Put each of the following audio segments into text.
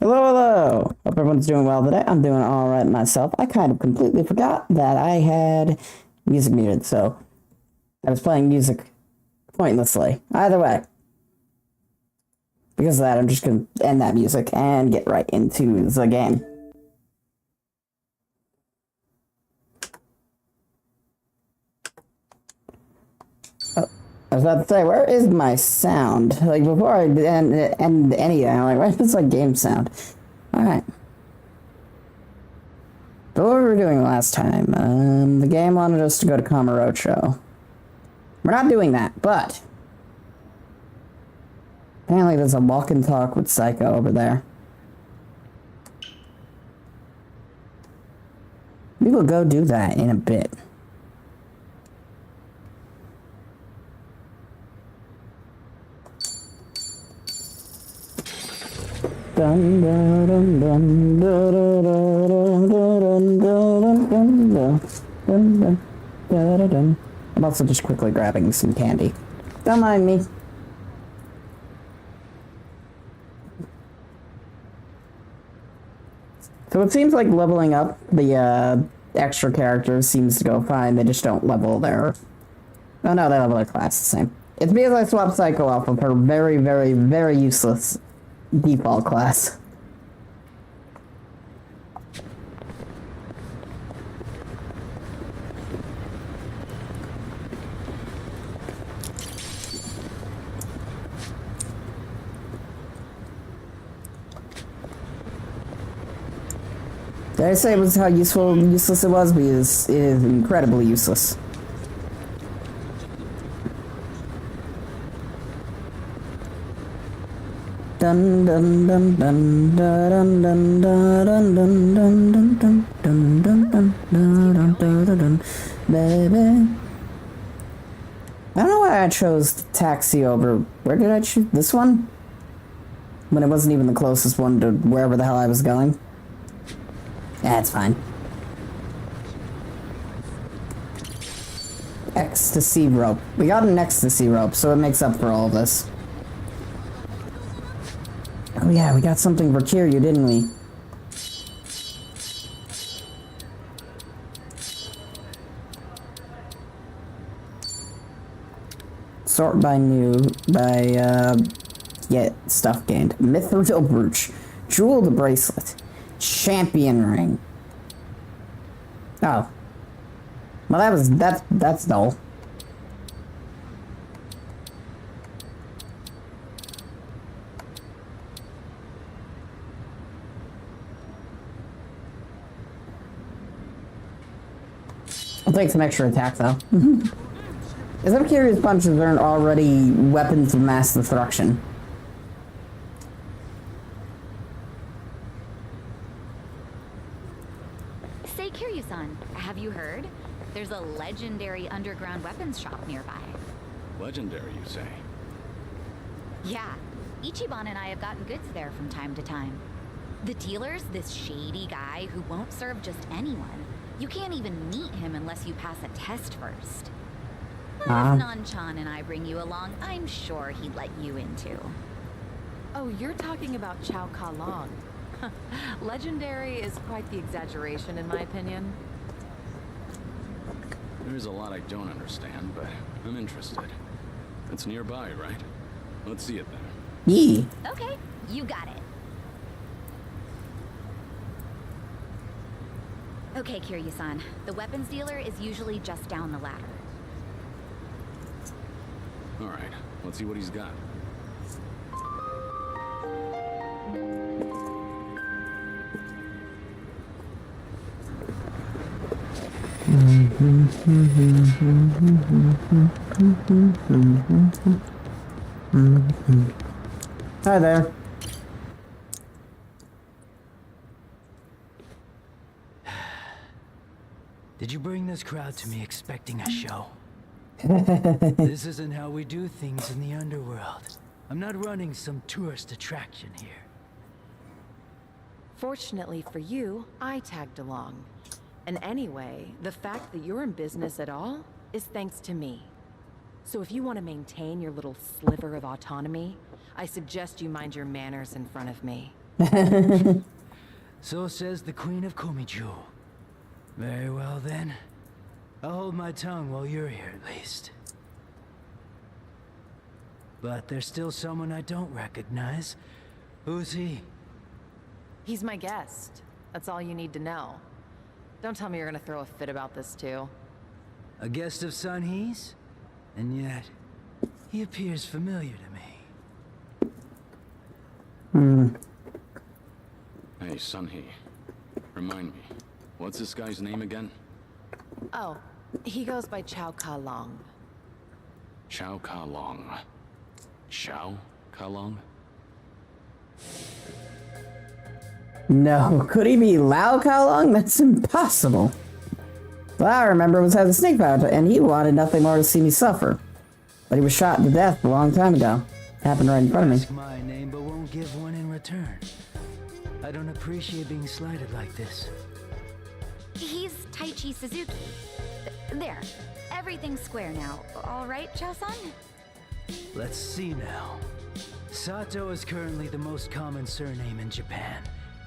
Hello, hello. Hope everyone's doing well today. I'm doing all right myself. I kind of completely forgot that I had music muted, so I was playing music pointlessly. Either way, because of that, I'm just going to end that music and get right into the game. Oh, I was about to say, where is my sound? Like, before I end anything, I'm like, where's this, game sound? Alright. So what were we doing last time? The game wanted us to go to Kamurocho. We're not doing that, but apparently there's a walk and talk with Psycho over there. We will go do that in a bit. I'm also just quickly grabbing some candy. Don't mind me. So it seems like leveling up the extra characters seems to go fine. They just don't level their... Oh no, they level their class the same. It's because I swapped Psycho off of her very, very, very useless default class. Did I say it was how useless it was? Because it is incredibly useless. Dun dun dun dun dun dun dun dun dun dun dun dun dun dun dun dun dun dun, baby. I don't know why I chose taxi over. Where did I choose this one? When it wasn't even the closest one to wherever the hell I was going. Yeah, it's fine. Ecstasy rope. We got an ecstasy rope, so it makes up for all of this. Oh yeah, we got something for Kiryu, didn't we? Sort by yeah, stuff gained. Mithril brooch. Jeweled bracelet. Champion ring. Oh. Well, that's dull. I'll take some extra attack, though. As I'm curious, punches aren't already weapons of mass destruction. Say, Kiryu-san, have you heard? There's a legendary underground weapons shop nearby. Legendary, you say? Yeah, Ichiban and I have gotten goods there from time to time. The dealer's this shady guy who won't serve just anyone. You can't even meet him unless you pass a test first. Well, if Nan-chan and I bring you along, I'm sure he'd let you in too. Oh, you're talking about Chow Ka Long. Legendary is quite the exaggeration, in my opinion. There's a lot I don't understand, but I'm interested. It's nearby, right? Let's see it then. Yeah. Okay, you got it. Okay, Kiryu-san. The weapons dealer is usually just down the ladder. Alright, let's see what he's got. Hi there. Did you bring this crowd to me expecting a show? This isn't how we do things in the underworld. I'm not running some tourist attraction here. Fortunately for you, I tagged along. And anyway, the fact that you're in business at all is thanks to me. So if you want to maintain your little sliver of autonomy, I suggest you mind your manners in front of me. So says the Queen of Komiju. Very well then. I'll hold my tongue while you're here at least. But there's still someone I don't recognize. Who's he? He's my guest. That's all you need to know. Don't tell me you're gonna throw a fit about this too. A guest of Sunhee's? And yet, he appears familiar to me. Hey, Sunhee. Remind me, what's this guy's name again? Oh, he goes by Chow Ka Long. Chow Ka Long. Chow Ka Long? No, could he be Lao Kao Long? That's impossible. Well, I remember was had the snake pouch, and he wanted nothing more to see me suffer. But he was shot to death a long time ago. Happened right in front of me. Ask my name, but won't give one in return. I don't appreciate being slighted like this. He's Taichi Suzuki. There. Everything's square now. All right, Chao-san? Let's see now. Sato is currently the most common surname in Japan.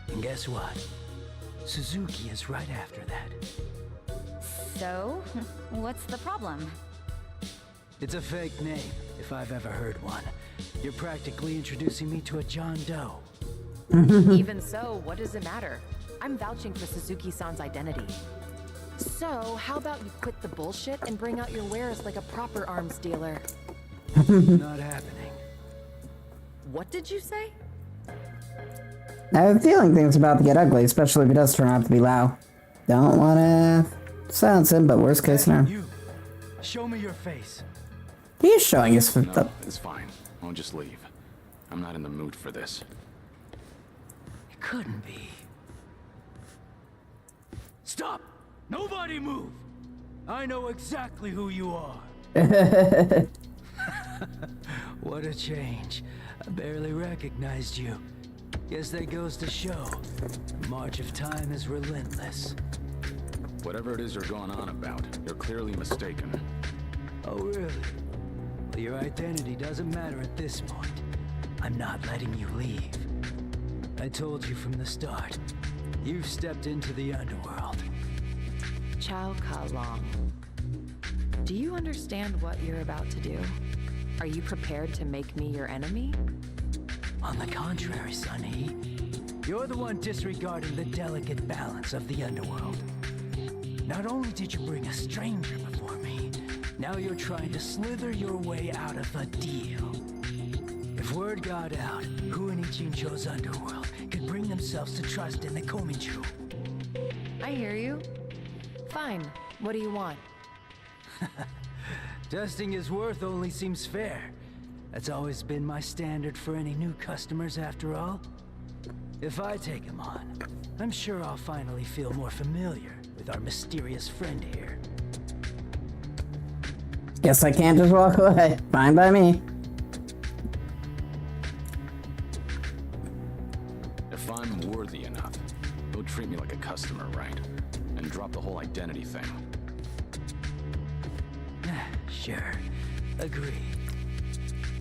And guess what? Suzuki is right after that. So, what's the problem? It's a fake name, if I've ever heard one. You're practically introducing me to a John Doe. Even so, what does it matter? I'm vouching for Suzuki-san's identity. So, how about you quit the bullshit and bring out your wares like a proper arms dealer? Not happening. What did you say? I have a feeling things are about to get ugly, especially if it does turn out to be Lao. Don't want to silence him, but worst case scenario. You, show me your face. He is showing his foot. No, it's fine. I'll just leave. I'm not in the mood for this. It couldn't be. Stop! Nobody move! I know exactly who you are. What a change. I barely recognized you. Guess that goes to show. The march of time is relentless. Whatever it is you're going on about, you're clearly mistaken. Oh, really? Well, your identity doesn't matter at this point. I'm not letting you leave. I told you from the start. You've stepped into the underworld. Chow Ka Long. Do you understand what you're about to do? Are you prepared to make me your enemy? On the contrary, Sunny. You're the one disregarding the delicate balance of the underworld. Not only did you bring a stranger before me, now you're trying to slither your way out of a deal. If word got out, who in Ichincho's underworld could bring themselves to trust in the Komiju? I hear you. Fine. What do you want? Testing his worth only seems fair. That's always been my standard for any new customers, after all. If I take him on, I'm sure I'll finally feel more familiar with our mysterious friend here. Guess I can't just walk away. Fine by me. If I'm worthy enough, you'll treat me like a customer, right? And drop the whole identity thing. Sure. Agree.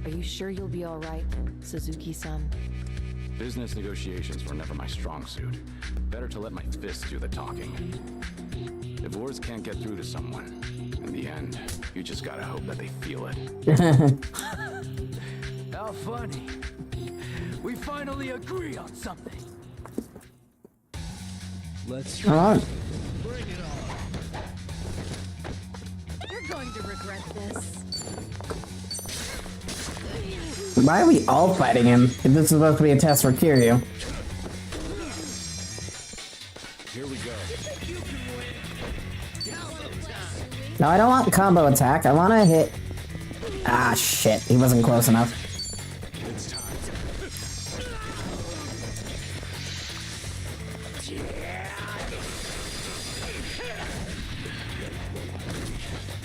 Are you sure you'll be all right, Suzuki-san? Business negotiations were never my strong suit. Better to let my fists do the talking. If words can't get through to someone, in the end, you just gotta hope that they feel it. How funny. We finally agree on something. Let's Come on. bring it on. You're going to regret this. Why are we all fighting him if this is supposed to be a test for Kiryu? Here we go. No, I don't want combo attack. I want to hit. Ah, shit. He wasn't close enough. It's time.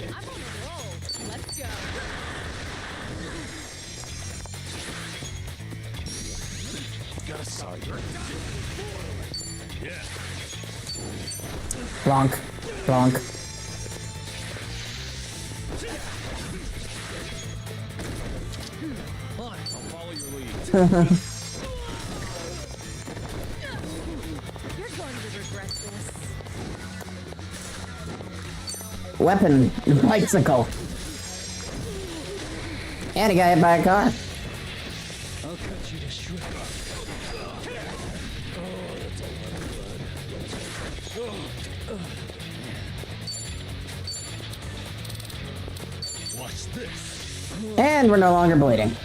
I'm on a roll. Let's go. Gotta saw you. Blanc. Blanc. I'll follow your lead. weapon bicycle. And he got hit by a car. I'll cut you to shreds. What's this? And we're no longer bleeding.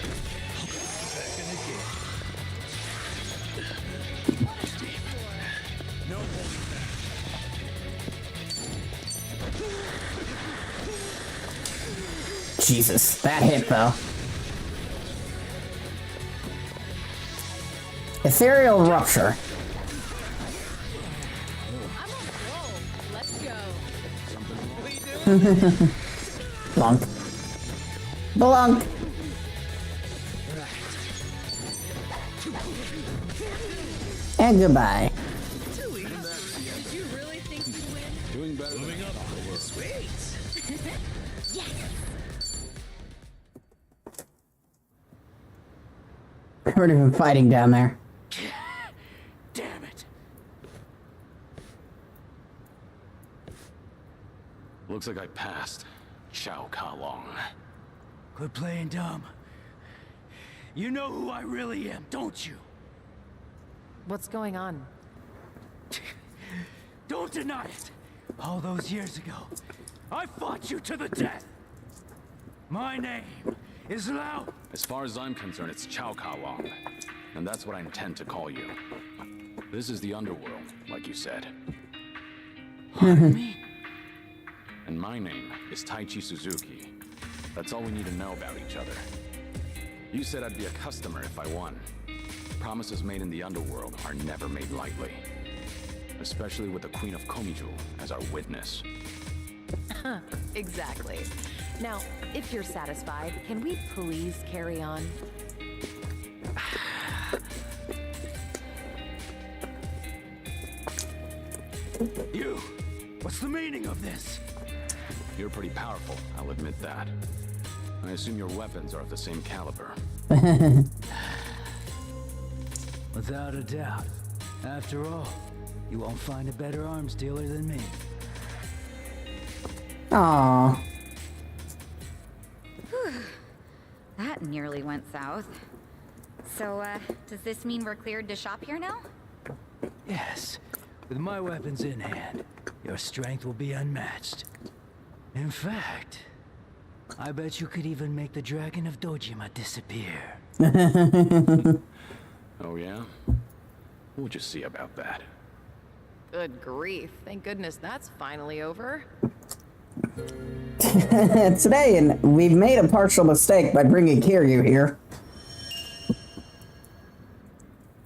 Jesus, that hit though. Ethereal rupture. Let's go. Blunk. Blunk. And goodbye. Did you really think you'd win? Doing better than Moving up. Sweet. We're not even fighting down there. Damn it. Looks like I passed. Chow Ka Long. Quit playing dumb. You know who I really am, don't you? What's going on? Don't deny it. All those years ago, I fought you to the death. My name is Lao. As far as I'm concerned, it's Chow Ka Long. And that's what I intend to call you. This is the underworld, like you said. Pardon me? And my name is Taichi Suzuki. That's all we need to know about each other. You said I'd be a customer if I won. Promises made in the underworld are never made lightly. Especially with the Queen of Komiju as our witness. Exactly. Now, if you're satisfied, can we please carry on? You! What's the meaning of this? You're pretty powerful, I'll admit that. I assume your weapons are of the same caliber. Without a doubt. After all, you won't find a better arms dealer than me. Aww. That nearly went south. So, does this mean we're cleared to shop here now? Yes. With my weapons in hand, your strength will be unmatched. In fact, I bet you could even make the Dragon of Dojima disappear. Oh yeah? We'll just see about that. Good grief. Thank goodness that's finally over. Today, and we've made a partial mistake by bringing Kiryu here.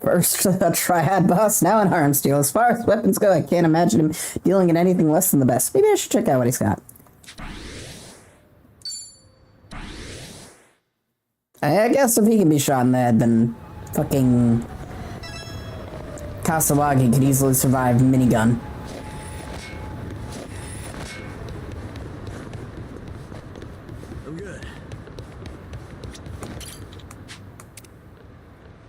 First a triad boss, now an arms deal. As far as weapons go, I can't imagine him dealing in anything less than the best. Maybe I should check out what he's got. I guess if he can be shot in the head, then fucking Kasawagi could easily survive minigun. I'm good.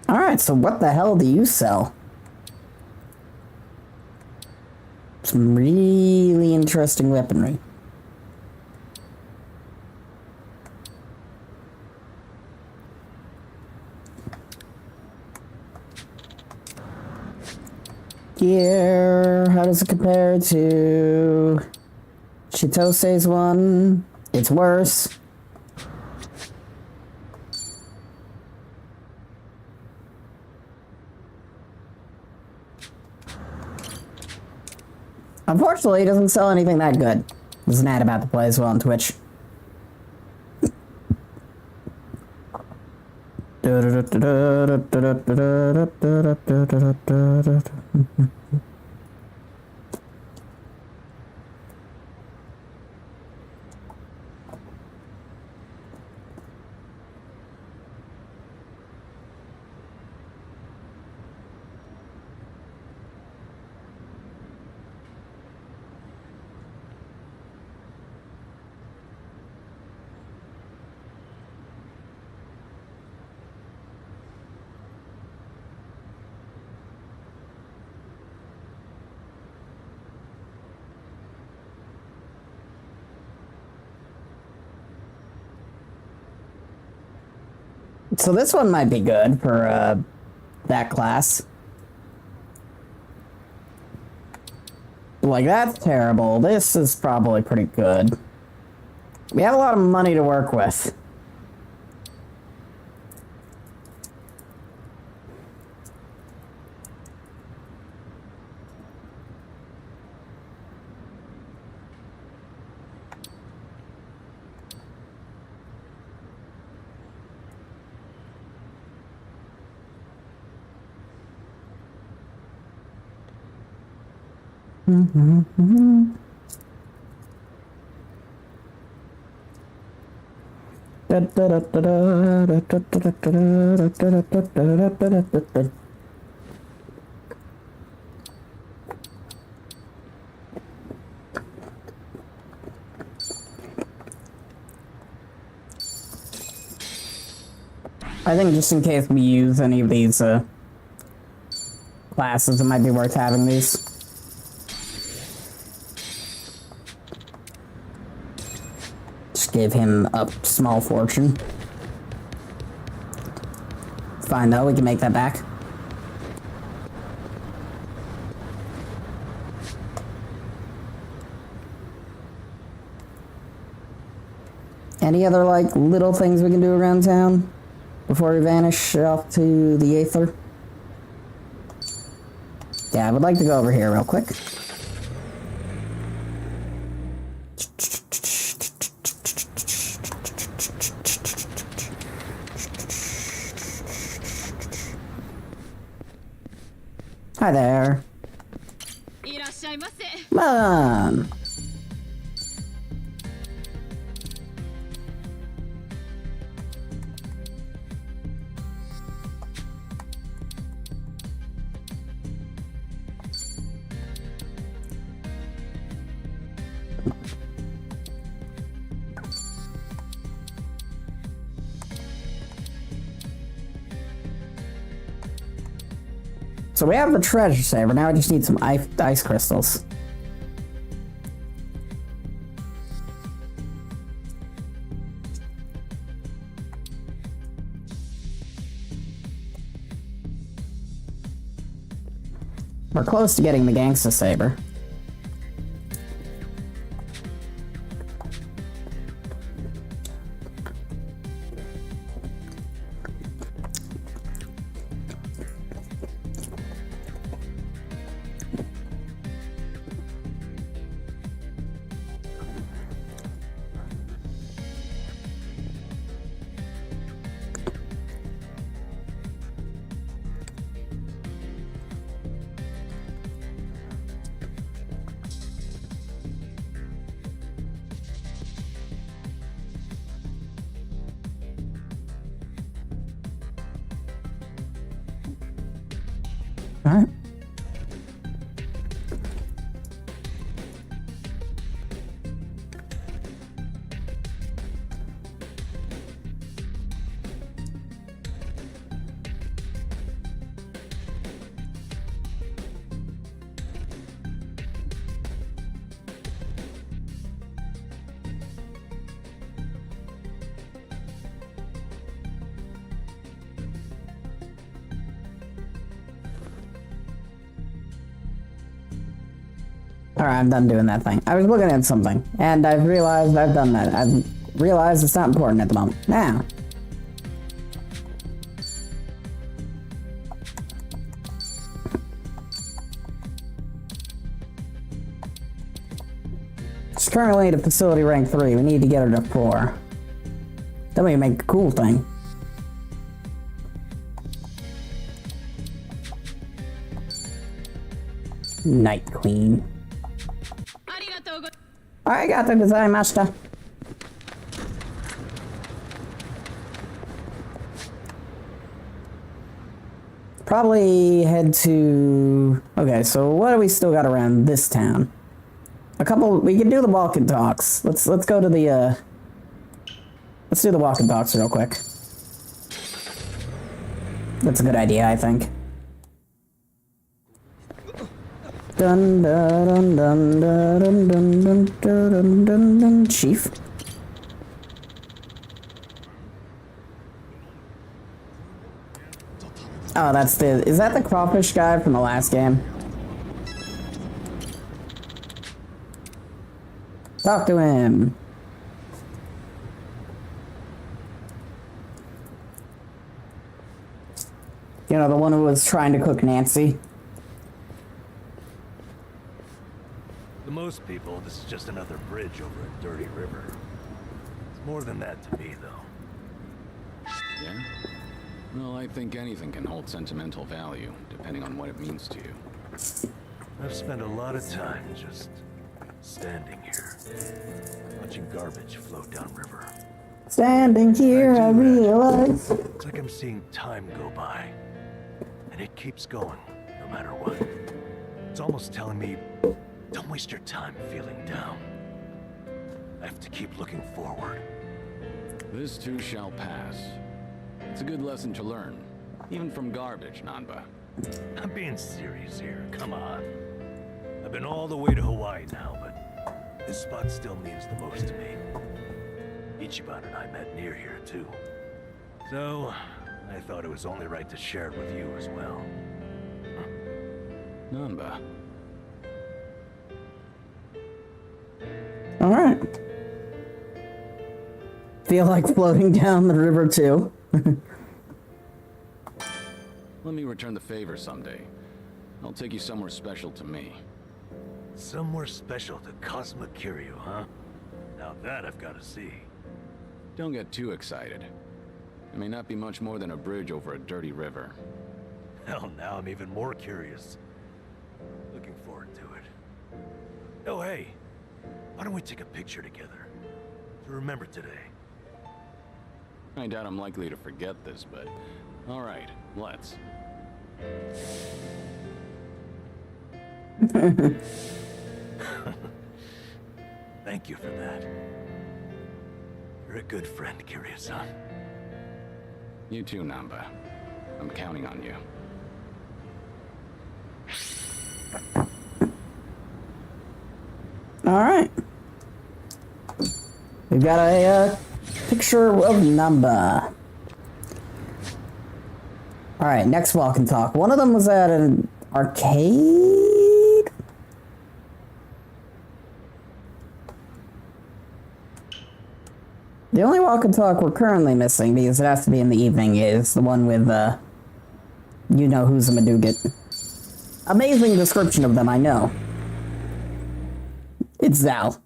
Alright, so what the hell do you sell? Some really interesting weaponry. Gear, how does it compare to Chitose's one? It's worse. Unfortunately, it doesn't sell anything that good. There's an ad about to play as well on Twitch. So this one might be good for that class. Like, that's terrible. This is probably pretty good. We have a lot of money to work with. I think just in case we use any of these classes, it might be worth having these. Just give him a small fortune. Fine though, we can make that back. Any other, like, little things we can do around town before we vanish off to the Aether? Yeah, I would like to go over here real quick. Hi there. Come on. So we have the treasure saver, now I just need some ice crystals. We're close to getting the gangsta saber. Alright. Alright, I'm done doing that thing. I was looking at something, and I've realized I've done that. I've realized it's not important at the moment. Now. She's currently at facility rank 3. We need to get her to 4. Then we can make a cool thing. Night Queen. Arigatou gozaimashita. Probably head to... Okay, so what do we still got around this town? A couple... We can do the walk and talks. Let's go to the, Let's do the walk and talks real quick. That's a good idea, I think. Dun dun dun dun dun dun dun dun dun. Chief. Oh, that's the... Is that the crawfish guy from the last game? Talk to him. You know, the one who was trying to cook Nancy. To most people, this is just another bridge over a dirty river. It's more than that to me, though. Yeah? Well, I think anything can hold sentimental value, depending on what it means to you. I've spent a lot of time just standing here, watching garbage float downriver. Standing here, I realize. It's like I'm seeing time go by. And it keeps going, no matter what. It's almost telling me, don't waste your time feeling down. I have to keep looking forward. This too shall pass. It's a good lesson to learn, even from garbage, Nanba. I'm being serious here, come on. I've been all the way to Hawaii now, but this spot still means the most to me. Ichiban and I met near here, too. So, I thought it was only right to share it with you as well. Nanba. Alright. Feel like floating down the river too. Let me return the favor someday. I'll take you somewhere special to me. Somewhere special to Cosmic Kiryu, huh? Now that I've got to see. Don't get too excited. It may not be much more than a bridge over a dirty river. Hell, now I'm even more curious. Looking forward to it. Oh, hey. Why don't we take a picture together? To remember today. I doubt I'm likely to forget this, but... Alright, let's. Thank you for that. You're a good friend, Kiryu-san. You too, Nanba. I'm counting on you. Alright. We've got a picture of Nanba. Alright, next walk and talk. One of them was at an arcade? The only walk and talk we're currently missing, because it has to be in the evening, is the one with, you know who's a Madougat. Amazing description of them, I know. It's Zal.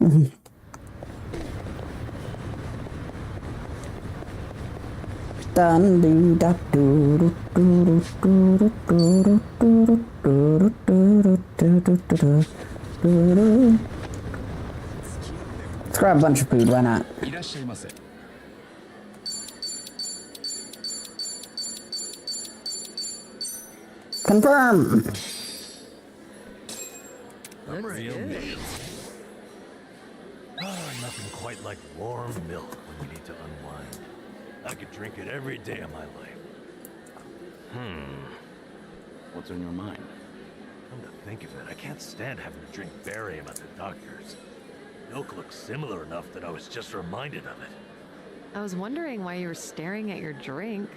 Let's grab a bunch of food, why not? Confirm! Nothing quite like warm milk when you need to unwind. I could drink it every day of my life. What's on your mind? Come to think of it, I can't stand having to drink barium at the doctor's. Milk looks similar enough that I was just reminded of it. I was wondering why you were staring at your drink.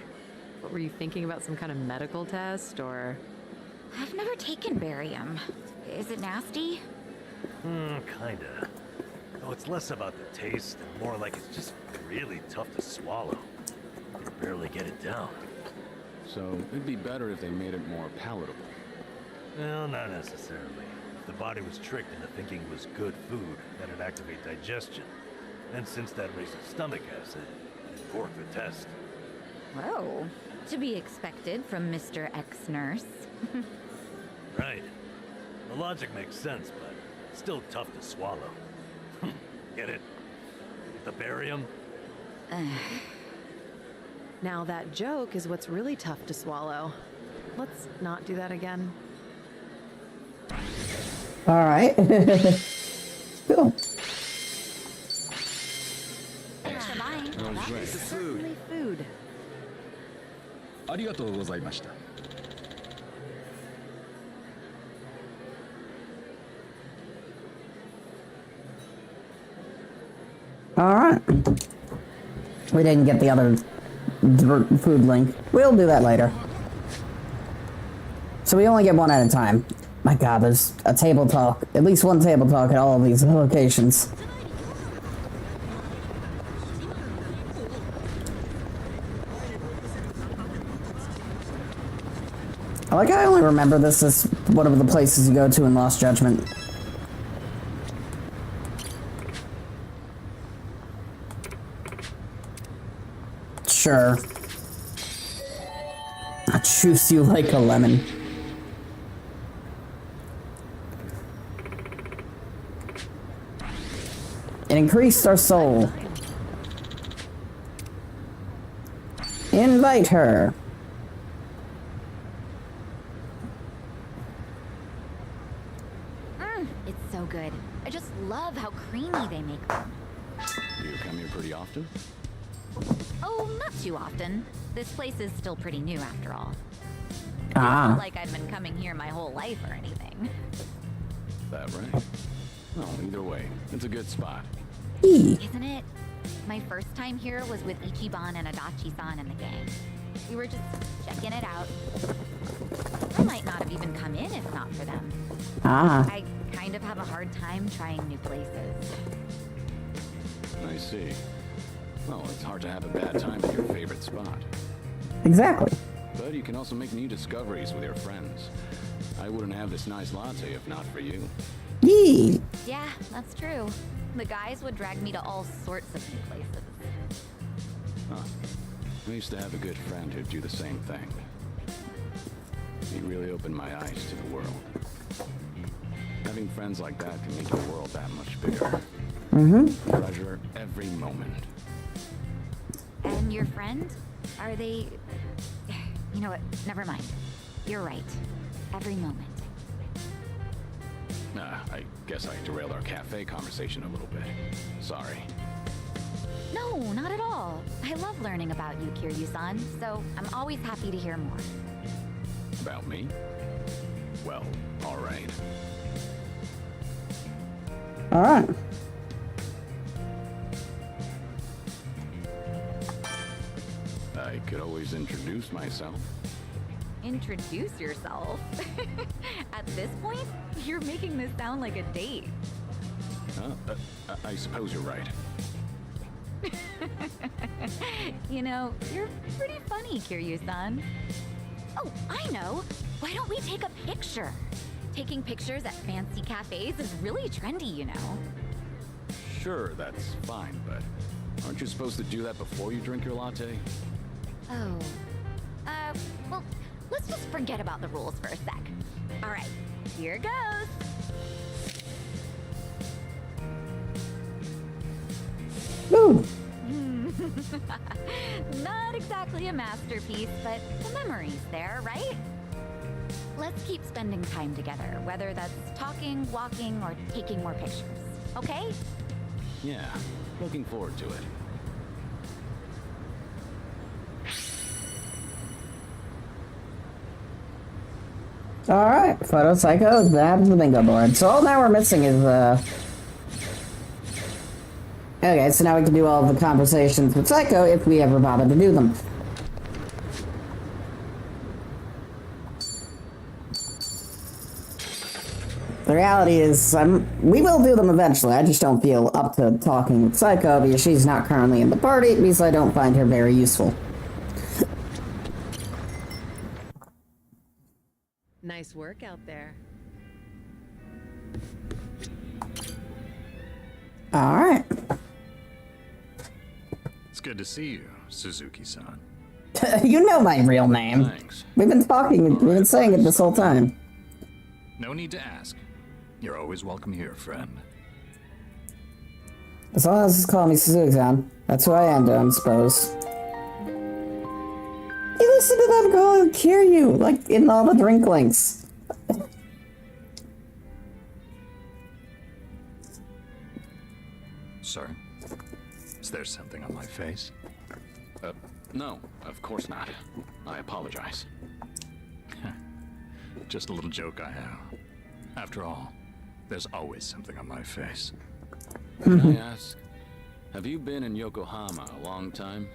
What, were you thinking about some kind of medical test, or...? I've never taken barium. Is it nasty? Kinda. Though it's less about the taste and more like it's just really tough to swallow. You can barely get it down. So, it'd be better if they made it more palatable. Well, not necessarily. If the body was tricked into thinking it was good food, that'd activate digestion. And since that raises stomach acid, it'd fork the test. Whoa. To be expected from Mr. Ex-Nurse. Right. The logic makes sense, but still tough to swallow. Get it? The barium? Now that joke is what's really tough to swallow. Let's not do that again. Alright. Cool. Thanks for buying. great. That's certainly food. ありがとうございました。 Alright. We didn't get the other food link. We'll do that later. So we only get one at a time. My god, there's a table talk. At least one table talk at all of these locations. I only remember this as one of the places you go to in Lost Judgment. Sure. I'll juice you like a lemon. It increased our soul. Invite her. It's so good. I just love how creamy they make them. You come here pretty often? Oh, not too often. This place is still pretty new after all. It's Ah. not like I've been coming here my whole life or anything. That right? Well, either way, it's a good spot. Isn't it? My first time here was with Ichiban and Adachi-san and the gang. We were just checking it out. I might not have even come in if not for them. Ah. I kind of have a hard time trying new places. I see. Well, it's hard to have a bad time at your favorite spot. Exactly. But you can also make new discoveries with your friends. I wouldn't have this nice latte if not for you. Yee. Yeah, that's true. The guys would drag me to all sorts of new places. Huh. I used to have a good friend who'd do the same thing. He really opened my eyes to the world. Having friends like that can make your world that much bigger. Mm-hmm. Treasure every moment. And your friend? Are they... You know what? Never mind. You're right. Every moment. I guess I derailed our cafe conversation a little bit. Sorry. No, not at all. I love learning about you, Kiryu-san, so I'm always happy to hear more. About me? Well, alright. Alright. I could always introduce myself. Introduce yourself? At this point, you're making this sound like a date. I suppose you're right. You know, you're pretty funny, Kiryu-san. Oh, I know. Why don't we take a picture? Taking pictures at fancy cafes is really trendy, you know. Sure, that's fine, but aren't you supposed to do that before you drink your latte? Oh. Well, let's just forget about the rules for a sec. All right, here goes. Ooh. Not exactly a masterpiece, but the memory's there, right? Let's keep spending time together, whether that's talking, walking, or taking more pictures. Okay? Yeah, looking forward to it. Alright, Photo Psycho, that's the bingo board. So all now we're missing is, Okay, so now we can do all of the conversations with Psycho if we ever bother to do them. The reality is, we will do them eventually. I just don't feel up to talking with Psycho because she's not currently in the party because I don't find her very useful. Nice work out there. Alright. It's good to see you, Suzuki-san. You know my real name. Thanks. We've been saying it this whole time. No need to ask. You're always welcome here, friend. As long as it's calling me Suzuki-san, that's who I am, I suppose. You listen to them go Kiryu, like in all the drink links. Sir, is there something on my face? No, of course not. I apologize. Just a little joke I have. After all, there's always something on my face. Can I ask, have you been in Yokohama a long time?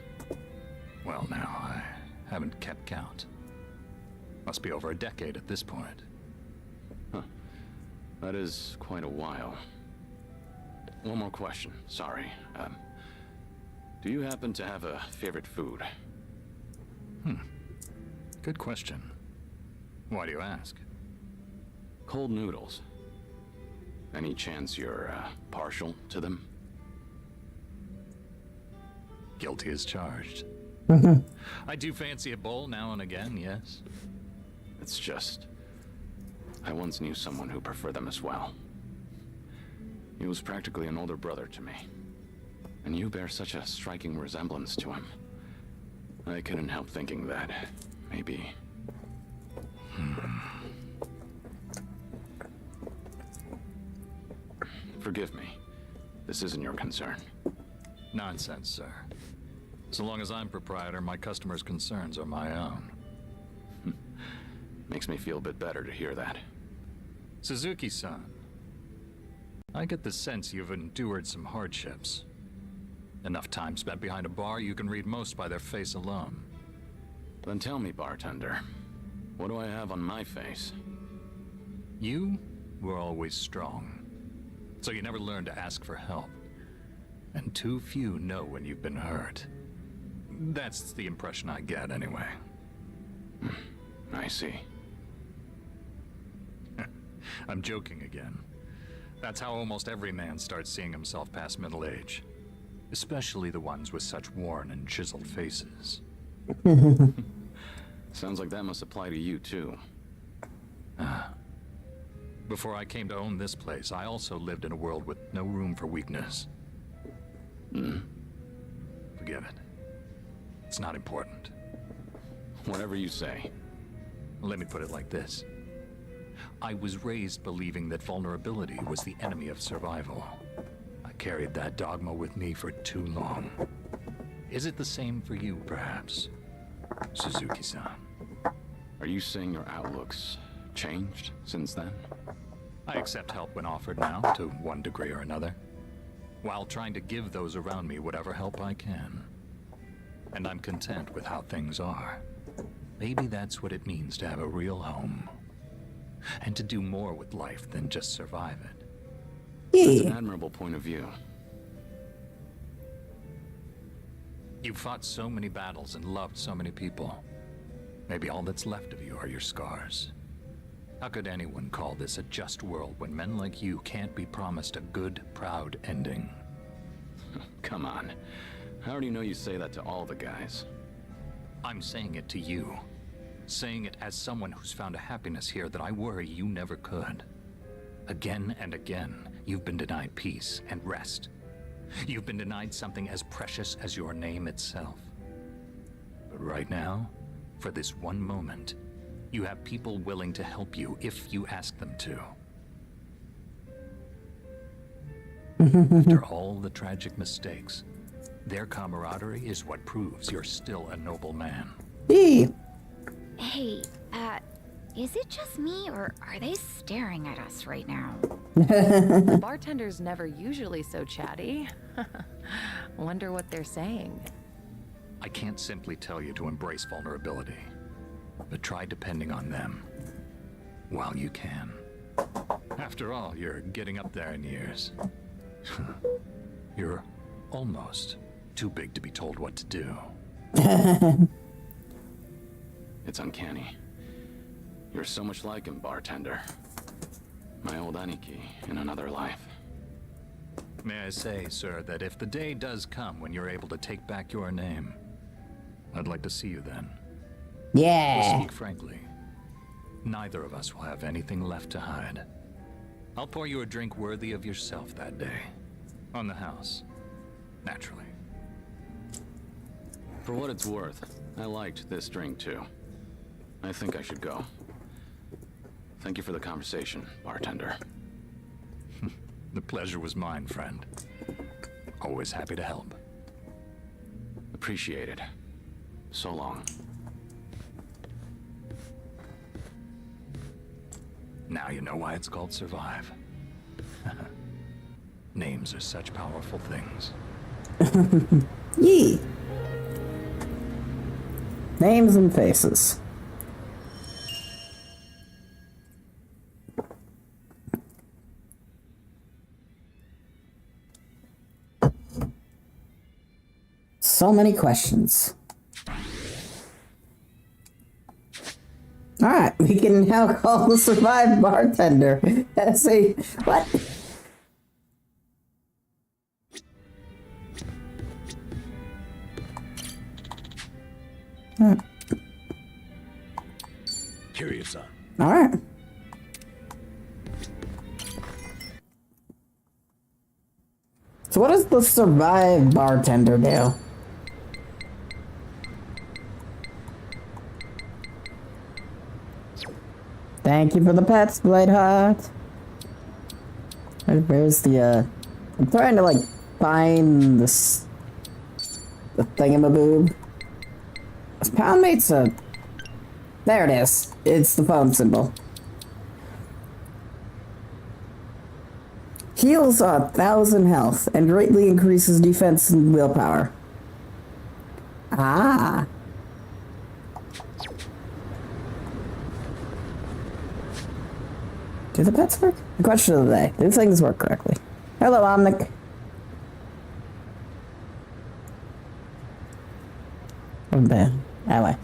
Well, now, I haven't kept count. Must be over a decade at this point. Huh. That is quite a while. One more question, sorry. Do you happen to have a favorite food? Good question. Why do you ask? Cold noodles. Any chance you're, partial to them? Guilty as charged. I do fancy a bowl now and again, yes. It's just... I once knew someone who preferred them as well. He was practically an older brother to me. And you bear such a striking resemblance to him. I couldn't help thinking that, maybe... Forgive me. This isn't your concern. Nonsense, sir. So long as I'm proprietor, my customers' concerns are my own. Makes me feel a bit better to hear that. Suzuki-san, I get the sense you've endured some hardships. Enough time spent behind a bar, you can read most by their face alone. Then tell me, bartender, what do I have on my face? You were always strong, so you never learned to ask for help. And too few know when you've been hurt. That's the impression I get, anyway. I see. I'm joking again. That's how almost every man starts seeing himself past middle age. Especially the ones with such worn and chiseled faces. Sounds like that must apply to you, too. Before I came to own this place, I also lived in a world with no room for weakness. Forget it. It's not important. Whatever you say. Let me put it like this. I was raised believing that vulnerability was the enemy of survival. I carried that dogma with me for too long. Is it the same for you, perhaps, Suzuki-san? Are you saying your outlook's changed since then? I accept help when offered now, to one degree or another, while trying to give those around me whatever help I can. And I'm content with how things are. Maybe that's what it means to have a real home. And to do more with life than just survive it. That's an admirable point of view. You've fought so many battles and loved so many people. Maybe all that's left of you are your scars. How could anyone call this a just world when men like you can't be promised a good, proud ending? Come on. How do you know you say that to all the guys? I'm saying it to you. Saying it as someone who's found a happiness here that I worry you never could. Again and again, you've been denied peace and rest. You've been denied something as precious as your name itself. But right now, for this one moment, you have people willing to help you if you ask them to. After all the tragic mistakes, their camaraderie is what proves you're still a noble man. Hey, is it just me, or are they staring at us right now? The bartender's never usually so chatty. Wonder what they're saying. I can't simply tell you to embrace vulnerability, but try depending on them while you can. After all, you're getting up there in years. You're almost too big to be told what to do. It's uncanny. You're so much like him, bartender. My old Aniki in another life. May I say, sir, that if the day does come when you're able to take back your name, I'd like to see you then. Yeah. To speak frankly, neither of us will have anything left to hide. I'll pour you a drink worthy of yourself that day. On the house. Naturally. For what it's worth, I liked this drink too. I think I should go. Thank you for the conversation, bartender. The pleasure was mine, friend. Always happy to help. Appreciate it. So long. Now you know why it's called Survive. Names are such powerful things. Yee. Names and faces. So many questions. Alright, we can now call the survived bartender. Say, what? Curious-san. Alright. So what does the survived bartender do? Thank you for the pets, Bladeheart. Where's the, I'm trying to, like, find this... the thingamaboob. This Poundmate's a... There it is. It's the phone symbol. Heals 1,000 health and greatly increases defense and willpower. Ah. Do the pets work? The question of the day. Do things work correctly? Hello, Omnic. Oh, bad. Anyway.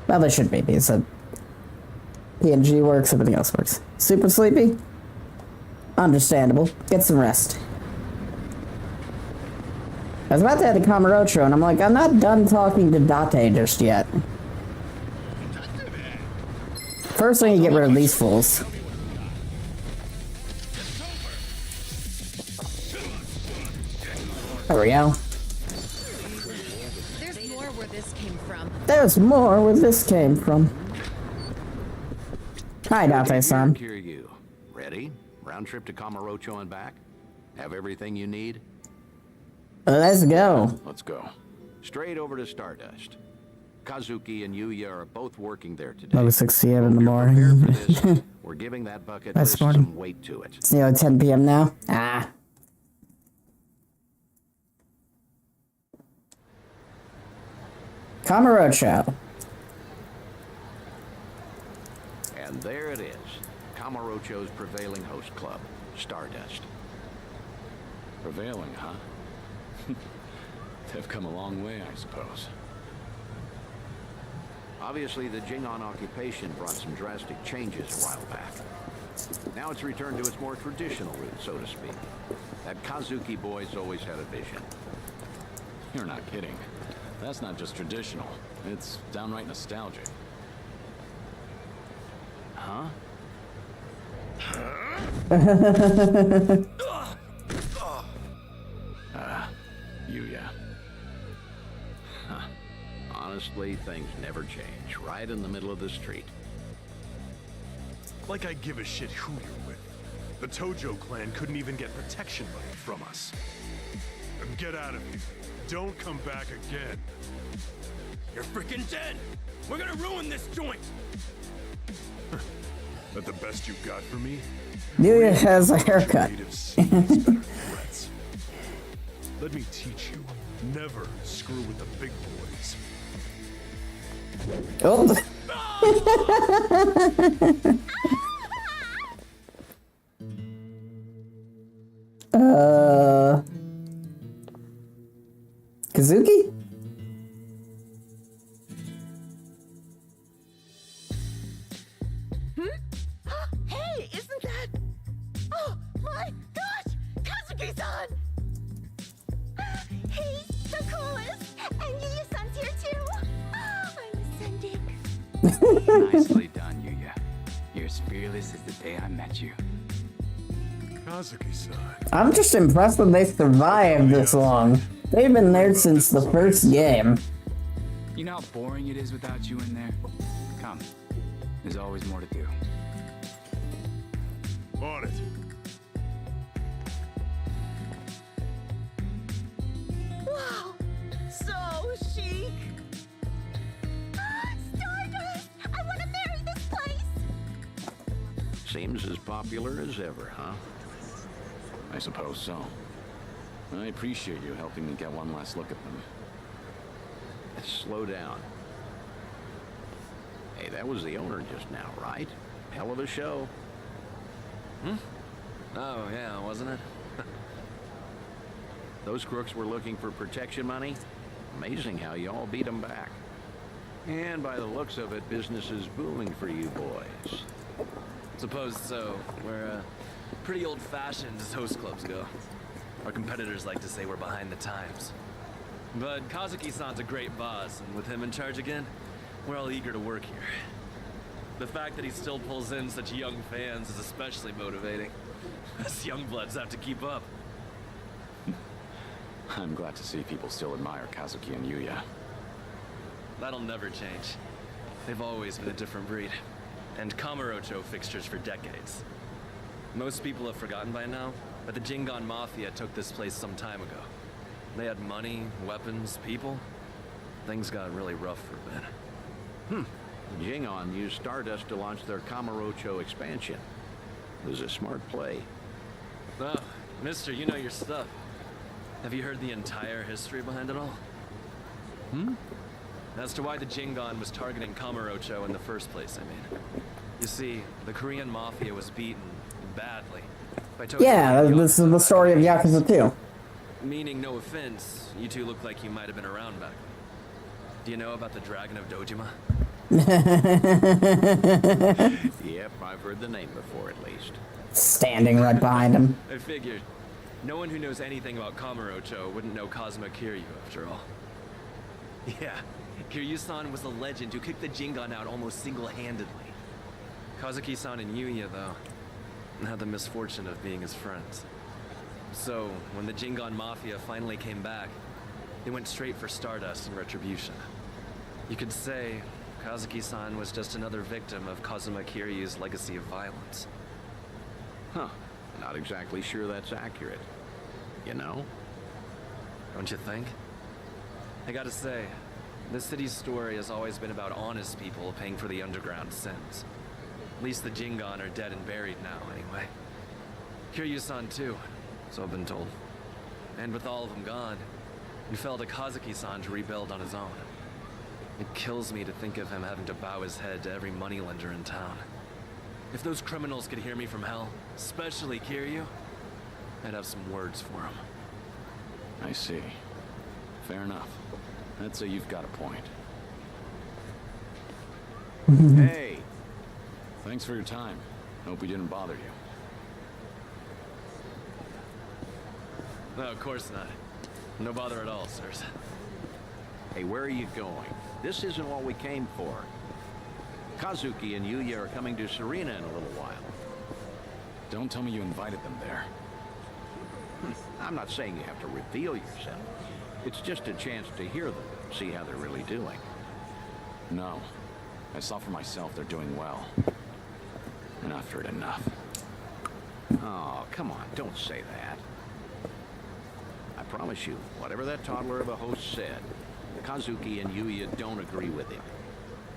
Well, they should be, because PNG works, everything else works. Super sleepy? Understandable. Get some rest. I was about to add the Kamurocho, and I'm like, I'm not done talking to Date just yet. First, I need to get rid of these fools. There we go. There's more where this came from. There's more where this came from. Hi, Date-san. Here you. Ready? Round trip to Kamurocho and back? Have everything you need? Let's go. Let's go. Straight over to Stardust. Kazuki and Yuya are both working there today. 11:68 in the Prepared for morning. this. We're giving that bucket That's list morning. some weight to it. It's nearly 10 p.m. now. Ah. Kamurocho. And there it is. Kamurocho's prevailing host club, Stardust. Prevailing, huh? They've come a long way, I suppose. Obviously, the Jingon occupation brought some drastic changes a while back. Now it's returned to its more traditional roots, so to speak. That Kazuki boy's always had a vision. You're not kidding. That's not just traditional. It's downright nostalgic. Huh? Yuya. Huh. Honestly, things never change. Right in the middle of the street. Like I give a shit who you're with. The Tojo clan couldn't even get protection money from us. And get out of here. Don't come back again. You're freaking dead! We're gonna ruin this joint! That the best you got for me? Yuya has a haircut. Native seeds better than threats. Let me teach you. Never screw with the big boys. Oh. Kazuki? Hey, isn't that? Oh my gosh, Kazuki-san! He's the coolest, and Yuya-san's here too. I'm ascending. Nicely done, Yuya. You're as fearless as the day I met you. Kazuki-san. I'm just impressed that they survived this long. They've been there since the first game. You know how boring it is without you in there? Come. There's always more to do. On it. Wow, so chic. Stardust! I want to marry this place. Seems as popular as ever, huh? I suppose so. I appreciate you helping me get one last look at them. Slow down. Hey, that was the owner just now, right? Hell of a show. Oh, yeah, wasn't it? Those crooks were looking for protection money. Amazing how you all beat them back. And by the looks of it, business is booming for you boys. Suppose so. We're pretty old-fashioned as host clubs go. Our competitors like to say we're behind the times. But Kazuki-san's a great boss, and with him in charge again, we're all eager to work here. The fact that he still pulls in such young fans is especially motivating. Us young bloods have to keep up. I'm glad to see people still admire Kazuki and Yuya. That'll never change. They've always been a different breed. And Kamurocho fixtures for decades. Most people have forgotten by now, but the Jingon Mafia took this place some time ago. They had money, weapons, people. Things got really rough for a bit. The Jingon used Stardust to launch their Kamurocho expansion. It was a smart play. Oh, mister, you know your stuff. Have you heard the entire history behind it all? As to why the Jingon was targeting Kamurocho in the first place, I mean. You see, the Korean Mafia was beaten badly by Tokyo. Yeah, this is the story of Yakuza 2. Meaning, no offense, you two look like you might have been around back then. Do you know about the Dragon of Dojima? Yep, I've heard the name before at least. Standing right behind him. I figured. No one who knows anything about Kamurocho wouldn't know Kazuma Kiryu, after all. Yeah, Kiryu-san was a legend who kicked the Jingon out almost single-handedly. Kazuki-san and Yuya, though, had the misfortune of being his friends. So, when the Jingon Mafia finally came back, they went straight for Stardust and Retribution. You could say Kazuki-san was just another victim of Kazuma Kiryu's legacy of violence. Huh. Not exactly sure that's accurate. You know? Don't you think? I gotta say, this city's story has always been about honest people paying for the underground sins. At least the Jingon are dead and buried now, anyway. Kiryu-san too, so I've been told. And with all of them gone, we fell to Kazuki-san to rebuild on his own. It kills me to think of him having to bow his head to every moneylender in town. If those criminals could hear me from hell, especially Kiryu, I'd have some words for him. I see. Fair enough. I'd say you've got a point. Hey! Thanks for your time. Hope we didn't bother you. No, of course not. No bother at all, sirs. Hey, where are you going? This isn't what we came for. Kazuki and Yuya are coming to Serena in a little while. Don't tell me you invited them there. I'm not saying you have to reveal yourself. It's just a chance to hear them, see how they're really doing. No. I saw for myself they're doing well. And I've heard enough. Oh, come on, don't say that. I promise you, whatever that toddler of a host said, Kazuki and Yuya don't agree with him.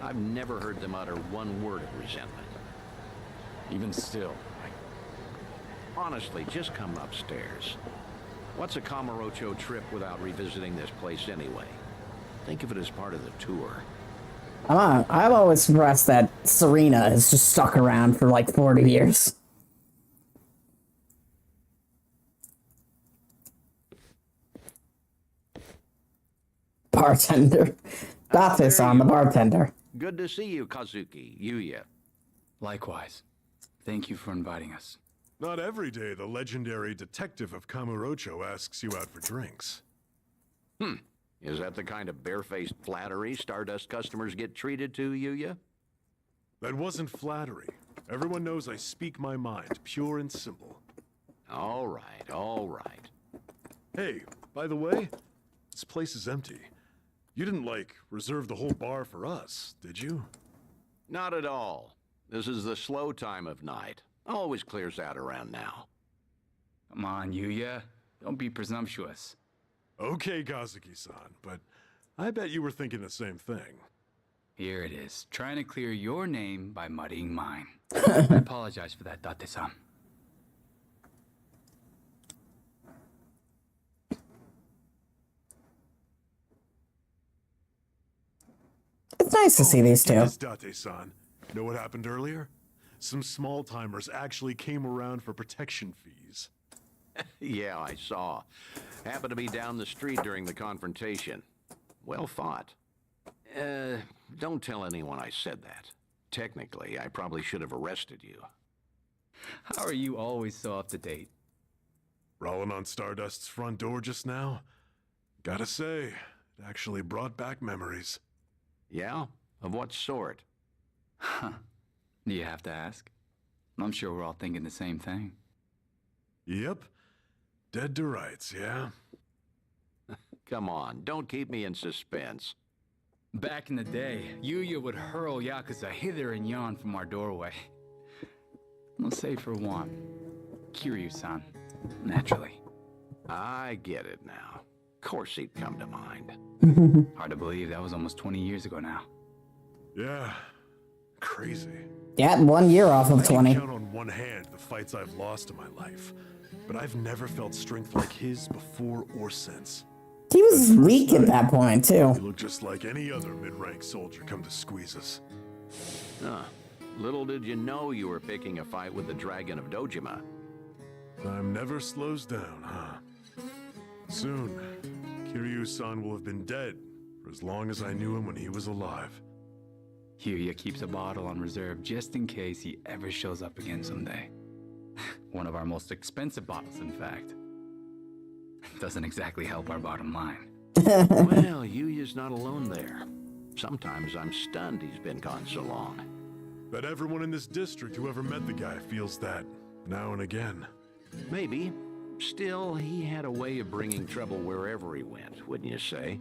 I've never heard them utter one word of resentment. Even still, Honestly, just come upstairs. What's a Kamurocho trip without revisiting this place anyway? Think of it as part of the tour. I'm always impressed that Serena has just stuck around for like 40 years. Bartender. Date-san, the bartender. Good to see you, Kazuki. Yuya. Likewise. Thank you for inviting us. Not every day the legendary detective of Kamurocho asks you out for drinks. Is that the kind of barefaced flattery Stardust customers get treated to, Yuya? That wasn't flattery. Everyone knows I speak my mind, pure and simple. All right, all right. Hey, by the way, this place is empty. You didn't, like, reserve the whole bar for us, did you? Not at all. This is the slow time of night. Always clears out around now. Come on, Yuya. Don't be presumptuous. Okay, Kazuki-san, but I bet you were thinking the same thing. Here it is, trying to clear your name by muddying mine. I apologize for that, Date-san. It's nice to see these two. Yes, Date-san. Know what happened earlier? Some small-timers actually came around for protection fees. Yeah, I saw. Happened to be down the street during the confrontation. Well fought. Don't tell anyone I said that. Technically, I probably should have arrested you. How are you always so up to date? Rolling on Stardust's front door just now? Gotta say, it actually brought back memories. Yeah? Of what sort? Huh. Do you have to ask? I'm sure we're all thinking the same thing. Yep. Dead to rights, yeah? Come on, don't keep me in suspense. Back in the day, Yuya would hurl Yakuza hither and yon from our doorway. Let's say for one, Kiryu-san, naturally. I get it now. Of course he'd come to mind. Hard to believe that was almost 20 years ago now. Yeah. Crazy. Yeah, 1 year off of I can 20. count on one hand the fights I've lost in my life, but I've never felt strength like his before or since. He was weak at that point, too. He looked just like any other mid-rank soldier come to squeeze us. Little did you know you were picking a fight with the Dragon of Dojima. Time never slows down, huh? Soon, Kiryu-san will have been dead for as long as I knew him when he was alive. Yuya keeps a bottle on reserve just in case he ever shows up again someday. One of our most expensive bottles, in fact. Doesn't exactly help our bottom line. Well, Yuya's not alone there. Sometimes I'm stunned he's been gone so long. Bet everyone in this district who ever met the guy feels that, now and again. Maybe. Still, he had a way of bringing trouble wherever he went, wouldn't you say?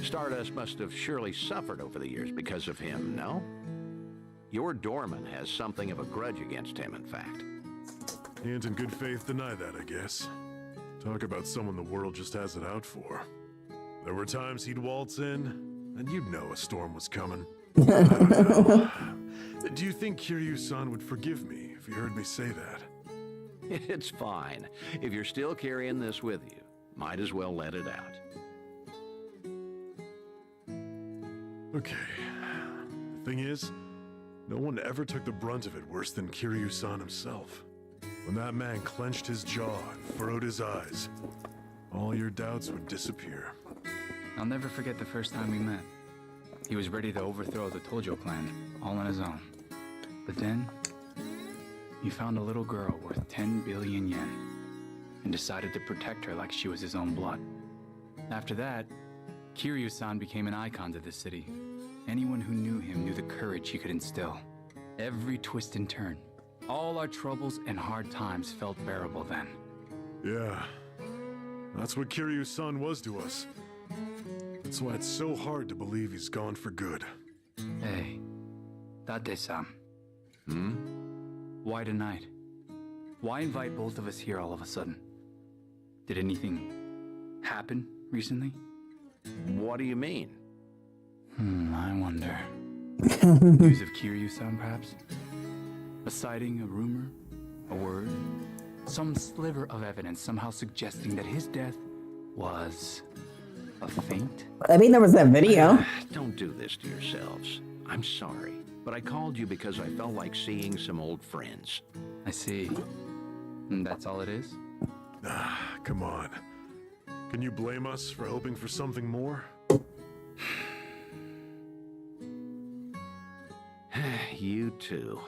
Stardust must have surely suffered over the years because of him, no? Your doorman has something of a grudge against him, in fact. Can't in good faith deny that, I guess. Talk about someone the world just has it out for. There were times he'd waltz in, and you'd know a storm was coming. I don't know. Do you think Kiryu-san would forgive me if he heard me say that? It's fine. If you're still carrying this with you, might as well let it out. Okay. The thing is, no one ever took the brunt of it worse than Kiryu-san himself. When that man clenched his jaw and furrowed his eyes, all your doubts would disappear. I'll never forget the first time we met. He was ready to overthrow the Tojo clan, all on his own. But then, he found a little girl worth 10 billion yen, and decided to protect her like she was his own blood. After that, Kiryu-san became an icon to the city. Anyone who knew him knew the courage he could instill. Every twist and turn, all our troubles and hard times felt bearable then. Yeah, that's what Kiryu-san was to us. That's why it's so hard to believe he's gone for good. Hey, Date-san. Why tonight? Why invite both of us here all of a sudden? Did anything happen recently? What do you mean? I wonder. News of Kiryu-san, perhaps? A sighting, a rumor, a word? Some sliver of evidence somehow suggesting that his death was a feint? I mean, there was that video. Don't do this to yourselves. I'm sorry, but I called you because I felt like seeing some old friends. I see. And that's all it is? Come on. Can you blame us for hoping for something more? You too.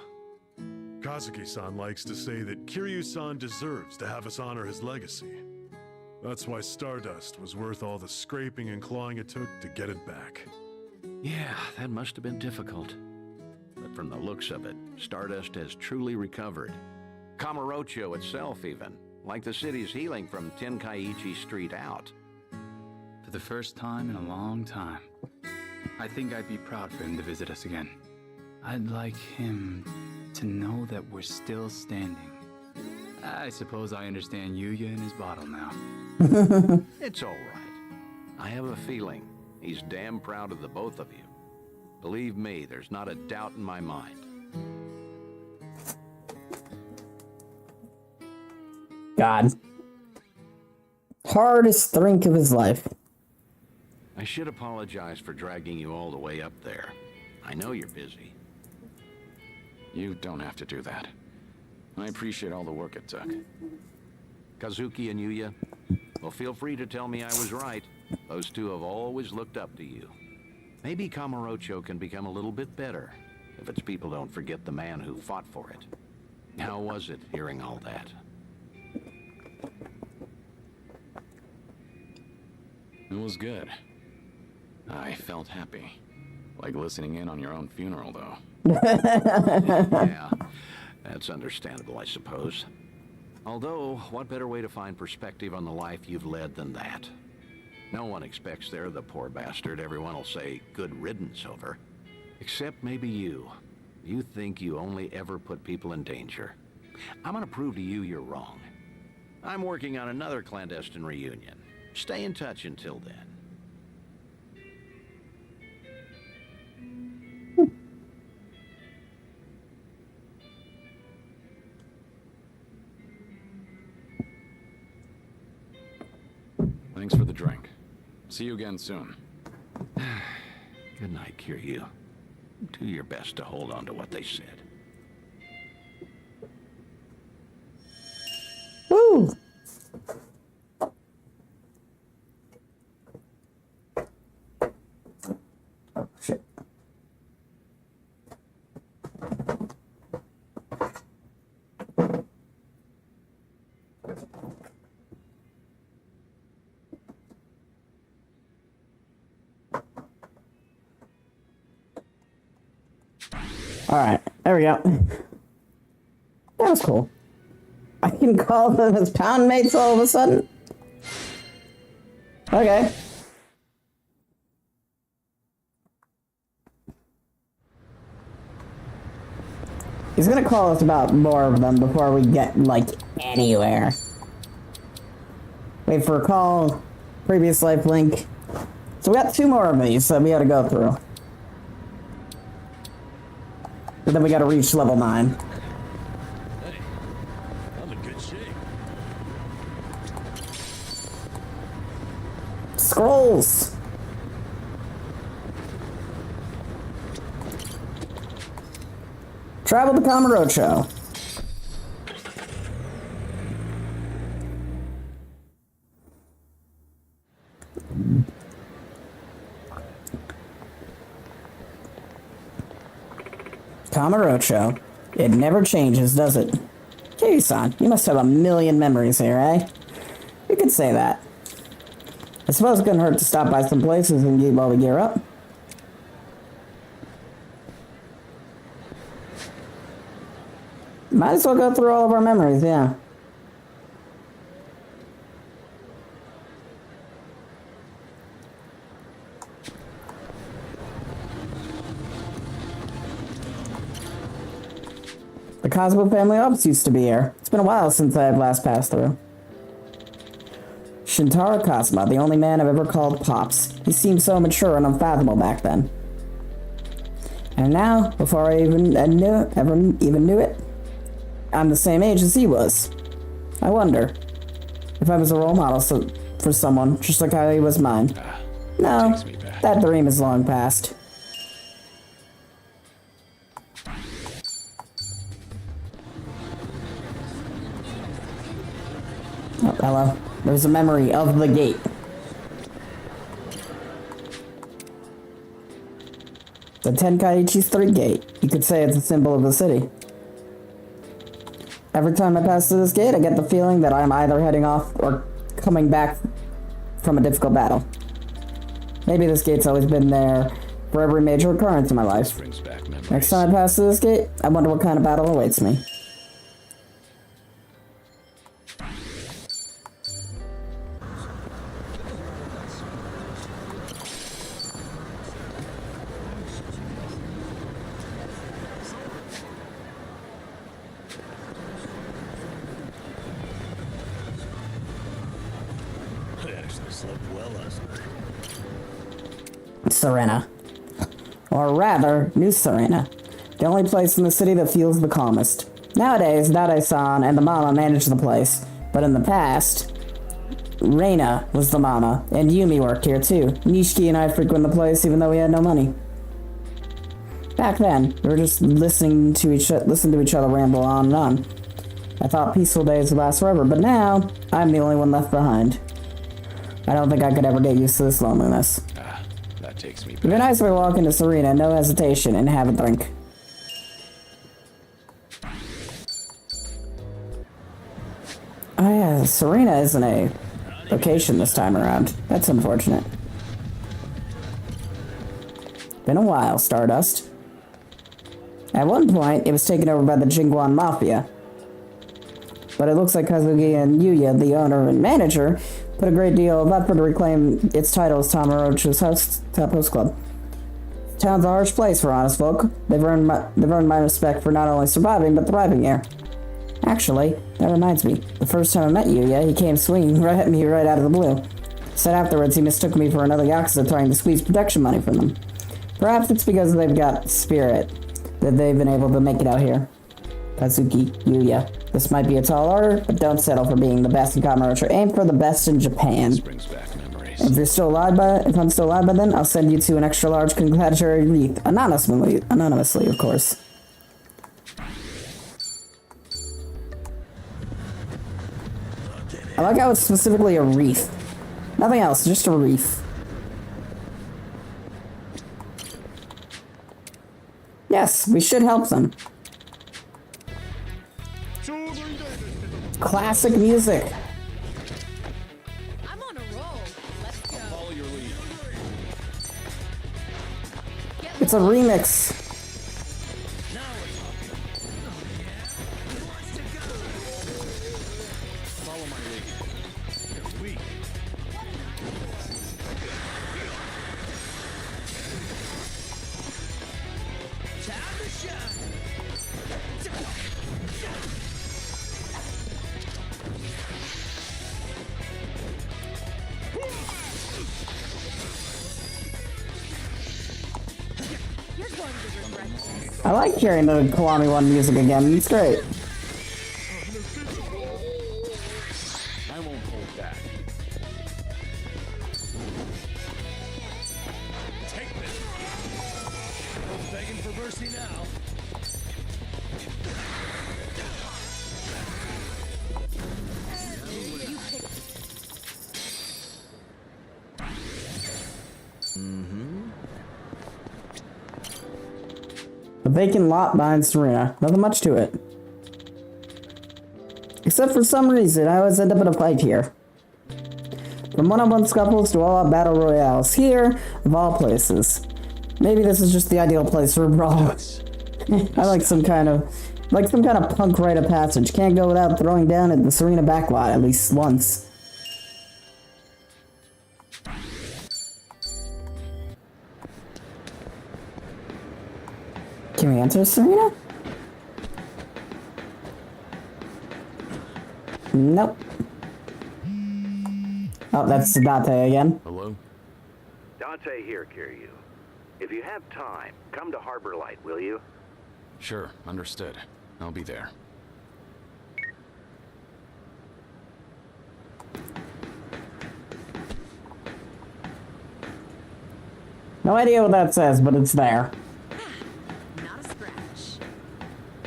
Kazuki-san likes to say that Kiryu-san deserves to have us honor his legacy. That's why Stardust was worth all the scraping and clawing it took to get it back. Yeah, that must have been difficult. But from the looks of it, Stardust has truly recovered. Kamurocho itself even, like the city's healing from Tenkaichi Street out. For the first time in a long time, I think I'd be proud for him to visit us again. I'd like him to know that we're still standing. I suppose I understand Yuya and his bottle now. It's all right. I have a feeling he's damn proud of the both of you. Believe me, there's not a doubt in my mind. God. Hardest drink of his life. I should apologize for dragging you all the way up there. I know you're busy. You don't have to do that. I appreciate all the work it took. Kazuki and Yuya, Well, feel free to tell me I was right. Those two have always looked up to you. Maybe Kamurocho can become a little bit better if its people don't forget the man who fought for it. How was it hearing all that? It was good. I felt happy. Like listening in on your own funeral, though. Yeah, that's understandable, I suppose. Although, what better way to find perspective on the life you've led than that? No one expects they're the poor bastard everyone will say good riddance over. Except maybe you. You think you only ever put people in danger. I'm gonna prove to you you're wrong. I'm working on another clandestine reunion. Stay in touch until then. Thanks for the drink. See you again soon. Good night, Kiryu. Do your best to hold on to what they said. Woo! Oh, shit. Alright, there we go. That was cool. I can call them as pound mates all of a sudden? Okay. He's gonna call us about more of them before we get, like, anywhere. Wait for a call. Previous life link. So we got 2 more of these that we gotta go through. But then we gotta reach level 9. Hey, I'm in good shape. Scrolls! Travel to Kamurocho. Kamurocho. It never changes, does it? Kiryu-san, you must have a million memories here, eh? You could say that. I suppose it couldn't hurt to stop by some places and get all the gear up. Might as well go through all of our memories, yeah. The Cosmo family office used to be here. It's been a while since I have last passed through. Shintaro Cosmo, the only man I've ever called Pops. He seemed so mature and unfathomable back then. And now, before I even knew it, I'm the same age as he was. I wonder if I was a role model for someone just like how he was mine. No, that dream is long past. Oh, hello. There's a memory of the gate. The Tenkaichi's 3 gate. You could say it's a symbol of the city. Every time I pass through this gate, I get the feeling that I'm either heading off or coming back from a difficult battle. Maybe this gate's always been there for every major occurrence in my life. Next time I pass through this gate, I wonder what kind of battle awaits me. Serena. Or rather, New Serena. The only place in the city that feels the calmest. Nowadays, Dade-san and the mama manage the place, but in the past, Reina was the mama, and Yumi worked here too. Nishiki and I frequent the place even though we had no money. Back then, we were just listening to each other ramble on and on. I thought peaceful days would last forever, but now, I'm the only one left behind. I don't think I could ever get used to this loneliness. That takes me It'd be nice if we walk into Serena, no hesitation, and have a drink. Oh yeah, Serena isn't a location this time around. That's unfortunate. Been a while, Stardust. At one point, it was taken over by the Jingguan Mafia. But it looks like Kazuki and Yuya, the owner and manager, put a great deal of effort to reclaim its title as Tamarocho's top host club. Town's a harsh place for honest folk. They've earned my respect for not only surviving, but thriving here. Actually, that reminds me. The first time I met Yuya, he came swinging right at me right out of the blue. Said afterwards he mistook me for another Yakuza trying to squeeze protection money from them. Perhaps it's because they've got spirit that they've been able to make it out here. Kazuki, Yuya. This might be a tall order, but don't settle for being the best in Kamurocho. Aim for the best in Japan. This brings back memories. If I'm still alive by then, I'll send you to an extra large congratulatory wreath. Anonymously, of course. I like how it's specifically a wreath. Nothing else, just a wreath. Yes, we should help them. Classic music. I'm on a roll. Let's go. Follow your lead. It's a remix. Follow my lead. You're weak. Time to shine. I like hearing the Kiwami 1 music again. It's great. I won't hold back. Take this. No begging for mercy now. A vacant lot behind Serena. Nothing much to it. Except for some reason, I always end up in a fight here. From one-on-one scuffles to all-out battle royales. Here, of all places. Maybe this is just the ideal place for a brawl. I like some kind of punk rite of passage. Can't go without throwing down at the Serena backlot at least once. Can we enter Serena? Nope. Oh, that's Dante again. Hello? Dante here, Kiryu. If you have time, come to Harbor Light, will you? Sure, understood. I'll be there. No idea what that says, but it's there. Not a scratch.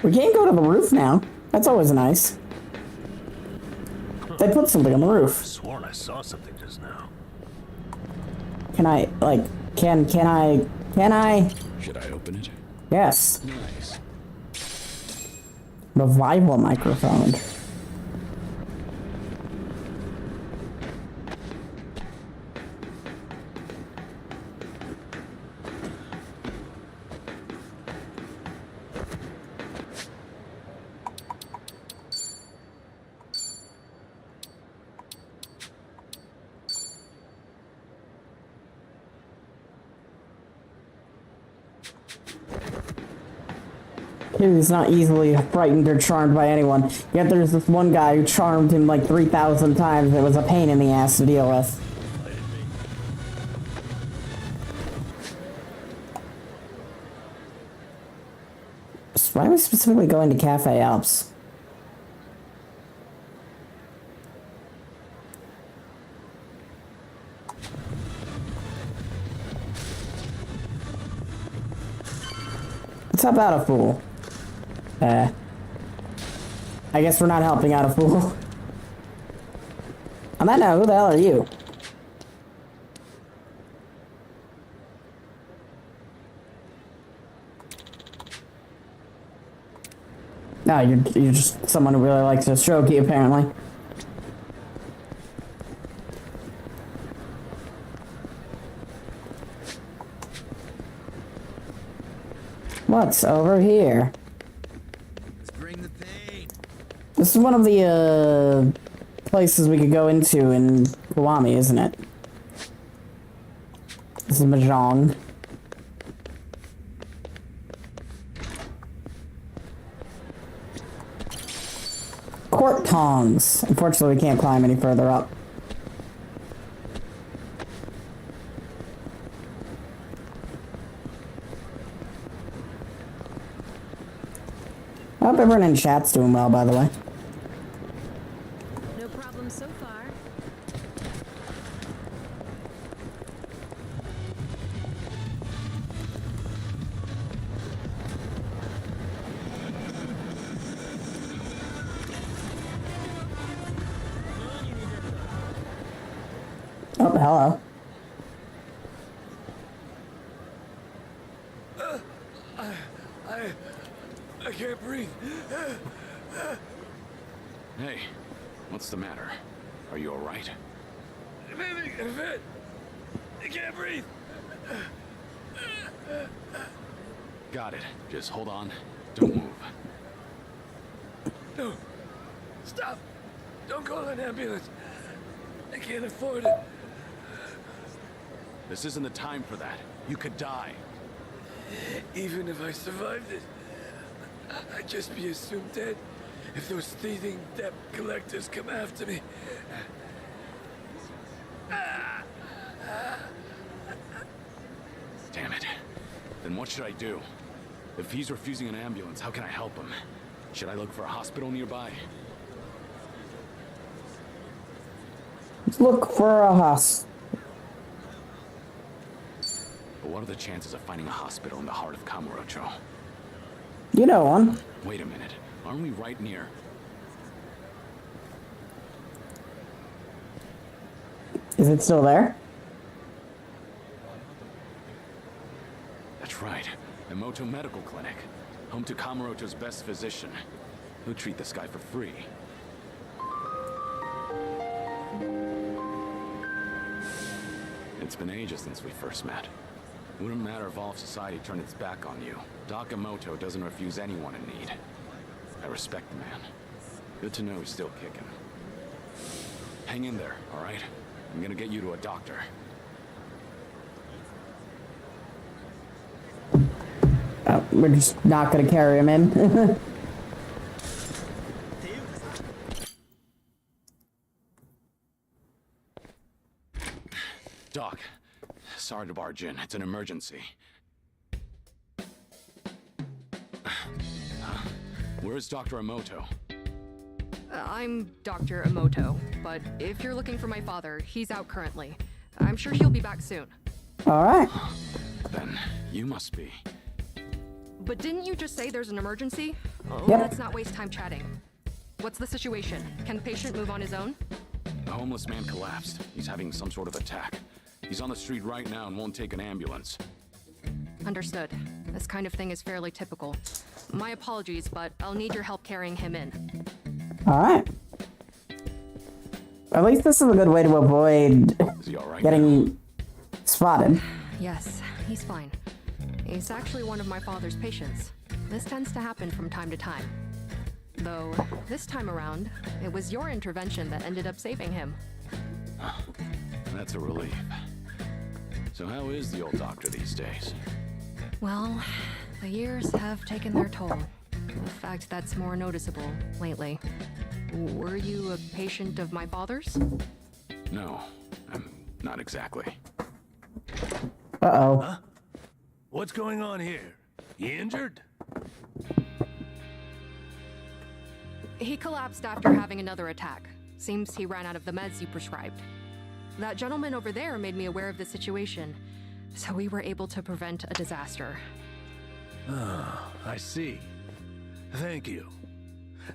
We can't go to the roof now. That's always nice. They put something on the roof. I sworn I saw something just now. Can I, like, can I? Should I open it? Yes. Nice. Revival microphone. He's not easily frightened or charmed by anyone. Yet there's this one guy who charmed him like 3,000 times. It was a pain in the ass to deal with. So why are we specifically going to Cafe Alps? Let's help out a fool. I guess we're not helping out a fool. On that note, who the hell are you? No, you're just someone who really likes to stroke you, apparently. What's over here? This is one of the places we could go into in Kiwami, isn't it? This is Mahjong. Court tongs. Unfortunately, we can't climb any further up. I hope everyone in chat's doing well, by the way. No problem so far. Oh, hello. I can't breathe. Hey, what's the matter? Are you alright? Baby, I can't breathe. Got it. Just hold on. Don't move. No. Stop. Don't call an ambulance. I can't afford it. This isn't the time for that. You could die. Even if I survived it, I'd just be assumed dead if those thieving debt collectors come after me. Damn it. Then what should I do? If he's refusing an ambulance, how can I help him? Should I look for a hospital nearby? Let's look for a hospital. But what are the chances of finding a hospital in the heart of Kamurocho? You know one. Wait a minute. Aren't we right near? Is it still there? That's right. Emoto Medical Clinic. Home to Kamurocho's best physician. He'll treat this guy for free. It's been ages since we first met. Wouldn't matter if all of society turned its back on you. Doc Emoto doesn't refuse anyone in need. I respect the man. Good to know he's still kicking. Hang in there, all right? I'm gonna get you to a doctor. We're just not gonna carry him in. Doc, sorry to barge in. It's an emergency. Where's Dr. Emoto? I'm Dr. Emoto, but if you're looking for my father, he's out currently. I'm sure he'll be back soon. Alright. Then you must be. But didn't you just say there's an emergency? Oh, Yep. let's not waste time chatting. What's the situation? Can the patient move on his own? A homeless man collapsed. He's having some sort of attack. He's on the street right now and won't take an ambulance. Understood. This kind of thing is fairly typical. My apologies, but I'll need your help carrying him in. Alright. At least this is a good way to avoid Is he all right getting spotted. Yes, he's fine. He's actually one of my father's patients. This tends to happen from time to time. Though, this time around, it was your intervention that ended up saving him. That's a relief. So how is the old doctor these days? Well, the years have taken their toll. In fact, that's more noticeable lately. Were you a patient of my father's? No, I'm not exactly. Uh-oh. Huh? What's going on here? You injured? He collapsed after having another attack. Seems he ran out of the meds you prescribed. That gentleman over there made me aware of the situation, so we were able to prevent a disaster. Ah, I see. Thank you.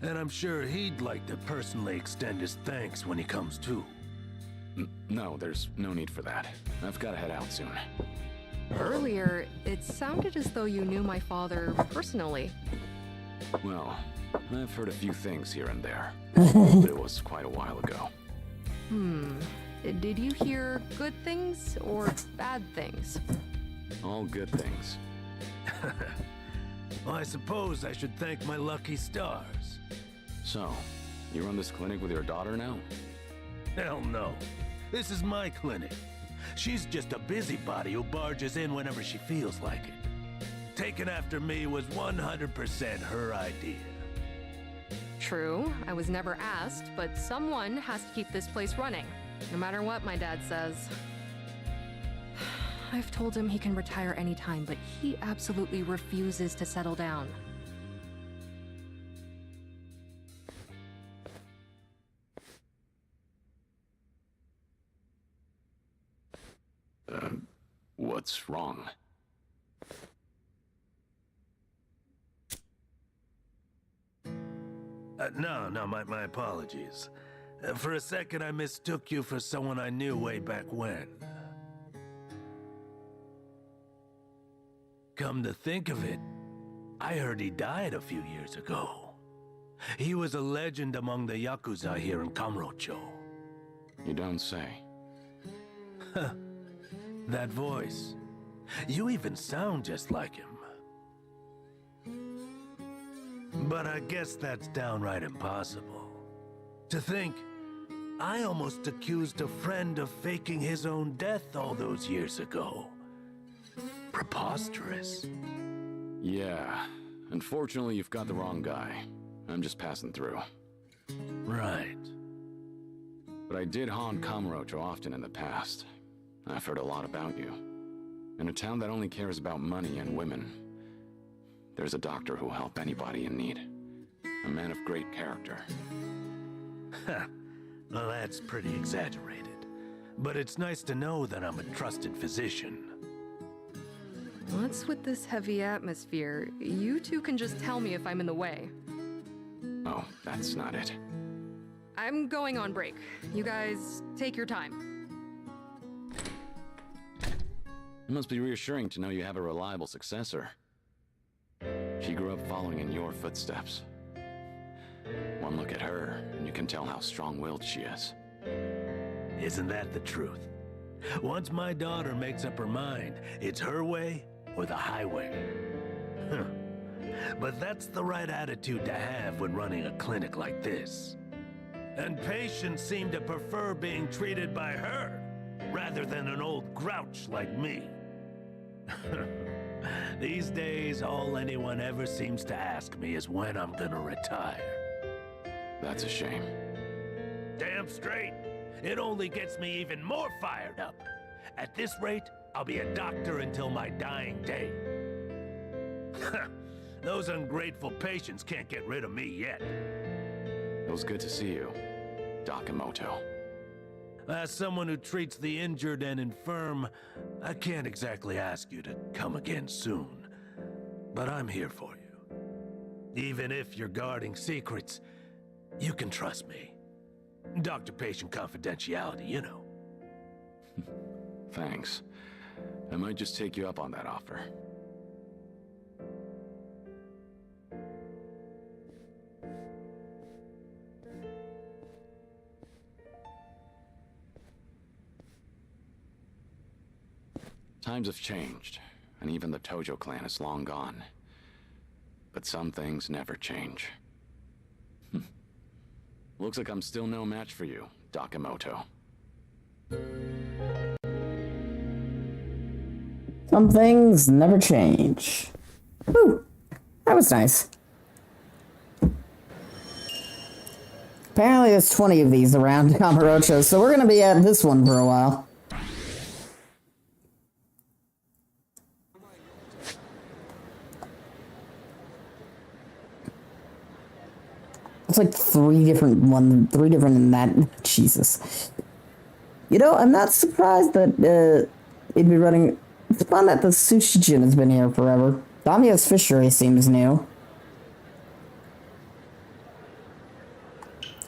And I'm sure he'd like to personally extend his thanks when he comes to. No, there's no need for that. I've got to head out soon. Earlier, it sounded as though you knew my father personally. Well, I've heard a few things here and there, but it was quite a while ago. Did you hear good things or bad things? All good things. Well, I suppose I should thank my lucky stars. So, you run this clinic with your daughter now? Hell no. This is my clinic. She's just a busybody who barges in whenever she feels like it. Taking after me was 100% her idea. True, I was never asked, but someone has to keep this place running. No matter what my dad says. I've told him he can retire anytime, but he absolutely refuses to settle down. What's wrong? No, my apologies. For a second, I mistook you for someone I knew way back when. Come to think of it, I heard he died a few years ago. He was a legend among the Yakuza here in Kamurocho. You don't say. That voice. You even sound just like him. But I guess that's downright impossible. To think, I almost accused a friend of faking his own death all those years ago. Preposterous. Yeah. Unfortunately, you've got the wrong guy. I'm just passing through. Right. But I did haunt Kamurocho often in the past. I've heard a lot about you. In a town that only cares about money and women, there's a doctor who'll help anybody in need. A man of great character. Well, that's pretty exaggerated. But it's nice to know that I'm a trusted physician. What's with this heavy atmosphere? You two can just tell me if I'm in the way. Oh, that's not it. I'm going on break. You guys, take your time. It must be reassuring to know you have a reliable successor. She grew up following in your footsteps. One look at her, and you can tell how strong-willed she is. Isn't that the truth? Once my daughter makes up her mind, it's her way or the highway. But that's the right attitude to have when running a clinic like this. And patients seem to prefer being treated by her, rather than an old grouch like me. These days, all anyone ever seems to ask me is when I'm gonna retire. That's a shame. Damn straight. It only gets me even more fired up. At this rate, I'll be a doctor until my dying day. Those ungrateful patients can't get rid of me yet. It was good to see you, Dokamoto. As someone who treats the injured and infirm, I can't exactly ask you to come again soon. But I'm here for you. Even if you're guarding secrets, you can trust me. Doctor-patient confidentiality, you know. Thanks. I might just take you up on that offer. Times have changed, and even the Tojo clan is long gone. But some things never change. Looks like I'm still no match for you, Dokamoto. Some things never change. Whew, that was nice. Apparently there's 20 of these around Kamurocho, so we're gonna be at this one for a while. It's like three different in that. Jesus. You know, I'm not surprised that it'd be running. It's fun that the sushi gin has been here forever. Damia's fishery seems new.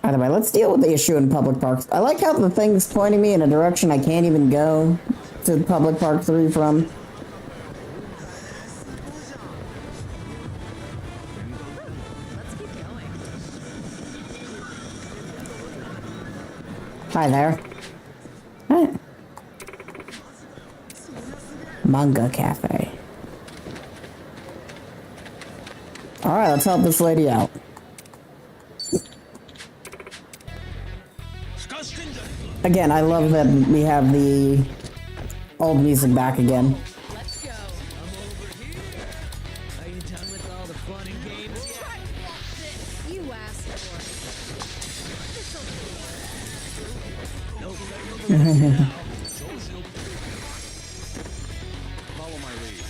Either way, let's deal with the issue in public parks. I like how the thing's pointing me in a direction I can't even go to Public Park 3 from. Let's keep going. Hi there. What? Manga cafe. Alright, let's help this lady out. Again, I love that we have the old music back again. Let's go. I'm over here. Are you done with all the fun and games yet? You asshole. Follow my lead.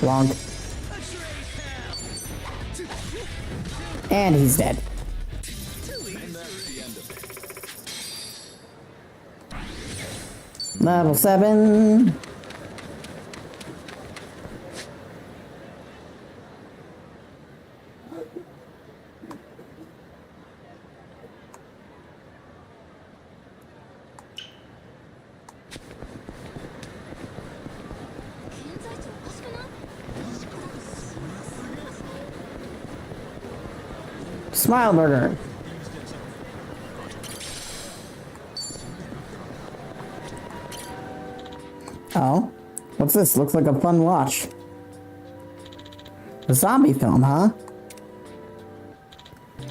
Long. And he's dead. Level 7. Smile burger. Oh, what's this? Looks like a fun watch. A zombie film, huh?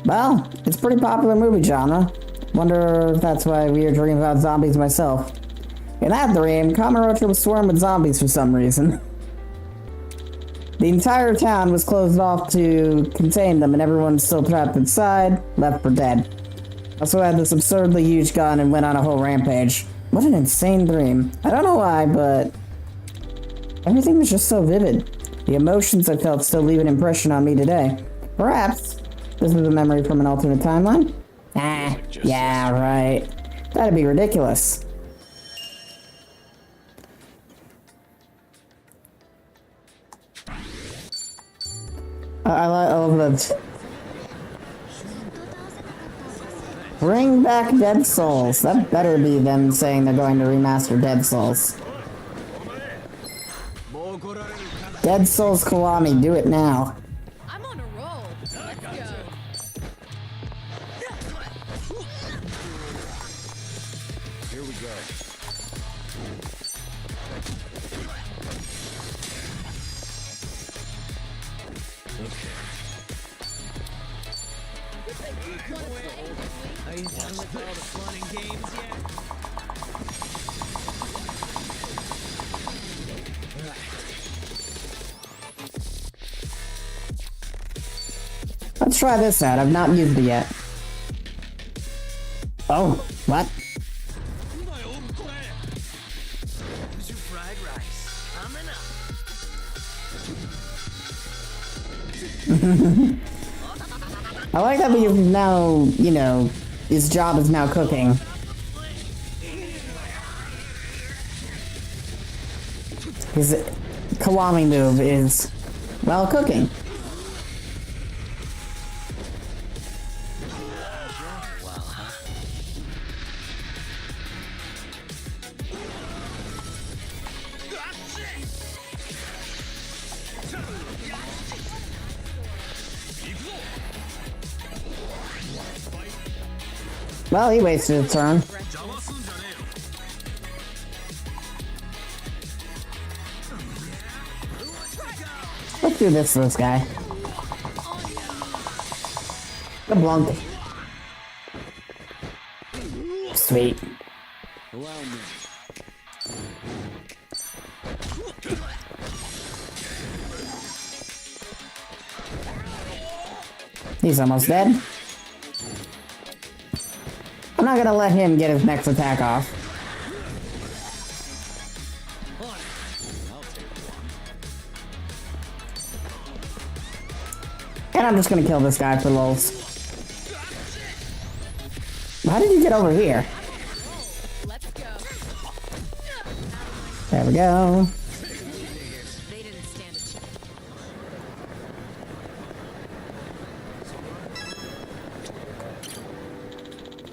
Well, it's a pretty popular movie genre. Wonder if that's why I weird dream about zombies myself. In that dream, Kamurocho was swarmed with zombies for some reason. The entire town was closed off to contain them, and everyone's still trapped inside, left for dead. Also had this absurdly huge gun and went on a whole rampage. What an insane dream. I don't know why, but everything was just so vivid. The emotions I felt still leave an impression on me today. Perhaps this is a memory from an alternate timeline? Ah, yeah, right. That'd be ridiculous. I love that. Bring back Dead Souls. That better be them saying they're going to remaster Dead Souls. Dead Souls Kiwami, do it now. I'm on a roll. Let's go. Here we go. Are you done with all the fun and games yet? Let's try this out. I've not used it yet. Oh, what? Fried rice. I like that we've now, you know, his job is now cooking. His Kiwami move is, well, cooking. Well, he wasted a turn. Let's do this to this guy. The blunk. Sweet. He's almost dead. I'm not gonna let him get his next attack off. And I'm just gonna kill this guy for lulz. How did you get over here? There we go.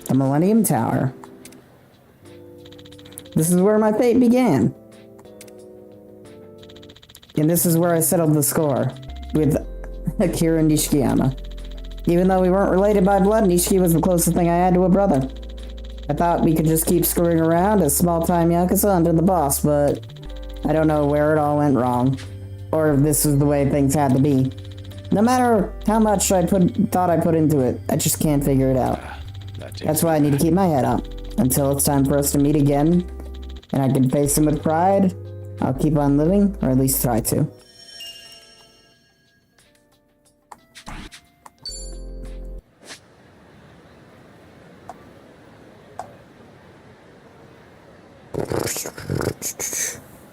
The Millennium Tower. This is where my fate began. And this is where I settled the score with Akira Nishikiyama. Even though we weren't related by blood, Nishiki was the closest thing I had to a brother. I thought we could just keep screwing around as small-time Yakuza under the boss, but I don't know where it all went wrong. Or if this was the way things had to be. No matter how much I thought I put into it, I just can't figure it out. That's why I need to keep my head up. Until it's time for us to meet again, and I can face him with pride, I'll keep on living, or at least try to.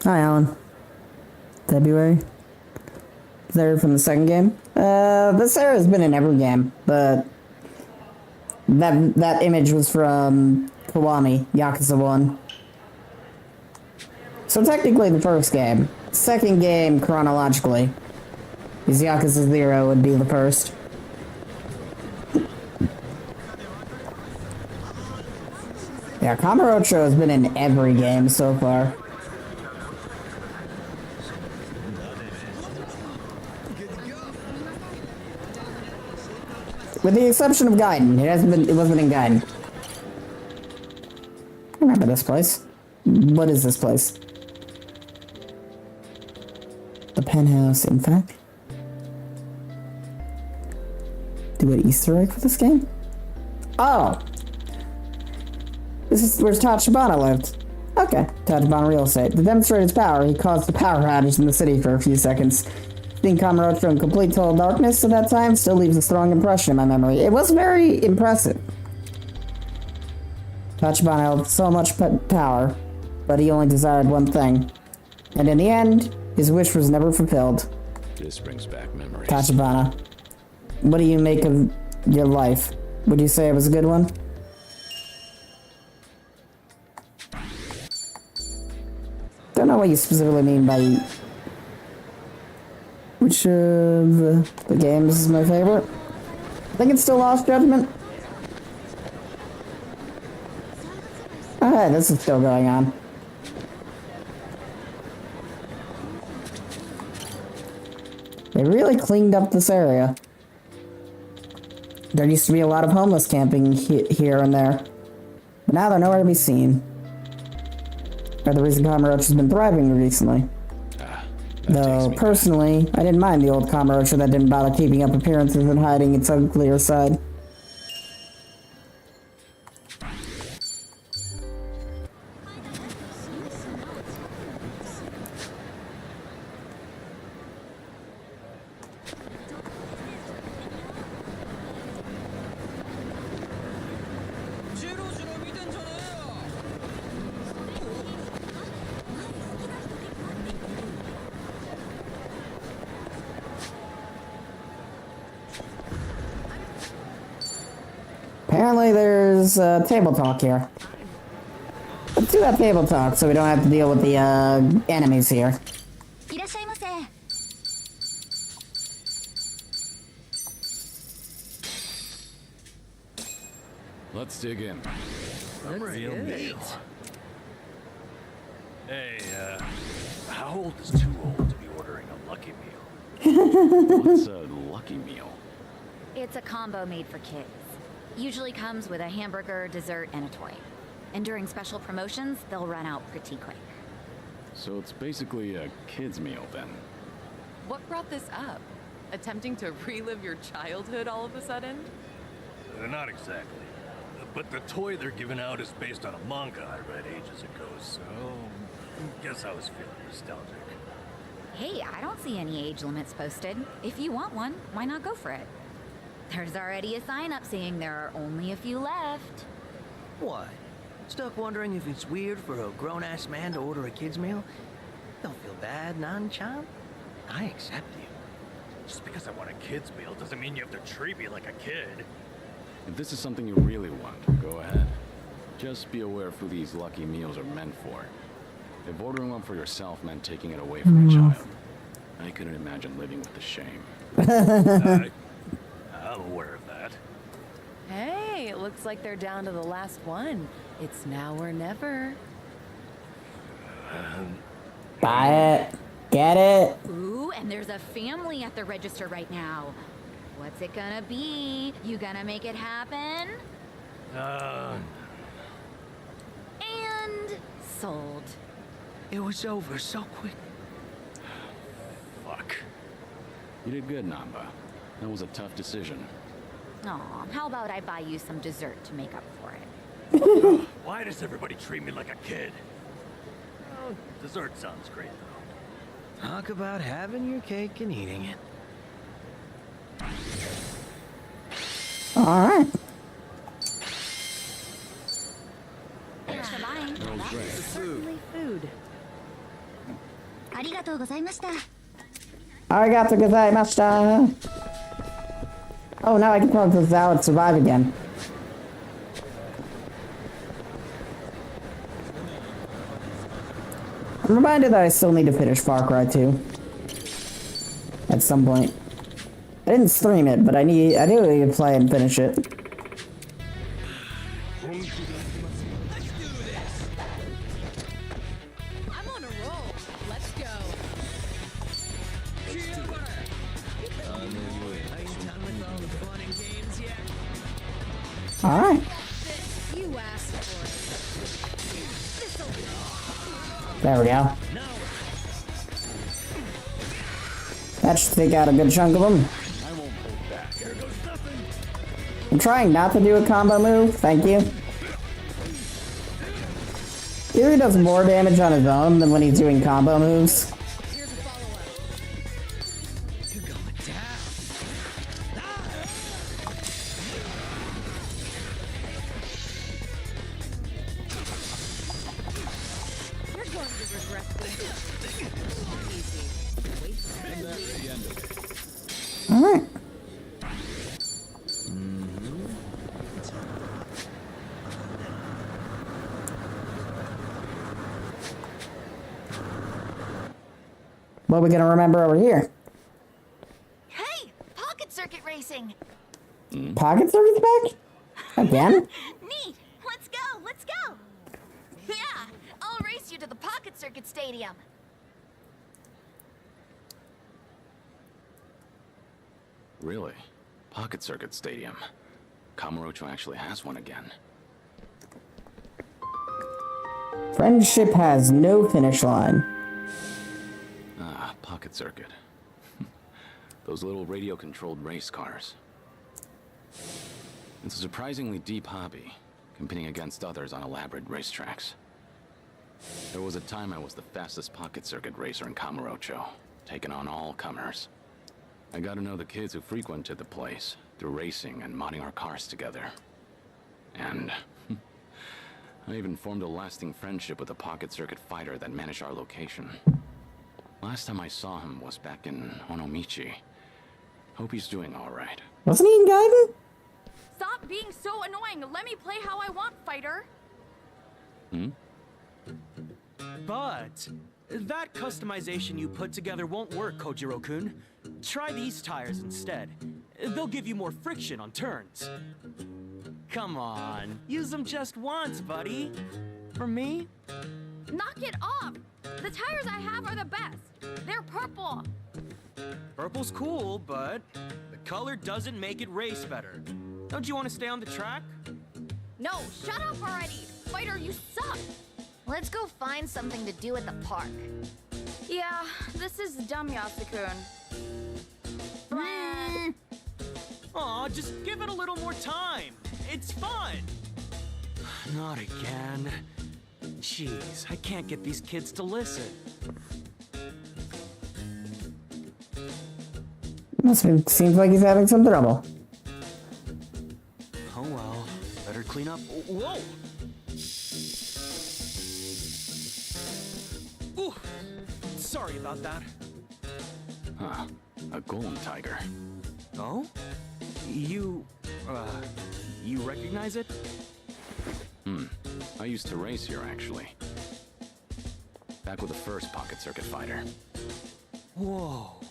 Hi, Alan. February. There from the second game. This era has been in every game, but that image was from Kiwami, Yakuza 1. So technically the first game. Second game chronologically is Yakuza 0 would be the first. Yeah, Kamurocho has been in every game so far. With the exception of Gaiden. It wasn't in Gaiden. I remember this place. What is this place? The penthouse, in fact. Do an Easter egg for this game? Oh! This is where Tachibana lived. Okay, Tachibana real estate. To demonstrate his power, he caused a power outage in the city for a few seconds. Seeing Kamurocho in complete total darkness at that time still leaves a strong impression in my memory. It was very impressive. Tachibana held so much power, but he only desired one thing. And in the end, his wish was never fulfilled. This brings back memories. Tachibana, what do you make of your life? Would you say it was a good one? Don't know what you specifically mean by which of the games is my favorite. I think it's still Lost Judgment. Alright, this is still going on. They really cleaned up this area. There used to be a lot of homeless camping here and there, but now they're nowhere to be seen. Or the reason Kamurocho has been thriving recently. Though, personally, I didn't mind the old Kamurocho that didn't bother keeping up appearances and hiding its uglier side. Apparently there's table talk here. Let's do that table talk so we don't have to deal with the enemies here. Let's dig in. A real meal. Hey, how old is too old to be ordering a Lucky Meal? What's a Lucky Meal? It's a combo made for kids. Usually comes with a hamburger, dessert, and a toy. And during special promotions, they'll run out pretty quick. So it's basically a kid's meal then. What brought this up? Attempting to relive your childhood all of a sudden? Not exactly. But the toy they're giving out is based on a manga I read ages ago, so guess I was feeling nostalgic. Hey, I don't see any age limits posted. If you want one, why not go for it? There's already a sign up saying there are only a few left. What? Stuck wondering if it's weird for a grown-ass man to order a kid's meal? Don't feel bad, Nan-chan. I accept you. Just because I want a kid's meal doesn't mean you have to treat me like a kid. If this is something you really want, go ahead. Just be aware of who these Lucky Meals are meant for. If ordering one for yourself meant taking it away from a child, I couldn't imagine living with the shame. I'm aware of that. Hey, it looks like they're down to the last one. It's now or never. Buy it. Get it. Ooh, and there's a family at the register right now. What's it gonna be? You gonna make it happen? And sold. It was over so quick. Fuck. You did good, Namba. That was a tough decision. Aw, how about I buy you some dessert to make up for it? Why does everybody treat me like a kid? Oh, dessert sounds great, though. Talk about having your cake and eating it. Alright. Thanks for buying. That was certainly food. Arigatou gozaimashita. Arigatou gozaimashita. Oh, now I can plug this out and survive again. I'm reminded that I still need to finish Far Cry 2. At some point. I didn't stream it, but I do need to play and finish it. I'm on a roll. Let's go. Are you done with all the fun and games yet? Alright. You asked for There we go. That should take out a good chunk of them. I'm trying not to do a combo move, thank you. Fury does more damage on his own than when he's doing combo moves. You're going to regret this. Easy. Alright. What are we gonna remember over here? Hey, pocket circuit racing. Pocket circuit's back? Again? Neat. Let's go. Let's go. Yeah, I'll race you to the pocket circuit stadium. Really? Pocket Circuit Stadium. Kamurocho actually has one again. Friendship has no finish line. Ah, Pocket Circuit. Those little radio-controlled race cars. It's a surprisingly deep hobby, competing against others on elaborate racetracks. There was a time I was the fastest Pocket Circuit racer in Kamurocho, taking on all comers. I got to know the kids who frequented the place through racing and modding our cars together. And I even formed a lasting friendship with a Pocket Circuit fighter that managed our location. Last time I saw him was back in Onomichi. Hope he's doing all right. Wasn't he in Gaiden? Stop being so annoying. Let me play how I want, fighter. But that customization you put together won't work, Kojiro-kun. Try these tires instead. They'll give you more friction on turns. Come on, use them just once, buddy. For me? Knock it off. The tires I have are the best. They're purple. Purple's cool, but the color doesn't make it race better. Don't you want to stay on the track? No, shut up already. Fighter, you suck. Let's go find something to do at the park. Yeah, this is dumb, Yasukun. Aw, just give it a little more time. It's fun. Not again. Jeez, I can't get these kids to listen. Seems like he's having some trouble. Oh well, better clean up. Whoa! Ooh, sorry about that. Huh, a golem tiger. Oh? You recognize it? I used to race here, actually. Back with the first Pocket Circuit fighter. Whoa.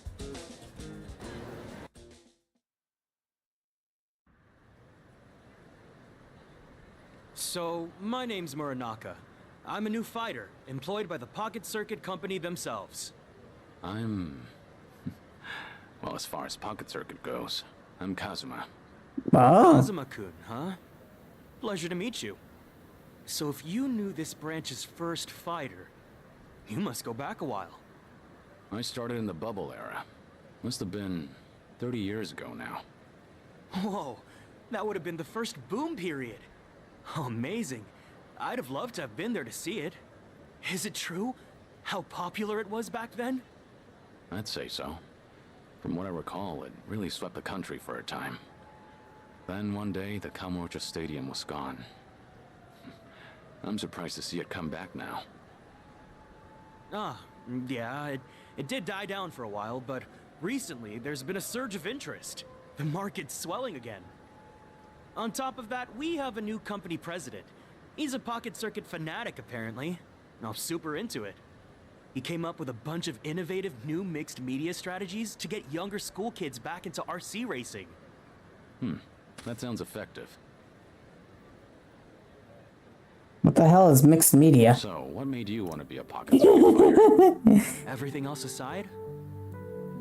So, my name's Muranaka. I'm a new fighter, employed by the Pocket Circuit Company themselves. I'm... well, as far as Pocket Circuit goes, I'm Kazuma. Oh. Kazuma-kun, huh? Pleasure to meet you. So if you knew this branch's first fighter, you must go back a while. I started in the bubble era. Must have been 30 years ago now. Whoa, that would have been the first boom period. Oh, amazing. I'd have loved to have been there to see it. Is it true? How popular it was back then? I'd say so. From what I recall, it really swept the country for a time. Then one day, the Kamurocho Stadium was gone. I'm surprised to see it come back now. Yeah, it did die down for a while, but recently there's been a surge of interest. The market's swelling again. On top of that, we have a new company president. He's a pocket circuit fanatic, apparently. I'm super into it. He came up with a bunch of innovative new mixed media strategies to get younger school kids back into RC racing. That sounds effective. What the hell is mixed media? So, what made you want to be a pocket circuit fighter? Everything else aside,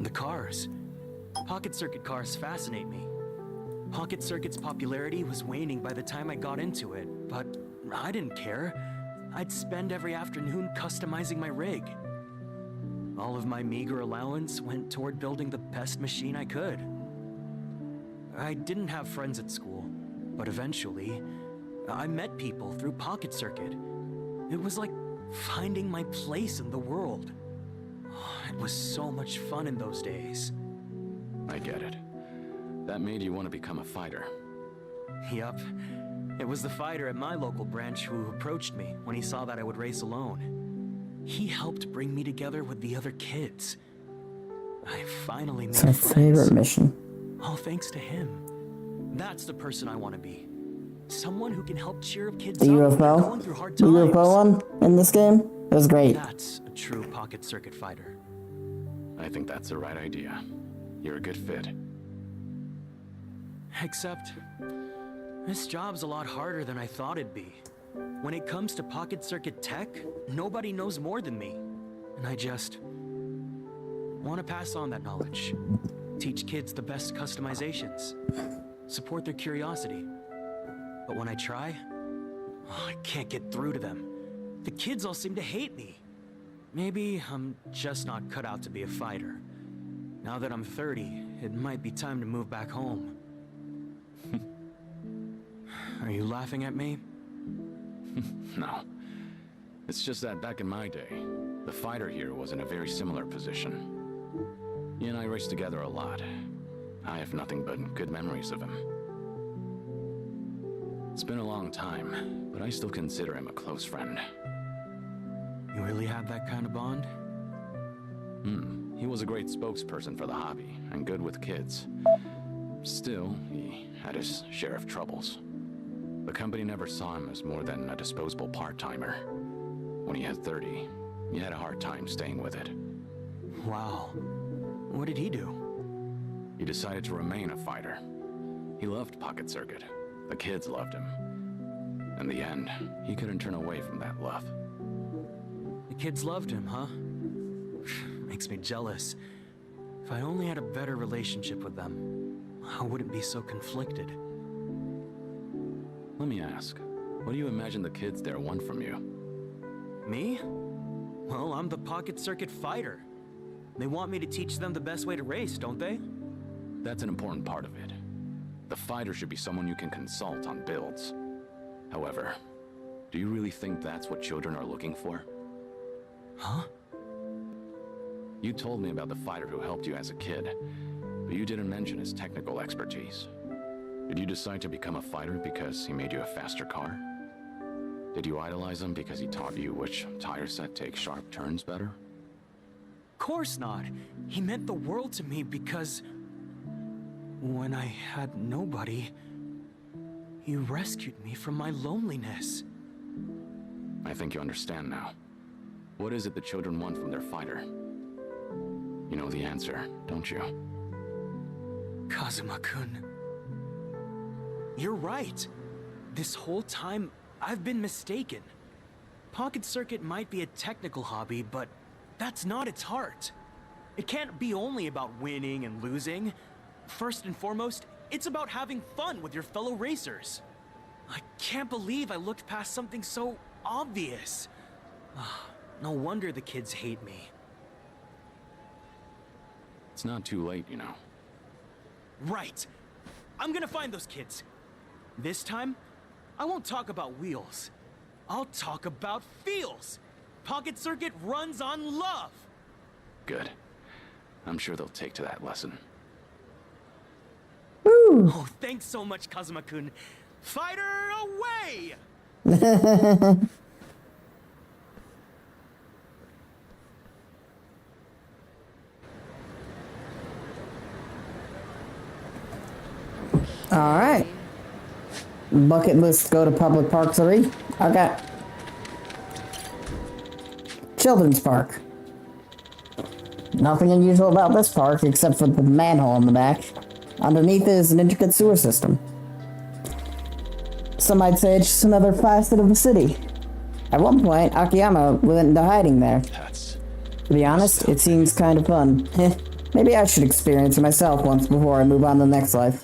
the cars. Pocket circuit cars fascinate me. Pocket circuit's popularity was waning by the time I got into it, but I didn't care. I'd spend every afternoon customizing my rig. All of my meager allowance went toward building the best machine I could. I didn't have friends at school, but eventually, I met people through Pocket Circuit. It was like finding my place in the world. It was so much fun in those days. I get it. That made you want to become a fighter. Yup. It was the fighter at my local branch who approached me when he saw that I would race alone. He helped bring me together with the other kids. I finally made It's my favorite mission. All thanks to him. That's the person I want to be. Someone who can help cheer up kids The up when they're UFO? going through hard The times. UFO one in this game? It was great. That's a true Pocket Circuit fighter. I think that's the right idea. You're a good fit. Except, this job's a lot harder than I thought it'd be. When it comes to Pocket Circuit tech, nobody knows more than me. And I just want to pass on that knowledge. Teach kids the best customizations. Support their curiosity. But when I try, I can't get through to them. The kids all seem to hate me. Maybe I'm just not cut out to be a fighter. Now that I'm 30, it might be time to move back home. Are you laughing at me? No. It's just that back in my day, the fighter here was in a very similar position. He and I raced together a lot. I have nothing but good memories of him. It's been a long time, but I still consider him a close friend. You really had that kind of bond? He was a great spokesperson for the hobby, and good with kids. Still, he had his share of troubles. The company never saw him as more than a disposable part-timer. When he had 30, he had a hard time staying with it. Wow. What did he do? He decided to remain a fighter. He loved Pocket Circuit. The kids loved him. In the end, he couldn't turn away from that love. The kids loved him, huh? Makes me jealous. If I only had a better relationship with them, I wouldn't be so conflicted. Let me ask, what do you imagine the kids there want from you? Me? Well, I'm the Pocket Circuit fighter. They want me to teach them the best way to race, don't they? That's an important part of it. The fighter should be someone you can consult on builds. However, do you really think that's what children are looking for? Huh? You told me about the fighter who helped you as a kid, but you didn't mention his technical expertise. Did you decide to become a fighter because he made you a faster car? Did you idolize him because he taught you which tire set takes sharp turns better? Course not. He meant the world to me because when I had nobody, he rescued me from my loneliness. I think you understand now. What is it the children want from their fighter? You know the answer, don't you? Kazuma-kun. You're right. This whole time, I've been mistaken. Pocket Circuit might be a technical hobby, but that's not its heart. It can't be only about winning and losing. First and foremost, It's about having fun with your fellow racers. I can't believe I looked past something so obvious. No wonder the kids hate me. It's not too late, you know. Right. I'm gonna find those kids. This time, I won't talk about wheels. I'll talk about feels. Pocket Circuit runs on love. Good. I'm sure they'll take to that lesson. Woo! Oh, thanks so much, Kazuma-kun. Fighter away! Alright. Bucket list, go to public park 3. Okay. Children's park. Nothing unusual about this park except for the manhole in the back. Underneath is an intricate sewer system. Some might say it's just another facet of the city. At one point, Akiyama went into hiding there. To be honest, it seems kind of fun. Maybe I should experience it myself once before I move on to the next life.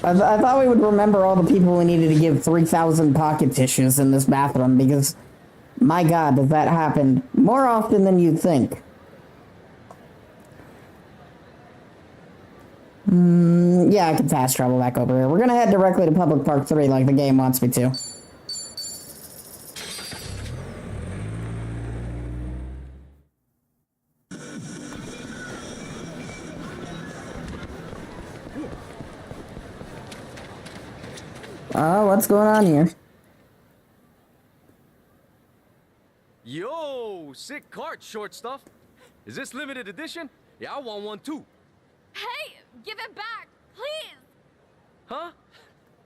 I thought we would remember all the people we needed to give 3,000 pocket tissues in this bathroom, because, my god, does that happen more often than you'd think. Yeah, I can fast travel back over here. We're gonna head directly to Public Park 3 like the game wants me to. What's going on here? Yo, sick card, short stuff. Is this limited edition? Yeah, I want one too. Hey, give it back, please! Huh?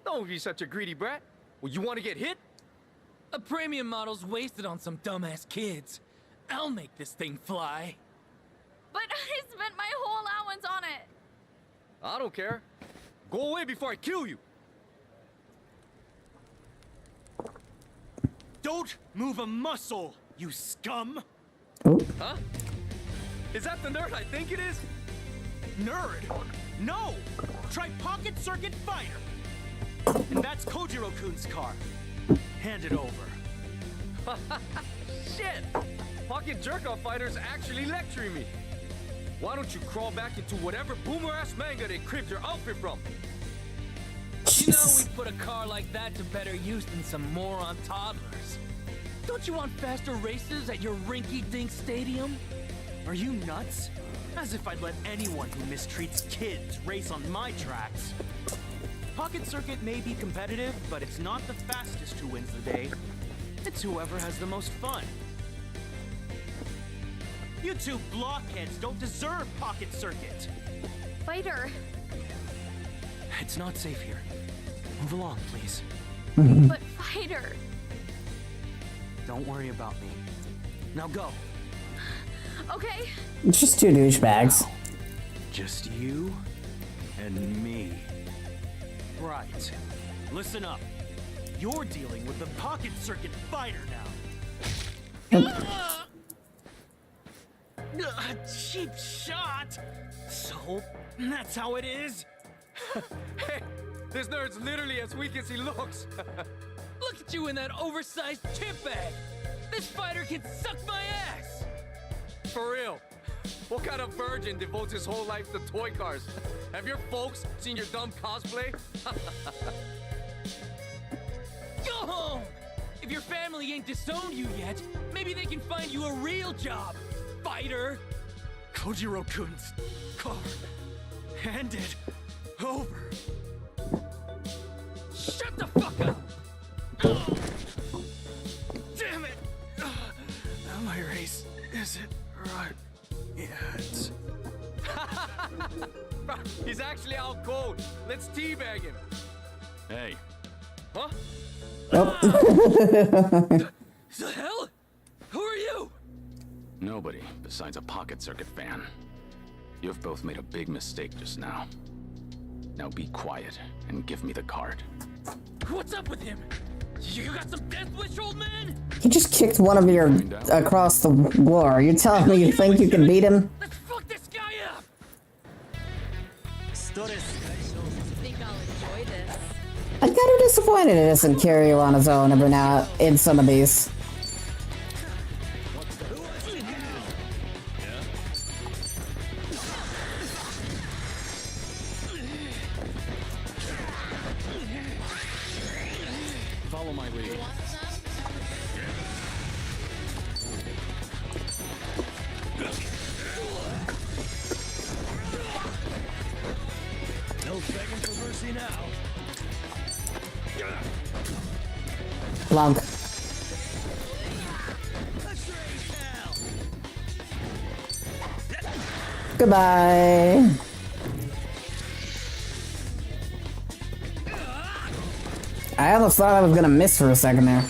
Don't be such a greedy brat. Well, you want to get hit? A premium model's wasted on some dumbass kids. I'll make this thing fly. But I spent my whole allowance on it. I don't care. Go away before I kill you. Don't move a muscle, you scum! Huh? Is that the nerd I think it is? Nerd? No! Try Pocket Circuit Fighter! And that's Kojiro-kun's car. Hand it over. Shit! Pocket Jerk-Off Fighter's actually lecturing me. Why don't you crawl back into whatever boomer-ass manga they cribbed your outfit from? You know we'd put a car like that to better use than some moron toddlers. Don't you want faster races at your rinky-dink stadium? Are you nuts? As if I'd let anyone who mistreats kids race on my tracks. Pocket Circuit may be competitive, but it's not the fastest who wins the day. It's whoever has the most fun. You two blockheads don't deserve Pocket Circuit. Fighter. It's not safe here. Move along, please. But Fighter. Don't worry about me. Now go. Okay. It's just two douchebags. Just you and me. Right. Listen up. You're dealing with the Pocket Circuit Fighter now. Cheap shot. So, that's how it is? Hey, this nerd's literally as weak as he looks. Look at you in that oversized chip bag. This fighter can suck my ass. For real. What kind of virgin devotes his whole life to toy cars? Have your folks seen your dumb cosplay? Go home! If your family ain't disowned you yet, maybe they can find you a real job, fighter! Kojiro-kun's car. Hand it over. Shut the fuck up! Damn it! My race isn't right yet. He's actually out cold. Let's teabag him. Hey. Huh? The hell? Who are you? Nobody besides a Pocket Circuit fan. You've both made a big mistake just now. Now be quiet and give me the card. What's up with him? You got some death wish, old man? He just kicked one of your across the floor. You're telling me you think you can beat him? Let's fuck this guy up! Think I'll enjoy this. I'm kind of disappointed it doesn't carry you on his own every now in some of these. Follow my lead. No begging for mercy now. Plunk. Goodbye. I almost thought I was gonna miss for a second there.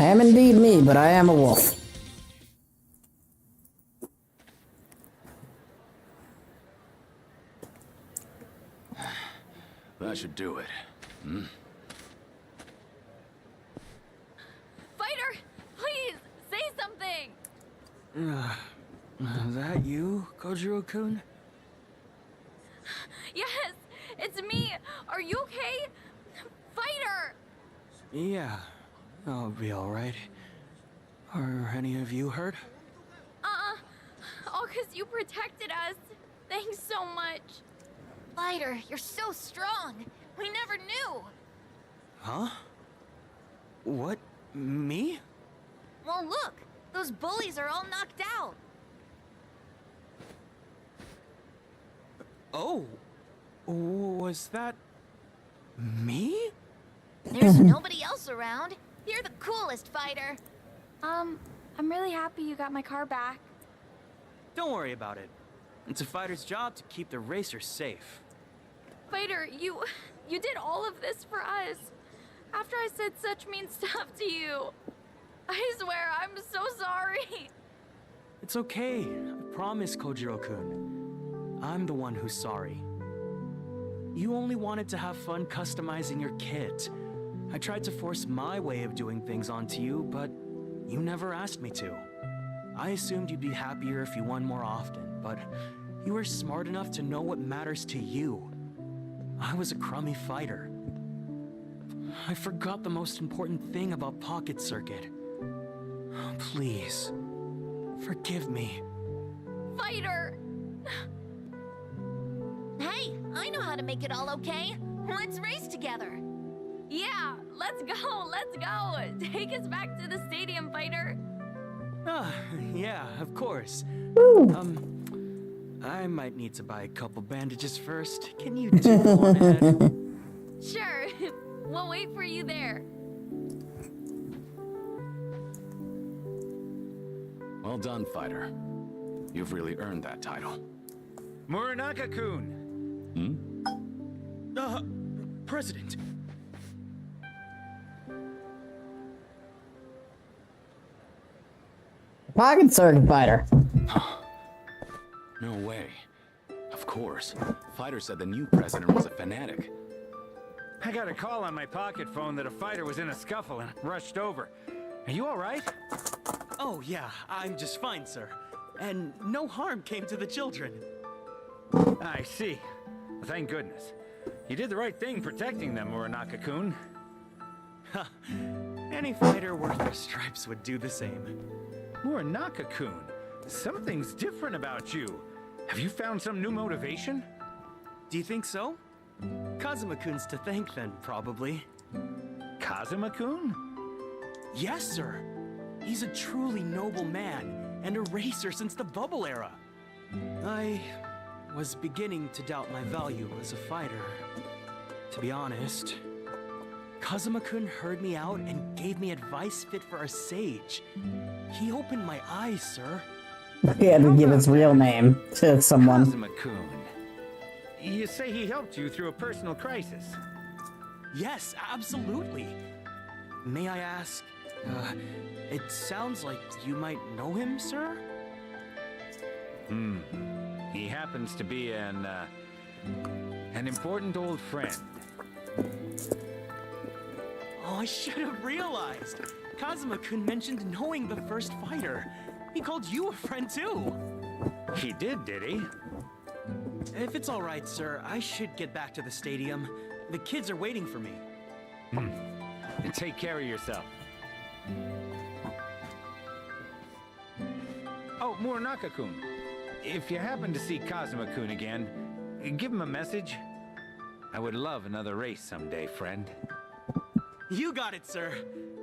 I am indeed me, but I am a wolf. That should do it. Hmm? Fighter, please say something. Is that you, Kojiro-kun? Yes, it's me. Are you okay? Fighter. Yeah, I'll be all right. Are any of you hurt? All 'cause you protected us. Thanks so much. Fighter, you're so strong. We never knew. Huh? What? Me? Well, look. Those bullies are all knocked out. Oh. Was that... me? There's nobody else around. You're the coolest, Fighter. I'm really happy you got my car back. Don't worry about it. It's a fighter's job to keep the racers safe. Fighter, you did all of this for us. After I said such mean stuff to you. I swear, I'm so sorry. It's okay. I promise, Kojiro-kun. I'm the one who's sorry. You only wanted to have fun customizing your kit. I tried to force my way of doing things onto you, but you never asked me to. I assumed you'd be happier if you won more often, but you were smart enough to know what matters to you. I was a crummy fighter. I forgot the most important thing about Pocket Circuit. Please, forgive me. Fighter! Hey, I know how to make it all okay. Let's race together. Yeah, let's go. Take us back to the stadium, Fighter. Yeah, of course. I might need to buy a couple bandages first. Can you do go on ahead? Sure, we'll wait for you there. Well done, Fighter. You've really earned that title. Muranaka-kun! President. Pocket Circuit Fighter. No way. Of course. Fighter said the new president was a fanatic. I got a call on my pocket phone that a fighter was in a scuffle and rushed over. Are you all right? Oh, yeah, I'm just fine, sir. And no harm came to the children. I see. Well, thank goodness. You did the right thing protecting them, Muranaka-kun. Any fighter worth their stripes would do the same. Muranaka-kun, something's different about you. Have you found some new motivation? Do you think so? Kazuma-kun's to thank then, probably. Kazuma-kun? Yes, sir. He's a truly noble man, and a racer since the bubble era. I was beginning to doubt my value as a fighter. To be honest, Kazuma-kun heard me out and gave me advice fit for a sage. He opened my eyes, sir. He had to give his real name to someone. Kazuma-kun. You say he helped you through a personal crisis? Yes, absolutely. May I ask, It sounds like you might know him, sir? He happens to be an important old friend. Oh, I should have realized. Kazuma-kun mentioned knowing the first fighter. He called you a friend, too. He did he? If it's all right, sir, I should get back to the stadium. The kids are waiting for me. And take care of yourself. Oh, Muranaka-kun. If you happen to see Kazuma-kun again, give him a message. I would love another race someday, friend. You got it, sir.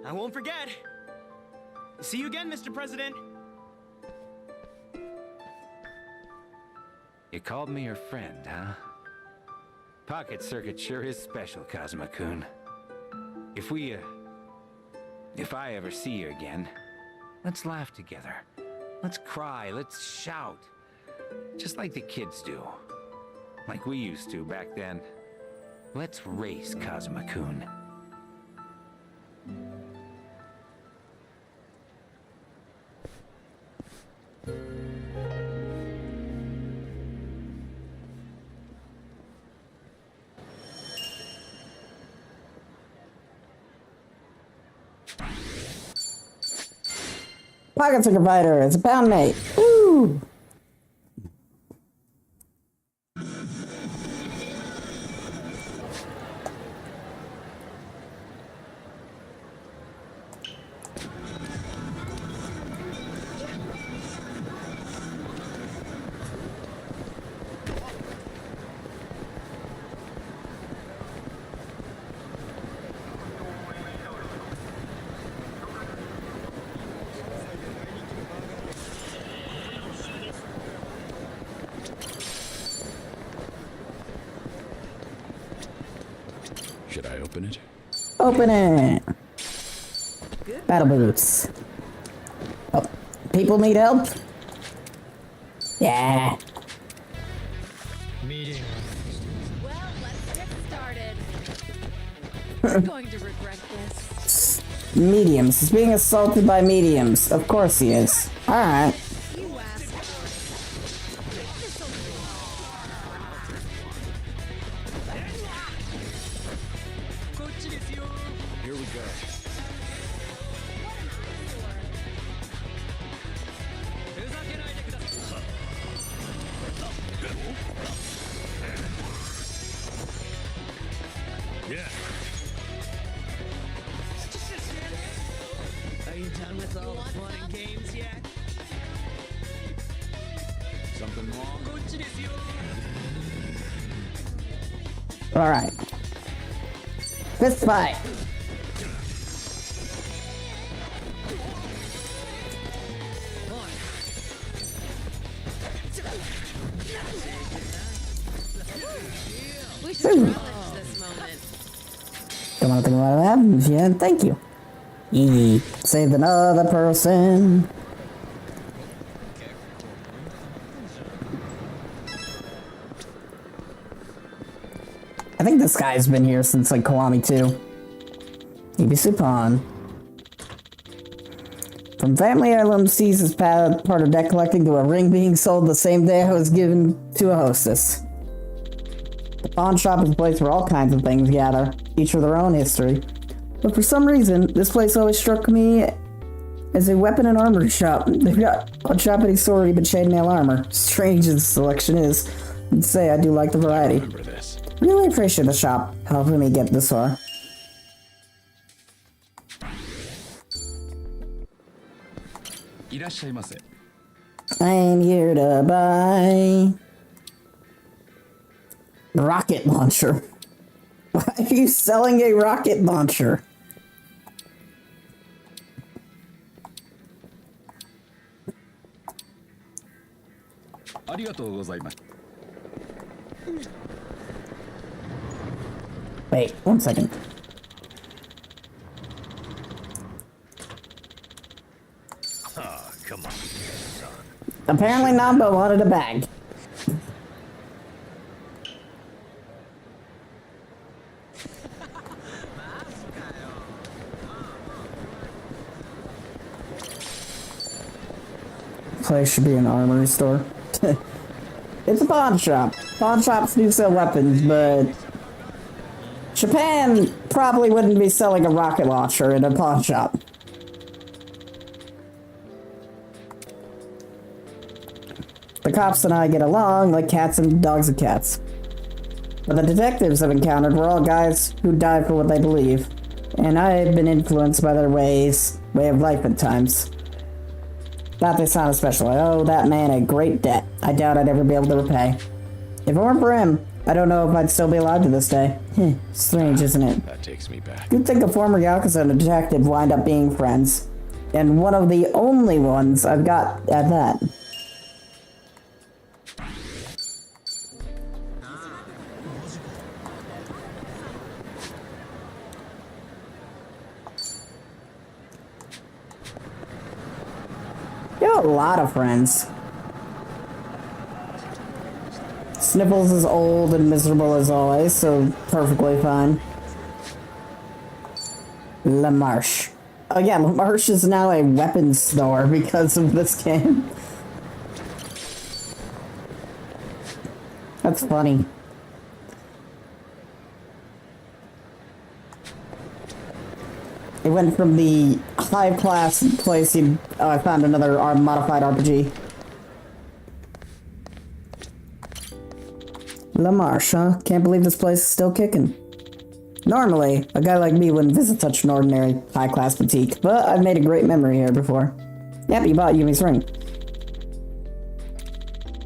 I won't forget. See you again, Mr. President. You called me your friend, huh? Pocket Circuit sure is special, Kazuma-kun. If I ever see you again, let's laugh together. Let's cry, let's shout. Just like the kids do. Like we used to back then. Let's race, Kazuma-kun. Pocket Circuit Fighter, it's a pound mate. Woo! Should I open it? Open it! Battle boots. Oh, people need help? Yeah. Meeting. Well, let's get started. You're going to regret this. Mediums. He's being assaulted by mediums. Of course he is. Alright. Here we go. Yeah. Are you done with all the fun and games yet? Something wrong? Alright. Fist fight. We should relish this moment. Don't want to think about what happens. Yeah, thank you. Yee. Saved another person. I think this guy's been here since like Kiwami 2. Eviscerator. From family heirloom sees as part of deck collecting to a ring being sold the same day I was given to a hostess. The pawn shop is a place where all kinds of things gather, each with their own history. But for some reason, this place always struck me as a weapon and armor shop. They've got a Japanese sword, but chainmail armor. Strange as the selection is, I'd say I do like the variety. Really appreciate the shop helping me get this far. I'm here to buy rocket launcher. Why are you selling a rocket launcher? Wait, 1 second. Ah, come on, son. Apparently Nambo wanted a bag. place should be an armory store. It's a pawn shop. Pawn shops do sell weapons, but Japan probably wouldn't be selling a rocket launcher in a pawn shop. The cops and I get along like cats and dogs and cats. But the detectives I've encountered were all guys who die for what they believe, and I've been influenced by their way of life at times. Not they sound special. I owe that man a great debt I doubt I'd ever be able to repay. If it weren't for him, I don't know if I'd still be alive to this day. Strange, isn't it? That takes me back. You'd think a former Yakuza and a detective wind up being friends. And one of the only ones I've got at that. You have a lot of friends. Sniffles is old and miserable as always, so perfectly fine. La Marche. Oh yeah, La Marche is now a weapons store because of this game. That's funny. It went from the high-class place I found another modified RPG. La Marche, huh? Can't believe this place is still kicking. Normally, a guy like me wouldn't visit such an ordinary, high-class boutique, but I've made a great memory here before. Yep, you bought Yumi's ring.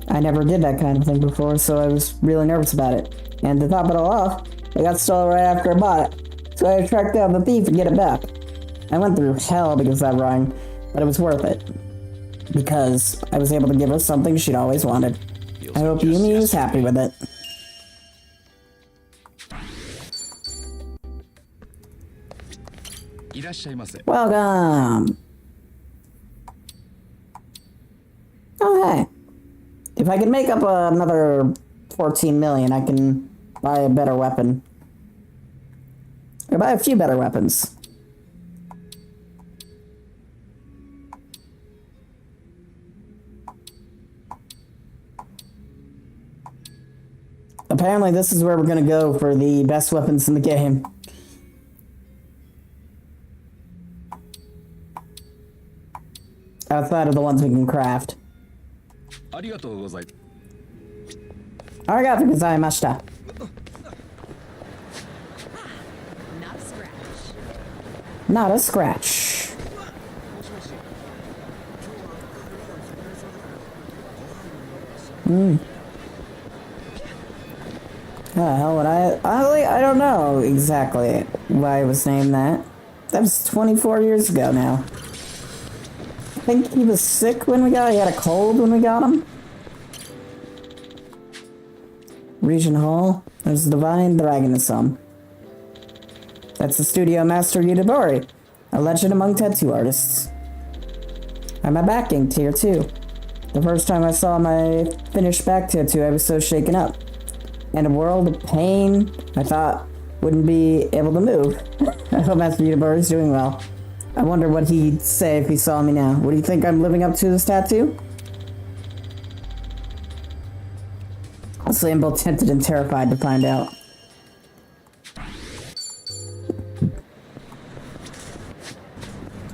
I never did that kind of thing before, so I was really nervous about it. And to top it all off, it got stolen right after I bought it. So I tracked down the thief and get it back. I went through hell because of that ring, but it was worth it. Because I was able to give her something she'd always wanted. I hope Yumi is happy with it. Welcome! Oh hey. If I can make up another 14 million, I can buy a better weapon. Or buy a few better weapons. Apparently this is where we're gonna go for the best weapons in the game. Outside of the ones we can craft. Arigatou gozaimashita. Not a scratch. Hell would I don't know exactly why it was named that. That was 24 years ago now. I think he was sick when we got him. He had a cold when we got him. Region Hall. There's the Divine Dragonism. That's the studio master Yudabori, a legend among tattoo artists. I'm a backing tier 2. The first time I saw my finished back tattoo, I was so shaken up. In a world of pain, I thought wouldn't be able to move. I hope Master Yudabori is doing well. I wonder what he'd say if he saw me now. Would he think I'm living up to this tattoo? Honestly, I'm both tempted and terrified to find out.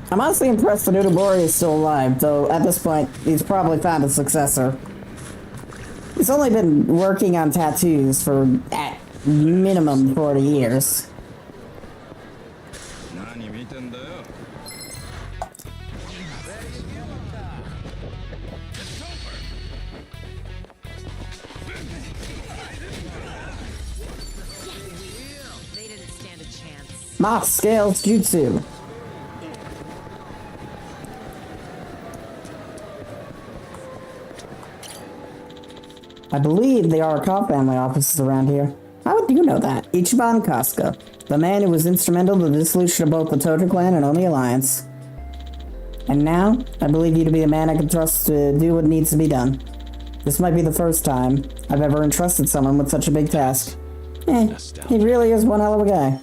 I'm honestly impressed that Udabori is still alive, though at this point, he's probably found a successor. He's only been working on tattoos for, at minimum, 40 years. Moth Scales Jutsu. I believe the Arakawa family office is around here. How would you know that? Ichiban Kasuga, the man who was instrumental in the dissolution of both the Tojo clan and Omi Alliance. And now, I believe you to be the man I can trust to do what needs to be done. This might be the first time I've ever entrusted someone with such a big task. He really is one hell of a guy.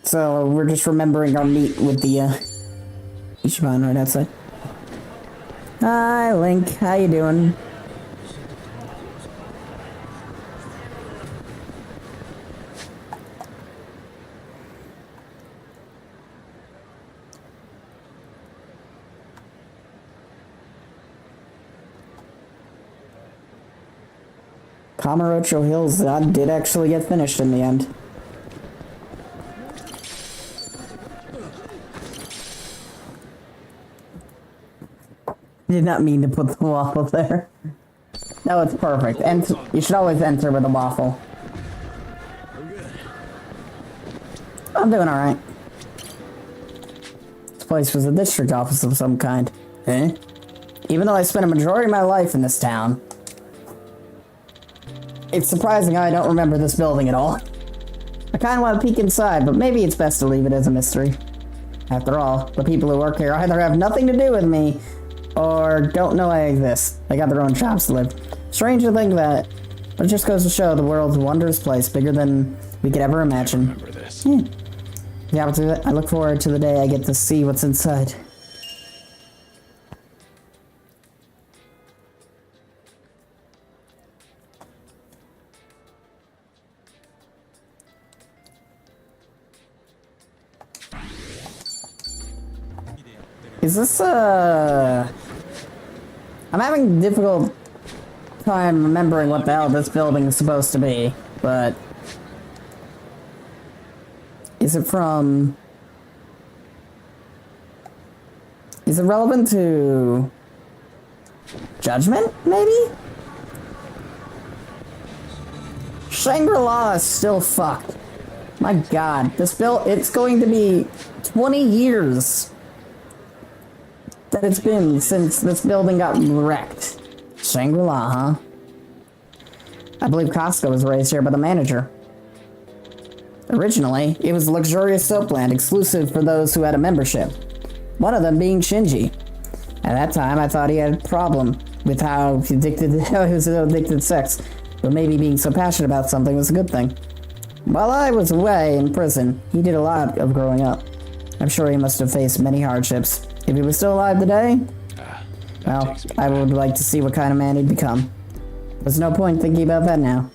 So, we're just remembering our meet with the, Ichiban right outside. Hi, Link. How you doing? Kamurocho Hills did actually get finished in the end. Did not mean to put the waffle there. No, it's perfect. And you should always enter with a waffle. I'm doing alright. This place was a district office of some kind. Eh? Even though I spent a majority of my life in this town, it's surprising how I don't remember this building at all. I kinda want to peek inside, but maybe it's best to leave it as a mystery. After all, the people who work here either have nothing to do with me, or don't know I exist. They got their own jobs to live. Strange to think that, but it just goes to show the world's a wondrous place, bigger than we could ever imagine. Remember this. Yeah, I look forward to the day I get to see what's inside. Is this, I'm having a difficult time remembering what the hell this building is supposed to be, but... Is it from... Is it relevant to... Judgment, maybe? Shangri-La is still fucked. My god, it's going to be 20 years that it's been since this building got wrecked. Shangri-La, huh? I believe Costco was raised here by the manager. Originally, it was a luxurious soapland exclusive for those who had a membership. One of them being Shinji. At that time, I thought he had a problem with how he was addicted to sex, but maybe being so passionate about something was a good thing. While I was away in prison, he did a lot of growing up. I'm sure he must have faced many hardships. If he was still alive today, well, I would like to see what kind of man he'd become. There's no point thinking about that now.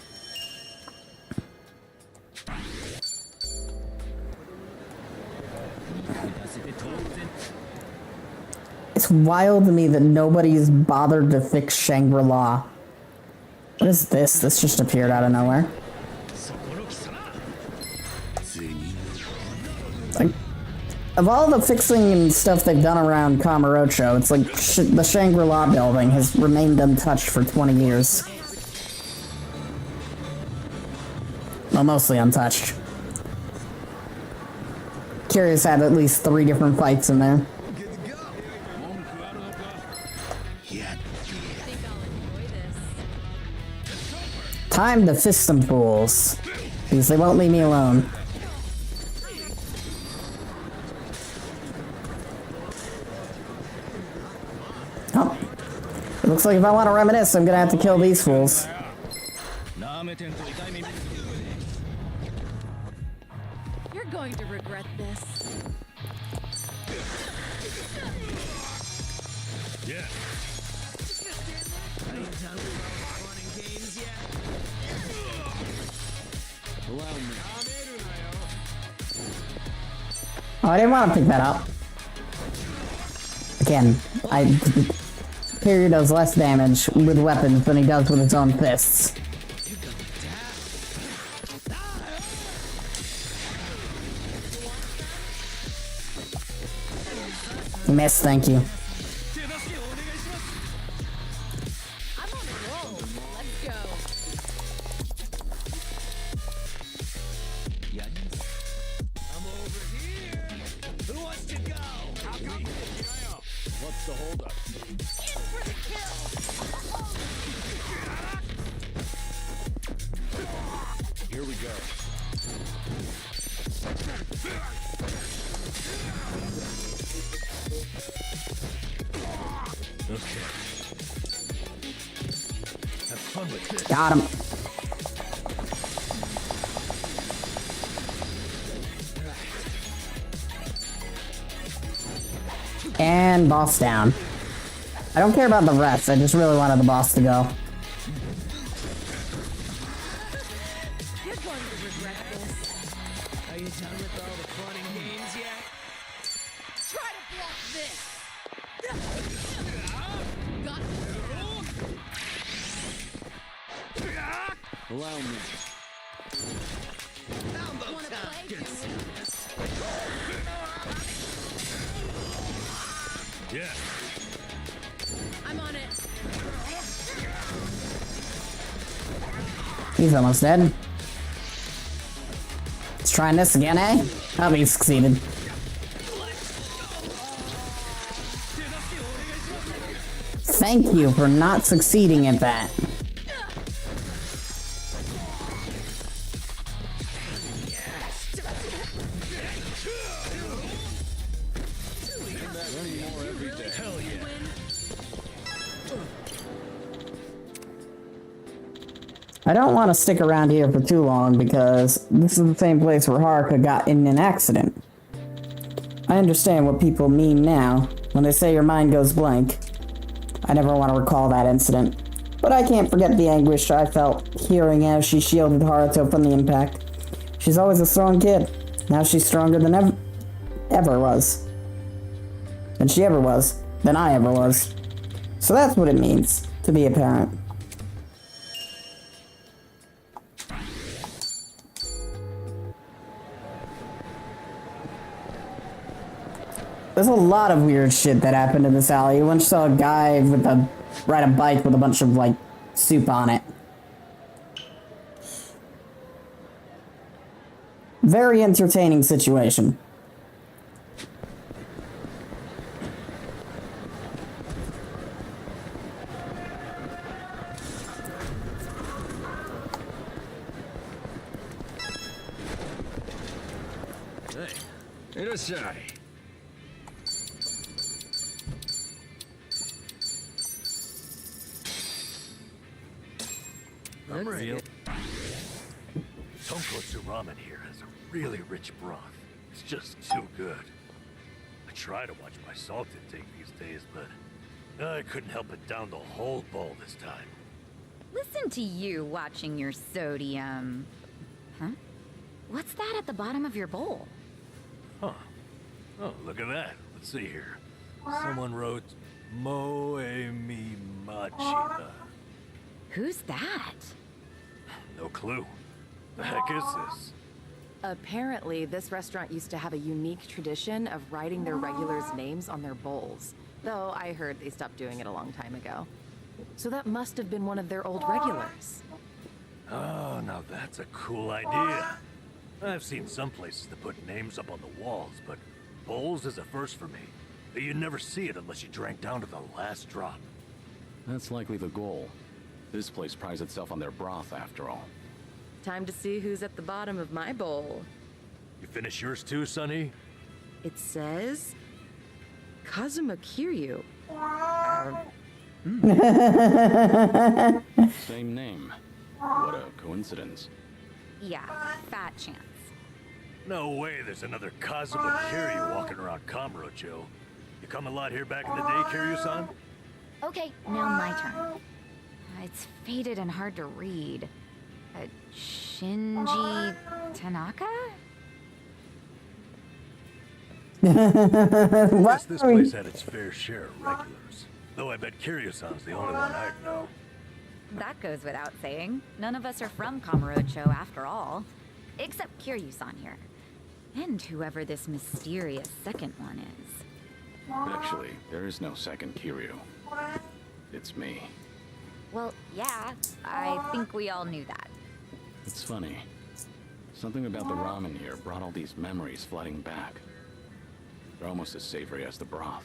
It's wild to me that nobody's bothered to fix Shangri-La. What is this? This just appeared out of nowhere. Like, of all the fixing and stuff they've done around Kamurocho, it's like the Shangri-La building has remained untouched for 20 years. Well, mostly untouched. Curious had at least 3 different fights in there. Time to fist some fools, because they won't leave me alone. Oh. It looks like if I want to reminisce, I'm gonna have to kill these fools. You're going to regret this. Yeah. Oh, I didn't want to pick that up. Again, Perry does less damage with weapons than he does with his own fists. Miss, thank you. Got him. And boss down. I don't care about the rest, I just really wanted the boss to go. You're going to regret this. Are you done with all the fun and games yet? Try to block this. Got Allow me. Wanna play? Yeah. I'm on it. He's almost dead. Let's try this again, eh? Oh, he succeeded. Thank you for not succeeding at that. I don't want to stick around here for too long because this is the same place where Haruka got in an accident. I understand what people mean now when they say your mind goes blank. I never want to recall that incident, but I can't forget the anguish I felt hearing as she shielded Haruto from the impact. She's always a strong kid. Now she's stronger than ever was. Than she ever was. Than I ever was. So that's what it means to be a parent. There's a lot of weird shit that happened in this alley. You once saw a guy ride a bike with a bunch of, like, soup on it. Very entertaining situation. Hey, Irashai. I'm ready. Tonkotsu ramen here has a really rich broth. It's just too good. I try to watch my salt intake these days, but I couldn't help but down the whole bowl this time. Listen to you watching your sodium. Huh? What's that at the bottom of your bowl? Huh. Oh, look at that. Let's see here. Someone wrote Moe mi machi. Who's that? No clue. The heck is this? Apparently, this restaurant used to have a unique tradition of writing their regulars' names on their bowls. Though I heard they stopped doing it a long time ago. So that must have been one of their old regulars. Oh, now that's a cool idea. I've seen some places that put names up on the walls, but bowls is a first for me. You'd never see it unless you drank down to the last drop. That's likely the goal. This place prides itself on their broth, after all. Time to see who's at the bottom of my bowl. You finish yours too, Sonny? It says... Kazuma Kiryu. Same name. What a coincidence. Yeah, fat chance. No way there's another Kazuma Kiryu walking around Kamurocho. You come a lot here back in the day, Kiryu-san? Okay, now my turn. It's faded and hard to read. Shinji Tanaka? I guess this place had its fair share of regulars. Though I bet Kiryu-san's the only one I'd know. That goes without saying. None of us are from Kamurocho after all. Except Kiryu-san here. And whoever this mysterious second one is. Actually, there is no second Kiryu. It's me. Well, yeah, I think we all knew that. It's funny. Something about the ramen here brought all these memories flooding back. They're almost as savory as the broth.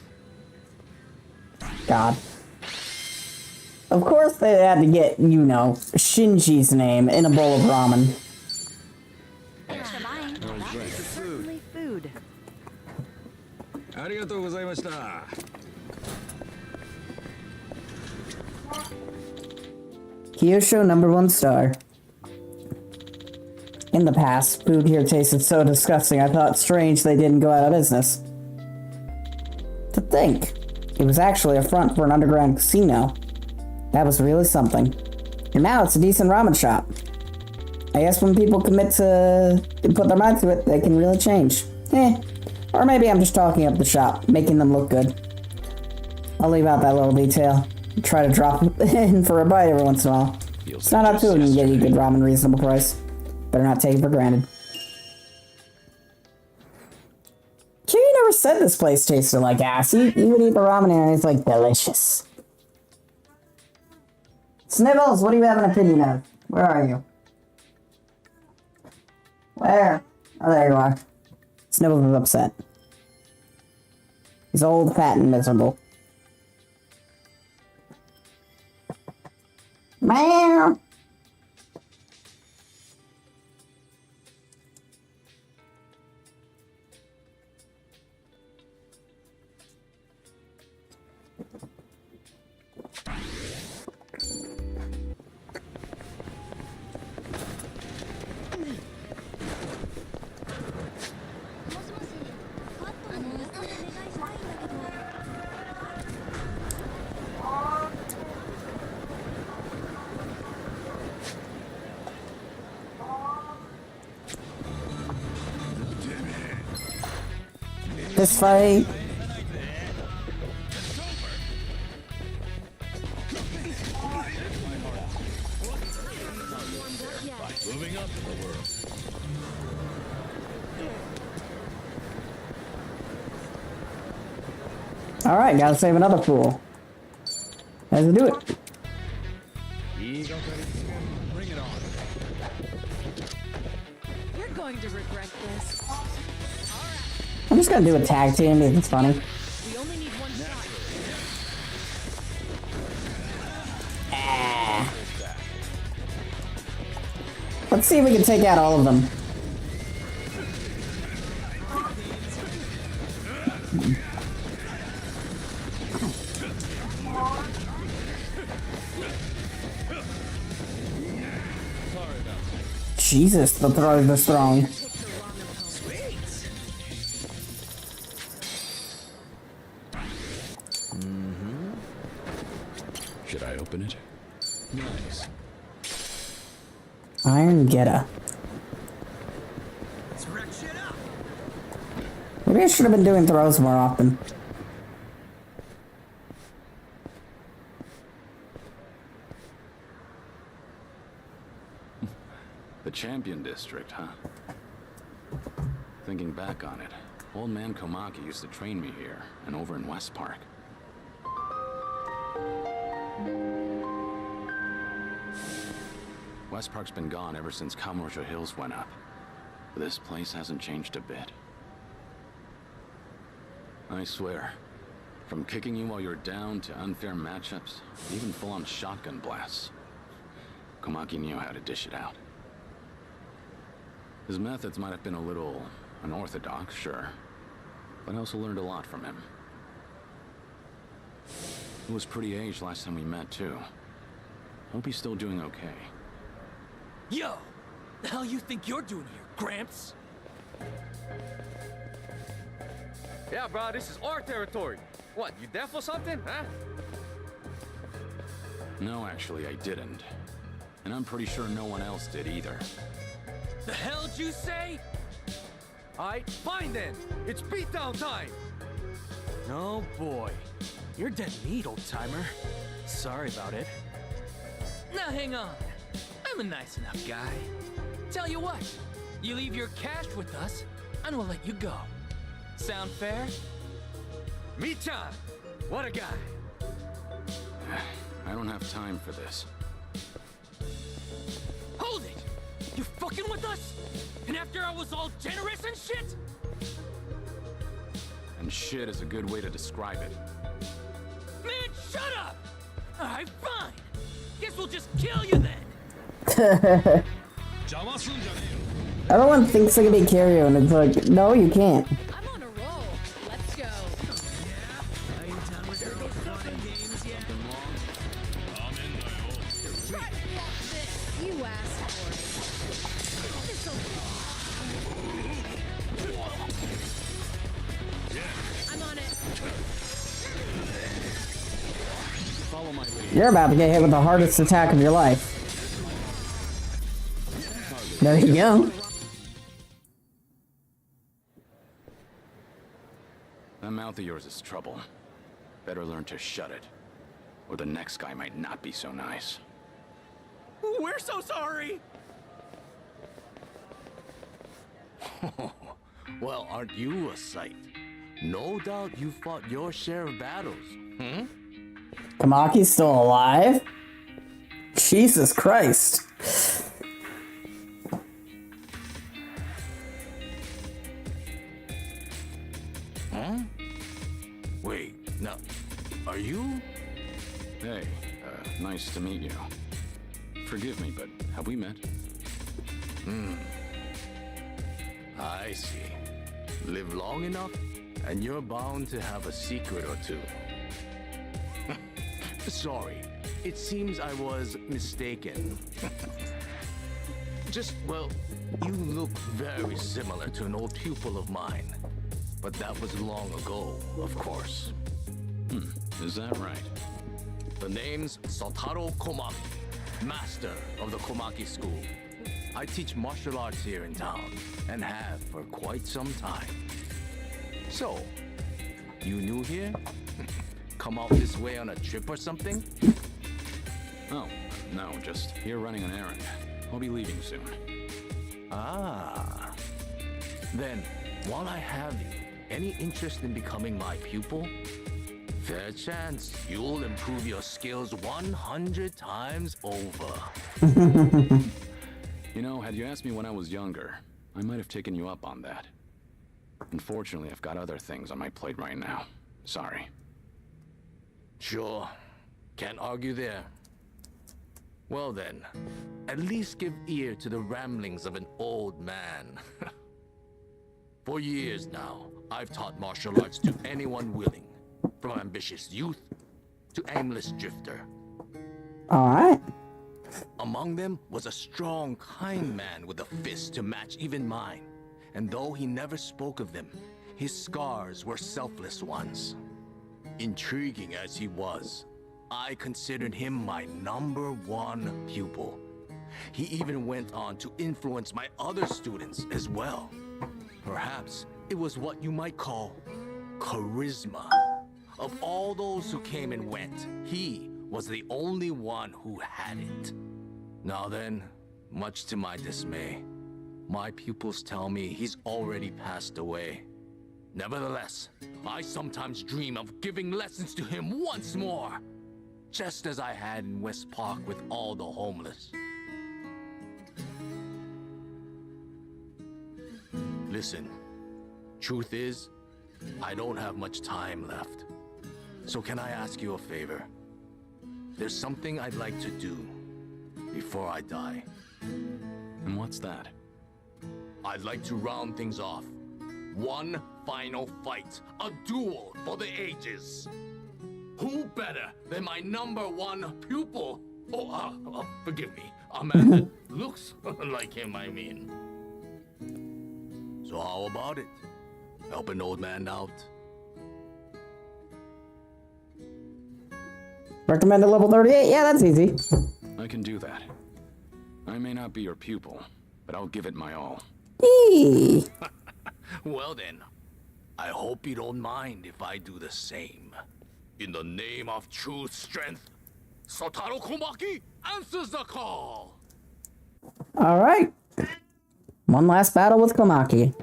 God. Of course they had to get, you know, Shinji's name in a bowl of ramen. Thanks for buying. That's certainly food. Arigatou gozaimashita. Kyosho #1 star. In the past, food here tasted so disgusting I thought it strange they didn't go out of business. To think, It was actually a front for an underground casino. That was really something. And now it's a decent ramen shop. I guess when people commit to put their mind to it, they can really change. Or maybe I'm just talking up the shop, making them look good. I'll leave out that little detail. Try to drop in for a bite every once in a while. It's not up to it and get you good ramen reasonable price. Better not take it for granted. You never said this place tasted like ass. You would eat the ramen here and it's like delicious. Snibbles, what do you have an opinion of? Where are you? Where? Oh, there you are. Snibbles is upset. He's old, fat, and miserable. Meow. This fight. Moving up in the world. Alright, gotta save another fool. Let's do it. Bring it on. You're going to regret this. I'm just gonna do a tag team because it's funny. We only need one shot. Let's see if we can take out all of them. Jesus, the throws are strong. Should I open it? Nice. Iron Geta. Maybe I should have been doing throws more often. The Champion District, huh? Thinking back on it, old man Komaki used to train me here and over in West Park. West Park's been gone ever since Kamurocho Hills went up. But this place hasn't changed a bit. I swear, from kicking you while you're down to unfair matchups, even full-on shotgun blasts, Komaki knew how to dish it out. His methods might have been a little unorthodox, sure, but I also learned a lot from him. He was pretty aged last time we met, too. Hope he's still doing okay. Yo! The hell you think you're doing here, Gramps? Yeah, bro, this is our territory. What, you deaf or something, huh? No, actually, I didn't. And I'm pretty sure no one else did either. The hell'd you say? Alright, fine then. It's beatdown time. Oh boy. You're dead meat, old-timer. Sorry about it. Now hang on. I'm a nice enough guy. Tell you what, you leave your cash with us, and we'll let you go. Sound fair? Me-chan! What a guy! I don't have time for this. Hold it! You fucking with us? And after I was all generous and shit? And shit is a good way to describe it. Man, shut up! Alright, fine. Guess we'll just kill you then. Everyone thinks they can be Kiryu, and it's like, no, you can't. I'm on a roll. Let's go. Are you done with your fun games yet? Try this. You asked for it. This'll... I'm on it. You're about to get hit with the hardest attack of your life. There you go. That mouth of yours is trouble. Better learn to shut it, or the next guy might not be so nice. We're so sorry! Well, aren't you a sight? No doubt you fought your share of battles, hmm? Kamaki's still alive? Jesus Christ. Huh? Wait, now, are you? Hey, nice to meet you. Forgive me, but have we met? I see. Live long enough, and you're bound to have a secret or two. Sorry, it seems I was mistaken. Well, you look very similar to an old pupil of mine. But that was long ago, of course. Is that right? The name's Sotaro Komaki, master of the Komaki School. I teach martial arts here in town, and have for quite some time. So, you new here? Come out this way on a trip or something? Oh, no, just here running an errand. I'll be leaving soon. Ah. Then, while I have you, any interest in becoming my pupil? Fair chance you'll improve your skills 100 times over. You know, had you asked me when I was younger, I might have taken you up on that. Unfortunately, I've got other things on my plate right now. Sorry. Sure. Can't argue there. Well then, at least give ear to the ramblings of an old man. For years now, I've taught martial arts to anyone willing, from ambitious youth to aimless drifter. Alright. Among them was a strong, kind man with a fist to match even mine. And though he never spoke of them, his scars were selfless ones. Intriguing as he was, I considered him my #1 pupil. He even went on to influence my other students as well. Perhaps it was what you might call charisma. Of all those who came and went, he was the only one who had it. Now then, much to my dismay, my pupils tell me he's already passed away. Nevertheless, I sometimes dream of giving lessons to him once more, just as I had in West Park with all the homeless. Listen, truth is, I don't have much time left. So can I ask you a favor? There's something I'd like to do before I die. And what's that? I'd like to round things off. One final fight, a duel for the ages. Who better than my #1 pupil? Forgive me, a man that looks like him, I mean. So how about it? Help an old man out? Recommended level 38? Yeah, that's easy. I can do that. I may not be your pupil, but I'll give it my all. Eee. Well then, I hope you don't mind if I do the same. In the name of true strength, Sotaro Komaki answers the call! Alright. One last battle with Komaki.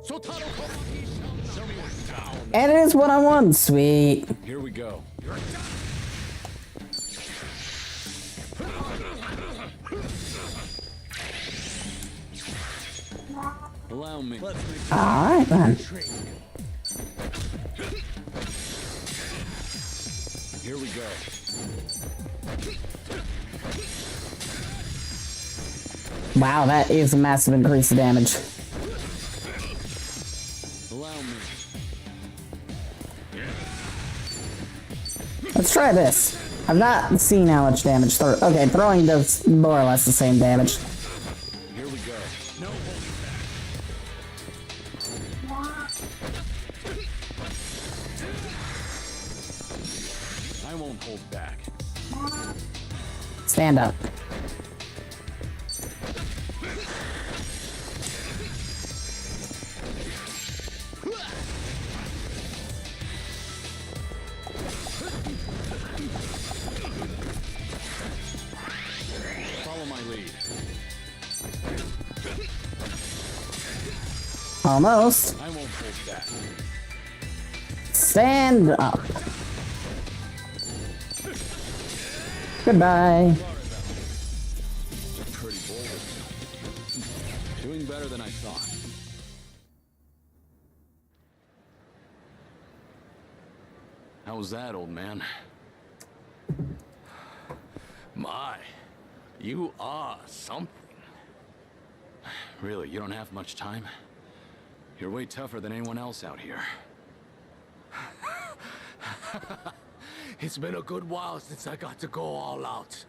Sotaro Komaki shall tell me what's down. And it is 1-on-1. Sweet. Here we go. Allow me. Alright then. Here we go. Wow, that is a massive increase of damage. Allow me. Let's try this. I've not seen how much damage okay, throwing does more or less the same damage. Here we go. No. I I won't hold back. Stand up. Follow my lead. Almost. I won't hold back. Stand up. Goodbye. Pretty bold. Doing better than I thought. How was that, old man? My, you are something. Really, you don't have much time? You're way tougher than anyone else out here. It's been a good while since I got to go all out.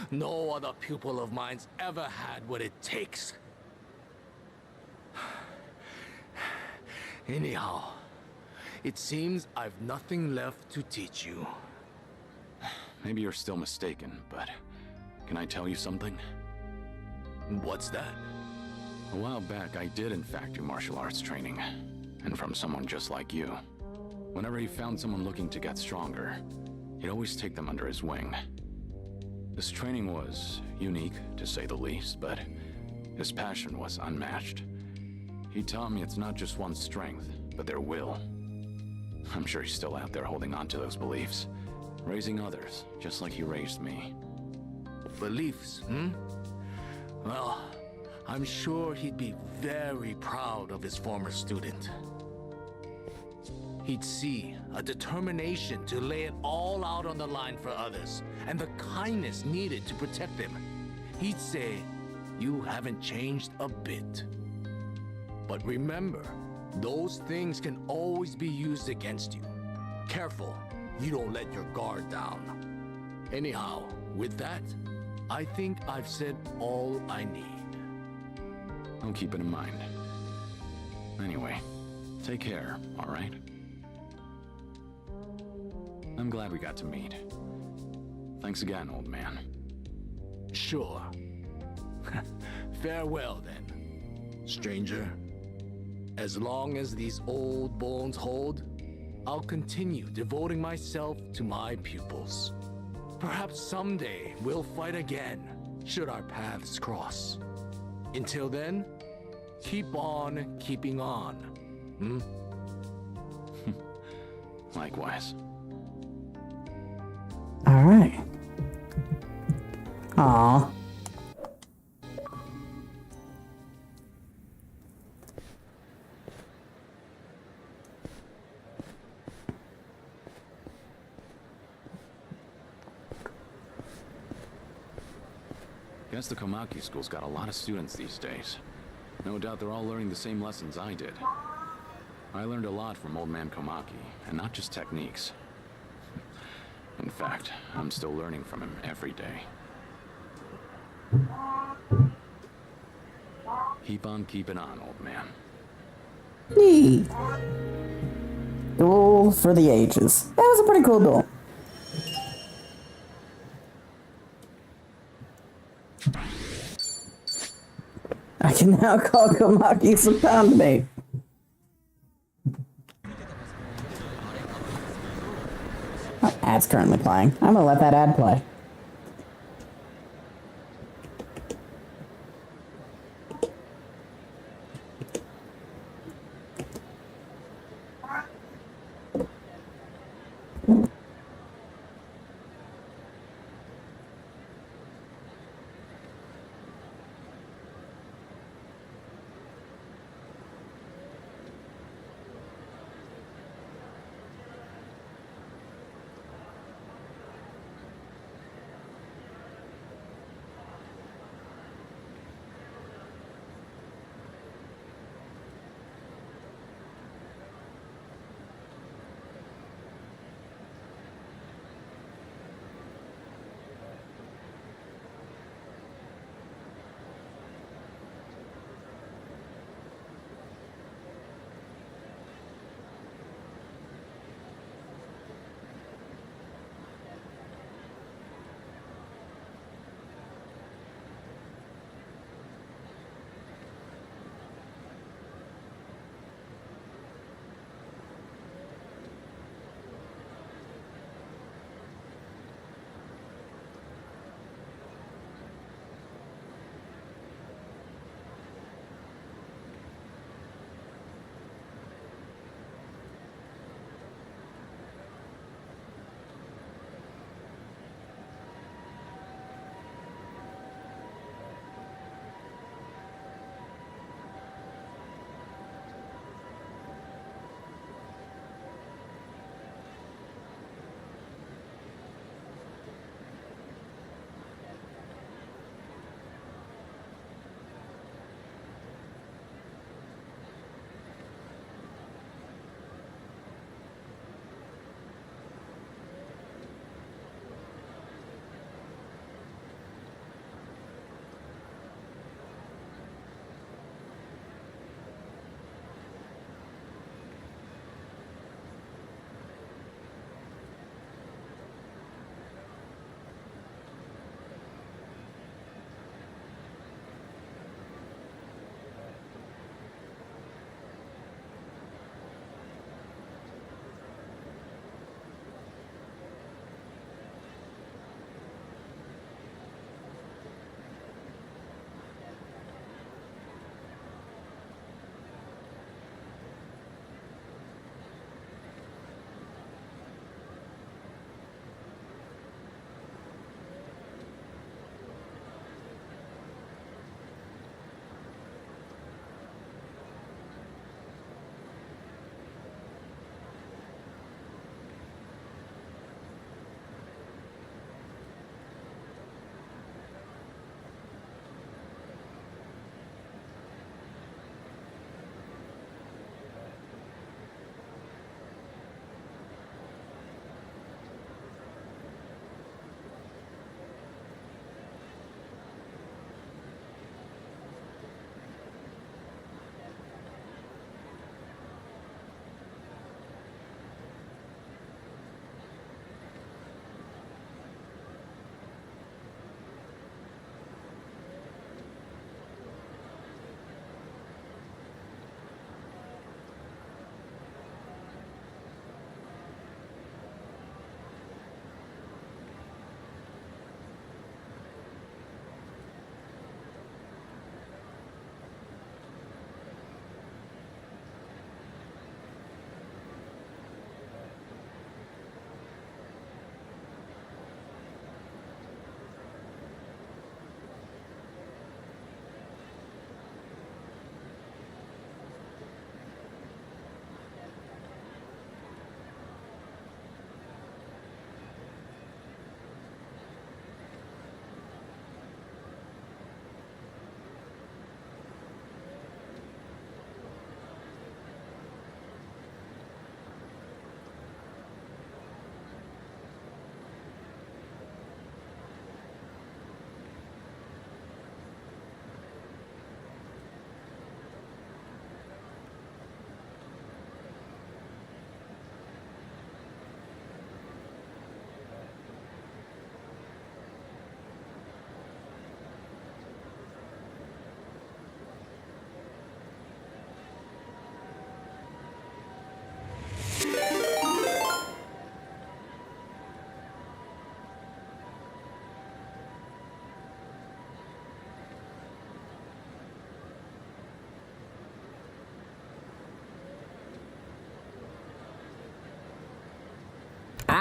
No other pupil of mine's ever had what it takes. Anyhow, it seems I've nothing left to teach you. Maybe you're still mistaken, but can I tell you something? What's that? A while back, I did in fact do martial arts training, and from someone just like you. Whenever he found someone looking to get stronger, he'd always take them under his wing. This training was unique, to say the least, but his passion was unmatched. He taught me it's not just one's strength, but their will. I'm sure he's still out there holding on to those beliefs, raising others, just like he raised me. Beliefs, hmm? Well, I'm sure he'd be very proud of his former student. He'd see a determination to lay it all out on the line for others, and the kindness needed to protect them. He'd say, you haven't changed a bit. But remember, those things can always be used against you. Careful, you don't let your guard down. Anyhow, with that, I think I've said all I need. I'll keep it in mind. Anyway, take care, all right? I'm glad we got to meet. Thanks again, old man. Sure. Farewell, then, stranger. As long as these old bones hold, I'll continue devoting myself to my pupils. Perhaps someday we'll fight again, should our paths cross. Until then, keep on keeping on, hmm? Likewise. All right. Aw. Guess the Komaki school's got a lot of students these days. No doubt they're all learning the same lessons I did. I learned a lot from old man Komaki, and not just techniques. In fact, I'm still learning from him every day. Keep on keeping on, old man. Neat. Duel for the ages. That was a pretty cool duel. I can now call Komaki some pound bait. Oh, ad's currently playing. I'm gonna let that ad play.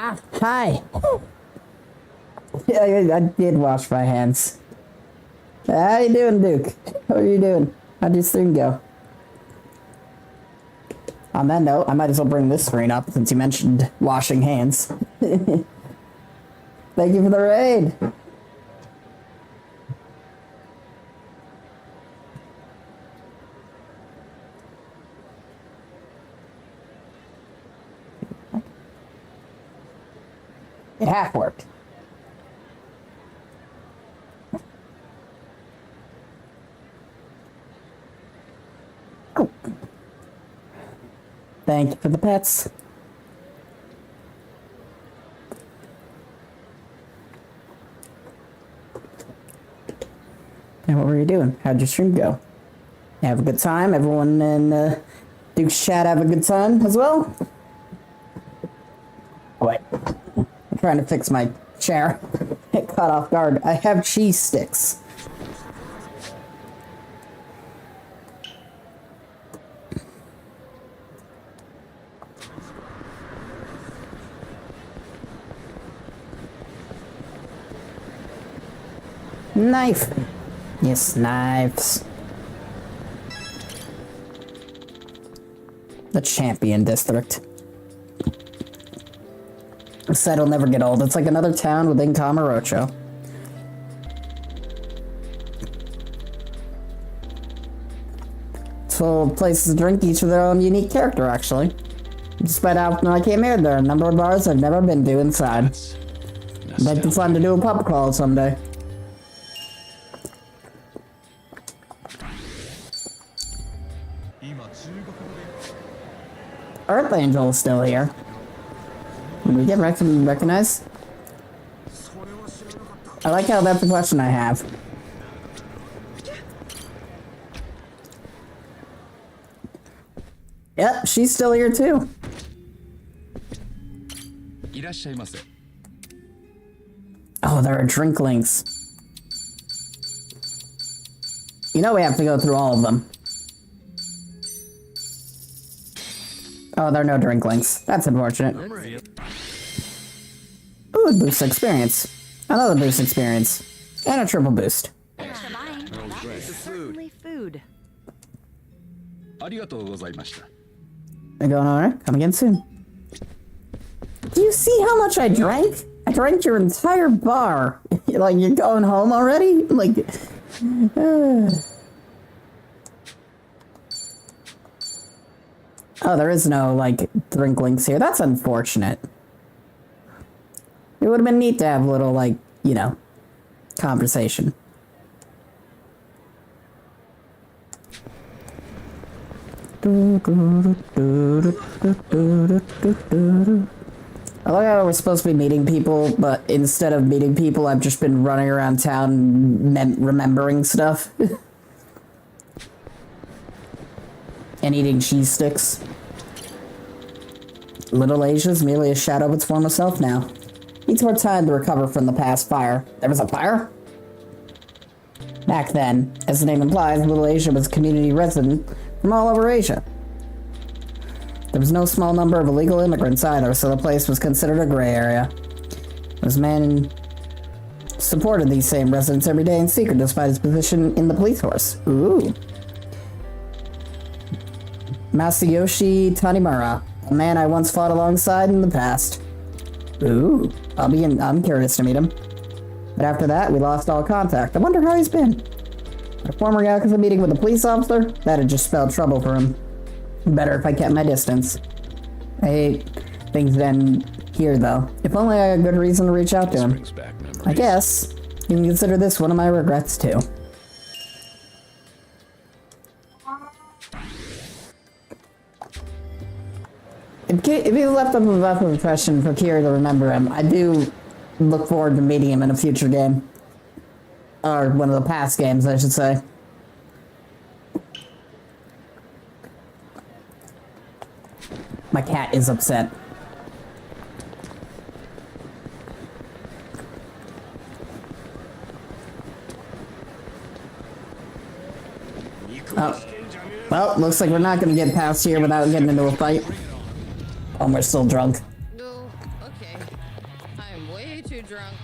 Ah, hi. Yeah, I did wash my hands. How you doing, Duke? How are you doing? How'd your stream go? On that note, I might as well bring this screen up since you mentioned washing hands. Thank you for the raid. It half worked. Cool. Thank you for the pets. And what were you doing? How'd your stream go? You have a good time? Everyone in Duke's chat have a good time as well? Wait. I'm trying to fix my chair. It caught off guard. I have cheese sticks. Knife. Yes, knives. The champion district. Said it'll never get old. It's like another town within Kamurocho. It's full of places to drink, each with their own unique character, actually. Despite how when I came here, there are a number of bars I've never been to inside. Might be fun to do a pub crawl someday. Earth Angel is still here. Did we get recognized? I like how that's the question I have. Yep, she's still here too. Oh, there are drink links. You know we have to go through all of them. Oh, there are no drink links. That's unfortunate. Ooh, a boost experience. Another boost experience. And a triple boost. Certainly food. They're going alright? Come again soon. Do you see how much I drank? I drank your entire bar. Like, you're going home already? Like... Oh, there is no, like, drink links here. That's unfortunate. It would have been neat to have a little, like, you know, conversation. I like how we're supposed to be meeting people, but instead of meeting people, I've just been running around town remembering stuff. And eating cheese sticks. Little Asia's merely a shadow of its former self now. Needs more time to recover from the past fire. There was a fire? Back then, as the name implies, Little Asia was a community resident from all over Asia. There was no small number of illegal immigrants either, so the place was considered a gray area. This man supported these same residents every day in secret despite his position in the police force. Ooh. Masayoshi Tanimura, a man I once fought alongside in the past. Ooh, I'm curious to meet him. But after that, we lost all contact. I wonder how he's been. A former Yakuza meeting with a police officer? That had just spelled trouble for him. Better if I kept my distance. I hate things that end here, though. If only I had a good reason to reach out to him. I guess you can consider this one of my regrets, too. If he left up enough of an impression for Kira to remember him, I do look forward to meeting him in a future game. Or one of the past games, I should say. My cat is upset. Oh. Well, looks like we're not gonna get past here without getting into a fight. Oh, we're still drunk. No, okay. I'm way too drunk.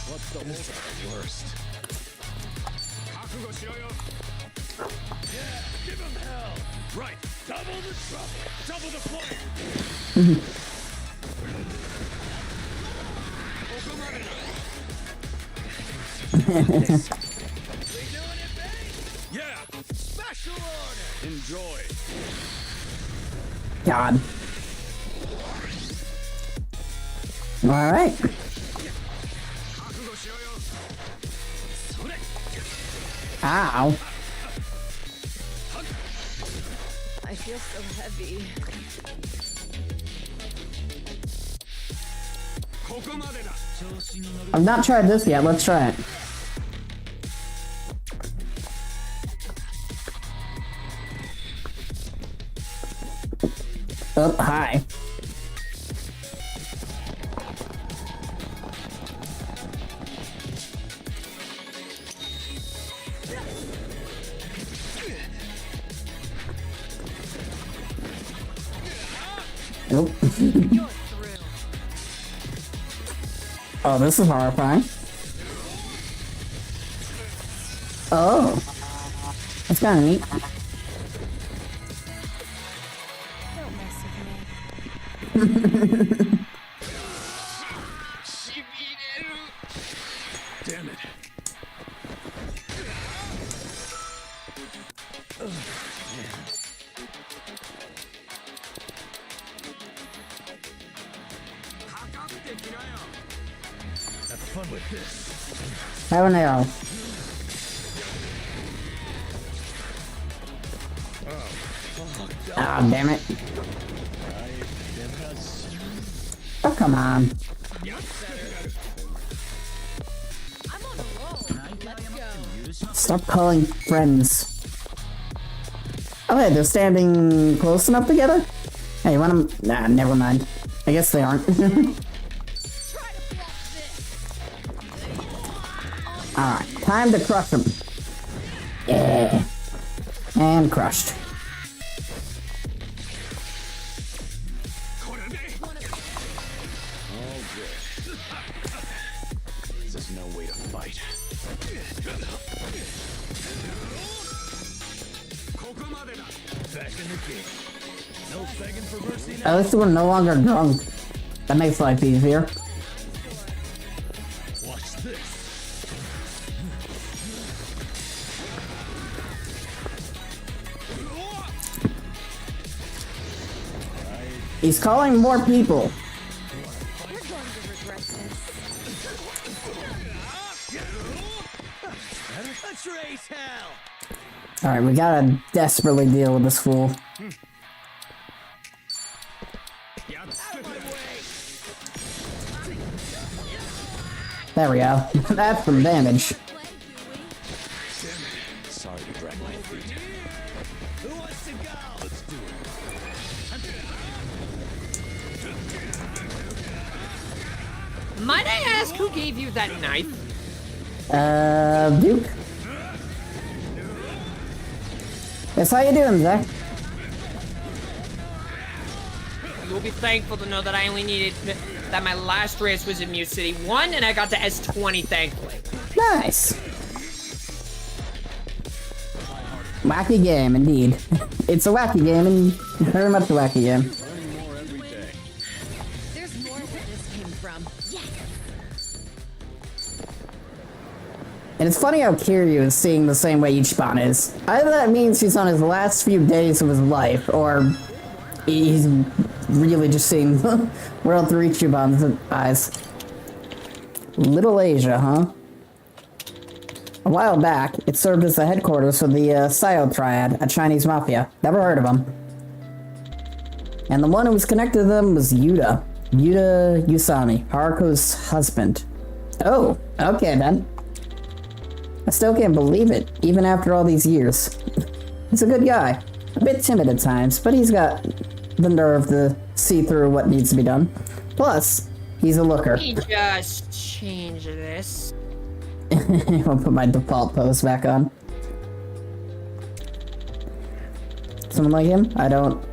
What's the worst? Yeah, give him hell. Right, double the trouble, double the flame. Yeah, special order. Enjoy. God. All right. Ow. I feel so heavy. I've not tried this yet. Let's try it. Oh, hi. Nope. Oh, this is horrifying. Oh. That's kind of neat. Don't mess with me. Damn it. Have fun with this. Have an arrow. Ah, damn it. Oh, come on. I'm on a roll. Let's go. Stop calling friends. Oh, hey, they're standing close enough together? Hey, you want them? Nah, never mind. I guess they aren't. Alright, time to crush them. Yeah. And crushed. This is no way to fight. Back in the game. No begging for mercy now. At least we're no longer drunk. That makes life easier. Watch this. He's calling more people. You're going to regret this. Let's raise hell. Alright, we gotta desperately deal with this fool. There we go. That's some damage. Sorry to drag my feet. Who wants to go? Let's do it. Might I ask who gave you that knife? Duke? Yes, how you doing, Zach? You'll be thankful to know that I only needed that my last race was in Mute City 1 and I got to S20 thankfully. Nice. Wacky game, indeed. It's a wacky game, and very much a wacky game. There's more where this came from. Yes. And it's funny how Kiryu is seeing the same way Ichiban is. Either that means he's on his last few days of his life, or he's really just seeing the world through Ichiban's eyes. Little Asia, huh? A while back, it served as the headquarters for the Sayo Triad, a Chinese mafia. Never heard of them. And the one who was connected to them was Yuta. Yuta Usami, Haruko's husband. Oh, okay then. I still can't believe it, even after all these years. He's a good guy. A bit timid at times, but he's got the nerve to see through what needs to be done. Plus, he's a looker. Let me just change this. I'll put my default pose back on. Someone like him? I don't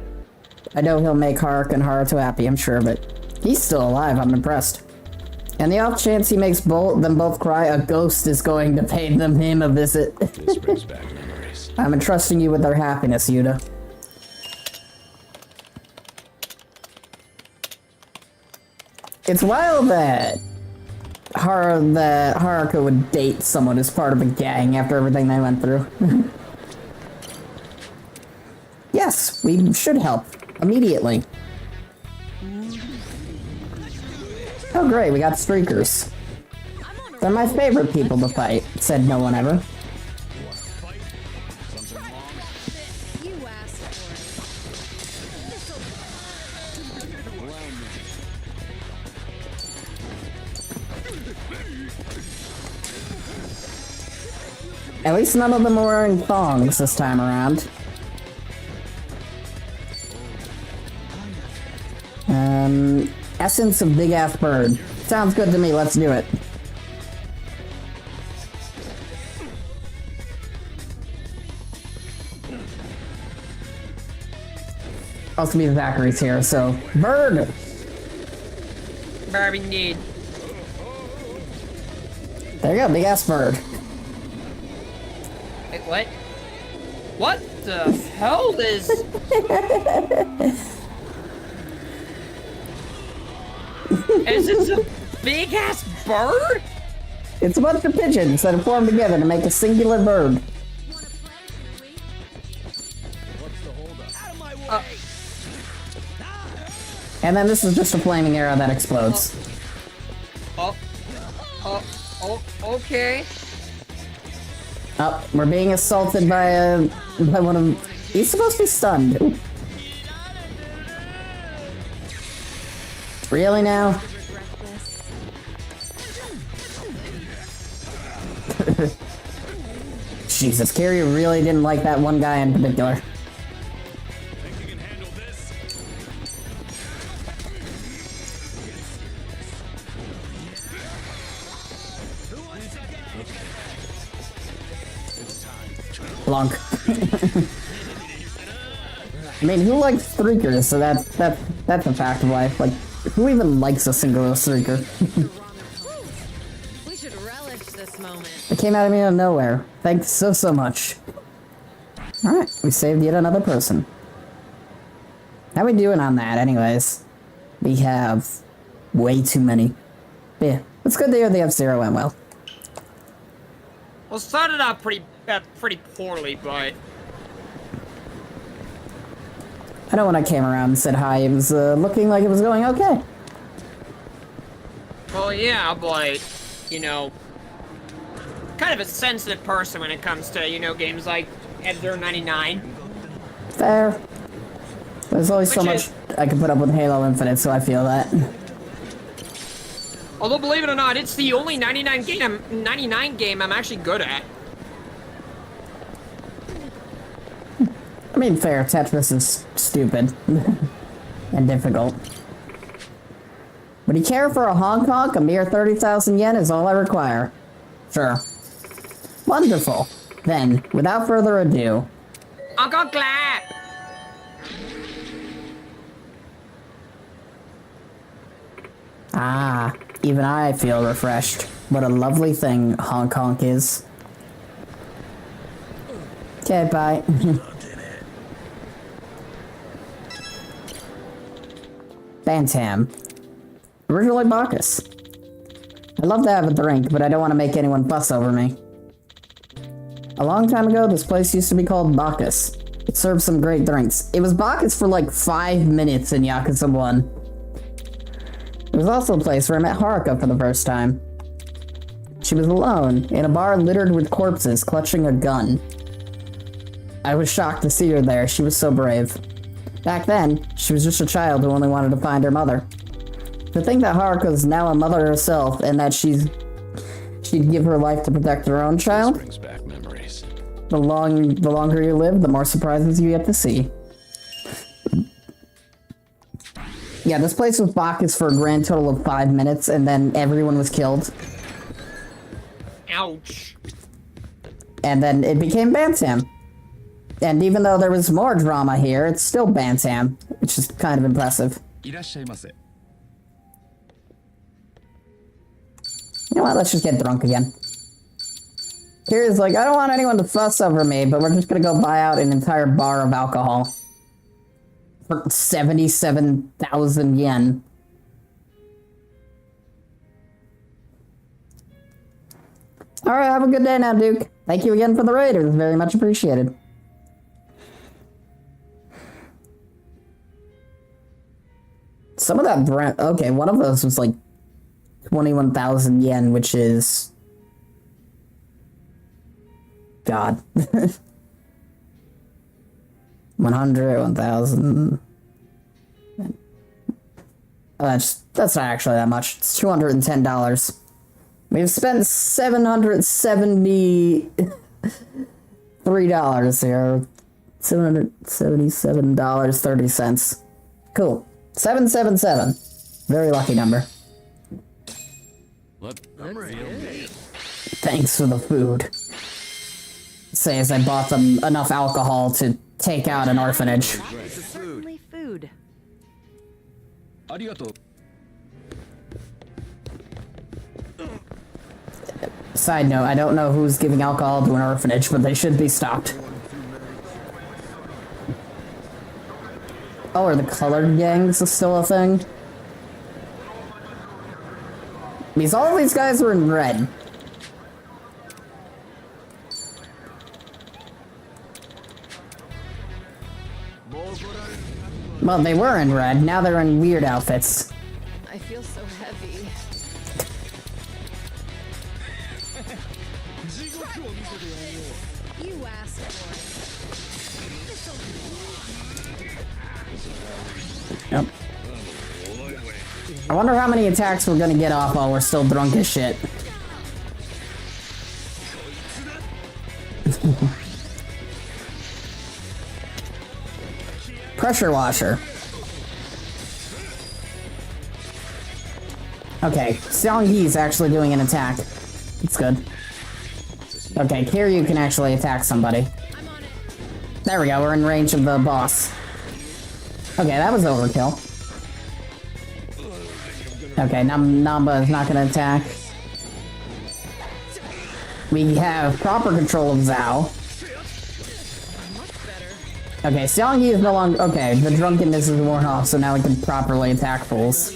I know he'll make Haruka and Haruto happy, I'm sure, but he's still alive, I'm impressed. And the off chance he makes them both cry, a ghost is going to pay him a visit. This brings back memories. I'm entrusting you with their happiness, Yuta. It's wild that Haruka would date someone who's part of a gang after everything they went through. Yes, we should help. Immediately. Oh great, we got streakers. They're my favorite people to fight, said no one ever. At least none of them were wearing thongs this time around. Essence of big ass bird. Sounds good to me, let's do it. Also be Zachary's here, so bird! Bird indeed. There you go, big ass bird. Wait, what? What the hell is... Is this a big-ass bird? It's a bunch of pigeons that have formed together to make a singular bird. And then this is just a flaming arrow that explodes. Okay. Oh, we're being assaulted by one of... He's supposed to be stunned. Really now? Jesus, Carrie really didn't like that one guy in particular. Blanc. I mean, who likes streakers? So that's a fact of life. Like, who even likes a single streaker? We should relish this moment. It came out of me out of nowhere. Thanks so much. Alright, we saved yet another person. How we doing on that, anyways? We have way too many. But yeah, it's good to hear the F-Zero went well. Well, started out pretty poorly, but... I know when I came around and said hi, it was looking like it was going okay. Well, yeah, but, you know, kind of a sensitive person when it comes to, you know, games like F-Zero 99. Fair. There's always so much I can put up with Halo Infinite, so I feel that. Although, believe it or not, it's the only 99 game I'm actually good at. I mean, fair, Tetris is stupid. And difficult. Would you care for a Hong Kong? A mere 30,000 yen is all I require. Sure. Wonderful. Then, without further ado... Uncle Clap! Ah, even I feel refreshed. What a lovely thing Hong Kong is. Okay, bye. Bantam. Originally Bacchus. I'd love to have a drink, but I don't want to make anyone fuss over me. A long time ago, this place used to be called Bacchus. It served some great drinks. It was Bacchus for like 5 minutes in Yakuza 1. It was also a place where I met Haruka for the first time. She was alone, in a bar littered with corpses, clutching a gun. I was shocked to see her there, she was so brave. Back then, she was just a child who only wanted to find her mother. To think that Haruka is now a mother herself, and that she'd give her life to protect her own child? Brings back memories. The longer you live, the more surprises you get to see. Yeah, this place was Bacchus for a grand total of 5 minutes, and then everyone was killed. Ouch. And then it became Bantam. And even though there was more drama here, it's still Bantam, which is kind of impressive. いらっしゃいませ。 You know what, let's just get drunk again. Kira's like, I don't want anyone to fuss over me, but we're just gonna go buy out an entire bar of alcohol. For 77,000 yen. Alright, have a good day now, Duke. Thank you again for the raid, it was very much appreciated. Some of that brand, okay, one of those was like 21,000 yen, which is... God. 100, 1,000... that's not actually that much. It's $210. We've spent $773 here. $777.30. Cool. 777. Very lucky number. Thanks for the food. Say as I bought them enough alcohol to take out an orphanage. Certainly food. Side note, I don't know who's giving alcohol to an orphanage, but they should be stopped. Oh, are the colored gangs still a thing? Because all of these guys were in red. Well, they were in red, now they're in weird outfits. I feel so heavy. You asked for it. Yep. I wonder how many attacks we're gonna get off while we're still drunk as shit. Pressure washer. Okay, Seong-hee's actually doing an attack. It's good. Okay, Kiryu can actually attack somebody. There we go, we're in range of the boss. Okay, that was overkill. Okay, Namba is not gonna attack. We have proper control of Zhao. Okay, Seong-hee is no longer- okay, the drunkenness is worn off, so now we can properly attack fools.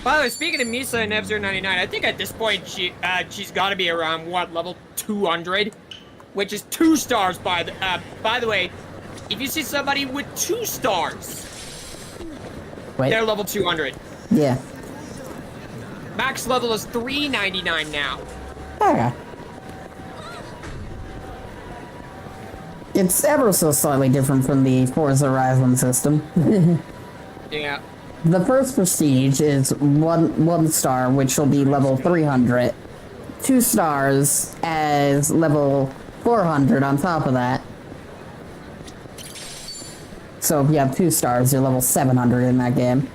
By the way, speaking of Misa and F099, I think at this point she's got to be around what, level 200, which is 2 stars. By the way, if you see somebody with 2 stars, wait, they're level 200. Yeah. Max level is 399 now. Okay. It's ever so slightly different from the Forza Horizon system. Yeah. The first prestige is one star, which will be level 300. 2 stars as level 400 on top of that. So if you have 2 stars, you're level 700 in that game.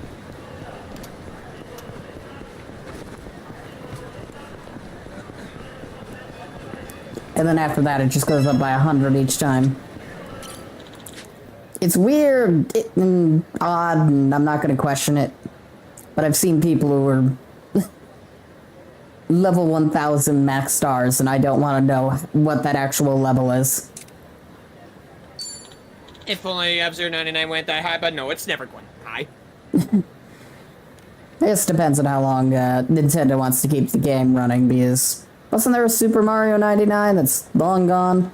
And then after that, it just goes up by 100 each time. It's weird and odd, and I'm not going to question it. But I've seen people who are level 1000 max stars, and I don't want to know what that actual level is. If only F099 went that high, but no, it's never going high. This depends on how long Nintendo wants to keep the game running, because wasn't there a Super Mario 99 that's long gone?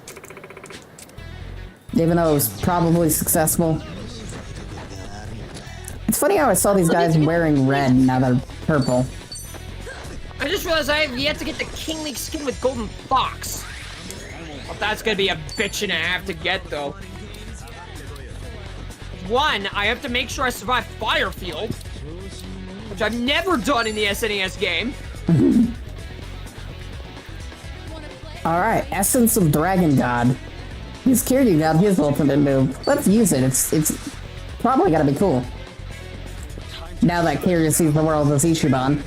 Even though it was probably successful. It's funny how I saw these guys wearing red and now they're purple. I just realized I have yet to get the King League skin with Golden Fox. Well, that's gonna be a bitch and a half to get, though. One, I have to make sure I survive Firefield, which I've never done in the SNES game. Alright, Essence of Dragon God. He's Kiryu got his ultimate move. Let's use it. It's probably gotta be cool. Now that Kiryu sees the world as Ichiban.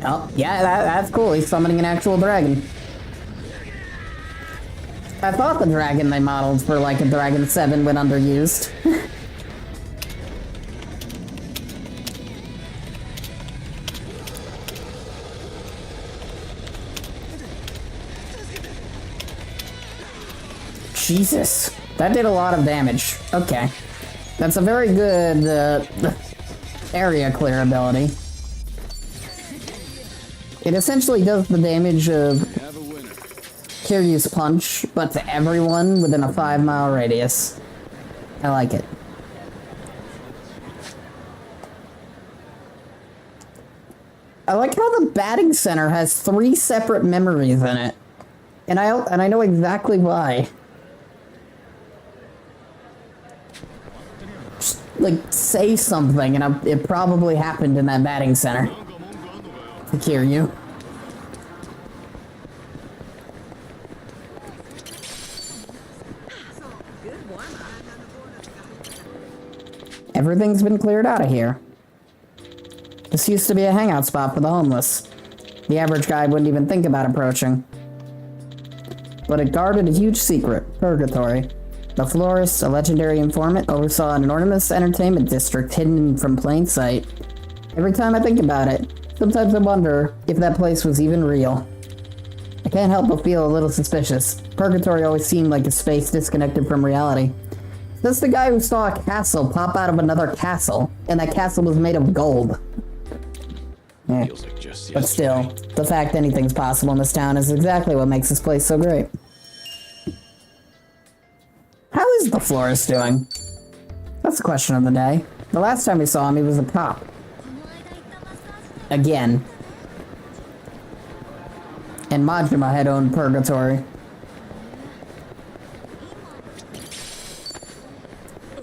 Oh, yeah, that's cool. He's summoning an actual dragon. I thought the dragon they modeled for like a Dragon 7 went underused. Jesus, that did a lot of damage. Okay. That's a very good area clear ability. It essentially does the damage of Kiryu's punch, but to everyone within a 5-mile radius. I like it. I like how the batting center has 3 separate memories in it. And I know exactly why. Just, like, say something, and it probably happened in that batting center. To Kiryu. Everything's been cleared out of here. This used to be a hangout spot for the homeless. The average guy wouldn't even think about approaching. But it guarded a huge secret, Purgatory. The florist, a legendary informant, oversaw an enormous entertainment district hidden from plain sight. Every time I think about it, sometimes I wonder if that place was even real. I can't help but feel a little suspicious. Purgatory always seemed like a space disconnected from reality. That's the guy who saw a castle pop out of another castle, and that castle was made of gold. Yeah. But still, the fact anything's possible in this town is exactly what makes this place so great. How is the florist doing? That's the question of the day. The last time we saw him, he was a cop. Again. And Majima had owned Purgatory.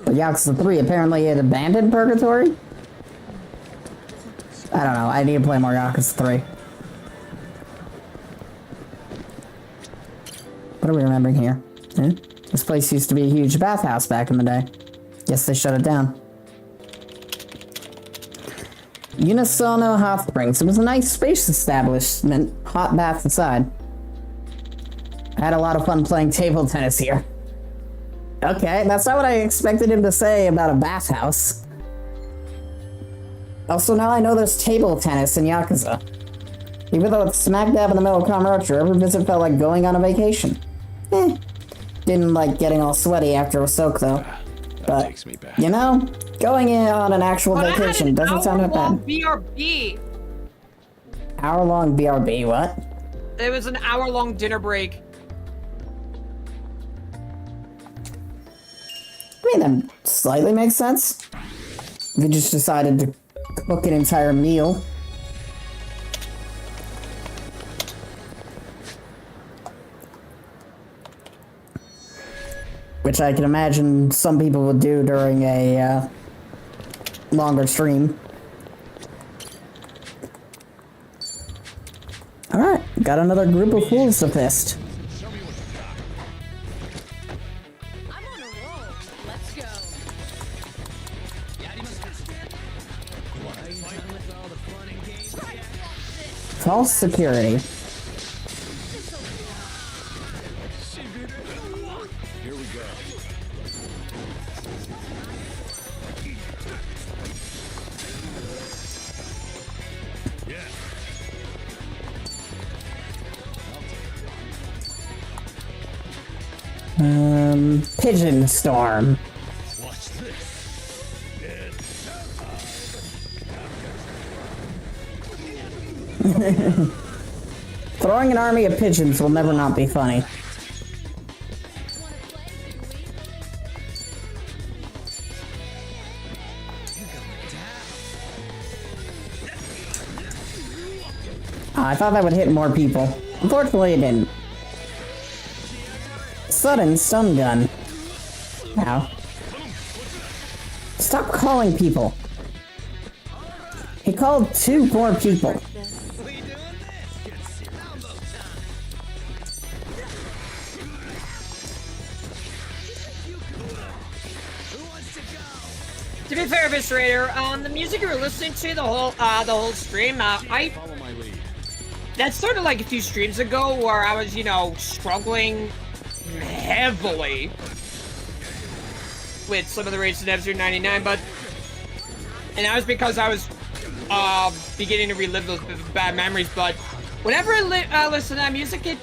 But Yakuza 3 apparently had abandoned Purgatory? I don't know, I need to play more Yakuza 3. What are we remembering here? This place used to be a huge bathhouse back in the day. Guess they shut it down. Unisono Hot Springs. It was a nice, spacious establishment. Hot baths inside. I had a lot of fun playing table tennis here. Okay, that's not what I expected him to say about a bathhouse. Also, now I know there's table tennis in Yakuza. Even though it's smack dab in the middle of Kamurocho, every visit felt like going on a vacation. Didn't like getting all sweaty after a soak, though. But, you know, going in on an actual vacation doesn't sound that bad. BRB. Hour-long BRB, what? It was an hour-long dinner break. I mean, that slightly makes sense. If you just decided to cook an entire meal. Which I can imagine some people would do during a longer stream. Alright, got another group of fools to fist. False security. Here we go. Pigeon Storm. Watch this. Throwing an army of pigeons will never not be funny. I thought that would hit more people. Unfortunately, it didn't. Sudden stun gun. Ow. Stop calling people. He called 2 more people. To be fair, Eviscerator, the music you were listening to the whole stream, I That started like a few streams ago where I was, you know, struggling heavily with some of the races in Episode 99, and that was because I was beginning to relive those bad memories, but whenever I listen to that music, it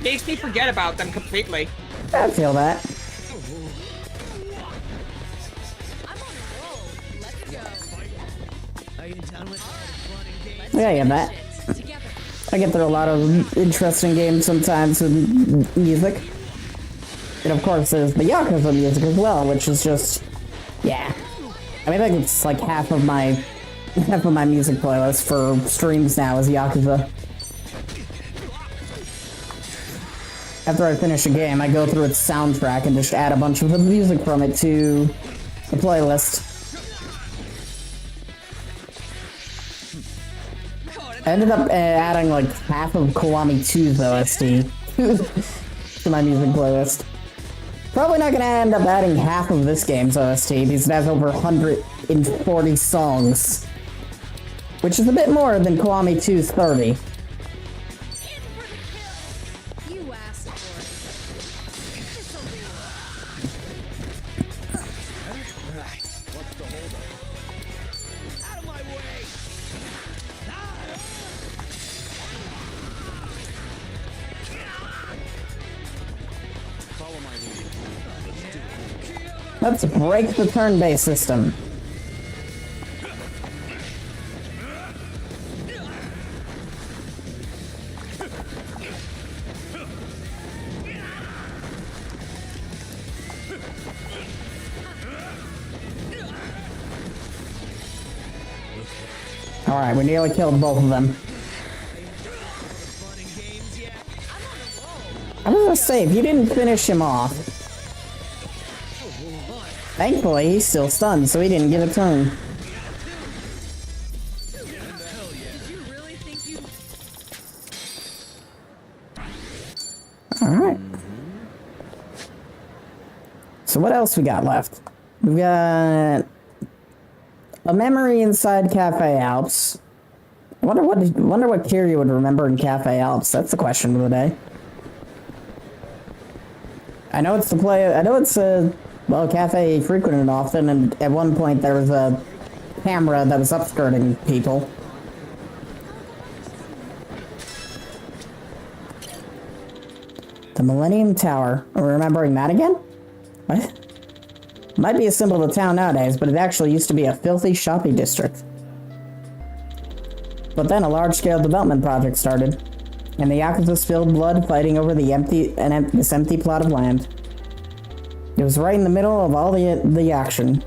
makes me forget about them completely. I feel that. Yeah, I get that. I get through a lot of interesting games sometimes with music. And of course there's the Yakuza music as well, which is just, yeah. I mean, I think it's like half of my music playlist for streams now is Yakuza. After I finish a game, I go through its soundtrack and just add a bunch of the music from it to the playlist. I ended up adding like half of Kiwami 2's OST to my music playlist. Probably not gonna end up adding half of this game's OST because it has over 140 songs, which is a bit more than Kiwami 2's 30. Let's break the turn-based system. Alright, we nearly killed both of them. I was gonna say, if you didn't finish him off... Thankfully, he's still stunned, so he didn't get a turn. Alright. So what else we got left? We've got... a memory inside Cafe Alps. I wonder what Kiryu would remember in Cafe Alps. That's the question of the day. I know it's a cafe he frequented often, and at one point there was a camera that was upskirting people. The Millennium Tower. Are we remembering that again? What? Might be a symbol of the town nowadays, but it actually used to be a filthy shopping district. But then a large-scale development project started, and the Yakuza spilled blood fighting over this empty plot of land. It was right in the middle of all the action.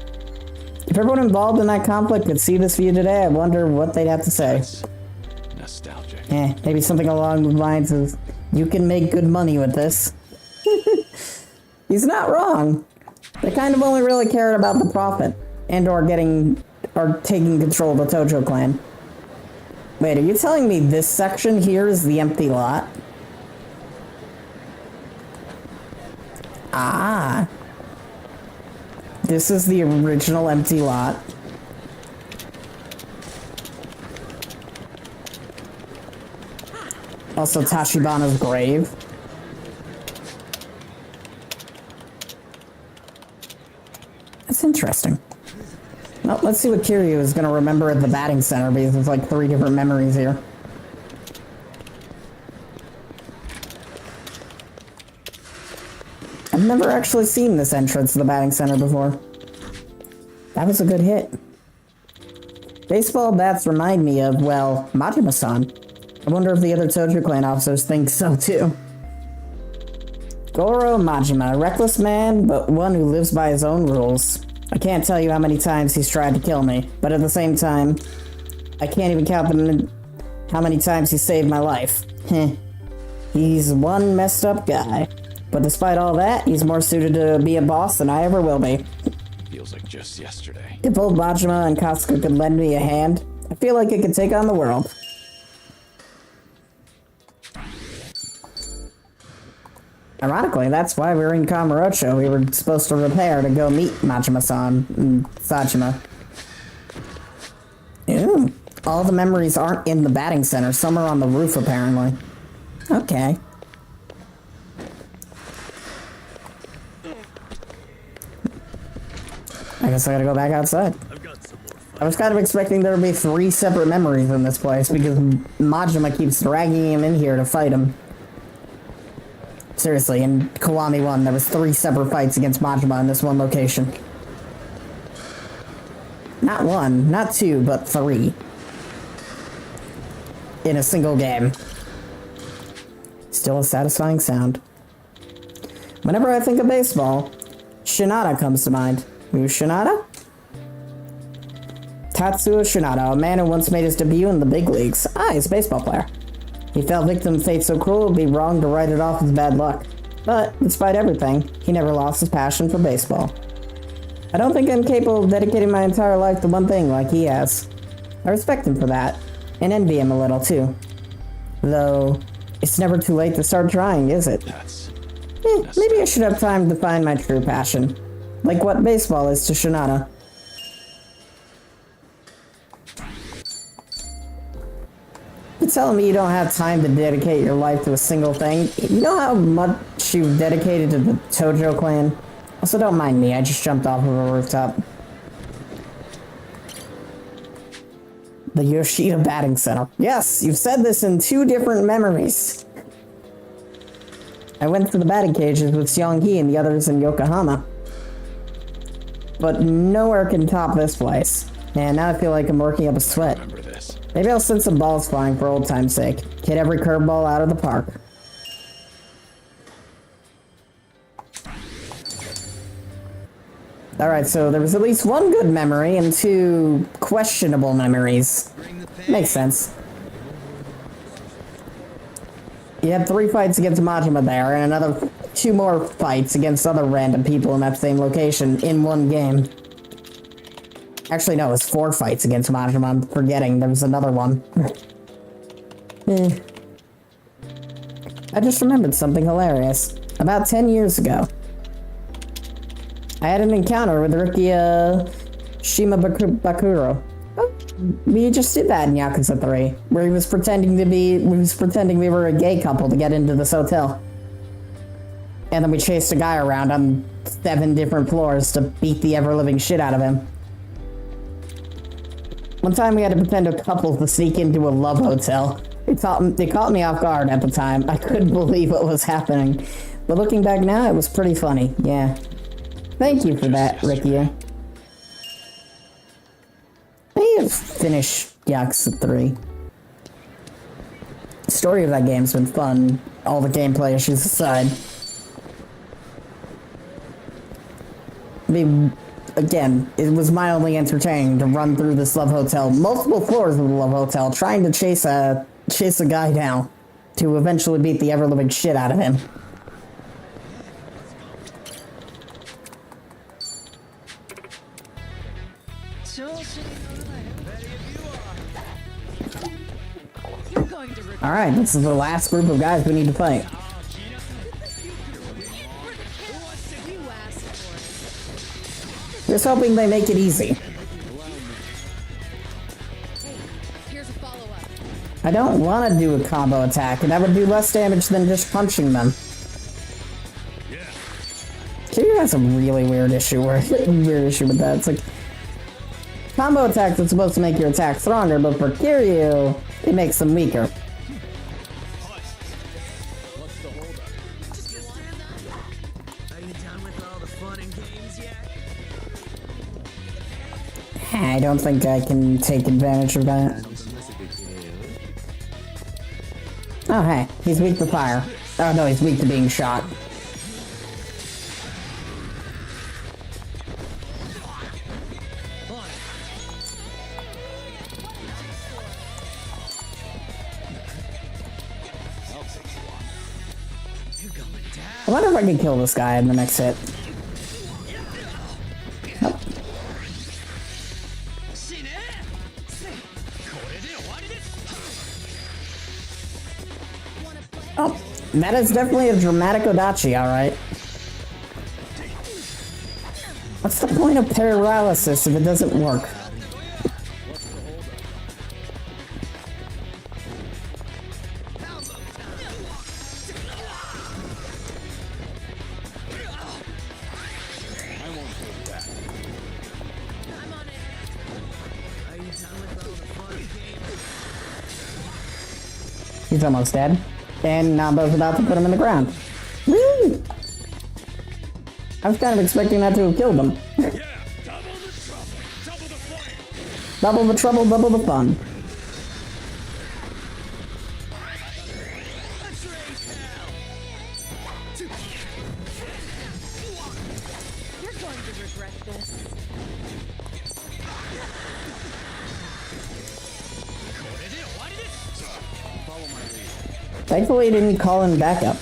If everyone involved in that conflict could see this view today, I wonder what they'd have to say. Nostalgic. Maybe something along the lines of, you can make good money with this. He's not wrong. They kind of only really cared about the profit, and or taking control of the Tojo clan. Wait, are you telling me this section here is the empty lot? Ah. This is the original empty lot. Also Tachibana's grave. That's interesting. Well, let's see what Kiryu is going to remember at the batting center, because there's like 3 different memories here. I've never actually seen this entrance to the batting center before. That was a good hit. Baseball bats remind me of, well, Majima-san. I wonder if the other Tojo clan officers think so too. Goro Majima, a reckless man, but one who lives by his own rules. I can't tell you how many times he's tried to kill me, but at the same time, I can't even count how many times he saved my life. Heh. He's one messed up guy. But despite all that, he's more suited to be a boss than I ever will be. Feels like just yesterday. If old Majima and Kasuga could lend me a hand, I feel like it could take on the world. Ironically, that's why we were in Kamurocho. We were supposed to repair to go meet Majima-san and Sajima. Ew. all the memories aren't in the batting center. Some are on the roof, apparently. Okay. I guess I gotta go back outside. I was kind of expecting there to be 3 separate memories in this place because Majima keeps dragging him in here to fight him. Seriously, in Kiwami 1, there was 3 separate fights against Majima in this one location. Not 1, not 2, but 3. In a single game. Still a satisfying sound. Whenever I think of baseball, Shinada comes to mind. Who's Shinada? Tatsuo Shinada, a man who once made his debut in the big leagues. Ah, he's a baseball player. He fell victim to fate so cruel it would be wrong to write it off as bad luck. But, despite everything, he never lost his passion for baseball. I don't think I'm capable of dedicating my entire life to one thing like he has. I respect him for that, and envy him a little too. Though, it's never too late to start trying, is it? Maybe I should have time to find my true passion. Like what baseball is to Shinada. You're telling me you don't have time to dedicate your life to a single thing? You know how much you've dedicated to the Tojo clan? Also, don't mind me, I just jumped off of a rooftop. The Yoshida Batting Center. Yes, you've said this in 2 different memories. I went to the batting cages with Seonggi and the others in Yokohama. But nowhere can top this place. And now I feel like I'm working up a sweat. Maybe I'll send some balls flying for old time's sake. Hit every curveball out of the park. Alright, so there was at least 1 good memory and 2 questionable memories. Makes sense. You had 3 fights against Majima there, and another 2 more fights against other random people in that same location in one game. Actually, no, it was 4 fights against Majima. I'm forgetting there was another one. I just remembered something hilarious. About 10 years ago, I had an encounter with Rukia Shimabakuro. We just did that in Yakuza 3, where we was pretending we were a gay couple to get into this hotel. And then we chased a guy around on 7 different floors to beat the ever-living shit out of him. One time we had to pretend a couple to sneak into a love hotel. They caught me off guard at the time. I couldn't believe what was happening. But looking back now, it was pretty funny, yeah. Thank you for that, Rikia. I need to finish Yakuza 3. The story of that game's been fun, all the gameplay issues aside. I mean, again, it was mildly entertaining to run through this love hotel, multiple floors of the love hotel, trying to chase a guy down, to eventually beat the ever-living shit out of him. Alright, this is the last group of guys we need to fight. Just hoping they make it easy. I don't want to do a combo attack, and that would do less damage than just punching them. Kiryu has a really weird issue with that. It's like, combo attacks are supposed to make your attack stronger, but for Kiryu, it makes them weaker. I don't think I can take advantage of that. Oh, hey, he's weak to fire. Oh no, he's weak to being shot. I wonder if I can kill this guy in the next hit. Nope. Oh, that is definitely a dramatic Odachi, alright. What's the point of paralysis if it doesn't work? He's almost dead. And Nambo's about to put him in the ground. Woo! I was kind of expecting that to have killed him. Double the trouble, double the fun. You're going to regret this. Thankfully, he didn't call in backup.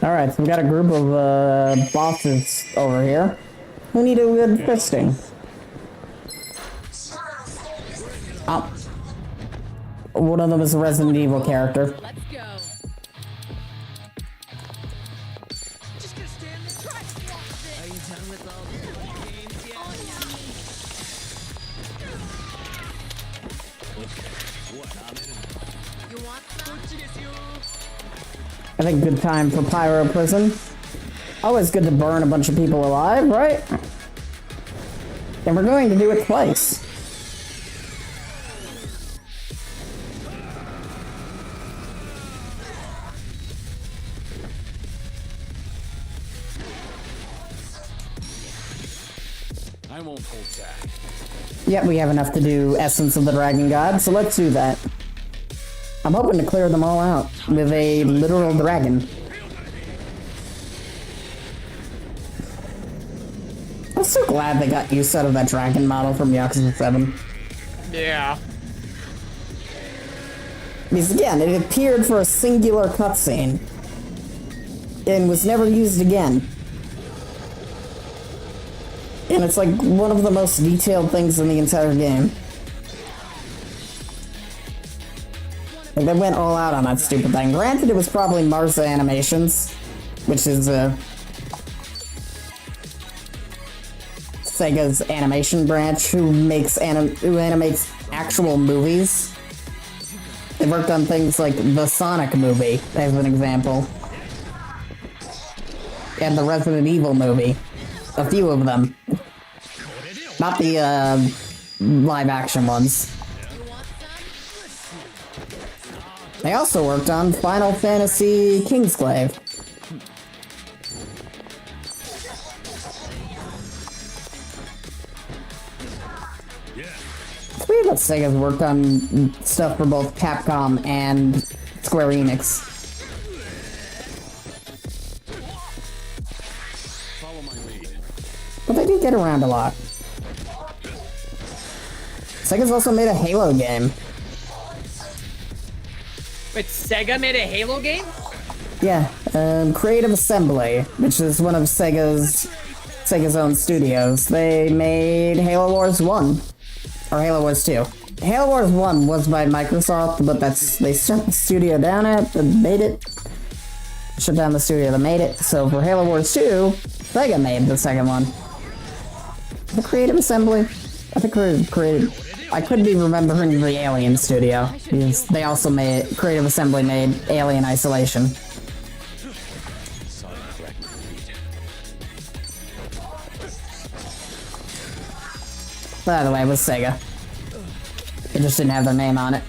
Alright, so we got a group of bosses over here who need a good fisting. Oh. One of them is a Resident Evil character. Let's go. Just gonna stand there. Try to walk this. Are you done with all the games yet? You want some? I think good time for Pyro Prison. Always good to burn a bunch of people alive, right? And we're going to do it twice. I won't hold back. Yep, we have enough to do Essence of the Dragon God, so let's do that. I'm hoping to clear them all out with a literal dragon. I'm so glad they got use out of that dragon model from Yakuza 7. Yeah. Because again, it appeared for a singular cutscene and was never used again. And it's like one of the most detailed things in the entire game. Like, they went all out on that stupid thing. Granted, it was probably Marsa Animations, which is Sega's animation branch, who animates actual movies. They worked on things like the Sonic movie, as an example, and the Resident Evil movie. A few of them. Not the live-action ones. They also worked on Final Fantasy Kingsglaive. It's weird that Sega's worked on stuff for both Capcom and Square Enix. Follow my lead. But they do get around a lot. Sega's also made a Halo game. Wait, Sega made a Halo game? Yeah, Creative Assembly, which is one of Sega's own studios. They made Halo Wars 1. Or Halo Wars 2. Halo Wars 1 was by Microsoft, but they shut the studio down shut down the studio that made it. So for Halo Wars 2, Sega made the second one. The Creative Assembly? I think I could be remembering the Alien studio, because they also Creative Assembly made Alien Isolation. By the way, it was Sega. It just didn't have their name on it.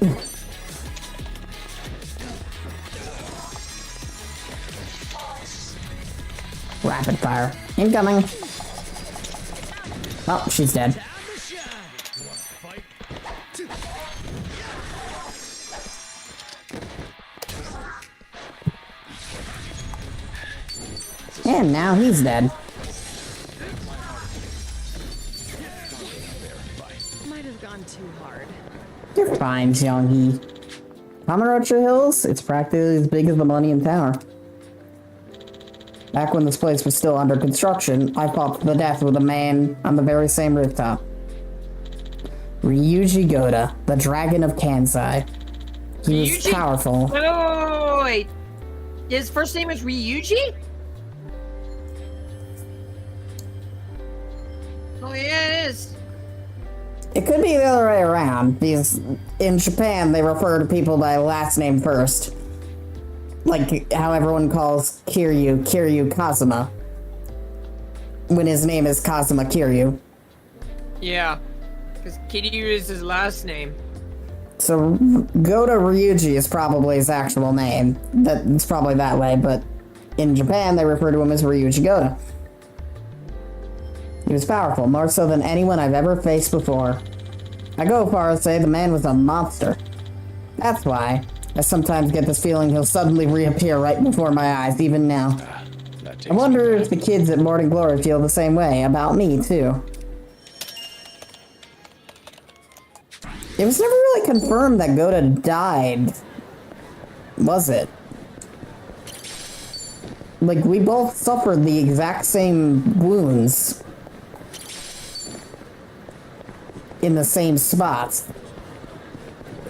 Rapid fire. Incoming! Oh, she's dead. And now he's dead. Might have gone too hard. You're fine, Xianghe. Kamurocho Hills? It's practically as big as the Millennium Tower. Back when this place was still under construction, I fought to the death with a man on the very same rooftop. Ryuji Goda, the Dragon of Kansai. He was powerful. Wait. His first name is Ryuji? Oh yeah, it is. It could be the other way around, because in Japan they refer to people by last name first. Like how everyone calls Kiryu Kazuma, when his name is Kazuma Kiryu. Yeah, because Kiryu is his last name. So, Gota Ryuji is probably his actual name. It's probably that way, but in Japan, they refer to him as Ryuji Gota. He was powerful, more so than anyone I've ever faced before. I go far as to say the man was a monster. That's why I sometimes get this feeling he'll suddenly reappear right before my eyes, even now. I wonder if the kids at Morning Glory feel the same way about me, too. It was never really confirmed that Gota died, was it? Like, we both suffered the exact same wounds in the same spots.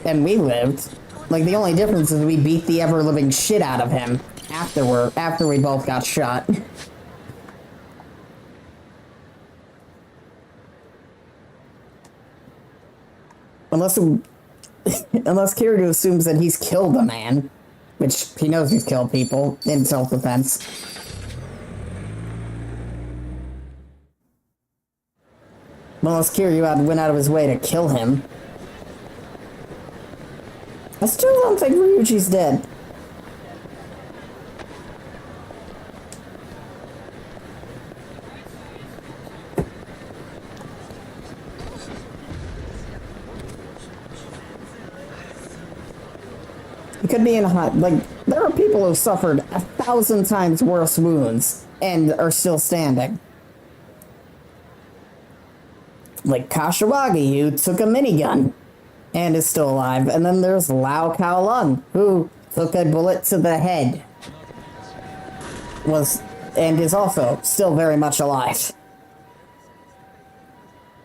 And we lived. Like, the only difference is we beat the ever-living shit out of him after we both got shot. Unless Kiryu assumes that he's killed a man, which he knows he's killed people in self-defense. Unless Kiryu went out of his way to kill him. I still don't think Ryuji's dead. He could be in a hot... Like, there are people who suffered 1,000 times worse wounds and are still standing. Like Kashiwagi, who took a minigun and is still alive. And then there's Lau Kaolun, who took a bullet to the head. And is also still very much alive.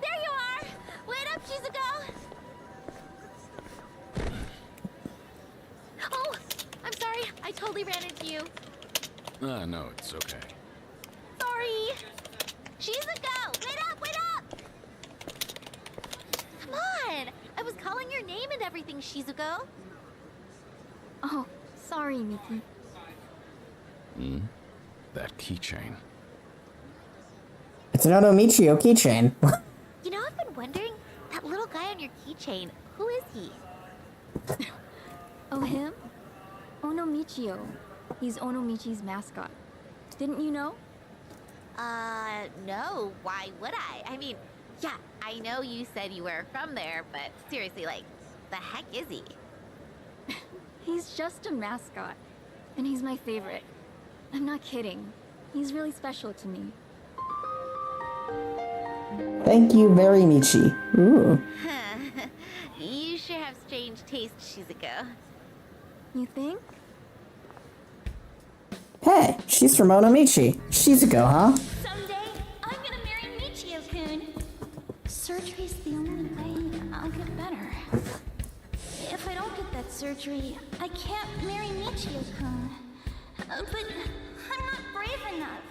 There you are! Wait up, Shizuko! Oh, I'm sorry. I totally ran into you. No, it's okay. Sorry. Shizuko! Wait up, wait up! Come on! I was calling your name and everything, Shizuko. Oh, sorry, Miki. That keychain. It's an Onomichio keychain. You know, I've been wondering, that little guy on your keychain, who is he? Oh, him? Onomichio. He's Onomichi's mascot. Didn't you know? No. Why would I? I mean, yeah, I know you said you were from there, but seriously, like, the heck is he? He's just a mascot. And he's my favorite. I'm not kidding. He's really special to me. Thank you very Michi. Ooh. You sure have strange taste, Shizuko. You think? Hey, she's from Onomichi. Shizuko, huh? Someday, I'm gonna marry Michio-kun. Surgery's the only way I'll get better. If I don't get that surgery, I can't marry Michio-kun. But I'm not brave enough.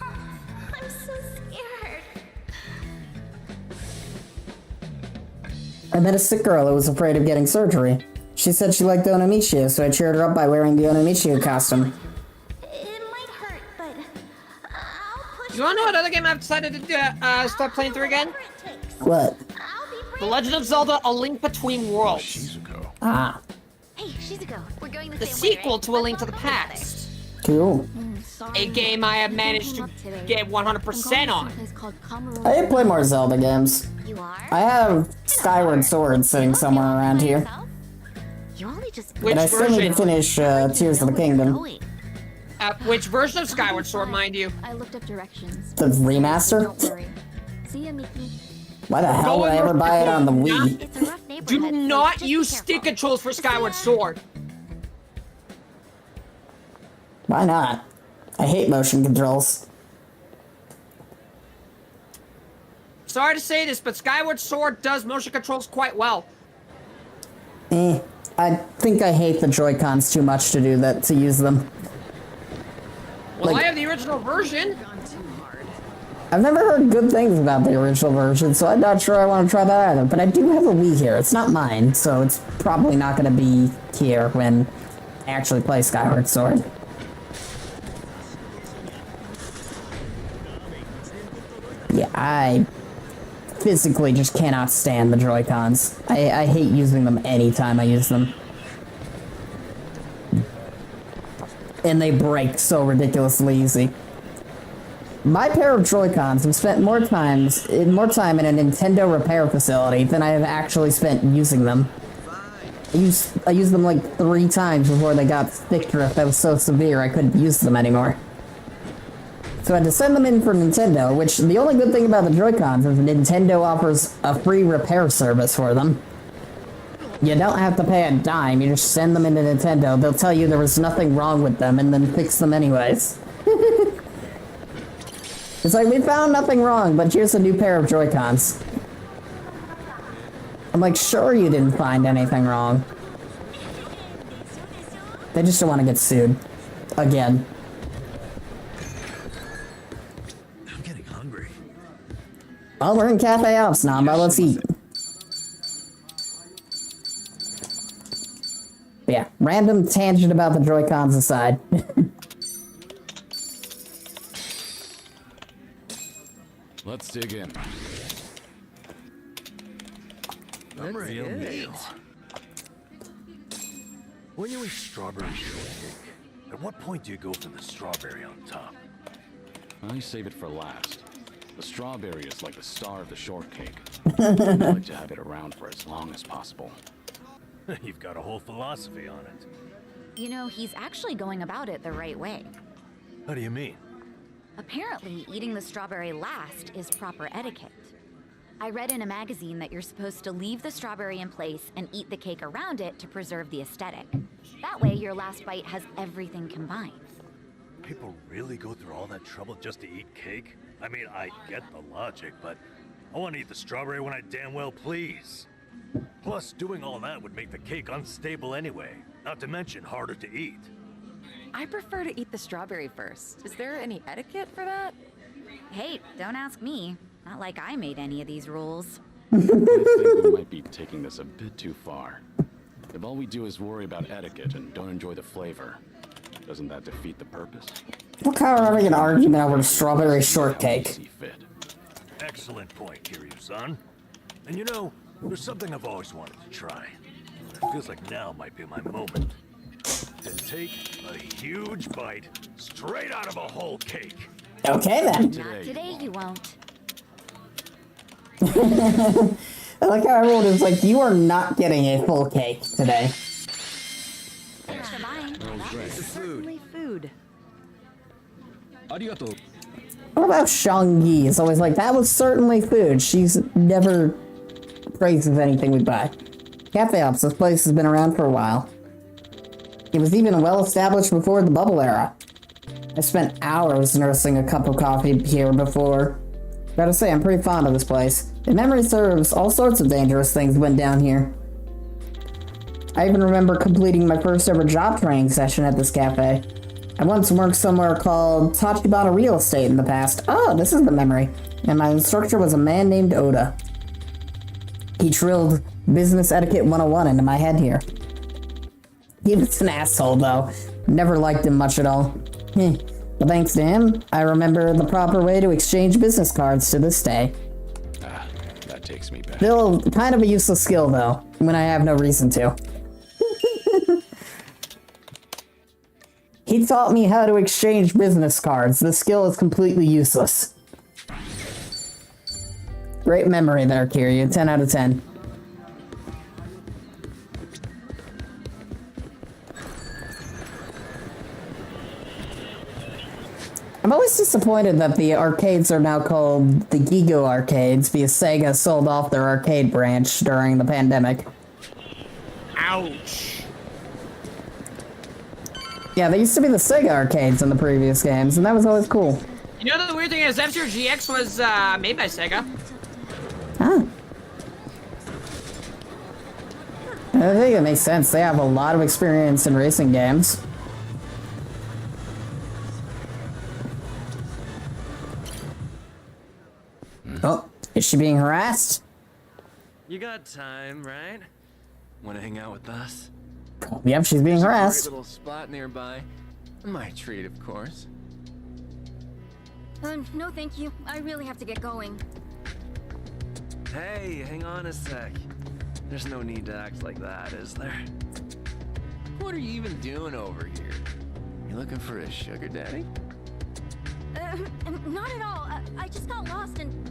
I'm so scared. I met a sick girl who was afraid of getting surgery. She said she liked Onomichio, so I cheered her up by wearing the Onomichio costume. You wanna know what other game I've decided to start playing through again? What? The Legend of Zelda: A Link Between Worlds. Ah. Hey, Shizuko, we're going the sequel to A Link to the Past. Cool. A game I have managed to get 100% on. I did play more Zelda games. I have Skyward Sword sitting somewhere around here. Which And I still need to finish Tears of the Kingdom. Which version of Skyward Sword, mind you? I looked up directions. The remaster? Don't worry. See ya, Mickey. Why the hell would I ever buy it on the Wii? Do not use stick controls for Skyward Sword. Why not? I hate motion controls. Sorry to say this, but Skyward Sword does motion controls quite well. I think I hate the Joy-Cons too much to do that, to use them. Well, I have the original version. I've never heard good things about the original version, so I'm not sure I want to try that either. But I do have a Wii here. It's not mine, so it's probably not going to be here when I actually play Skyward Sword. Yeah, I physically just cannot stand the Joy-Cons. I hate using them anytime I use them. And they break so ridiculously easy. My pair of Joy-Cons have spent more time in a Nintendo repair facility than I have actually spent using them. I used them like 3 times before they got stick drift that was so severe I couldn't use them anymore. So I had to send them in for Nintendo, which the only good thing about the Joy-Cons is Nintendo offers a free repair service for them. You don't have to pay a dime, you just send them into Nintendo, they'll tell you there was nothing wrong with them and then fix them anyways. It's like, we found nothing wrong, but here's a new pair of Joy-Cons. I'm like, sure you didn't find anything wrong. They just don't want to get sued. Again. I'm getting hungry. Oh, we're in Cafe Ops now, but let's eat. But yeah, random tangent about the Joy-Cons aside. Let's dig in. I'm ready to meal. When you eat strawberry shortcake, at what point do you go for the strawberry on top? I save it for last. The strawberry is like the star of the shortcake. I like to have it around for as long as possible. You've got a whole philosophy on it. You know, he's actually going about it the right way. How do you mean? Apparently, eating the strawberry last is proper etiquette. I read in a magazine that you're supposed to leave the strawberry in place and eat the cake around it to preserve the aesthetic. That way, your last bite has everything combined. People really go through all that trouble just to eat cake? I mean, I get the logic, but I want to eat the strawberry when I damn well please. Plus, doing all that would make the cake unstable anyway, not to mention harder to eat. I prefer to eat the strawberry first. Is there any etiquette for that? Hey, don't ask me. Not like I made any of these rules. I think we might be taking this a bit too far. If all we do is worry about etiquette and don't enjoy the flavor, doesn't that defeat the purpose? What kind of having an argument over the strawberry shortcake? Excellent point, Kiryu-san. And you know, there's something I've always wanted to try. It feels like now might be my moment. To take a huge bite straight out of a whole cake. Okay then. Not today, you won't. I like how everyone is like, you are not getting a full cake today. Thanks for buying. That's certainly food. What about Shang-Yi? It's always like, that was certainly food. She's never praises anything we buy. Cafe Ops, this place has been around for a while. It was even well established before the bubble era. I spent hours nursing a cup of coffee here before. Gotta say, I'm pretty fond of this place. If memory serves, all sorts of dangerous things went down here. I even remember completing my first ever job training session at this cafe. I once worked somewhere called Tachibana Real Estate in the past. Oh, this is the memory. And my instructor was a man named Oda. He drilled Business Etiquette 101 into my head here. He was an asshole, though. Never liked him much at all. But thanks to him, I remember the proper way to exchange business cards to this day. That takes me back. Still kind of a useless skill, though, when I have no reason to. He taught me how to exchange business cards. The skill is completely useless. Great memory there, Kiryu. 10 out of 10. I'm always disappointed that the arcades are now called the Gigo arcades because Sega sold off their arcade branch during the pandemic. Ouch. Yeah, they used to be the Sega arcades in the previous games, and that was always cool. You know the weird thing is F-Zero GX was made by Sega. Huh. I think it makes sense. They have a lot of experience in racing games. Oh, is she being harassed? You got time, right? Want to hang out with us? Yep, she's being harassed. Great little spot nearby. My treat, of course. No, thank you. I really have to get going. Hey, hang on a sec. There's no need to act like that, is there? What are you even doing over here? You looking for a sugar daddy? Not at all. I just got lost and...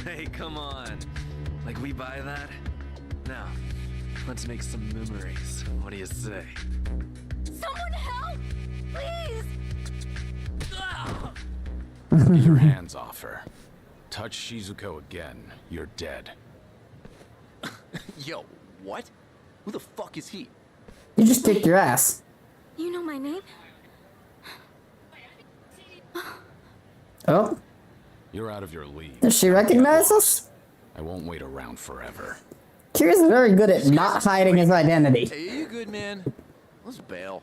Hey, come on. Like, we buy that? Now, let's make some memories. What do you say? Someone help! Please! Get your hands off her. Touch Shizuko again, you're dead. Yo, what? Who the fuck is he? You just kicked your ass. You know my name? Oh? You're out of your league. Does she recognize us? I won't wait around forever. Kiryu's very good at not hiding his identity. Hey, you good, man? Let's bail.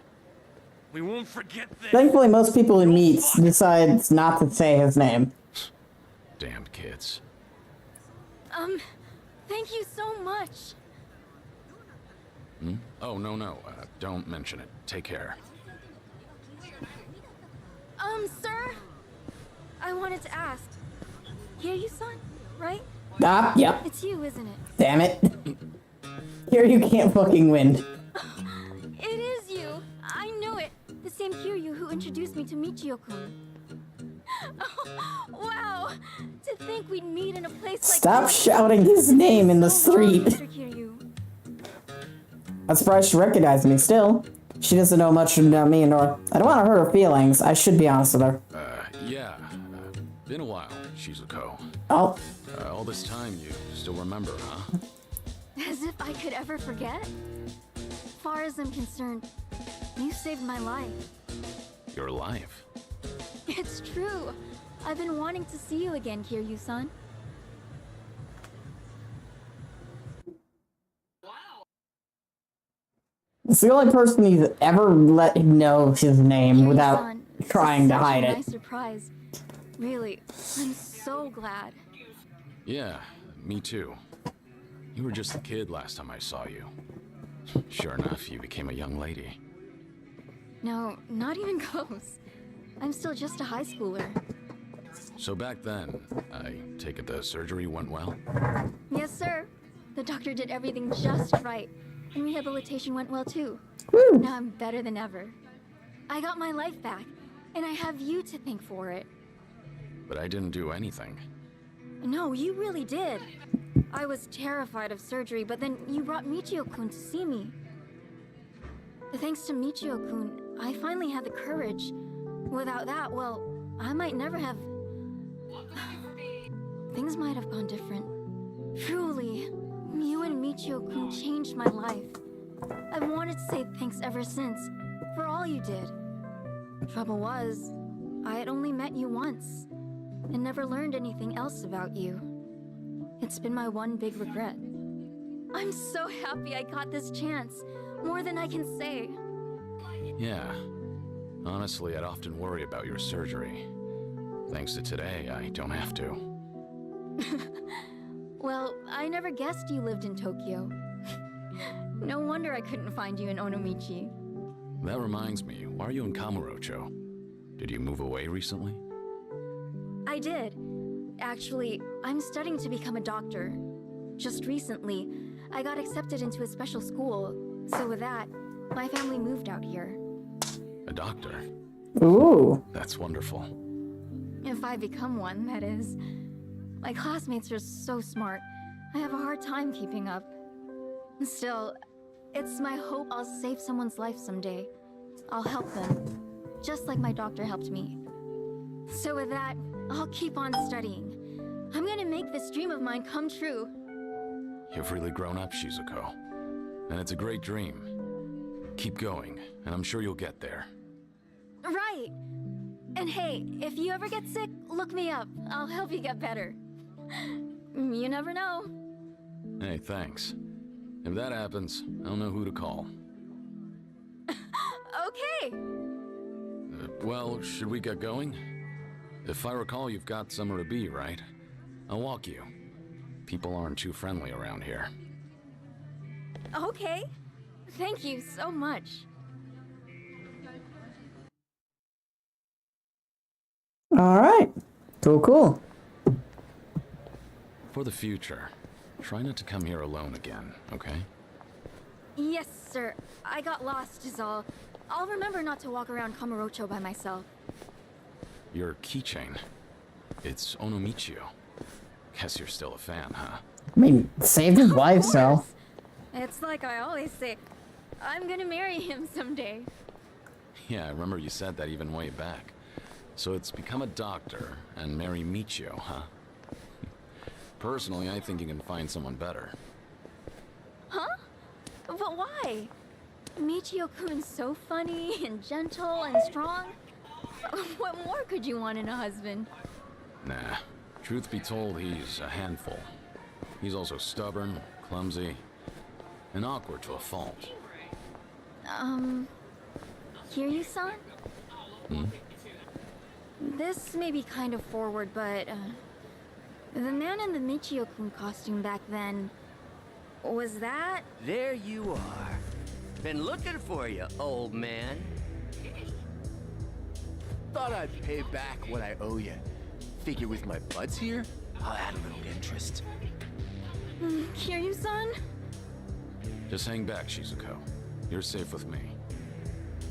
We won't forget this. Thankfully, most people he meets decides not to say his name. Damned kids. Thank you so much. Hmm? Oh, no. Don't mention it. Take care. Sir? I wanted to ask. Kiryu-san, right? Ah, yep. It's you, isn't it? Damn it. Kiryu can't fucking win. It is you. I knew it. The same Kiryu who introduced me to Michio-kun. Oh, wow. To think we'd meet in a place like Stop this. shouting his name in the street. Mr. Kiryu. I'm surprised she recognized me still. She doesn't know much about me, nor I don't want to hurt her feelings. I should be honest with her. Yeah. Been a while, Shizuko. Oh. All this time, you still remember, huh? As if I could ever forget. Far as I'm concerned, you saved my life. Your life? It's true. I've been wanting to see you again, Kiryu-san. It's the only person he's ever let him know his name without Kiryu-san, trying to such a hide it. Nice surprise. Really, I'm so glad. Yeah, me too. You were just a kid last time I saw you. Sure enough, you became a young lady. No, not even close. I'm still just a high schooler. So back then, I take it the surgery went well? Yes, sir. The doctor did everything just right, and rehabilitation went well too. Now I'm better than ever. I got my life back, and I have you to thank for it. But I didn't do anything. No, you really did. I was terrified of surgery, but then you brought Michio-kun to see me. Thanks to Michio-kun, I finally had the courage. Without that, well, I might never have... Things might have gone different. Truly, you and Michio-kun changed my life. I've wanted to say thanks ever since, for all you did. Trouble was, I had only met you once, and never learned anything else about you. It's been my one big regret. I'm so happy I got this chance, more than I can say. Yeah. Honestly, I'd often worry about your surgery. Thanks to today, I don't have to. Well, I never guessed you lived in Tokyo. No wonder I couldn't find you in Onomichi. That reminds me, why are you in Kamurocho? Did you move away recently? I did. Actually, I'm studying to become a doctor. Just recently, I got accepted into a special school, so with that, my family moved out here. A doctor? Ooh. That's wonderful. If I become one, that is. My classmates are so smart. I have a hard time keeping up. Still, it's my hope I'll save someone's life someday. I'll help them, just like my doctor helped me. So with that, I'll keep on studying. I'm gonna make this dream of mine come true. You've really grown up, Shizuko. And it's a great dream. Keep going, and I'm sure you'll get there. Right! And hey, if you ever get sick, look me up. I'll help you get better. You never know. Hey, thanks. If that happens, I'll know who to call. Okay! Well, should we get going? If I recall, you've got somewhere to be, right? I'll walk you. People aren't too friendly around here. Okay. Thank you so much. Alright. Cool. For the future, try not to come here alone again, okay? Yes, sir. I got lost is all. I'll remember not to walk around Kamurocho by myself. Your keychain. It's Onomichio. Guess you're still a fan, huh? I mean, saved his life, so. It's like I always say, I'm gonna marry him someday. Yeah, I remember you said that even way back. So it's become a doctor and marry Michio, huh? Personally, I think you can find someone better. Huh? But why? Michio-kun's so funny and gentle and strong. What more could you want in a husband? Nah. Truth be told, he's a handful. He's also stubborn, clumsy, and awkward to a fault. Kiryu-san? Hmm? This may be kind of forward, but, the man in the Michio-kun costume back then, was that? There you are. Been looking for you, old man. Thought I'd pay back what I owe you. Figure with my buds here, I'll add a little interest. Kiryu-san? Just hang back, Shizuko. You're safe with me.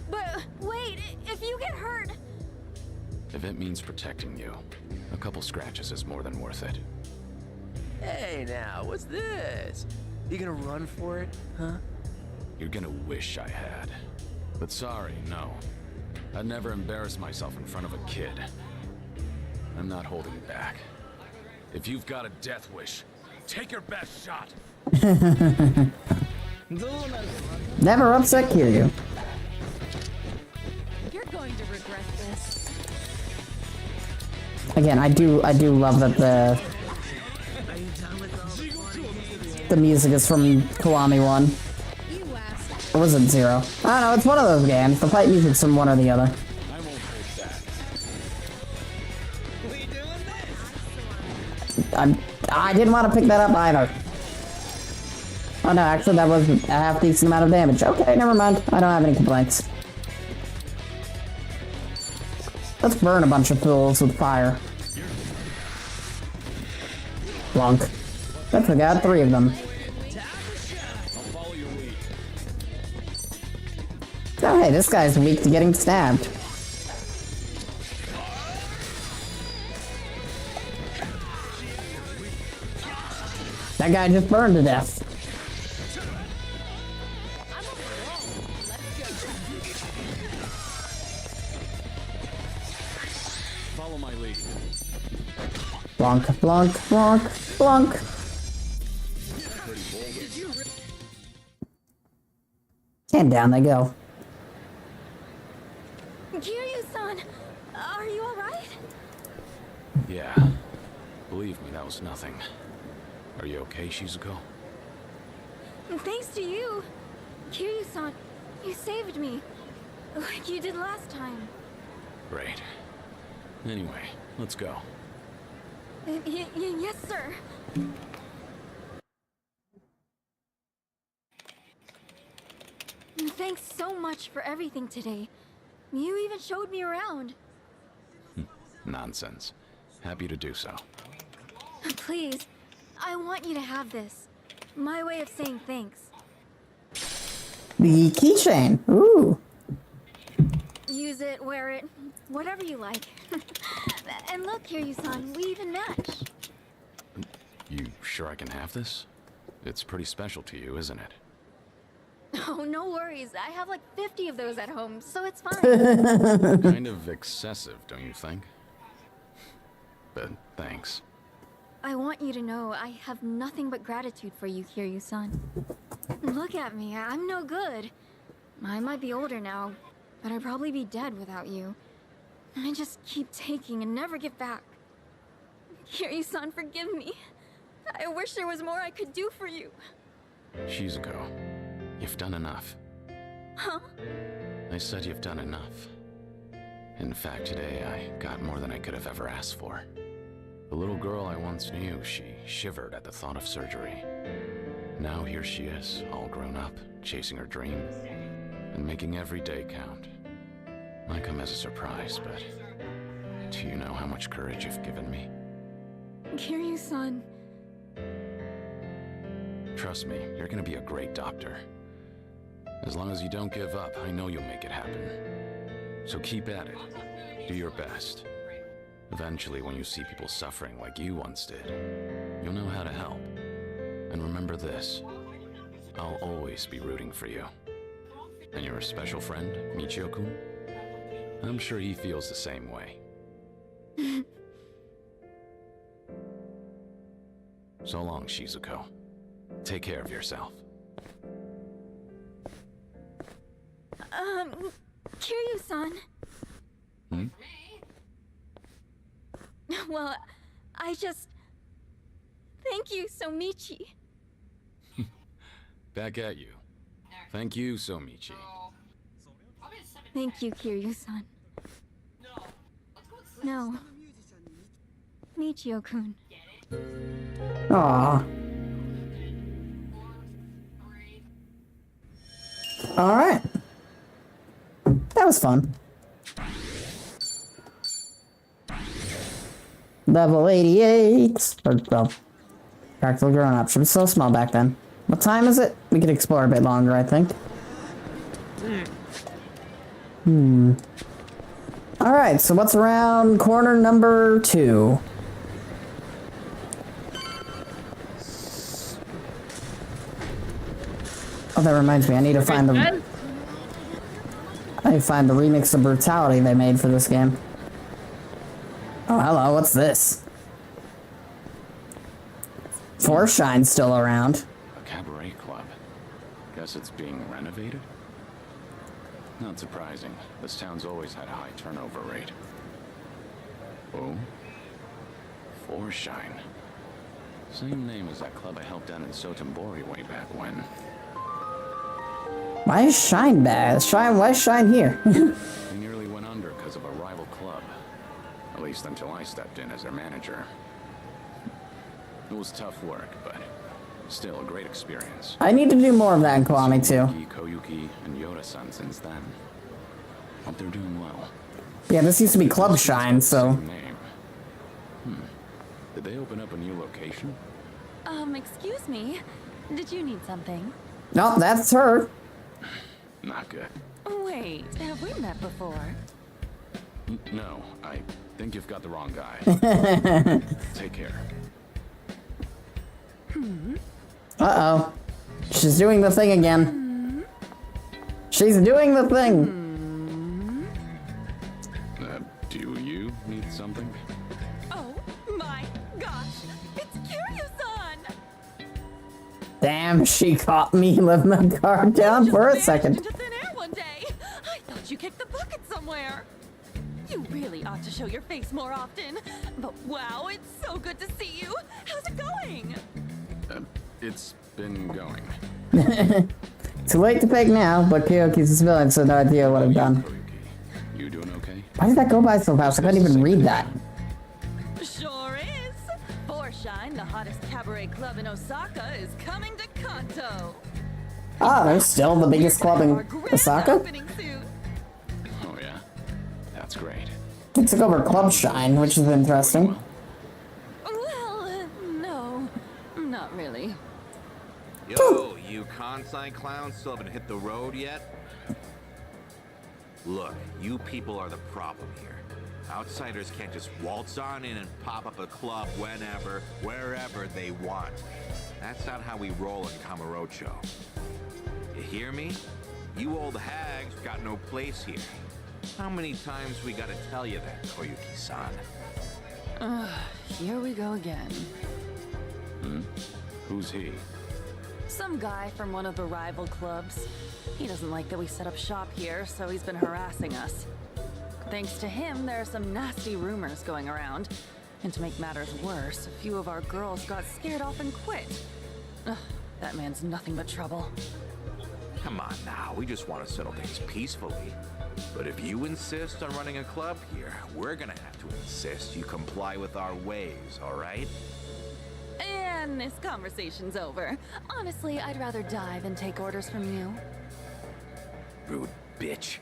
But, wait, if you get hurt... If it means protecting you, a couple scratches is more than worth it. Hey now, what's this? You gonna run for it, huh? You're gonna wish I had. But sorry, no. I'd never embarrass myself in front of a kid. I'm not holding back. If you've got a death wish, take your best shot. Never upset Kiryu. You're going to regret this. Again, I do love that the music is from Kiwami 1. Or was it 0? I don't know, it's one of those games. The fight music's from one or the other. I didn't want to pick that up either. Oh no, actually that was a half decent amount of damage. Okay, never mind. I don't have any complaints. Let's burn a bunch of fools with fire. Blunk. I forgot 3 of them. Oh hey, this guy's weak to getting stabbed. That guy just burned to death. Follow my lead. Blonk, blonk, blonk, blonk. And down they go. Kiryu-san, are you alright? Yeah. Believe me, that was nothing. Are you okay, Shizuko? Thanks to you. Kiryu-san, you saved me. Like you did last time. Great. Anyway, let's go. Yes, sir. Thanks so much for everything today. You even showed me around. Nonsense. Happy to do so. Please, I want you to have this. My way of saying thanks. The keychain. Ooh. Use it, wear it, whatever you like. And look, Kiryu-san, we even match. You sure I can have this? It's pretty special to you, isn't it? Oh, no worries. I have like 50 of those at home, so it's fine. Kind of excessive, don't you think? But thanks. I want you to know I have nothing but gratitude for you, Kiryu-san. Look at me, I'm no good. I might be older now, but I'd probably be dead without you. I just keep taking and never give back. Kiryu-san, forgive me. I wish there was more I could do for you. Shizuko, you've done enough. Huh? I said you've done enough. In fact, today I got more than I could have ever asked for. The little girl I once knew, she shivered at the thought of surgery. Now here she is, all grown up, chasing her dream, and making every day count. Might come as a surprise, but do you know how much courage you've given me? Kiryu-san. Trust me, you're gonna be a great doctor. As long as you don't give up, I know you'll make it happen. So keep at it. Do your best. Eventually, when you see people suffering like you once did, you'll know how to help. And remember this, I'll always be rooting for you. And your special friend, Michio-kun? I'm sure he feels the same way. So long, Shizuko. Take care of yourself. Kiryu-san. Hmm? Well, I just... Thank you, Somichi. Back at you. Thank you, Somichi. Thank you, Kiryu-san. No. Michio-kun. Aww. Alright. That was fun. Level 88. Or, well, practical grown-up. She was so small back then. What time is it? We could explore a bit longer, I think. Alright, so what's around corner number 2? Oh, that reminds me, I need to find the... I need to find the remix of Brutality they made for this game. Oh, hello, what's this? Forshine's still around. A cabaret club. Guess it's being renovated? Not surprising. This town's always had a high turnover rate. Oh? Forshine. Same name as that club I helped down in Sotenbori way back when. Why is Shine bad? Why is Shine here? They nearly went under because of a rival club. At least until I stepped in as their manager. It was tough work, but still a great experience. I need to do more of that in Kiwami too. Koyuki, and Yoda-san since then. Hope they're doing well. Yeah, this used to be Club Shine, so... Name. Did they open up a new location? Excuse me. Did you need something? No, that's her. Not good. Wait, have we met before? No, I think you've got the wrong guy. Take care. Uh-oh. She's doing the thing again. She's doing the thing. Do you need something? Oh my gosh! It's Kiryu-san! Damn, she caught me letting the guard down for a second. Into thin air one day. I thought you kicked the bucket somewhere. You really ought to show your face more often. But wow, it's so good to see you. How's it going? It's been going. Too late to pick now, but Kyoki's a civilian, so no idea what I've done. You doing okay? Why did that go by so fast? I couldn't even read that. Sure is. Forshine, the hottest cabaret club in Osaka, is coming to Kanto. Ah, they're still the biggest club in Osaka? Oh yeah? That's great. They took over Club Shine, which is interesting. Well, no, not really. Yo, you Kansai clowns still haven't hit the road yet? Look, you people are the problem here. Outsiders can't just waltz on in and pop up a club whenever, wherever they want. That's not how we roll in Kamurocho. You hear me? You old hags got no place here. How many times we gotta tell you that, Koyuki-san? Here we go again. Who's he? Some guy from one of the rival clubs. He doesn't like that we set up shop here, so he's been harassing us. Thanks to him, there are some nasty rumors going around. And to make matters worse, a few of our girls got scared off and quit. Ugh, that man's nothing but trouble. Come on now, we just want to settle things peacefully. But if you insist on running a club here, we're gonna have to insist you comply with our ways, alright? And this conversation's over. Honestly, I'd rather die than take orders from you. Rude bitch.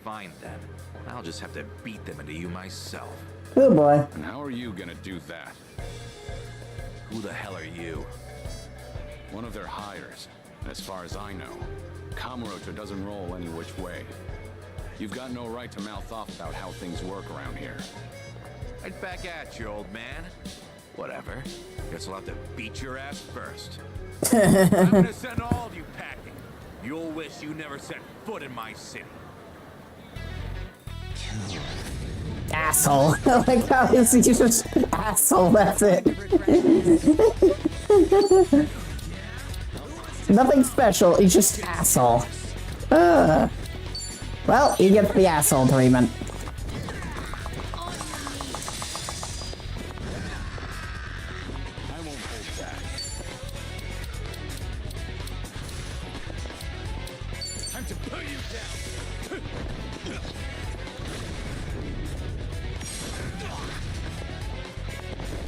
Fine then. I'll just have to beat them into you myself. Good boy. And how are you gonna do that? Who the hell are you? One of their hires. And as far as I know, Kamurocho doesn't roll any which way. You've got no right to mouth off about how things work around here. Right back at you, old man. Whatever. Guess I'll have to beat your ass first. I'm gonna send all of you packing. You'll wish you never set foot in my city. Asshole. Like, how is he just asshole? That's it. Nothing special, he's just asshole. Well, he gets the asshole treatment.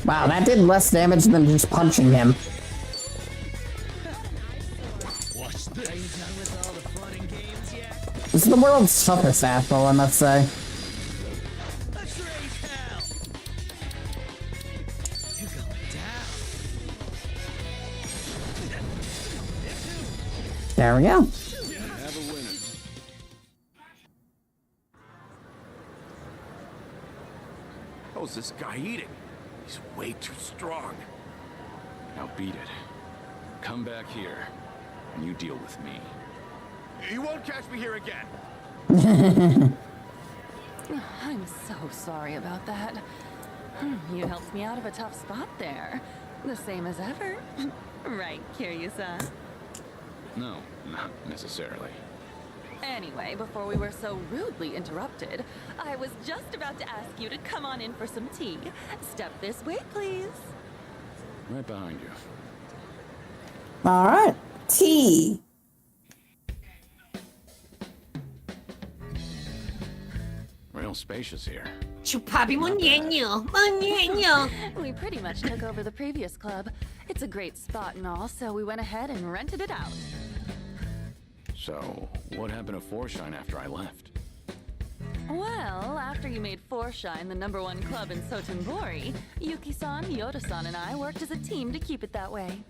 Wow, that did less damage than just punching him. This is the world's toughest asshole, I must say. There we go. How's this guy eating? He's way too strong. Now beat it. Come back here, and you deal with me. You won't catch me here again. I'm so sorry about that. You helped me out of a tough spot there. The same as ever. Right, Kiryu-san? No, not necessarily. Anyway, before we were so rudely interrupted, I was just about to ask you to come on in for some tea. Step this way, please. Right behind you. Alright. Tea. Real spacious here. We pretty much took over the previous club. It's a great spot and all, so we went ahead and rented it out. So, what happened to Forshine after I left? Well, after you made Forshine the #1 club in Sotenbori, Yuki-san, Yoda-san, and I worked as a team to keep it that way.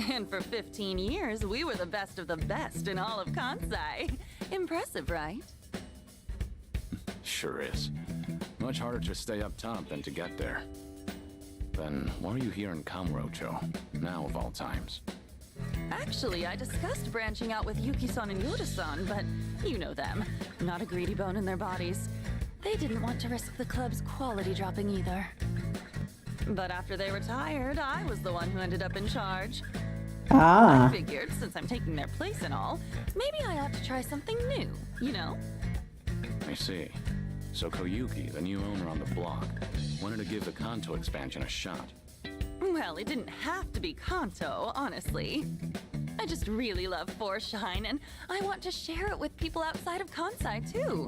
And for 15 years, we were the best of the best in all of Kansai. Impressive, right? Sure is. Much harder to stay up top than to get there. Then, why are you here in Kamurocho, now of all times? Actually, I discussed branching out with Yuki-san and Yoda-san, but you know them. Not a greedy bone in their bodies. They didn't want to risk the club's quality dropping either. But after they retired, I was the one who ended up in charge. Ah. I figured, since I'm taking their place and all, maybe I ought to try something new, you know? I see. So Koyuki, the new owner on the block, wanted to give the Kanto expansion a shot. Well, it didn't have to be Kanto, honestly. I just really love Forshine, and I want to share it with people outside of Kansai, too.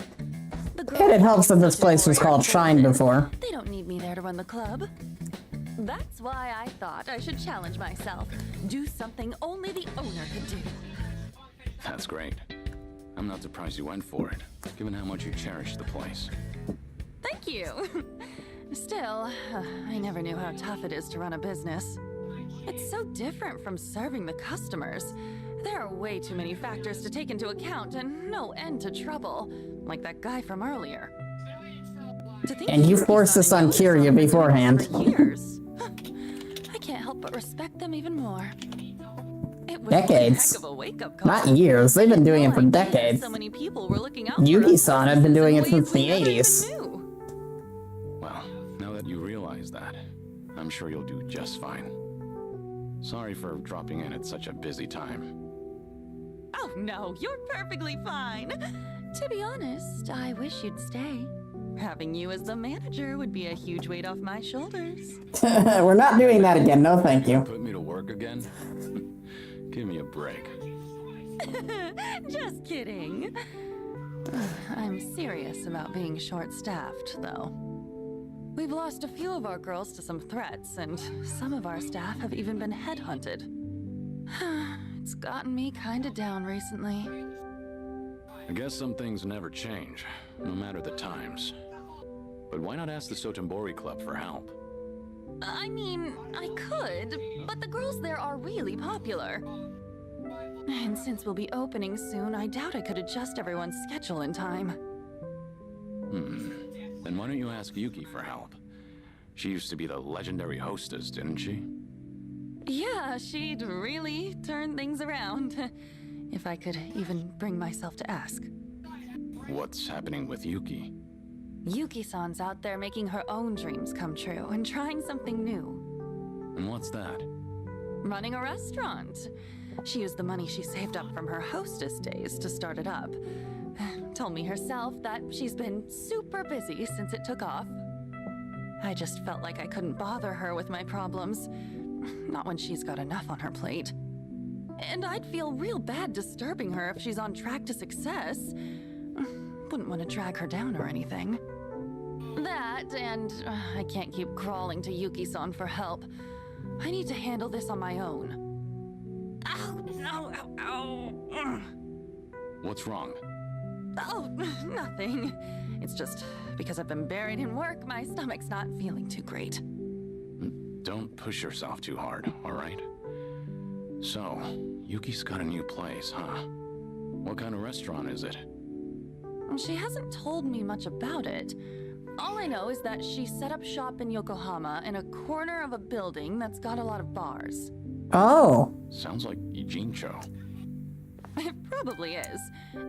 And it helps that this place was called Shine before. They don't need me there to run the club. That's why I thought I should challenge myself. Do something only the owner could do. That's great. I'm not surprised you went for it, given how much you cherish the place. Thank you. Still, I never knew how tough it is to run a business. It's so different from serving the customers. There are way too many factors to take into account and no end to trouble, like that guy from earlier. And you forced this on Kiryu beforehand. Years. I can't help but respect them even more. It was Decades. a heck of a wake-up call. Not years, they've been doing it for decades. So many people were looking out for Yuki-san had been doing it since the 80s. Well, now that you realize that, I'm sure you'll do just fine. Sorry for dropping in at such a busy time. Oh no, you're perfectly fine. To be honest, I wish you'd stay. Having you as the manager would be a huge weight off my shoulders. We're not doing that again, no thank you. Put me to work again? Give me a break. Just kidding. I'm serious about being short-staffed, though. We've lost a few of our girls to some threats, and some of our staff have even been headhunted. It's gotten me kinda down recently. I guess some things never change, no matter the times. But why not ask the Sotenbori Club for help? I mean, I could, but the girls there are really popular. And since we'll be opening soon, I doubt I could adjust everyone's schedule in time. Then why don't you ask Yuki for help? She used to be the legendary hostess, didn't she? Yeah, she'd really turn things around. If I could even bring myself to ask. What's happening with Yuki? Yuki-san's out there making her own dreams come true and trying something new. And what's that? Running a restaurant. She used the money she saved up from her hostess days to start it up. Told me herself that she's been super busy since it took off. I just felt like I couldn't bother her with my problems. Not when she's got enough on her plate. And I'd feel real bad disturbing her if she's on track to success. Wouldn't want to drag her down or anything. That, and I can't keep crawling to Yuki-san for help. I need to handle this on my own. Ow, ow, ow, ow. What's wrong? Oh, nothing. It's just because I've been buried in work, my stomach's not feeling too great. Don't push yourself too hard, all right? So, Yuki's got a new place, huh? What kind of restaurant is it? She hasn't told me much about it. All I know is that she set up shop in Yokohama in a corner of a building that's got a lot of bars. Oh. Sounds like Ijincho. It probably is.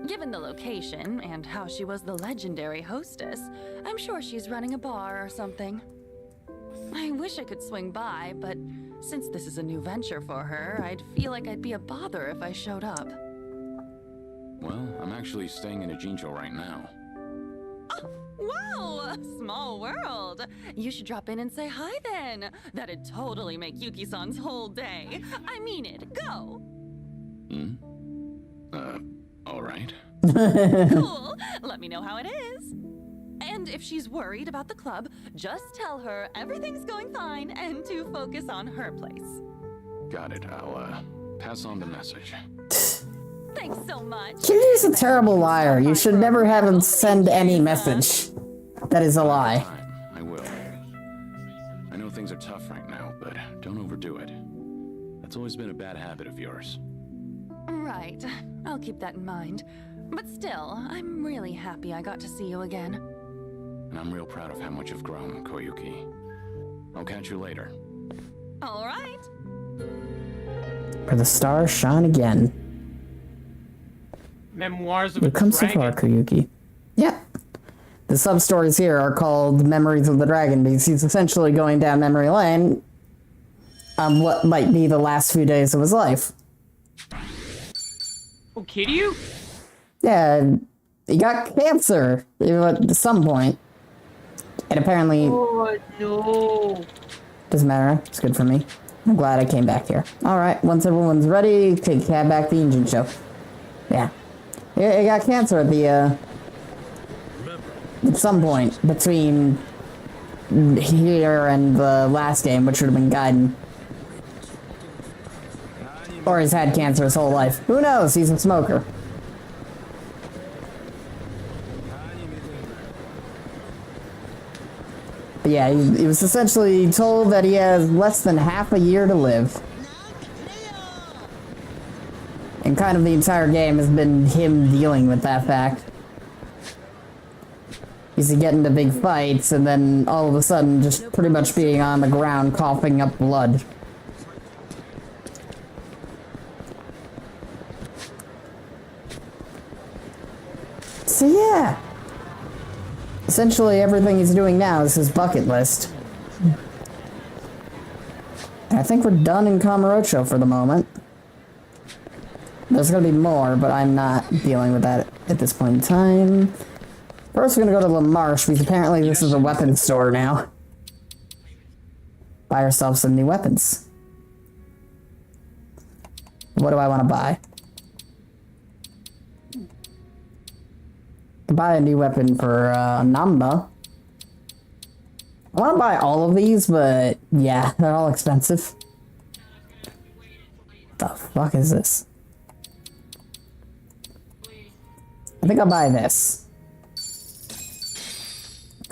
Given the location and how she was the legendary hostess, I'm sure she's running a bar or something. I wish I could swing by, but since this is a new venture for her, I'd feel like I'd be a bother if I showed up. Well, I'm actually staying in Ijincho right now. Wow! Small world! You should drop in and say hi then. That'd totally make Yuki-san's whole day. I mean it. Go! All right. Cool. Let me know how it is. And if she's worried about the club, just tell her everything's going fine and to focus on her place. Got it. I'll, pass on the message. Thanks so much. Kiryu's a terrible liar. You should never have him send any message. That is a lie. I will. I know things are tough right now, but don't overdo it. That's always been a bad habit of yours. Right. I'll keep that in mind. But still, I'm really happy I got to see you again. And I'm real proud of how much you've grown, Koyuki. I'll catch you later. All right. Where the stars shine again. Memoirs of We've a come so Dragon. far, Koyuki. Yeah. The sub-stories here are called Memories of the Dragon because he's essentially going down memory lane on what might be the last few days of his life. Oh, Kiryu? Yeah, he got cancer at some point. And apparently... Oh, no. Doesn't matter. It's good for me. I'm glad I came back here. Alright, once everyone's ready, take cab back the engine show. Yeah. He got cancer at the, at some point between here and the last game, which would have been Gaiden. Or he's had cancer his whole life. Who knows? He's a smoker. But yeah, he was essentially told that he has less than half a year to live. And kind of the entire game has been him dealing with that fact. He's getting into big fights and then all of a sudden just pretty much being on the ground coughing up blood. So yeah. Essentially everything he's doing now is his bucket list. And I think we're done in Kamurocho for the moment. There's gonna be more, but I'm not dealing with that at this point in time. First we're gonna go to La Marche, because apparently this is a weapons store now. Buy ourselves some new weapons. What do I want to buy? Buy a new weapon for Namba. I want to buy all of these, but yeah, they're all expensive. The fuck is this? I think I'll buy this.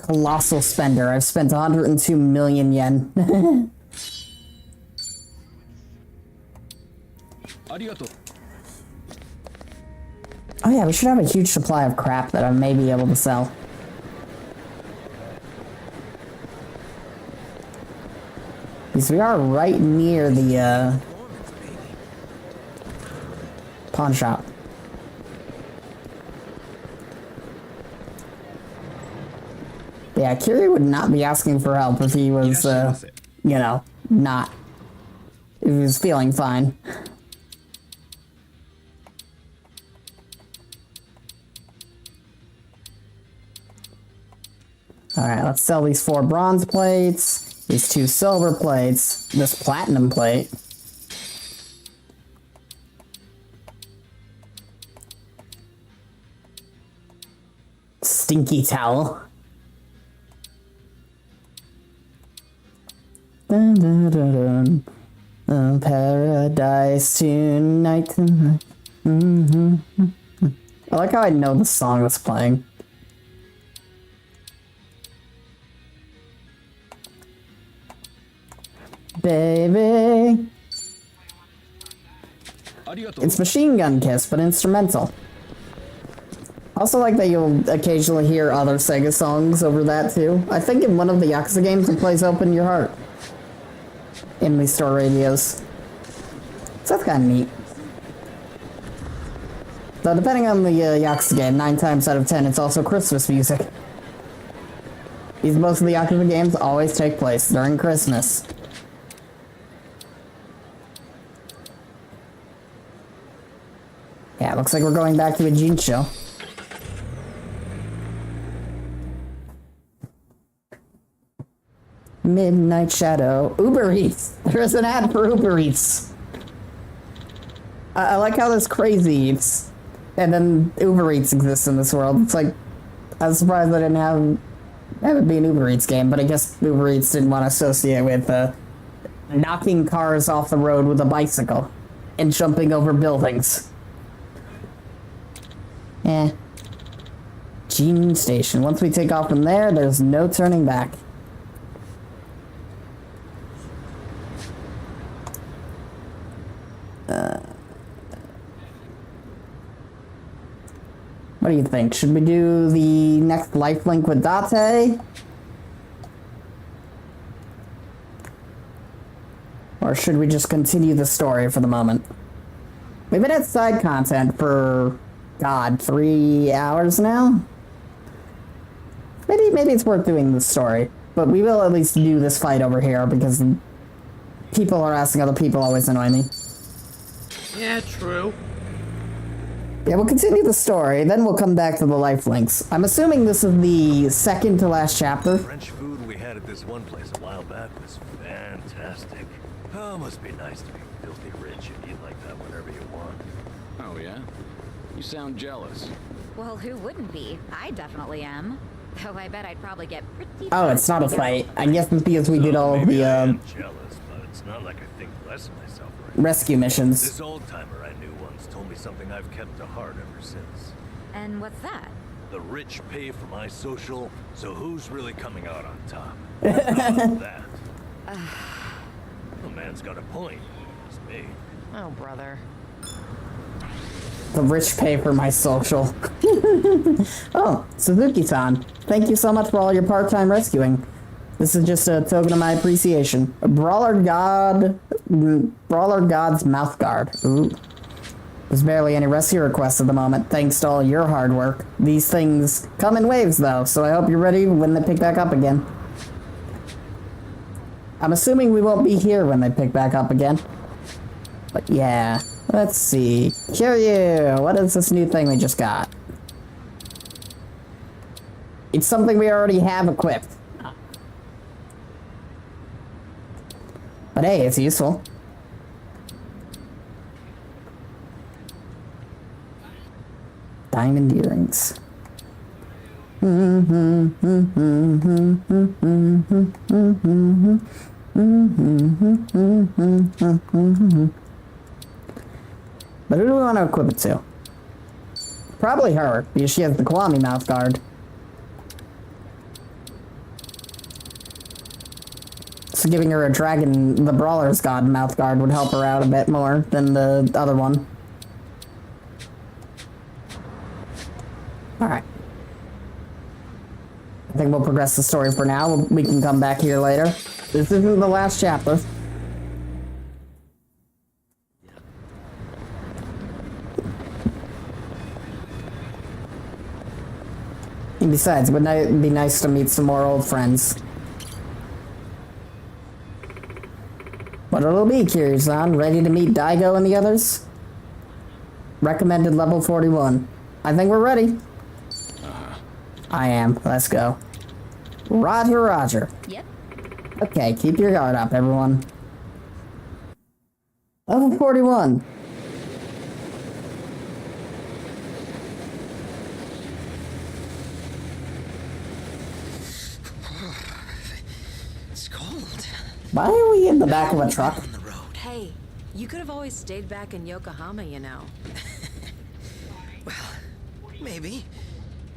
colossal spender. I've spent 102 million yen. Oh yeah, we should have a huge supply of crap that I may be able to sell. Because we are right near the, pawn shop. Yeah, Kiri would not be asking for help if he was, you know, not... if he was feeling fine. Alright, let's sell these 4 bronze plates, these 2 silver plates, this platinum plate. Stinky towel. Dun, dun, dun, dun. Oh, paradise tonight. I like how I know the song that's playing. Baby. It's Machine Gun Kiss, but instrumental. Also like that you'll occasionally hear other Sega songs over that too. I think in one of the Yakuza games it plays Open Your Heart. In the store radios. So that's kind of neat. So depending on the Yakuza game, 9 times out of 10 it's also Christmas music. These most of the Yakuza games always take place during Christmas. Yeah, looks like we're going back to a Jin show. Midnight Shadow. Uber Eats. There's an ad for Uber Eats. I like how there's Crazy Eats. And then Uber Eats exists in this world. It's like, I was surprised I didn't have it be an Uber Eats game, but I guess Uber Eats didn't want to associate with knocking cars off the road with a bicycle and jumping over buildings. Eh. Gene Station. Once we take off from there, there's no turning back. What do you think? Should we do the next lifelink with Date? Or should we just continue the story for the moment? We've been at side content for, God, 3 hours now? Maybe it's worth doing the story. But we will at least do this fight over here because people are asking other people always annoy me. Yeah, true. Yeah, we'll continue the story, then we'll come back to the lifelinks. I'm assuming this is the second to last chapter. French food we had at this one place a while back was fantastic. Oh, must be nice to be filthy rich and eat like that whenever you want. Oh, yeah? You sound jealous. Well, who wouldn't be? I definitely am. Though I bet I'd probably get pretty... Oh, it's not a fight. I guess it's because we did all of the, I'm jealous, but it's not like I think less of myself right rescue missions. This old-timer I knew once told me something I've kept to heart ever since. And what's that? The rich pay for my social, so who's really coming out on top? How about that? The man's got a point. It's me. Oh, brother. The rich pay for my social. Oh, Suzuki-san. Thank you so much for all your part-time rescuing. This is just a token of my appreciation. Brawler God's mouth guard. Ooh. There's barely any rescue requests at the moment, thanks to all your hard work. These things come in waves, though, so I hope you're ready when they pick back up again. I'm assuming we won't be here when they pick back up again. But yeah, let's see. Kiryu, what is this new thing we just got? It's something we already have equipped. But hey, it's useful. Diamond earrings. But who do we want to equip it to? Probably her, because she has the Kiwami mouth guard. giving her a dragon, the Brawler's God mouth guard would help her out a bit more than the other one. Alright. I think we'll progress the story for now. We can come back here later. This isn't the last chapter. And besides, it would be nice to meet some more old friends. What it'll be, Kiryu-san? Ready to meet Daigo and the others? Recommended level 41. I think we're ready. I am. Let's go. Roger, roger. Yep. Okay, keep your guard up, everyone. Level 41. It's cold. Why are we in the back of a truck? Hey, you could have always stayed back in Yokohama, you know. Maybe.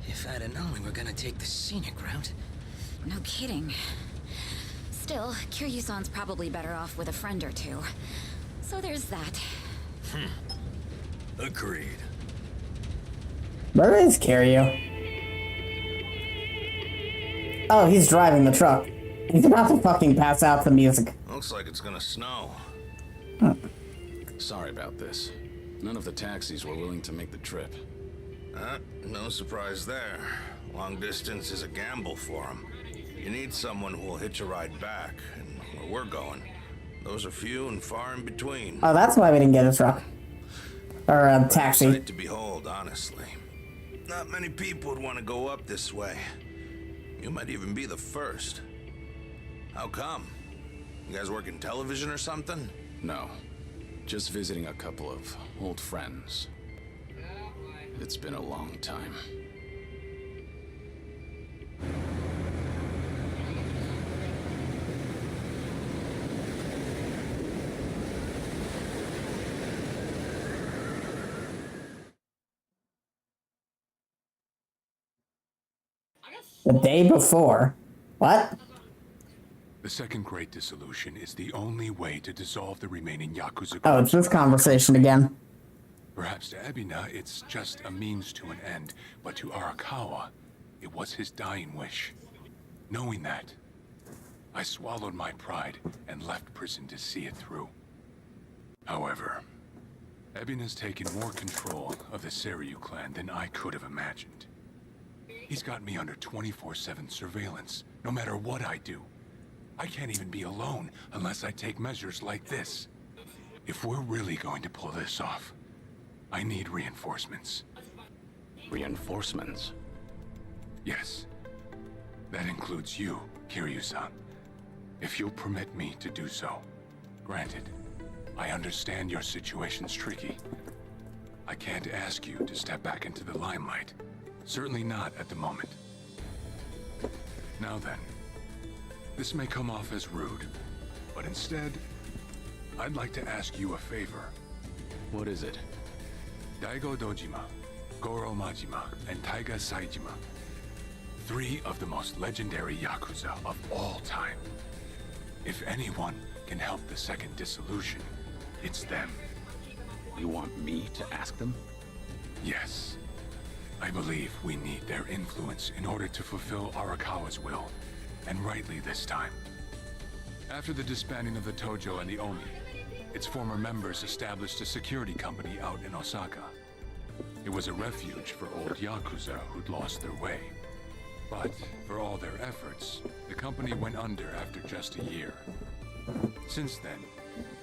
If I'd have known we were gonna take the scenic route. No kidding. Still, Kiryu-san's probably better off with a friend or two. So there's that. Agreed. Where is Kiryu? Oh, he's driving the truck. He's about to fucking pass out the music. Looks like it's gonna snow. Sorry about this. None of the taxis were willing to make the trip. No surprise there. Long distance is a gamble for him. You need someone who will hitch a ride back, and where we're going, those are few and far in between. Oh, that's why we didn't get a truck. Or a taxi. Sight to behold, honestly. Not many people would want to go up this way. You might even be the first. How come? You guys work in television or something? No. Just visiting a couple of old friends. It's been a long time. The day before. What? The second great dissolution is the only way to dissolve the remaining Yakuza. Oh, it's this conversation again. Perhaps to Ebina, it's just a means to an end, but to Arakawa, it was his dying wish. Knowing that, I swallowed my pride and left prison to see it through. However, Ebina's taken more control of the Seiryu clan than I could have imagined. He's got me under 24/7 surveillance, no matter what I do. I can't even be alone unless I take measures like this. If we're really going to pull this off, I need reinforcements. Reinforcements? Yes. That includes you, Kiryu-san. If you'll permit me to do so. Granted, I understand your situation's tricky. I can't ask you to step back into the limelight. Certainly not at the moment. Now then, this may come off as rude, but instead, I'd like to ask you a favor. What is it? Daigo Dojima, Goro Majima, and Taiga Saijima. 3 of the most legendary Yakuza of all time. If anyone can help the second dissolution, it's them. You want me to ask them? Yes. I believe we need their influence in order to fulfill Arakawa's will, and rightly this time. After the disbanding of the Tojo and the Omi, its former members established a security company out in Osaka. It was a refuge for old Yakuza who'd lost their way. But for all their efforts, the company went under after just a year. Since then,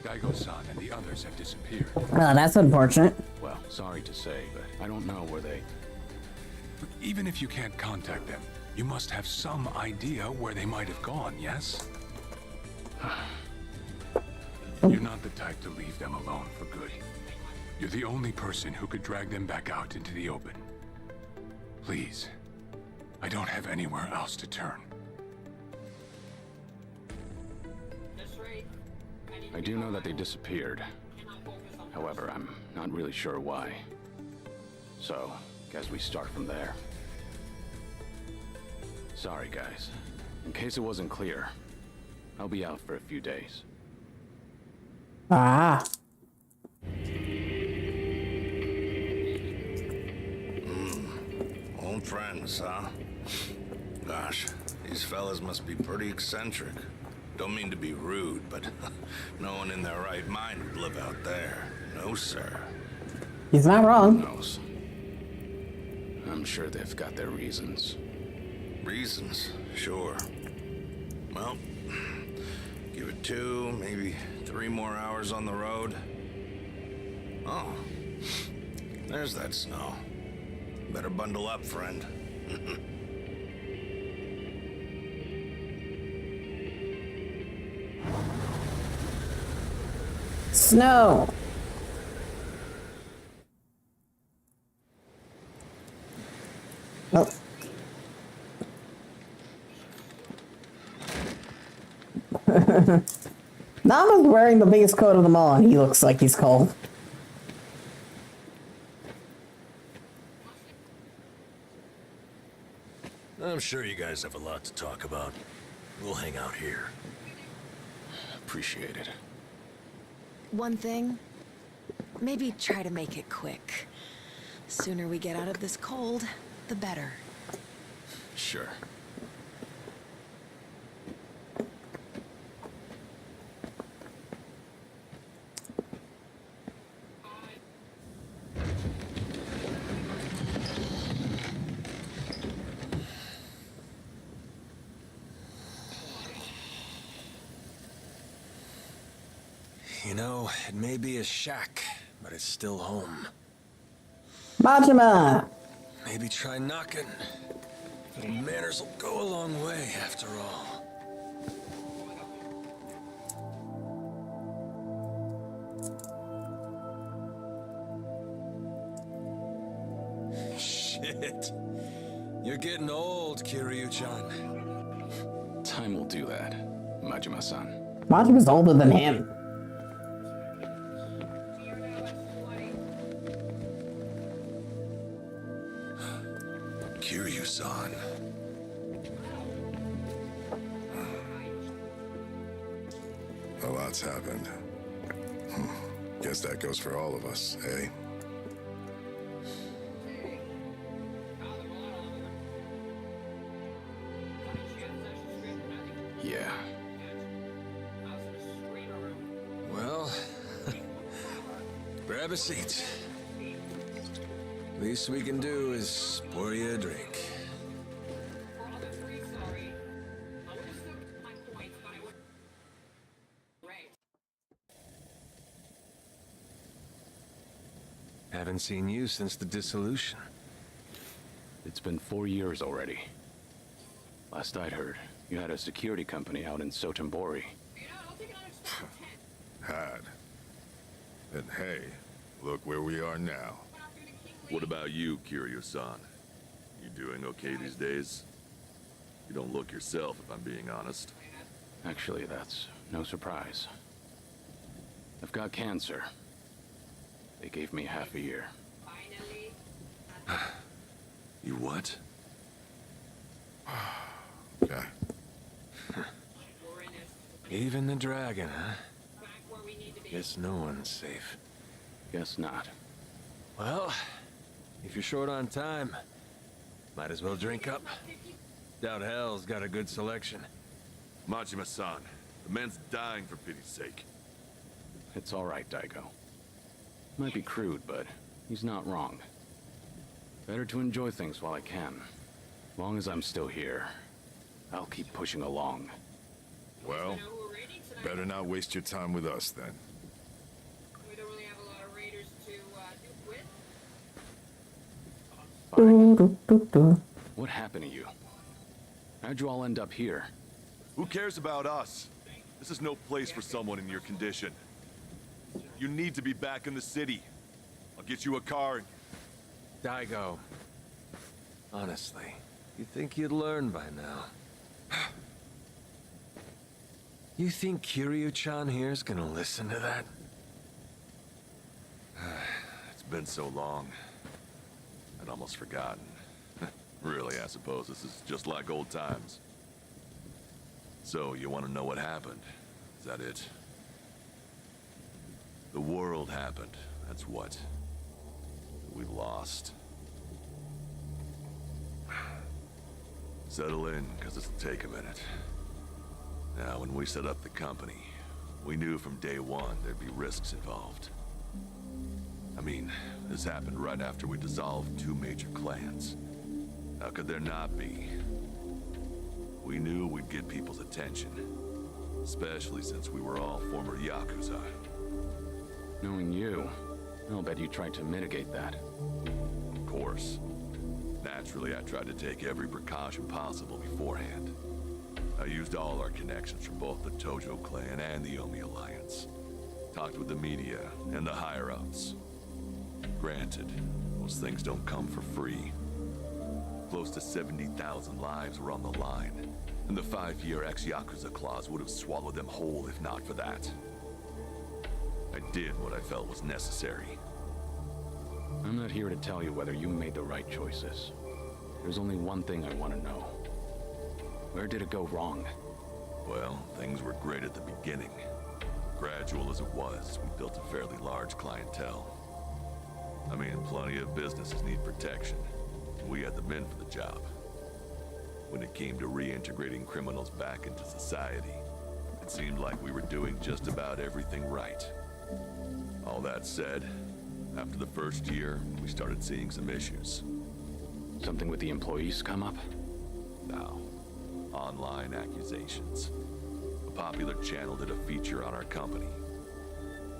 Daigo-san and the others have disappeared. Oh, that's unfortunate. Well, sorry to say, but I don't know where they... Even if you can't contact them, you must have some idea where they might have gone, yes? You're not the type to leave them alone for good. You're the only person who could drag them back out into the open. Please, I don't have anywhere else to turn. I do know that they disappeared. However, I'm not really sure why. So, guess we start from there. Sorry, guys. In case it wasn't clear, I'll be out for a few days. Ah. Old friends, huh? Gosh, these fellas must be pretty eccentric. Don't mean to be rude, but no one in their right mind would live out there. No, sir. He's not wrong. Who knows? I'm sure they've got their reasons. Reasons, sure. Well, give it 2, maybe 3 more hours on the road. Oh, there's that snow. Better bundle up, friend. Snow. Oh. Nama's wearing the biggest coat of them all, and he looks like he's cold. I'm sure you guys have a lot to talk about. We'll hang out here. Appreciate it. One thing, maybe try to make it quick. Sooner we get out of this cold, the better. Sure. You know, it may be a shack, but it's still home. Majima! Maybe try knocking. Little manners will go a long way, after all. Shit. You're getting old, Kiryu-chan. Time will do that, Majima-san. Majima's older than him. Kiryu-san. A lot's happened. Guess that goes for all of us, eh? Yeah. Well, grab a seat. Least we can do is pour you a drink. Haven't seen you since the dissolution. It's been 4 years already. Last I'd heard, you had a security company out in Sotenbori. Had. And hey, look where we are now. What about you, Kiryu-san? You doing okay these days? You don't look yourself, if I'm being honest. Actually, that's no surprise. I've got cancer. They gave me half a year. You what? Okay. Even the dragon, huh? Guess no one's safe. Guess not. Well, if you're short on time, might as well drink up. Doubt hell's got a good selection. Majima-san, the man's dying for pity's sake. It's all right, Daigo. Might be crude, but he's not wrong. Better to enjoy things while I can. Long as I'm still here, I'll keep pushing along. Well, better not waste your time with us then. What happened to you? How'd you all end up here? Who cares about us? This is no place for someone in your condition. You need to be back in the city. I'll get you a car. Daigo. Honestly, you'd think you'd learn by now. You think Kiryu-chan here's gonna listen to that? It's been so long. I'd almost forgotten. Really, I suppose this is just like old times. So, you want to know what happened? Is that it? The world happened. That's what. We lost. Settle in, because this'll take a minute. Now, when we set up the company, we knew from day one there'd be risks involved. I mean, this happened right after we dissolved 2 major clans. How could there not be? We knew we'd get people's attention, especially since we were all former Yakuza. Knowing you, I'll bet you tried to mitigate that. Of course. Naturally, I tried to take every precaution possible beforehand. I used all our connections from both the Tojo clan and the Omi Alliance. Talked with the media and the higher-ups. Granted, those things don't come for free. Close to 70,000 lives were on the line, and the 5-year ex-Yakuza clause would have swallowed them whole if not for that. I did what I felt was necessary. I'm not here to tell you whether you made the right choices. There's only one thing I want to know. Where did it go wrong? Well, things were great at the beginning. Gradual as it was, we built a fairly large clientele. I mean, plenty of businesses need protection. We had the men for the job. When it came to reintegrating criminals back into society, it seemed like we were doing just about everything right. All that said, after the first year, we started seeing some issues. Something with the employees come up? No. Online accusations. A popular channel did a feature on our company.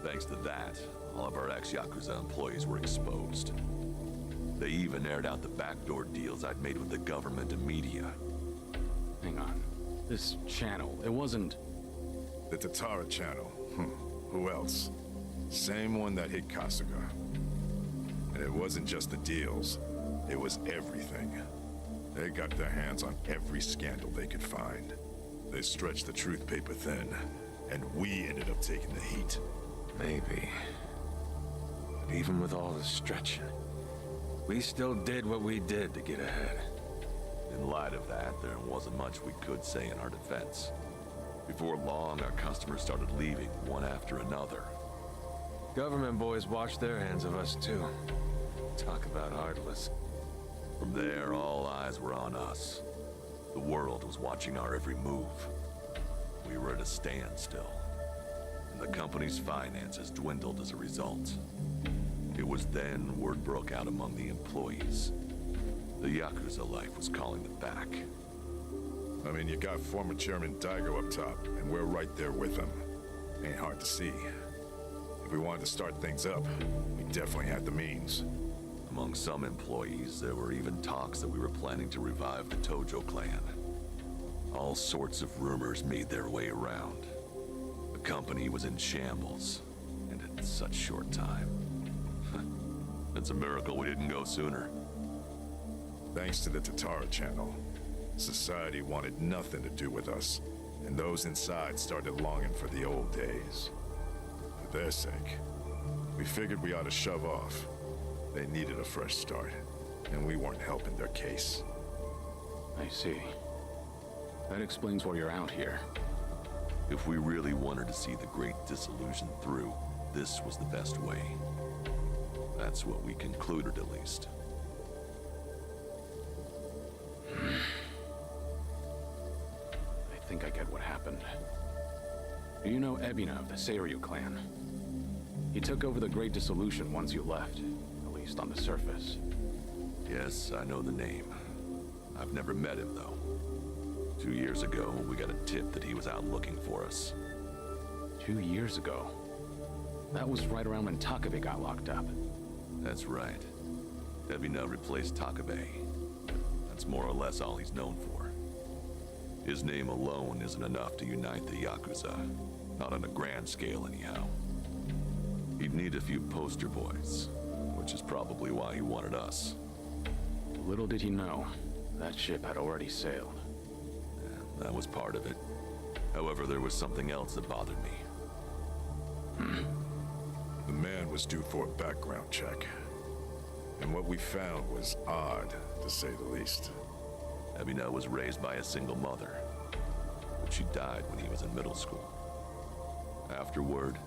Thanks to that, all of our ex-Yakuza employees were exposed. They even aired out the backdoor deals I'd made with the government and media. Hang on. This channel, it wasn't... The Tatara channel. Who else? Same one that hit Kasuga. And it wasn't just the deals. It was everything. They got their hands on every scandal they could find. They stretched the truth paper thin, and we ended up taking the heat. Maybe. But even with all the stretching, we still did what we did to get ahead. In light of that, there wasn't much we could say in our defense. Before long, our customers started leaving, one after another. Government boys washed their hands of us, too. Talk about heartless. From there, all eyes were on us. The world was watching our every move. We were at a standstill, and the company's finances dwindled as a result. It was then word broke out among the employees. The Yakuza life was calling them back. I mean, you got former Chairman Daigo up top, and we're right there with him. Ain't hard to see. If we wanted to start things up, we definitely had the means. Among some employees, there were even talks that we were planning to revive the Tojo clan. All sorts of rumors made their way around. The company was in shambles, and in such short time. It's a miracle we didn't go sooner. Thanks to the Tatara channel, society wanted nothing to do with us, and those inside started longing for the old days. For their sake, we figured we ought to shove off. They needed a fresh start, and we weren't helping their case. I see. That explains why you're out here. If we really wanted to see the Great Dissolution through, this was the best way. That's what we concluded, at least. I think I get what happened. Do you know Ebina of the Seiryu clan? He took over the Great Dissolution once you left, at least on the surface. Yes, I know the name. I've never met him, though. 2 years ago, we got a tip that he was out looking for us. 2 years ago? That was right around when Takabe got locked up. That's right. Ebina replaced Takabe. That's more or less all he's known for. His name alone isn't enough to unite the Yakuza. Not on a grand scale, anyhow. He'd need a few poster boys, which is probably why he wanted us. Little did he know, that ship had already sailed. Yeah, that was part of it. However, there was something else that bothered me. The man was due for a background check. And what we found was odd, to say the least. Ebina was raised by a single mother. but she died when he was in middle school. Afterward,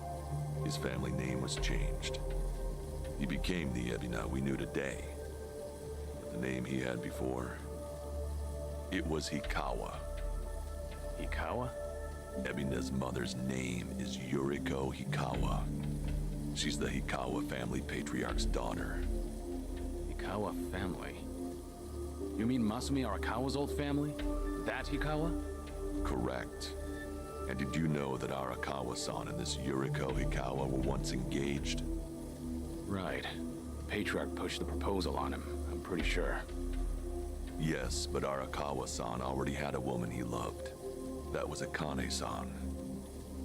his family name was changed. He became the Ebina we knew today. But the name he had before, it was Hikawa. Hikawa? Ebina's mother's name is Yuriko Hikawa. She's the Hikawa family patriarch's daughter. Hikawa family? You mean Masumi Arakawa's old family? That Hikawa? Correct. And did you know that Arakawa-san and this Yuriko Hikawa were once engaged? Right. The patriarch pushed the proposal on him, I'm pretty sure. Yes, but Arakawa-san already had a woman he loved. That was Akane-san.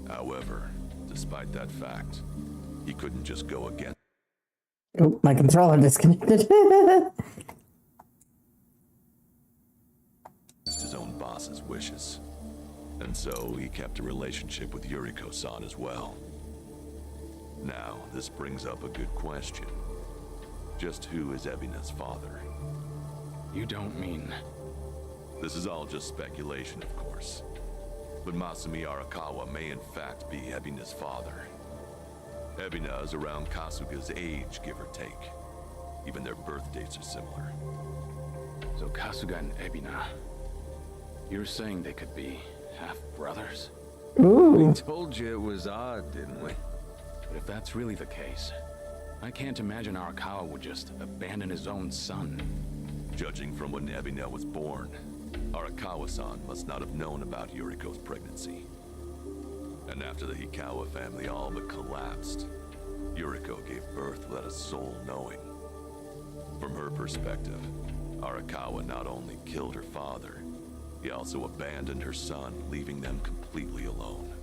However, despite that fact, he couldn't just go against Oh, my controller disconnected. his own boss's wishes. And so he kept a relationship with Yuriko-san as well. Now, this brings up a good question. Just who is Ebina's father? You don't mean... This is all just speculation, of course. But Masumi Arakawa may in fact be Ebina's father. Ebina is around Kasuga's age, give or take. Even their birth dates are similar. So Kasuga and Ebina... You're saying they could be half-brothers? We told you it was odd, didn't we? But if that's really the case, I can't imagine Arakawa would just abandon his own son. Judging from when Ebina was born, Arakawa-san must not have known about Yuriko's pregnancy. And after the Hikawa family all but collapsed, Yuriko gave birth without a soul knowing. From her perspective, Arakawa not only killed her father, he also abandoned her son, leaving them completely alone.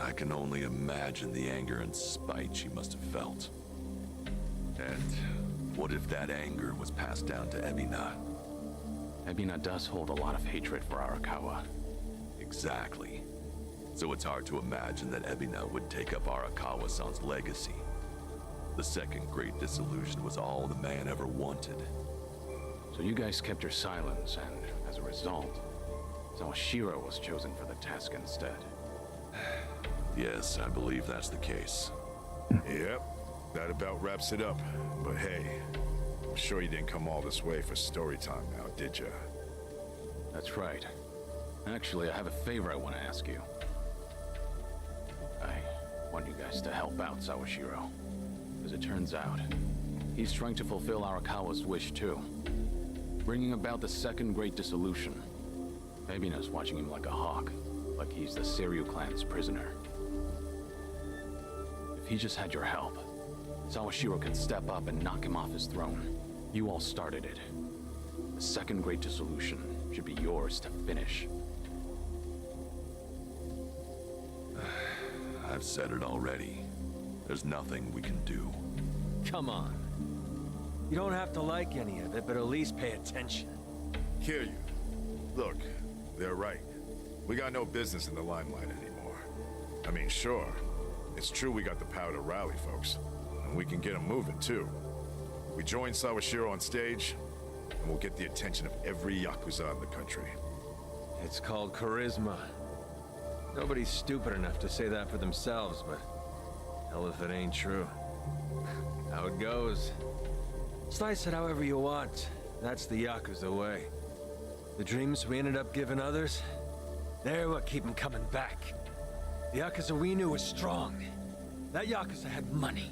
I can only imagine the anger and spite she must have felt. And what if that anger was passed down to Ebina? Ebina does hold a lot of hatred for Arakawa. Exactly. So it's hard to imagine that Ebina would take up Arakawa-san's legacy. The second great dissolution was all the man ever wanted. So you guys kept your silence, and as a result, Sawashiro was chosen for the task instead. Yes, I believe that's the case. Yep, that about wraps it up. But hey, I'm sure you didn't come all this way for story time now, did you? That's right. Actually, I have a favor I want to ask you. I want you guys to help out Sawashiro. As it turns out, he's trying to fulfill Arakawa's wish too. Bringing about the second great dissolution. Ebina's watching him like a hawk, like he's the Seiryu clan's prisoner. If he just had your help, Sawashiro could step up and knock him off his throne. You all started it. The second great dissolution should be yours to finish. I've said it already. There's nothing we can do. Come on. You don't have to like any of it, but at least pay attention. Hear you. Look, they're right. We got no business in the limelight anymore. I mean, sure, it's true we got the power to rally folks, and we can get them moving too. We join Sawashiro on stage, and we'll get the attention of every Yakuza in the country. It's called charisma. Nobody's stupid enough to say that for themselves, but hell if it ain't true. How it goes. Slice it however you want. That's the Yakuza way. The dreams we ended up giving others, they're what keep them coming back. The Yakuza we knew was strong. That Yakuza had money.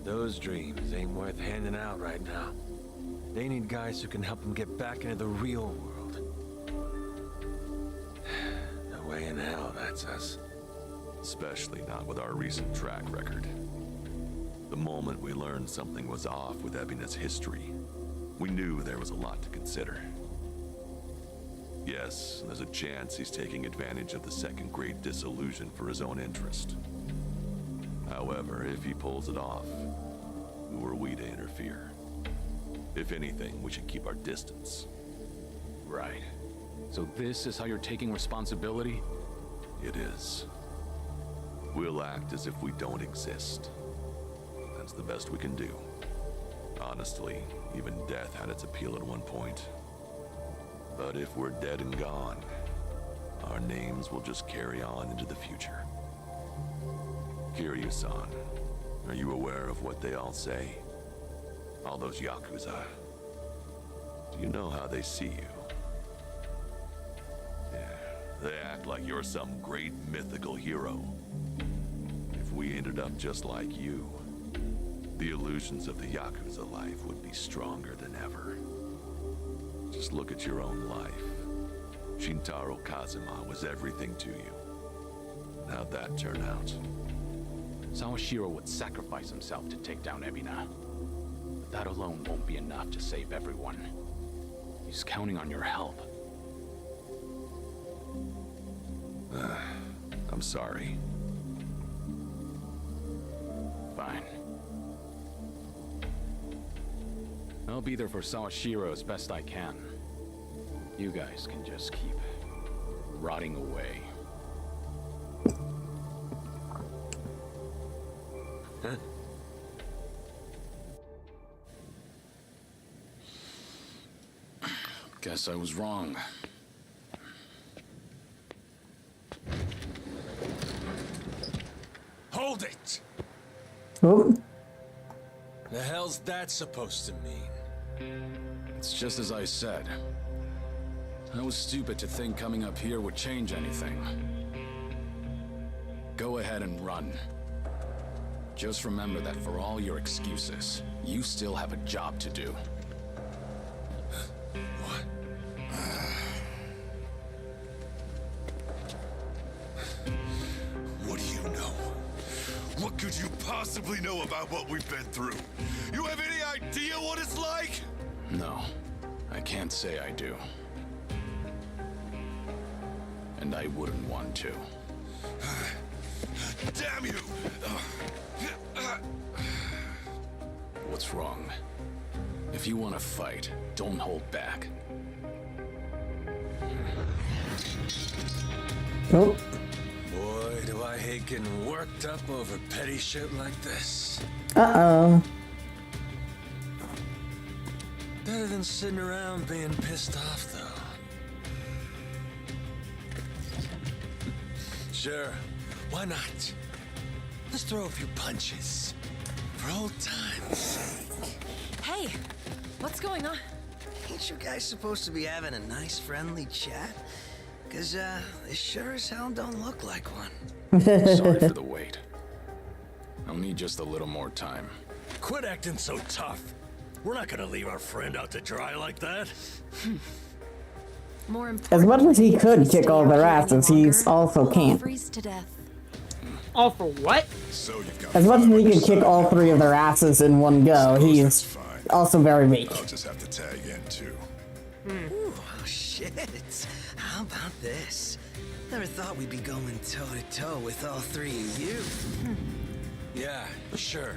Those dreams ain't worth handing out right now. They need guys who can help them get back into the real world. No way in hell that's us. Especially not with our recent track record. The moment we learned something was off with Ebina's history, we knew there was a lot to consider. Yes, there's a chance he's taking advantage of the second great dissolution for his own interest. However, if he pulls it off, who are we to interfere? If anything, we should keep our distance. Right. So this is how you're taking responsibility? It is. We'll act as if we don't exist. That's the best we can do. Honestly, even death had its appeal at one point. But if we're dead and gone, our names will just carry on into the future. Kiryu-san, are you aware of what they all say? All those Yakuza. Do you know how they see you? Yeah, they act like you're some great mythical hero. If we ended up just like you, the illusions of the Yakuza life would be stronger than ever. Just look at your own life. Shintaro Kazuma was everything to you. How'd that turn out? Sawashiro would sacrifice himself to take down Ebina. But that alone won't be enough to save everyone. He's counting on your help. I'm sorry. Fine. I'll be there for Sawashiro as best I can. You guys can just keep rotting away. Guess I was wrong. Hold it! Oh. The hell's that supposed to mean? It's just as I said. I was stupid to think coming up here would change anything. Go ahead and run. Just remember that for all your excuses, you still have a job to do. What? What do you know? What could you possibly know about what we've been through? You have any idea what it's like? No, I can't say I do. And I wouldn't want to. Damn you! What's wrong? If you want to fight, don't hold back. Oh. Boy, do I hate getting worked up over petty shit like this. Uh-oh. Better than sitting around being pissed off, though. Sure, why not? Let's throw a few punches. For old time's sake. Hey, what's going on? Ain't you guys supposed to be having a nice, friendly chat? Cause, this sure as hell don't look like one. Sorry for the wait. I'll need just a little more time. Quit acting so tough. We're not gonna leave our friend out to dry like that. More As much as he could kick all their asses, he's also can't. freeze to death. All for what? So you've got As much as he could kick all three of their asses in one go, he's also very weak. I'll just have to tag in too. Ooh, oh shit. How about this? Never thought we'd be going toe-to-toe with all three of you. Yeah, sure.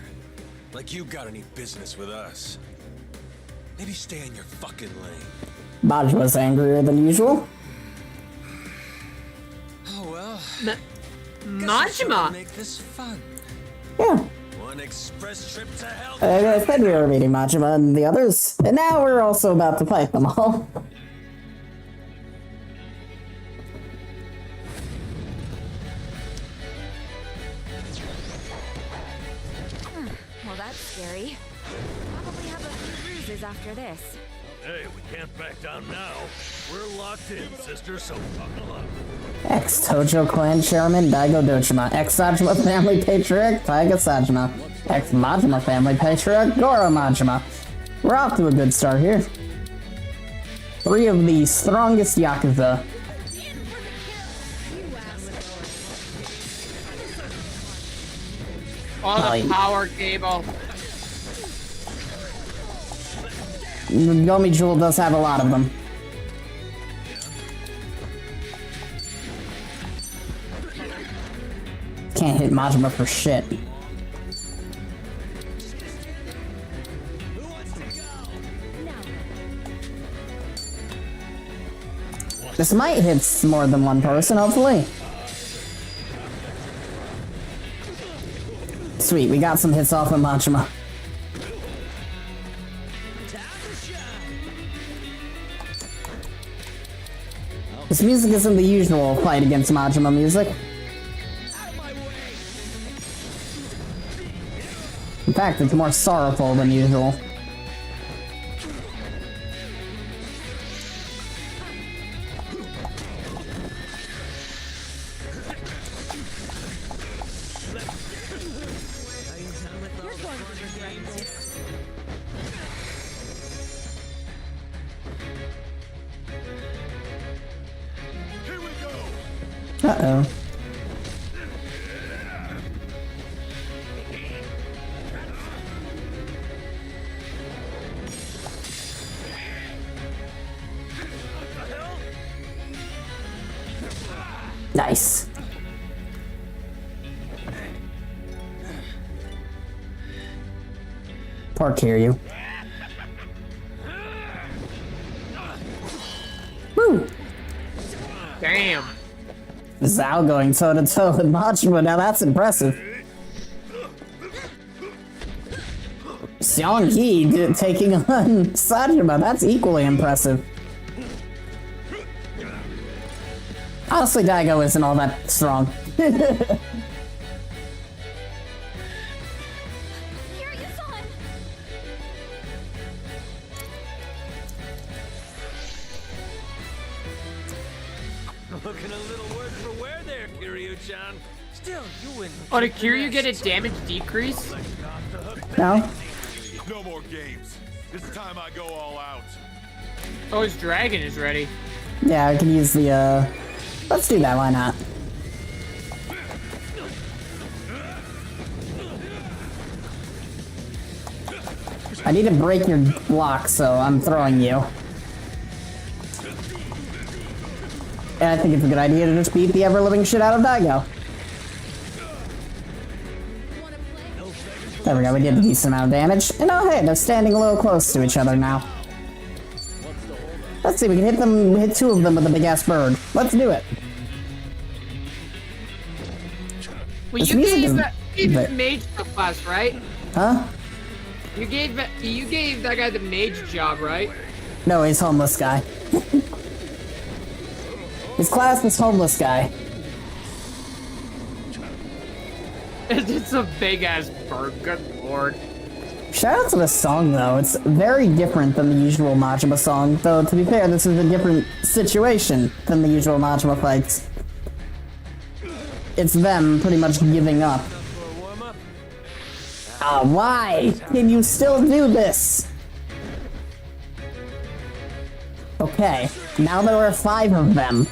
Like you got any business with us. Maybe stay in your fucking lane. Majima's angrier than usual. Oh well. Majima! Make this fun. Yeah. One express trip to hell. I said we were meeting Majima and the others, and now we're also about to fight them all. Well, that's scary. Probably have a few bruises after this. Hey, we can't back down now. We're locked in, sister, so buckle up. Ex-Tojo Clan Chairman Daigo Dojima, ex-Sajima Family Patriarch Taiga Sajima, ex-Majima Family Patriarch Goro Majima. We're off to a good start here. Three of the strongest Yakuza. Oh, the power cable. Yomi Jewel does have a lot of them. Can't hit Majima for shit. This might hit more than one person, hopefully. Sweet, we got some hits off of Majima. This music isn't the usual fight against Majima music. In fact, it's more sorrowful than usual. Uh-oh. Nice. Poor Kiryu. Woo! Damn. Zhao going toe-to-toe with Majima, now that's impressive. Xiangyi taking on Sajima, that's equally impressive. Honestly, Daigo isn't all that strong. Looking a little worse for wear there, Kiryu-chan. Still, you win. Oh, did Kiryu get a damage decrease? No. No more games. This time I go all out. Oh, his dragon is ready. Yeah, I can use the, let's do that, why not? I need to break your block, so I'm throwing you. And I think it's a good idea to just beat the ever-living shit out of Daigo. There we go, we did a decent amount of damage. And oh hey, they're standing a little close to each other now. Let's see, we can hit two of them with a big-ass bird. Let's do it. Well, you gave the mage the class, right? Huh? You gave that guy the mage job, right? No, he's homeless guy. His class is homeless guy. It's a big ass bird, good lord. Shout out to the song though, it's very different than the usual Majima song, though to be fair, this is a different situation than the usual Majima fights. It's them pretty much giving up. Ah, why can you still do this? Okay, now there are 5 of them.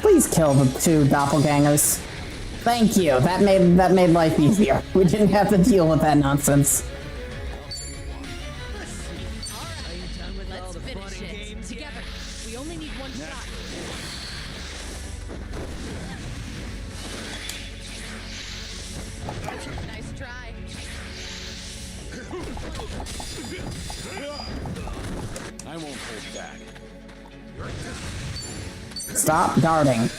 Please kill the 2 doppelgangers. Thank you, that made life easier. We didn't have to deal with that nonsense. Let's finish it. Together. We only need one shot. Nice try. I won't hold back. Stop guarding.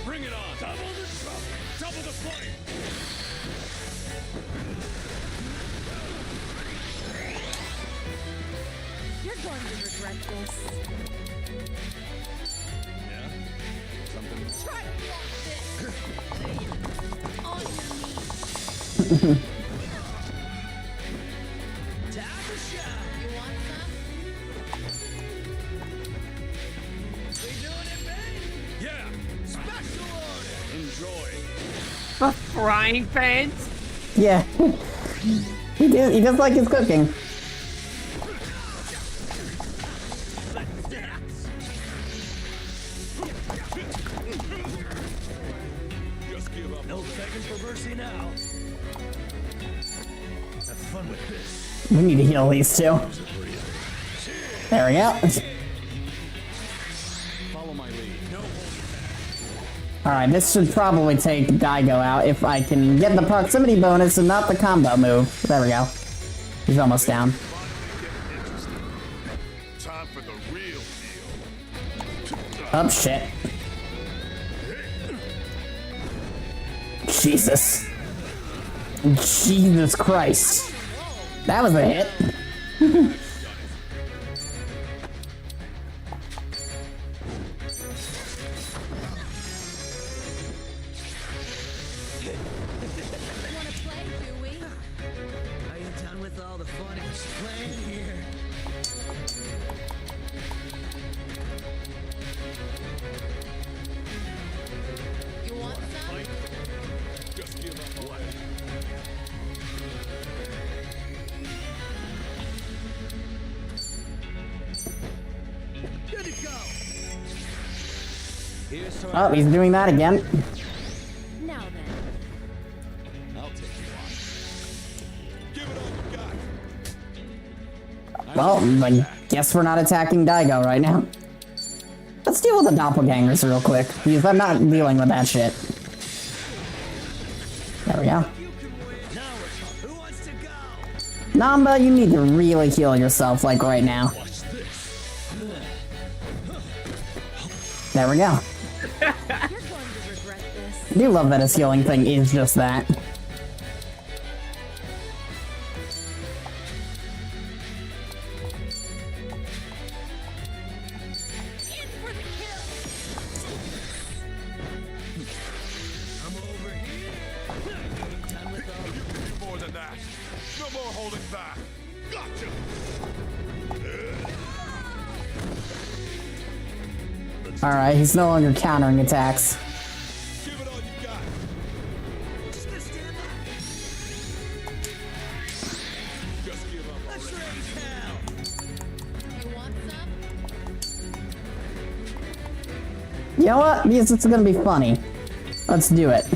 Bring it on! Double the trouble! Double the flame! You're going to regret this. Yeah? Something? Try to walk this. On your knees. Time to shine. You want some? We doing it, babe? Yeah! Special order! Enjoy. The frying pans? Yeah. He does like his cooking. Just give up. No begging for mercy now. Have fun with this. We need to heal these 2. There we go. Follow my lead. Alright, this should probably take Daigo out if I can get the proximity bonus and not the combo move. There we go. He's almost down. Time for the real deal. Oh, shit. Jesus. Jesus Christ. That was a hit. Oh, he's doing that again. Now then. I'll take you on. Give it all you got. Well, I guess we're not attacking Daigo right now. Let's deal with the doppelgangers real quick, because I'm not dealing with that shit. There we go. Namba, you need to really heal yourself, like right now. There we go. I do love that his healing thing is just that. More than that. No more holding back. Gotcha. Alright, he's no longer countering attacks. Give it all you got. Just give up. Let's raise hell. You want some? You know what? Because it's gonna be funny. Let's do it.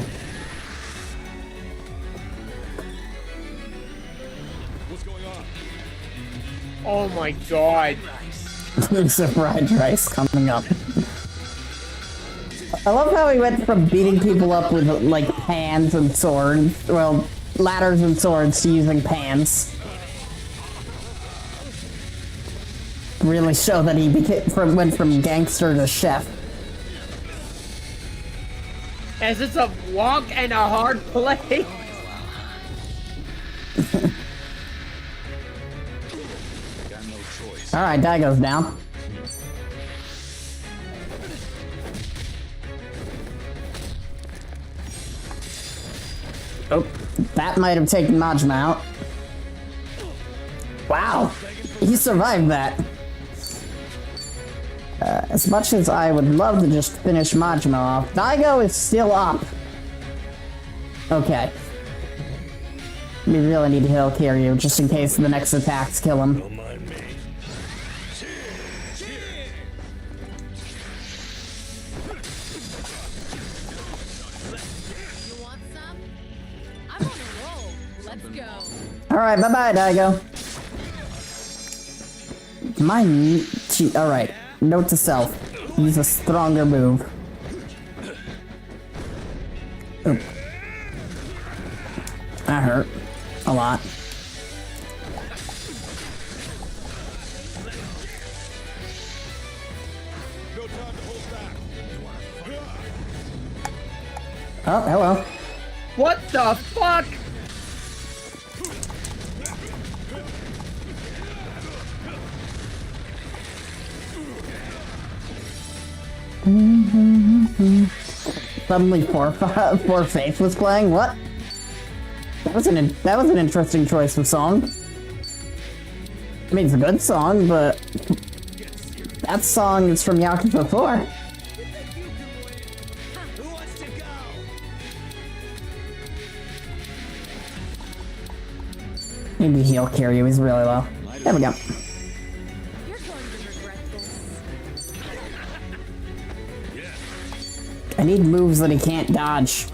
What's going on? Oh my god. There's a fried rice coming up. I love how he went from beating people up with, like, pans and swords, well, ladders and swords, to using pans. Really show that he went from gangster to chef. As it's a walk and a hard play. Alright, Daigo's down. Oh, that might have taken Majima out. Wow, he survived that. As much as I would love to just finish Majima off, Daigo is still up. Okay. We really need to heal Kiryu, just in case the next attacks kill him. Alright, bye-bye, Daigo. Alright, note to self. Use a stronger move. Oop. That hurt. A lot. Oh, hello. What the fuck? Suddenly Four Faith was playing? What? That was an interesting choice of song. I mean, it's a good song, but that song is from Yakuza 4. Need to heal Kiryu, he's really low. There we go. I need moves that he can't dodge.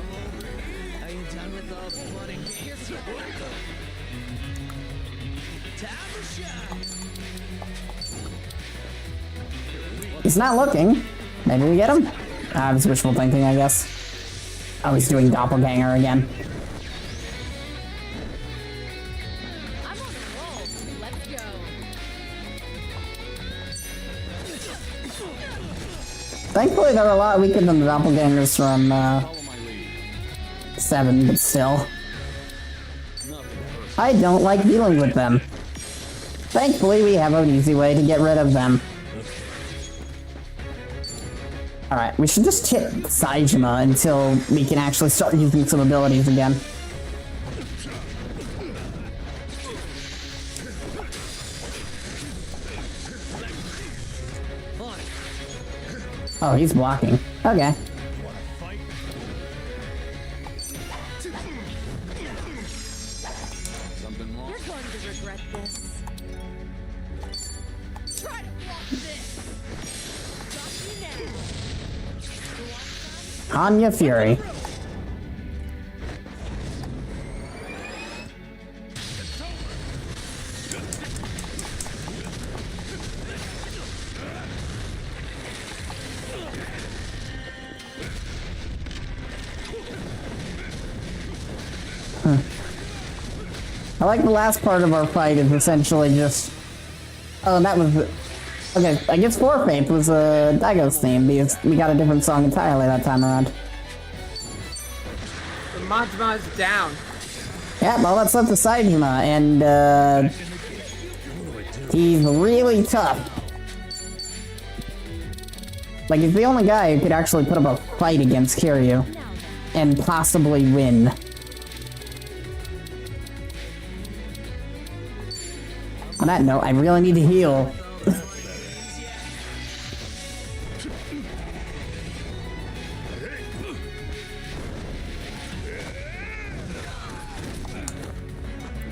He's not looking. Maybe we get him? Ah, it's wishful thinking, I guess. Oh, he's doing doppelganger again. Thankfully, they're a lot weaker than the doppelgangers from 7, but still. I don't like dealing with them. Thankfully, we have an easy way to get rid of them. Alright, we should just hit Saejima until we can actually start using some abilities again. Oh, he's blocking. Okay. Something wrong? You're going to regret this. Try to block this. Got you now. Anya Fury. I like the last part of our fight is essentially just... Oh, that was... Okay, I guess Forfeit was Daigo's theme because we got a different song entirely that time around. The Majima is down. Yeah, well, that's up to Saejima, and he's really tough. Like, he's the only guy who could actually put up a fight against Kiryu and possibly win. On that note, I really need to heal.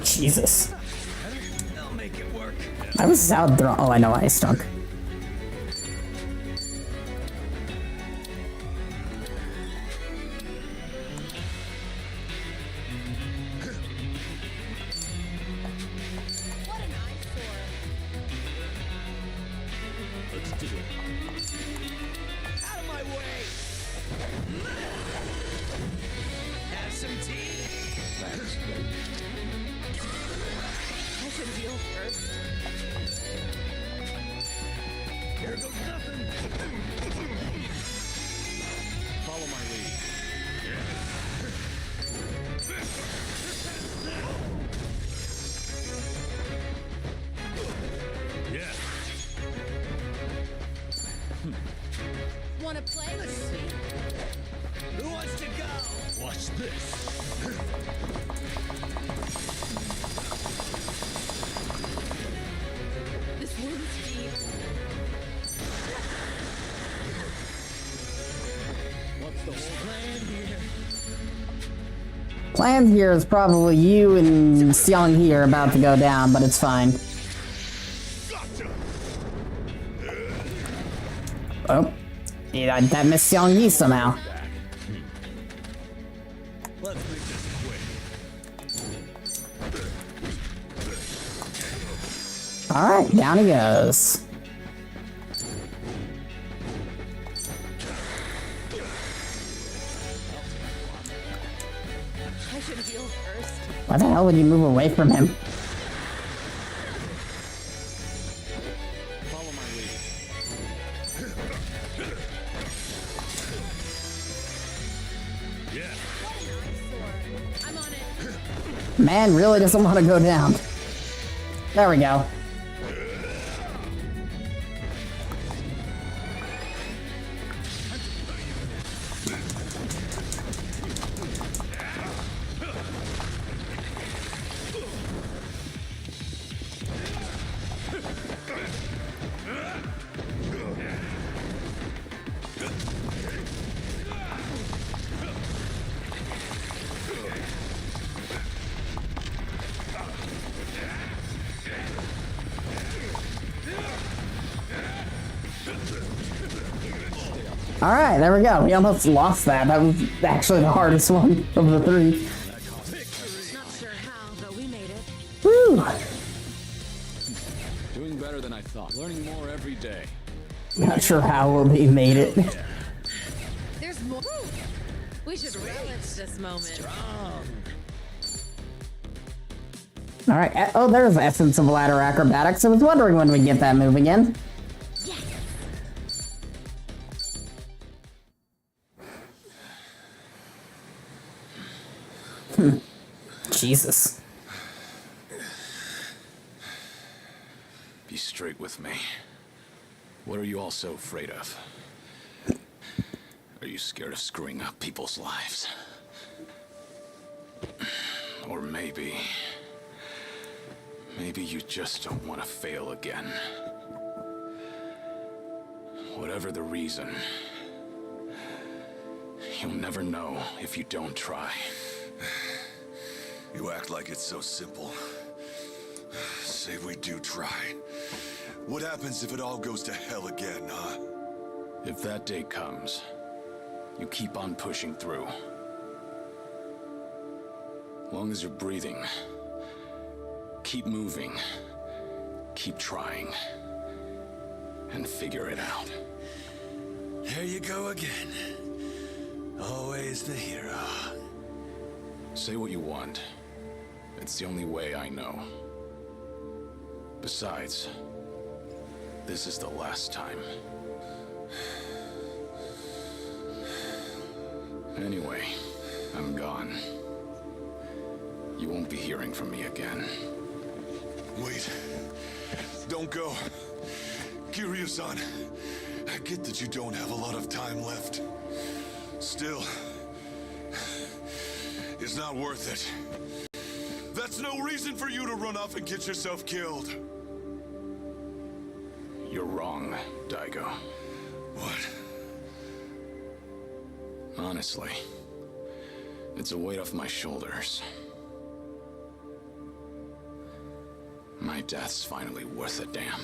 Jesus. I was out there. Oh, I know I stunk. Wanna play? Let's see. Who wants to go? Watch this. This wound's deep. What's the whole plan here? Plan here is probably you and Seong here about to go down, but it's fine. Oh. Yeah, that missed Seong Yi somehow. Let's make this quick. Alright, down he goes. I should heal first. Why the hell would you move away from him? Follow my lead. I'm on it. Man really doesn't want to go down. There we go. Alright, there we go. We almost lost that. That was actually the hardest one of the three. Not sure how, but we made it. Woo! Doing better than I thought. Learning more every day. Not sure how we made it. There's more. We should relish this moment. Alright, oh, there's the essence of ladder acrobatics. I was wondering when we'd get that move again. Jesus. Be straight with me. What are you all so afraid of? Are you scared of screwing up people's lives? Or maybe you just don't want to fail again. Whatever the reason, you'll never know if you don't try. You act like it's so simple. Say we do try. What happens if it all goes to hell again, huh? If that day comes, you keep on pushing through. Long as you're breathing, keep moving, keep trying, and figure it out. There you go again. Always the hero. Say what you want. It's the only way I know. Besides, this is the last time. Anyway, I'm gone. You won't be hearing from me again. Wait. Don't go. Kiryu-san, I get that you don't have a lot of time left. Still, it's not worth it. That's no reason for you to run off and get yourself killed. You're wrong, Daigo. What? Honestly, it's a weight off my shoulders. My death's finally worth a damn.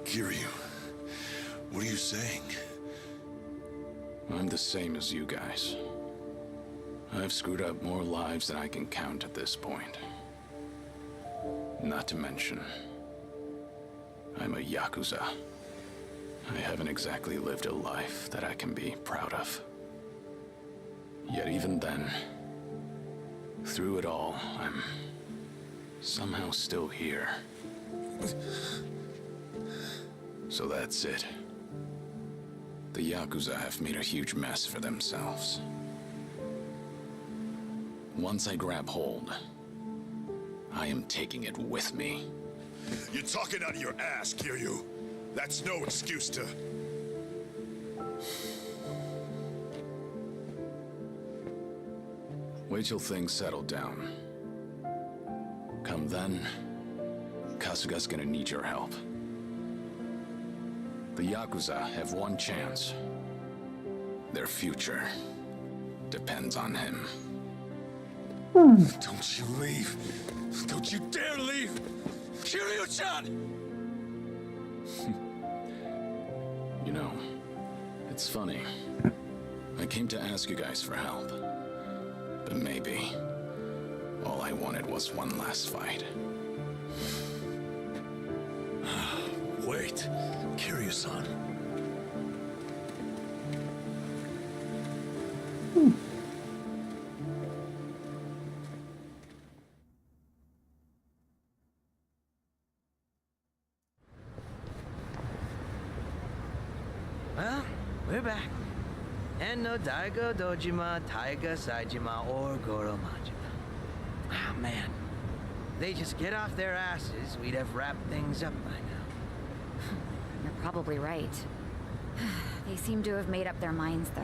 Kiryu, what are you saying? I'm the same as you guys. I've screwed up more lives than I can count at this point. Not to mention, I'm a Yakuza. I haven't exactly lived a life that I can be proud of. Yet even then, through it all, I'm somehow still here. So that's it. The Yakuza have made a huge mess for themselves. Once I grab hold, I am taking it with me. You're talking out of your ass, Kiryu. That's no excuse to... Wait till things settle down. Come then, Kasuga's gonna need your help. The Yakuza have one chance. Their future depends on him. Don't you leave. Don't you dare leave. Kiryu-chan! You know, it's funny. I came to ask you guys for help. But maybe all I wanted was one last fight. Wait, Kiryu-san. Well, we're back. And no Daigo, Dojima, Taiga, Saijima, or Goro Majima. Ah, man. If they just get off their asses, we'd have wrapped things up by now. You're probably right. They seem to have made up their minds, though.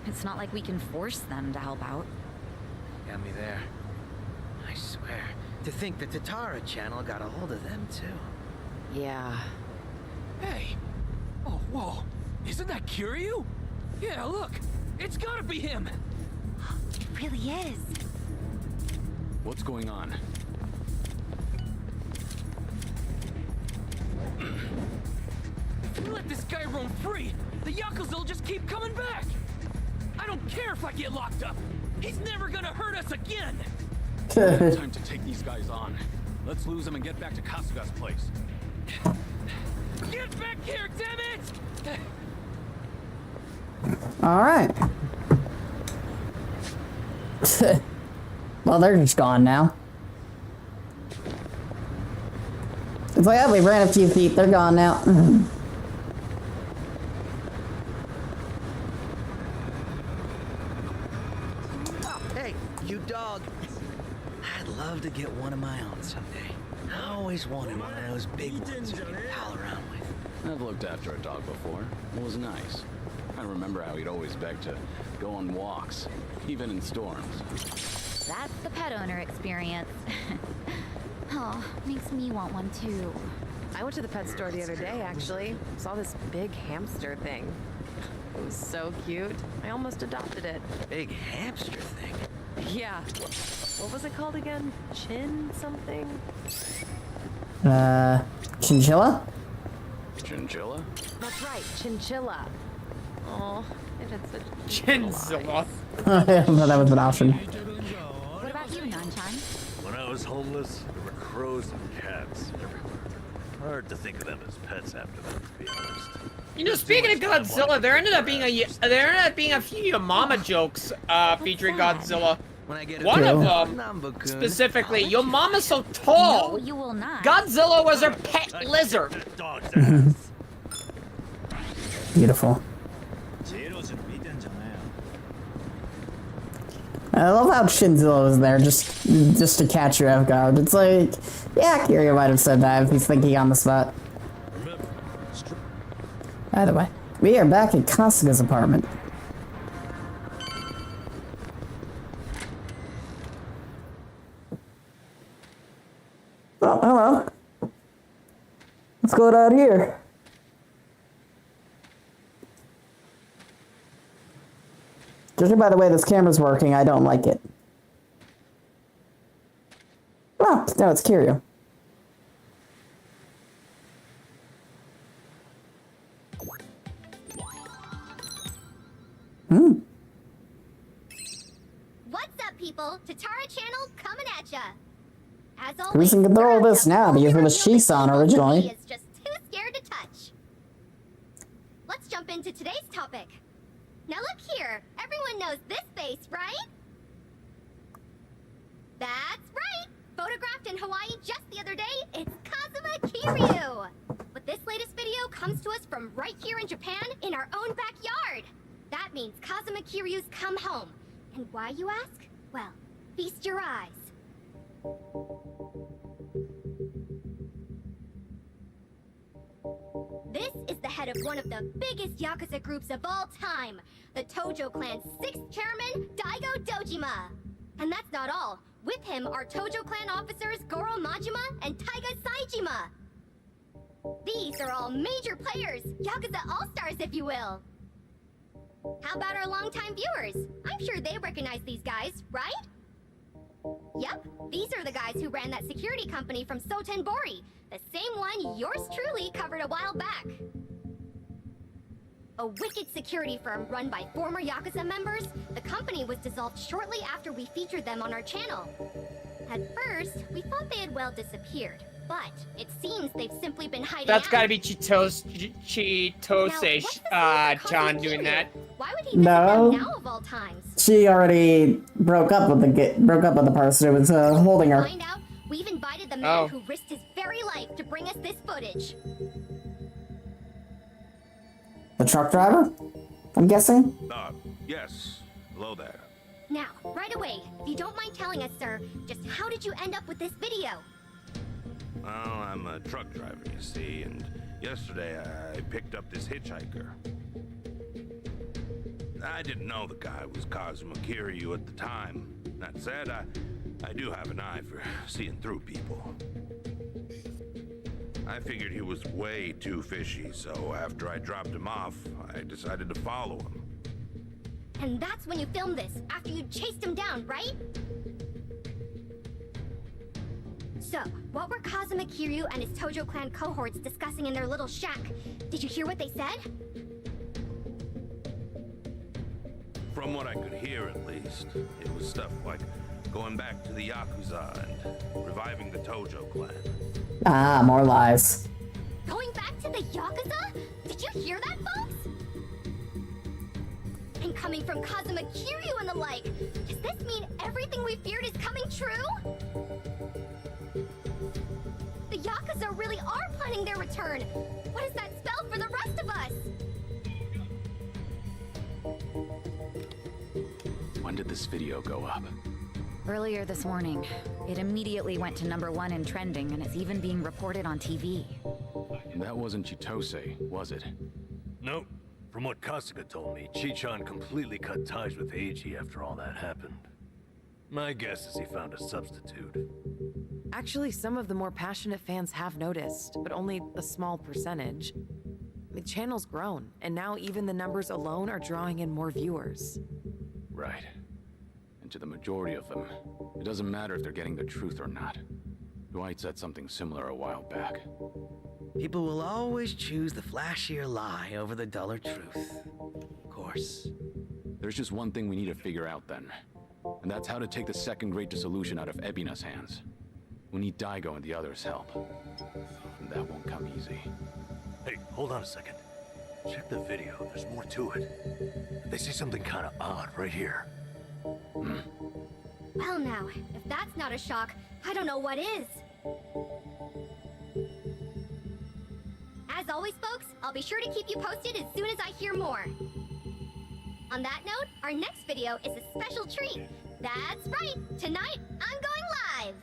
It's not like we can force them to help out. Got me there. I swear. To think the Tatara channel got a hold of them, too. Yeah. Hey! Oh, whoa! Isn't that Kiryu? Yeah, look! It's gotta be him! It really is. What's going on? If we let this guy roam free, the Yakuza will just keep coming back! I don't care if I get locked up! He's never gonna hurt us again! Time to take these guys on. Let's lose them and get back to Kasuga's place. Get back here, damn it! All right. Well, they're just gone now. It's like, oh, we ran a few feet. They're gone now. Hey, you dog. love to get one of my own someday. I always wanted one of those big ones you can pal around with. I've looked after a dog before. It was nice. I remember how he'd always beg to go on walks, even in storms. That's the pet owner experience. Oh, makes me want one too. I went to the pet store the other day, actually. Saw this big hamster thing. It was so cute. I almost adopted it. Big hamster thing? Yeah. What was it called again? Chin something? Chinchilla? Chinchilla? That's right, chinchilla. Oh, it had such Chinchilla. I didn't know that was an option. What about you, Nanchan? When I was homeless, there were crows and cats everywhere. Hard to think of them as pets after that, to be honest. You know, speaking of Godzilla, there ended up being a few mama jokes featuring Godzilla. One of them, specifically, your mama's so tall. No, you will not. Godzilla was her pet lizard. Beautiful. I love how Shinzilla was there just to catch you off guard. It's like, yeah, Kiryu might have said that if he's thinking on the spot. By the way, we are back at Kasuga's apartment. Oh, hello. What's going on here? Judging by the way this camera's working, I don't like it. Oh, no, it's Kiryu. What's up, people? Tatara Channel coming at ya. As always, Who's in control of this now? Because it was Shisan originally. It's just too scared to touch. Let's jump into today's topic. Now look here, everyone knows this face, right? That's right! Photographed in Hawaii just the other day, it's Kazuma Kiryu! But this latest video comes to us from right here in Japan, in our own backyard! That means Kazuma Kiryu's come home. And why, you ask? Well, feast your eyes. This is the head of one of the biggest Yakuza groups of all time, the Tojo Clan's 6th chairman, Daigo Dojima. And that's not all. With him are Tojo Clan officers Goro Majima and Taiga Saijima. These are all major players, Yakuza all-stars if you will. How about our longtime viewers? I'm sure they recognize these guys, right? Yep, these are the guys who ran that security company from Sotenbori, the same one yours truly covered a while back. A wicked security firm run by former Yakuza members, the company was dissolved shortly after we featured them on our channel. At first, we thought they had well disappeared, but it seems they've simply been hiding That's out. gotta be Chitose John doing that. Why would he visit them now of all times? She already broke up with the person who was holding her. Find out, we've invited the man who risked his very life to bring us this footage. The truck driver? I'm guessing? Yes. Hello there. Now, right away, if you don't mind telling us, sir, just how did you end up with this video? Well, I'm a truck driver, you see, and yesterday I picked up this hitchhiker. I didn't know the guy was Kazuma Kiryu at the time. That said, I do have an eye for seeing through people. I figured he was way too fishy, so after I dropped him off, I decided to follow him. And that's when you filmed this, after you chased him down, right? So, what were Kazuma Kiryu and his Tojo Clan cohorts discussing in their little shack? Did you hear what they said? From what I could hear, at least, it was stuff like going back to the Yakuza and reviving the Tojo Clan. Ah, more lies. Going back to the Yakuza? Did you hear that, folks? And coming from Kazuma Kiryu and the like, does this mean everything we feared is coming true? The Yakuza really are planning their return. What does that spell for the rest of us? When did this video go up? Earlier this morning. It immediately went to #1 in trending, and it's even being reported on TV. That wasn't Chitose, was it? Nope. From what Kasuga told me, Chi-chan completely cut ties with Eiji after all that happened. My guess is he found a substitute. Actually, some of the more passionate fans have noticed, but only a small percentage. The channel's grown, and now even the numbers alone are drawing in more viewers. Right. And to the majority of them, it doesn't matter if they're getting the truth or not. Dwight said something similar a while back. People will always choose the flashier lie over the duller truth. Of course. There's just one thing we need to figure out then. And that's how to take the second Great Dissolution out of Ebina's hands. We need Daigo and the others' help. And that won't come easy. Hey, hold on a second. Check the video, there's more to it. They say something kinda odd right here. Well now, if that's not a shock, I don't know what is. As always, folks, I'll be sure to keep you posted as soon as I hear more. On that note, our next video is a special treat. That's right, tonight I'm going live!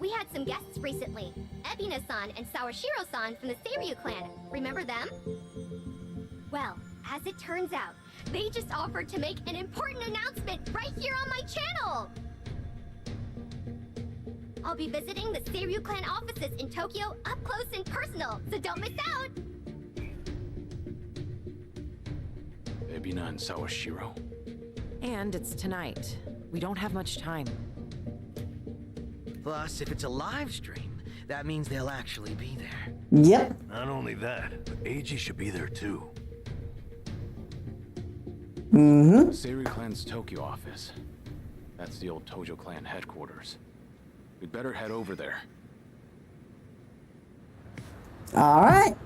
We had some guests recently, Ebina-san and Sawashiro-san from the Seiryu clan. Remember them? Well, as it turns out, they just offered to make an important announcement right here on my channel! I'll be visiting the Seiryu clan offices in Tokyo up close and personal, so don't miss out! Ebina and Sawashiro. And it's tonight. We don't have much time. Plus, if it's a live stream, that means they'll actually be there. Yep. Not only that, but Eiji should be there too. Mm-hmm. Seiryu clan's Tokyo office. That's the old Tojo clan headquarters. We'd better head over there. Alright.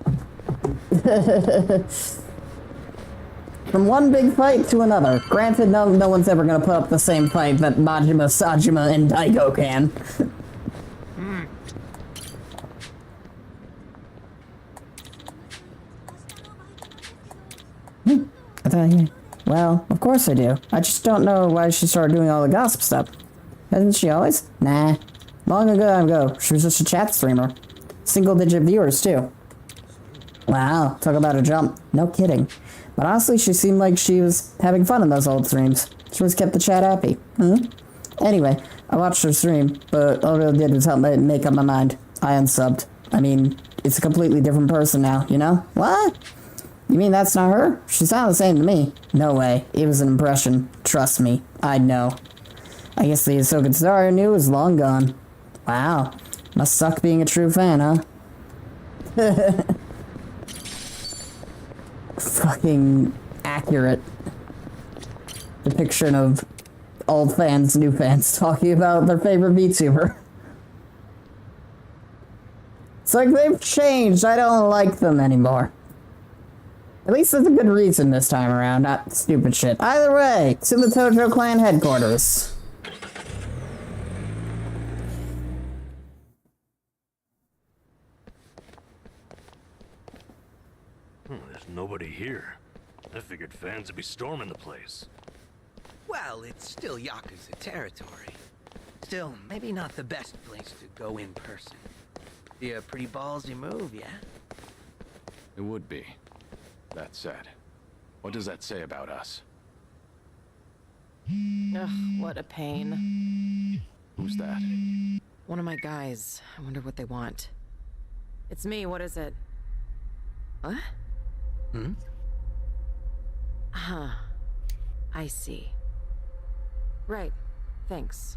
From one big fight to another. Granted, no one's ever gonna put up the same fight that Majima, Sajima, and Daigo can. I thought you... Well, of course I do. I just don't know why she started doing all the gossip stuff. Hasn't she always? Nah. Long ago, she was just a chat streamer. Single-digit viewers, too. Wow, talk about a jump. No kidding. But honestly, she seemed like she was having fun in those old streams. She always kept the chat happy. Anyway, I watched her stream, but all I really did was help me make up my mind. I unsubbed. I mean, it's a completely different person now, you know? What? You mean that's not her? She sounded the same to me. No way. It was an impression. Trust me. I'd know. I guess the Ahsoka star I knew is long gone. Wow. Must suck being a true fan, huh? Fucking accurate depiction of old fans, new fans talking about their favorite VTuber. It's like they've changed. I don't like them anymore. At least there's a good reason this time around, not stupid shit. Either way, to the Tojo clan headquarters. There's nobody here. I figured fans would be storming the place. Well, it's still Yakuza territory. Still, maybe not the best place to go in person. Be a pretty ballsy move, yeah? It would be. That said, what does that say about us? Ugh, what a pain. Who's that? One of my guys. I wonder what they want. It's me, what is it? What? Huh. I see. Right. Thanks.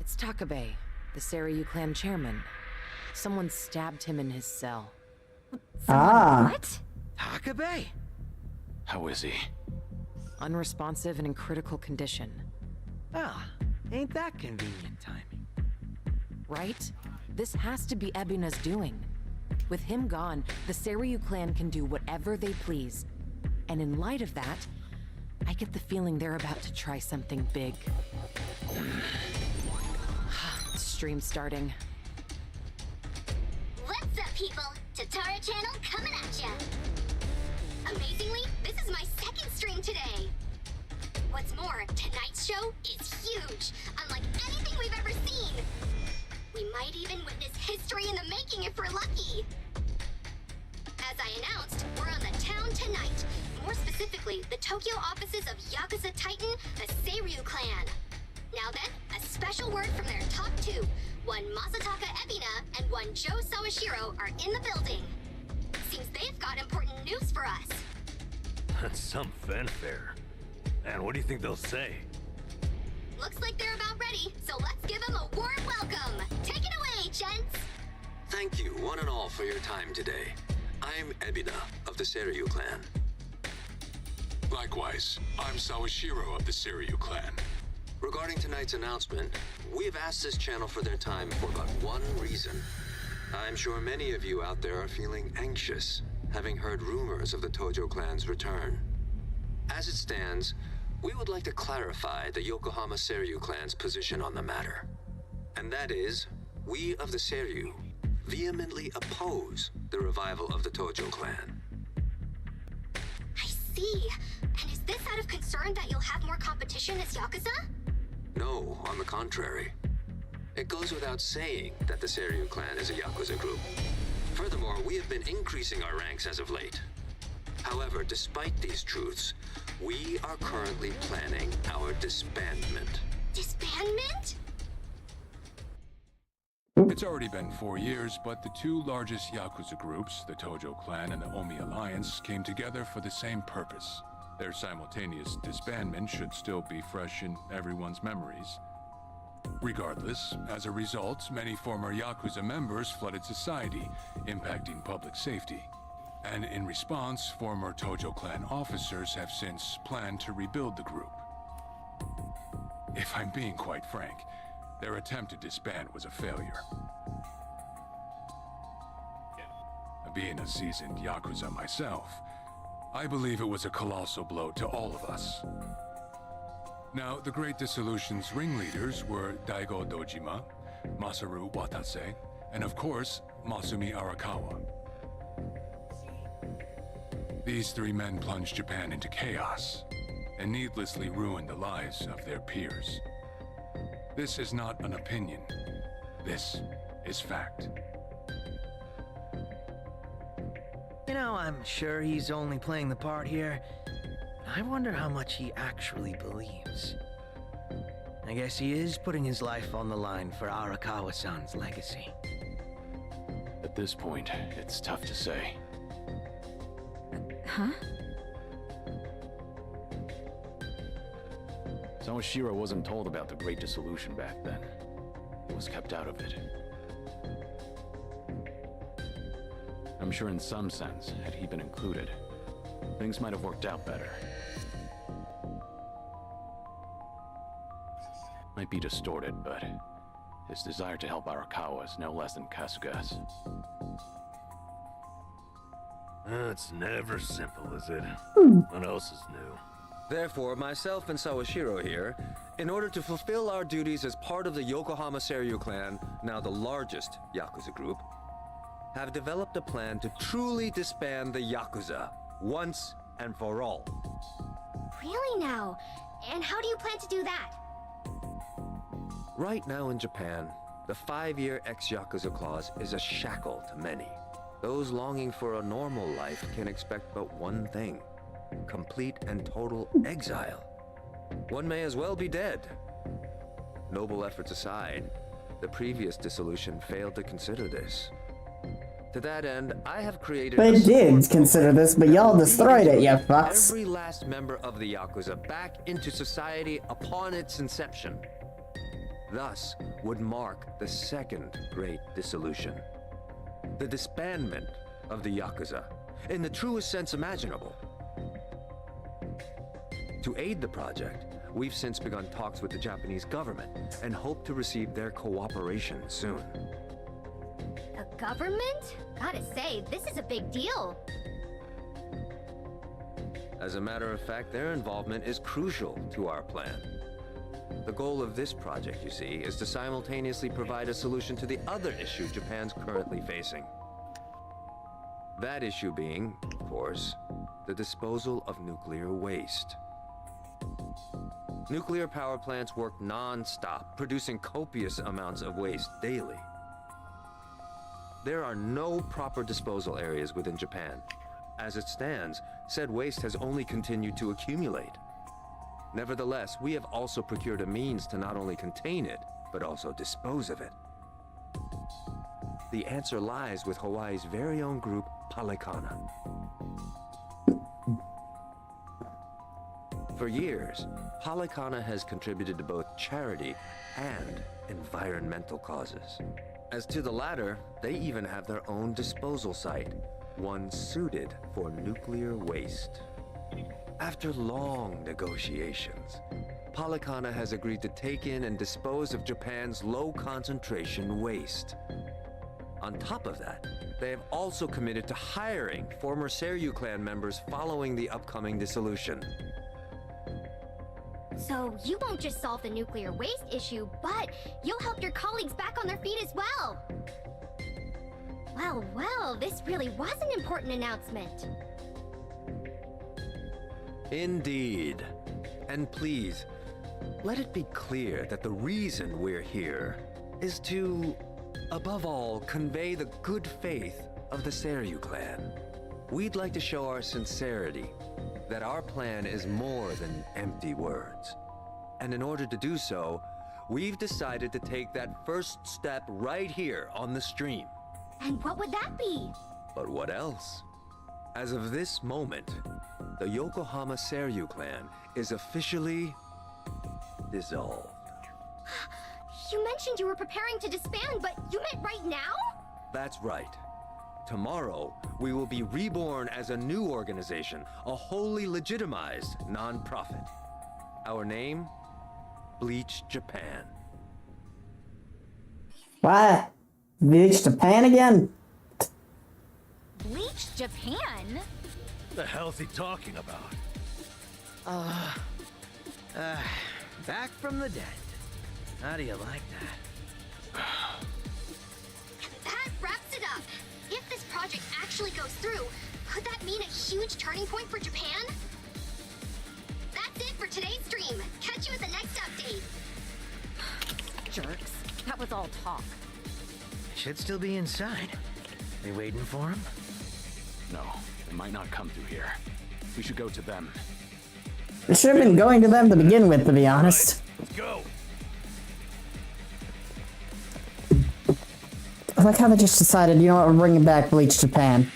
It's Takabe, the Seiryu clan chairman. Someone stabbed him in his cell. What? Takabe? How is he? Unresponsive and in critical condition. Well, ain't that convenient timing? Right? This has to be Ebina's doing. With him gone, the Seiryu clan can do whatever they please. And in light of that, I get the feeling they're about to try something big. Stream starting. What's up, people? Tatara Channel coming at ya! Amazingly, this is my second stream today. What's more, tonight's show is huge, unlike anything we've ever seen. We might even witness history in the making if we're lucky. As I announced, we're on the town tonight. More specifically, the Tokyo offices of Yakuza Titan, the Seiryu clan. Now then, a special word from their top two. One Masataka Ebina and one Joe Sawashiro are in the building. Seems they've got important news for us. That's some fanfare. And what do you think they'll say? Looks like they're about ready, so let's give them a warm welcome. Take it away, gents. Thank you, one and all, for your time today. I'm Ebina of the Seiryu clan. Likewise, I'm Sawashiro of the Seiryu clan. Regarding tonight's announcement, we've asked this channel for their time for but one reason. I'm sure many of you out there are feeling anxious, having heard rumors of the Tojo clan's return. As it stands, we would like to clarify the Yokohama Seiryu clan's position on the matter. And that is, we of the Seiryu vehemently oppose the revival of the Tojo clan. I see. And is this out of concern that you'll have more competition as Yakuza? No, on the contrary. It goes without saying that the Seiryu clan is a Yakuza group. Furthermore, we have been increasing our ranks as of late. However, despite these truths, we are currently planning our disbandment. Disbandment? It's already been 4 years, but the two largest Yakuza groups, the Tojo clan and the Omi Alliance, came together for the same purpose. Their simultaneous disbandment should still be fresh in everyone's memories. Regardless, as a result, many former Yakuza members flooded society, impacting public safety. And in response, former Tojo clan officers have since planned to rebuild the group. If I'm being quite frank, their attempt to disband was a failure. Being a seasoned Yakuza myself, I believe it was a colossal blow to all of us. Now, the Great Dissolution's ringleaders were Daigo Dojima, Masaru Watase, and of course, Masumi Arakawa. These three men plunged Japan into chaos and needlessly ruined the lives of their peers. This is not an opinion. This is fact. You know, I'm sure he's only playing the part here. I wonder how much he actually believes. I guess he is putting his life on the line for Arakawa-san's legacy. At this point, it's tough to say. Huh? Sawashiro wasn't told about the Great Dissolution back then. He was kept out of it. I'm sure in some sense, had he been included, things might have worked out better. Might be distorted, but his desire to help Arakawa is no less than Kasuga's. It's never simple, is it? What else is new? Therefore, myself and Sawashiro here, in order to fulfill our duties as part of the Yokohama Seiryu clan, now the largest Yakuza group, have developed a plan to truly disband the Yakuza, once and for all. Really now? And how do you plan to do that? Right now in Japan, the 5-year ex-Yakuza clause is a shackle to many. Those longing for a normal life can expect but one thing: complete and total exile. One may as well be dead. Noble efforts aside, the previous dissolution failed to consider this. To that end, I have created They did consider this, but y'all destroyed it, you fucks. every last member of the Yakuza back into society upon its inception. Thus would mark the second great dissolution. The disbandment of the Yakuza, in the truest sense imaginable. To aid the project, we've since begun talks with the Japanese government and hope to receive their cooperation soon. The government? Gotta say, this is a big deal. As a matter of fact, their involvement is crucial to our plan. The goal of this project, you see, is to simultaneously provide a solution to the other issue Japan's currently facing. That issue being, of course, the disposal of nuclear waste. Nuclear power plants work non-stop, producing copious amounts of waste daily. There are no proper disposal areas within Japan. As it stands, said waste has only continued to accumulate. Nevertheless, we have also procured a means to not only contain it, but also dispose of it. The answer lies with Hawaii's very own group, Palikana. For years, Palikana has contributed to both charity and environmental causes. As to the latter, they even have their own disposal site, one suited for nuclear waste. After long negotiations, Palikana has agreed to take in and dispose of Japan's low-concentration waste. On top of that, they have also committed to hiring former Seiryu clan members following the upcoming dissolution. So you won't just solve the nuclear waste issue, but you'll help your colleagues back on their feet as well. Well, this really was an important announcement. Indeed. And please, let it be clear that the reason we're here is to, above all, convey the good faith of the Seiryu clan. We'd like to show our sincerity, that our plan is more than empty words. And in order to do so, we've decided to take that first step right here on the stream. And what would that be? But what else? As of this moment, the Yokohama Seiryu clan is officially dissolved. You mentioned you were preparing to disband, but you meant right now? That's right. Tomorrow, we will be reborn as a new organization, a wholly legitimized non-profit. Our name? Bleach Japan. What? Bleach Japan again? Bleach Japan? The hell's he talking about? Back from the dead. How do you like that? That wraps it up. If this project actually goes through, could that mean a huge turning point for Japan? That's it for today's stream. Catch you at the next update. Jerks. That was all talk. Should still be inside. We waiting for him? No, they might not come through here. We should go to them. It should have been going to them to begin with, to be honest. Let's go. I like how they just decided, you know what, we're bringing back Bleach Japan.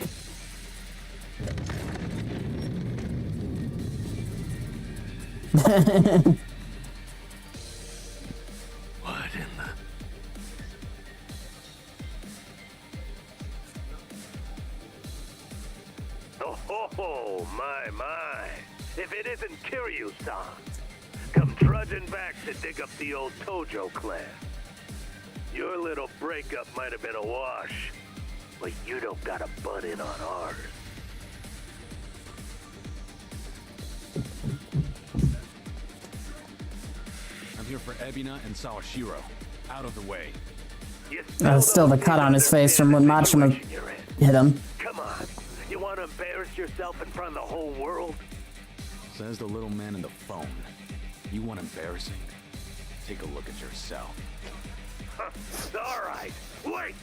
What in the... Oh, my. If it isn't Kiryu-san, come trudging back to dig up the old Tojo clan. Your little breakup might have been a wash, but you don't gotta butt in on ours. I'm here for Ebina and Sawashiro. Out of the way. Still the cut on his face from when Machima hit him. Come on, you want to embarrass yourself in front of the whole world? Says the little man in the phone. You want embarrassing? Take a look at yourself. All right, wait.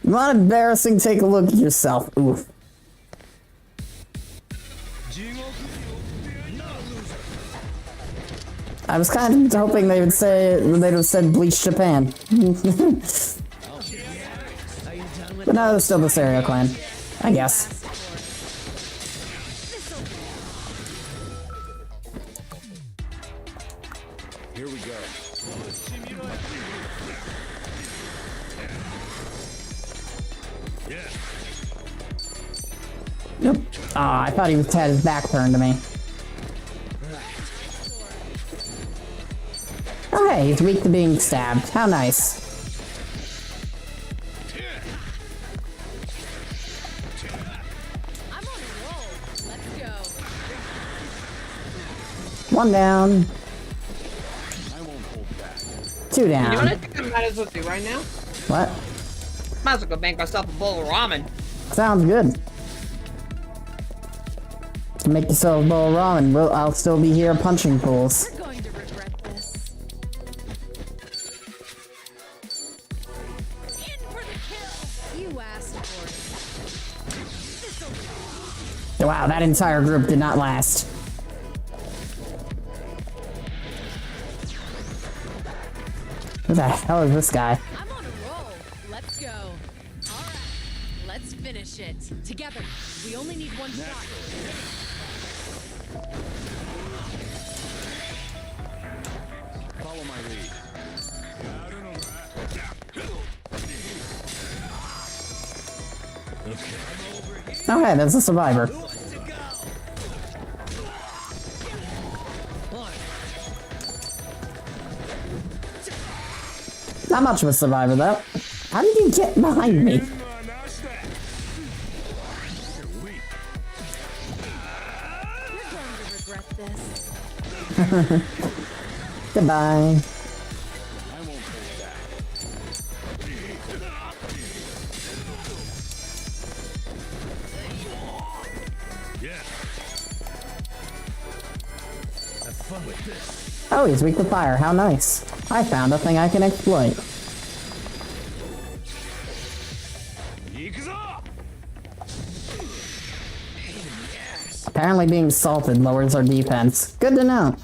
Not embarrassing, take a look at yourself. Oof. I was kind of hoping they would have said Bleach Japan. But no, it's still the Seiryu clan, I guess. Here we go. Yep. I thought he had his back turned to me. Oh hey, he's weak to being stabbed. How nice. I'm on a roll. Let's go. One down. I won't hold back. Two down. You know what I think I might as well do right now? What? Might as well go make myself a bowl of ramen. Sounds good. Make yourself a bowl of ramen. I'll still be here punching pools. You're going to regret this. In for the kill. You asked for it. Wow, that entire group did not last. Who the hell is this guy? I'm on a roll. Let's go. All right, let's finish it together. We only need one shot. Follow my lead. Okay, that's a survivor. Not much of a survivor, though. How did you get behind me? Goodbye. Oh, he's weak to fire. How nice. I found a thing I can exploit. Apparently being salted lowers our defense. Good to know.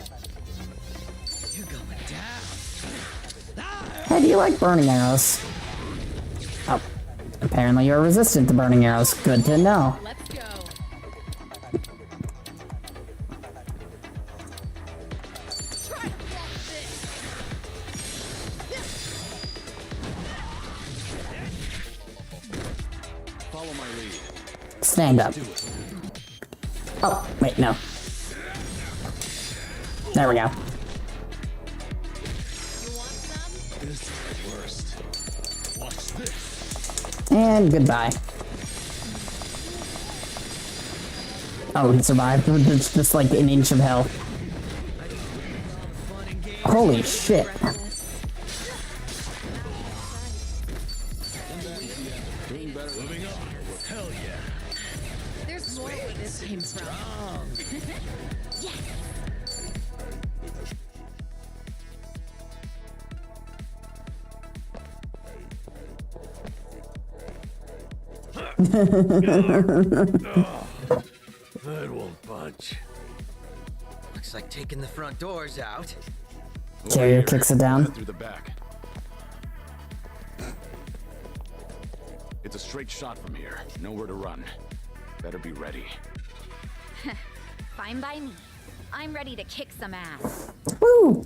Hey, do you like burning arrows? Oh, apparently you're resistant to burning arrows. Good to know. Let's go. Follow my lead. Stand up. Oh, wait, no. There we go. This is the worst. Watch this. And goodbye. Oh, he survived with just like an inch of health. Holy shit. There's more where this came from. Yes. That won't budge. Looks like taking the front doors out. Carrier kicks it down. Through the back. It's a straight shot from here. Nowhere to run. Better be ready. Fine by me. I'm ready to kick some ass. Woo!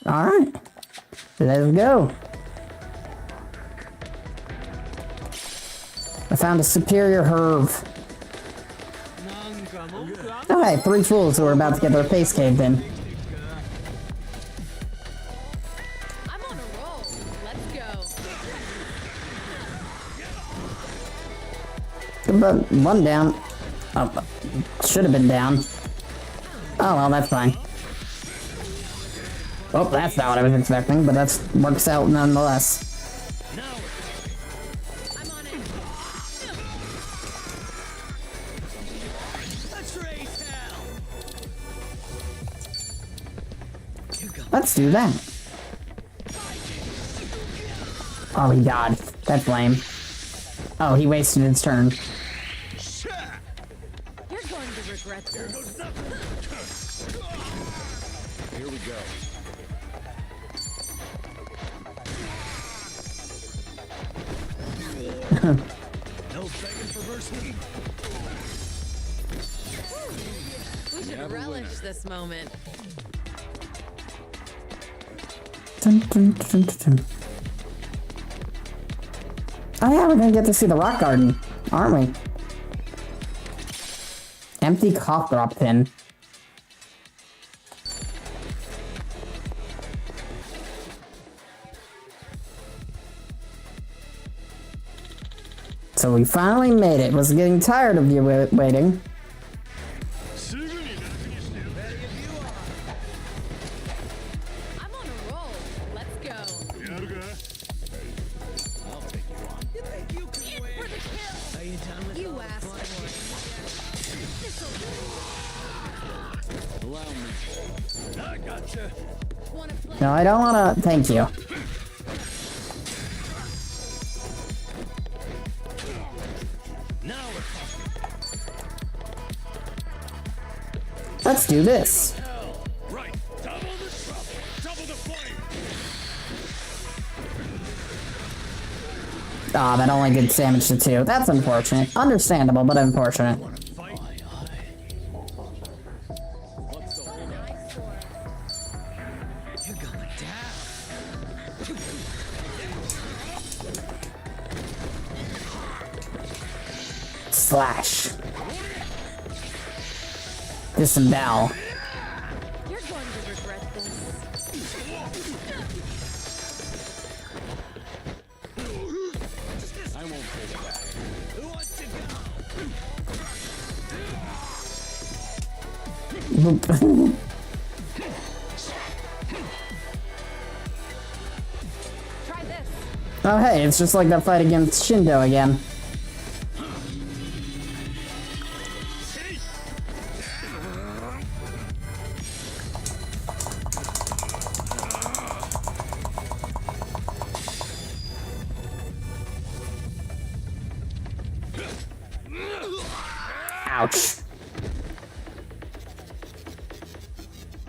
Alright. Let's go. I found a superior herb. Alright, 3 fools who are about to get their face caved in. I'm on a roll. Let's go. But one down. Oh, should have been down. Oh well, that's fine. Oh, that's not what I was expecting, but that works out nonetheless. Let's do that. Oh, he died. That's lame. Oh, he wasted his turn. You're going to regret this. Here we go. No begging for mercy. We should relish this moment. Dun, dun, dun, dun, dun. Oh yeah, we're gonna get to see the rock garden, aren't we? Empty cough drop pin. So we finally made it. Was getting tired of you waiting. I gotcha. No, I don't wanna. Thank you. Now we're Let's do this. right. Double the trouble. Double the flame. Ah, that only did damage to 2. That's unfortunate. Understandable, but unfortunate. You're going down. Slash. Disembowel. You're going to regret this. I won't pull back. Who wants to go? Try this. Oh hey, it's just like that fight against Shindo again. Ouch.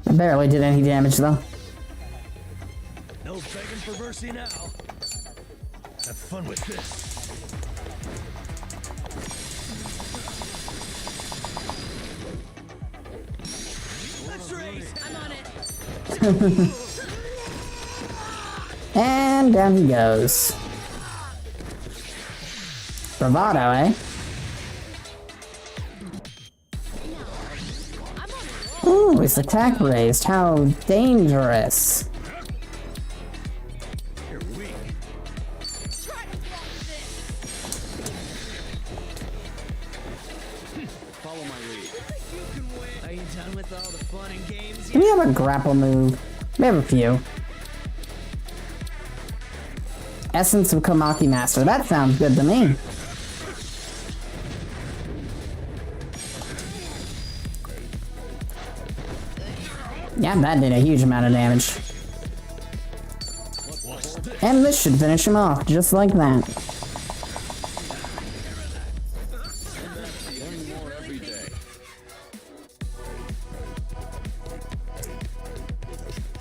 I barely did any damage though. No begging for mercy now. Have fun with this. Let's race. I'm on it. And down he goes. Bravado, eh? Ooh, his attack raised. How dangerous. You're weak. Follow my lead. Are you done with all the fun and games? Do we have a grapple move? We have a few. Essence of Komaki Master. That sounds good to me. Yeah, that did a huge amount of damage. And this should finish him off, just like that.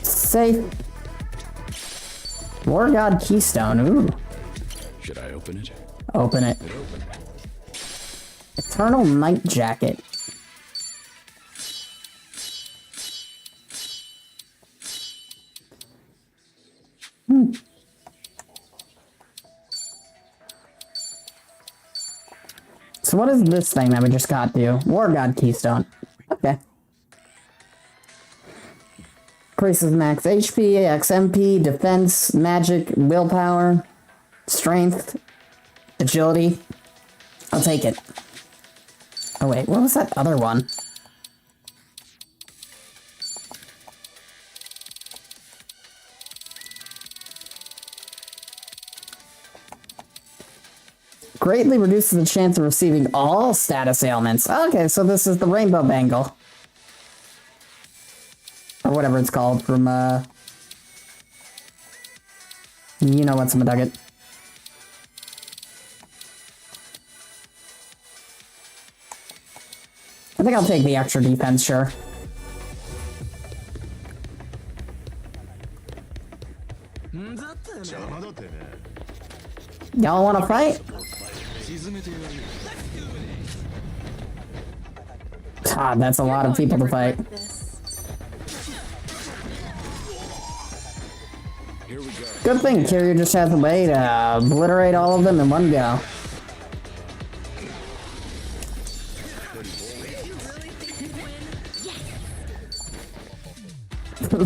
Safe. War God Keystone, ooh. Should I open it? Open it. Eternal Night Jacket. So what is this thing that we just got to? War God Keystone. Okay. Increases max HP, XMP, defense, magic, willpower, strength, agility. I'll take it. Oh wait, what was that other one? Greatly reduces the chance of receiving all status ailments. Okay, so this is the Rainbow Bangle. Or whatever it's called from, you know what's Madugget. I think I'll take the extra defense, sure. Y'all wanna fight? God, that's a lot of people to fight. Good thing Kiryu just has a way to obliterate all of them in one go.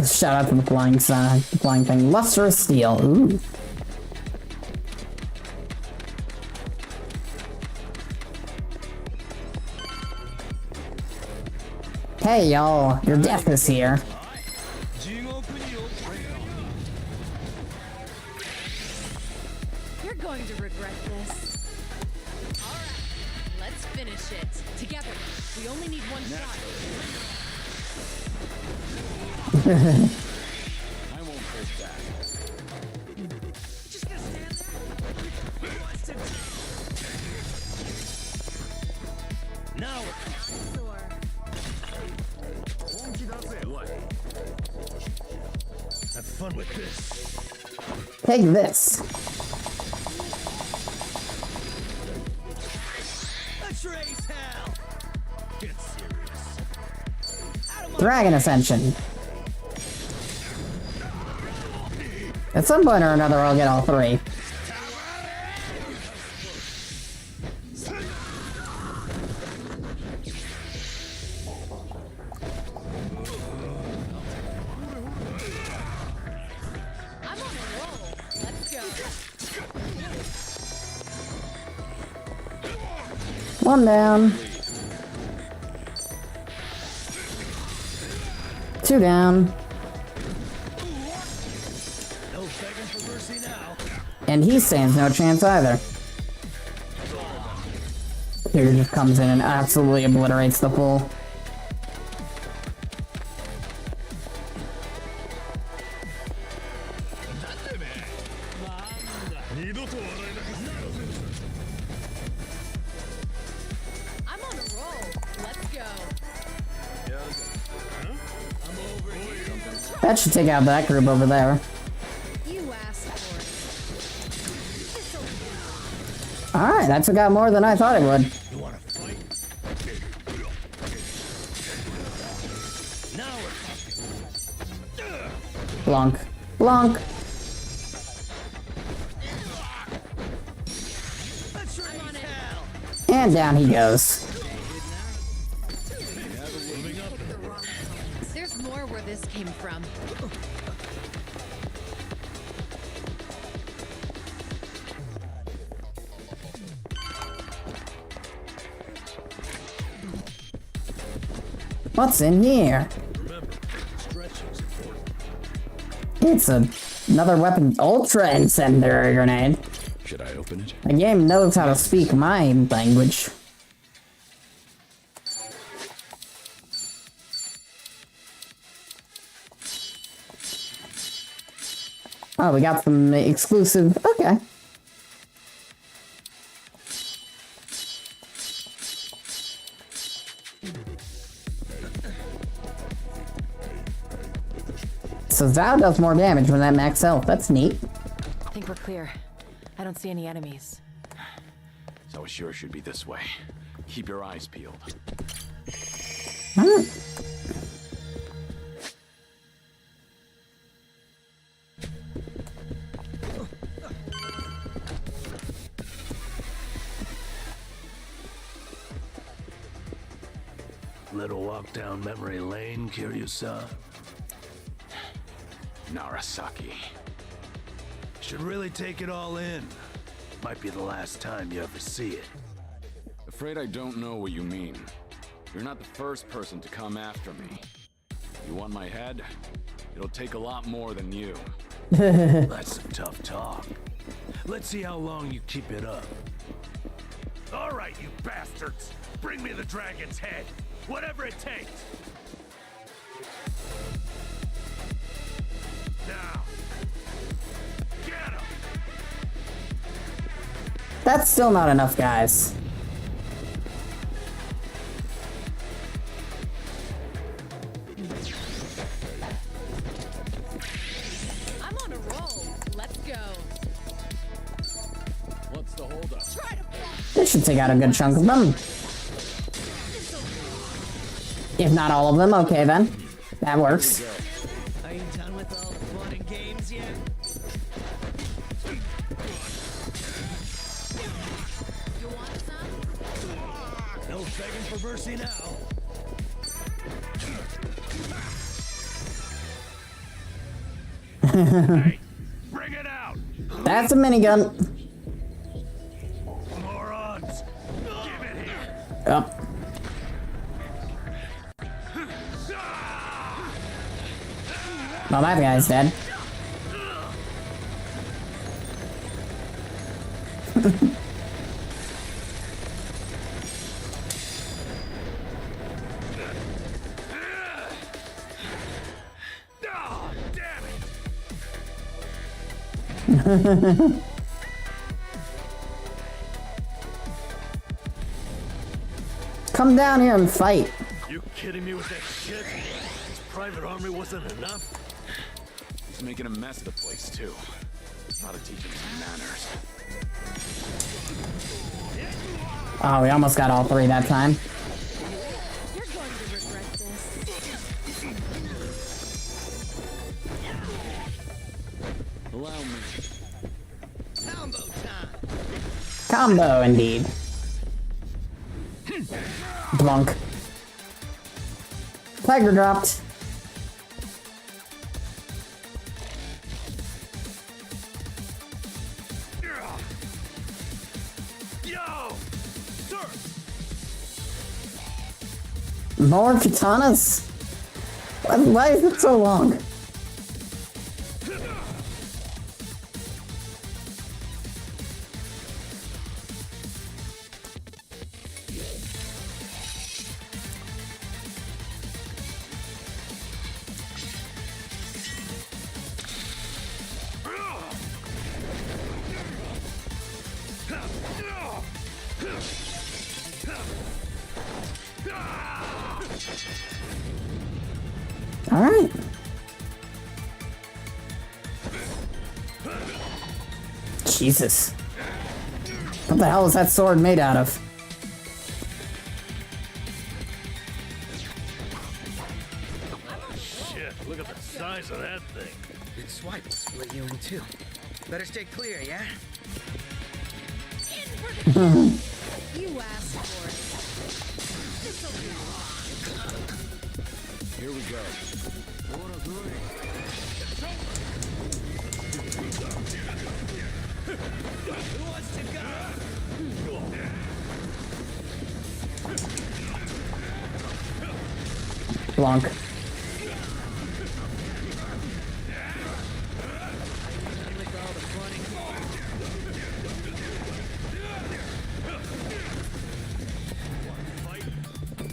Shout out to the flying sign, the flying thing. Lustrous Steel, ooh. Hey y'all, your death is here. You're going to regret this. All right, let's finish it together. We only need one shot. I won't hold back. Just gonna stand there? Who wants to... Now what? Have fun with this. Take this. Let's raise hell. Get serious. Dragon Ascension. At some point or another, I'll get all three. I'm on a roll. Let's go. One down. Two down. And he stands no chance either. Here just comes in and absolutely obliterates the fool. I'm on a roll. Let's go. That should take out that group over there. You asked for it. Alright, that took out more than I thought it would. You wanna fight? Now we're Blonk. Blonk. And down he goes. There's more where this came from. What's in here? It's another weapon, ultra incendiary grenade. Should I open it? The game knows how to speak my language. Oh, we got some exclusive. Okay. So Zao does more damage when that max health. That's neat. I think we're clear. I don't see any enemies. So it sure should be this way. Keep your eyes peeled. Little walk down memory lane, Kiryu-san. Narasaki. Should really take it all in. Might be the last time you ever see it. Afraid I don't know what you mean. You're not the first person to come after me. You want my head? It'll take a lot more than you. That's some tough talk. Let's see how long you keep it up. All right, you bastards. Bring me the dragon's head. Whatever it takes. Now. Get him. That's still not enough, guys. I'm on a roll. Let's go. What's the holdup? This should take out a good chunk of them. If not all of them, okay then. That works. Are you done with all the fun and games yet? You want some? No begging for mercy now. Hey, bring it out. That's a minigun. Morons. Give it here. Up. Well, that guy's dead. Come down here and fight. You kidding me with that shit? His private army wasn't enough? He's making a mess of the place, too. Gotta teach him some manners. Oh, we almost got all three that time. You're going to regret this. Allow me. Combo time. Combo, indeed. Blunk. Tiger dropped. Yo! Sir! More katanas? Why is it so long? Alright. Jesus. What the hell is that sword made out of? Shit, look at the size of that thing. Good swipe will split you in two. Better stay clear, yeah? You asked for it. This'll do. Here we go. Who wants to go? Blanc.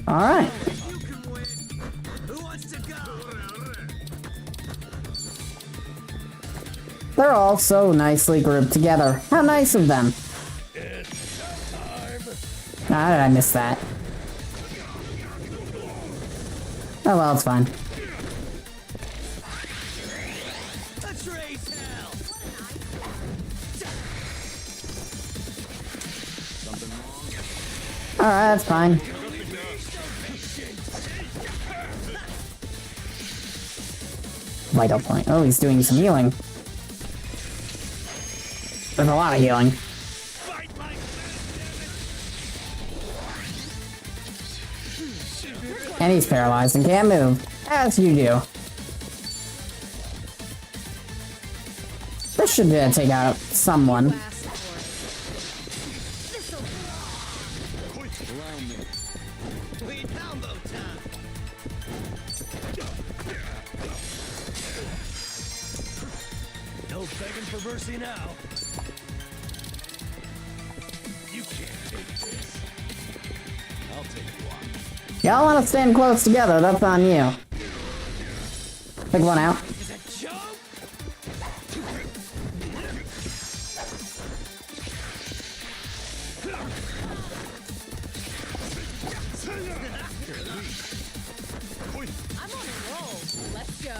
Alright. Who wants to go? They're all so nicely grouped together. How nice of them. How did I miss that? Oh well, it's fine. Let's raise hell. Alright, that's fine. Vital point. Oh, he's doing some healing. There's a lot of healing. And he's paralyzed and can't move. As you do. This should take out someone. No begging for mercy now. You can't take this. I'll take you on. Y'all want to stand close together, that's on you. Pick one out. I'm on a roll. Let's go.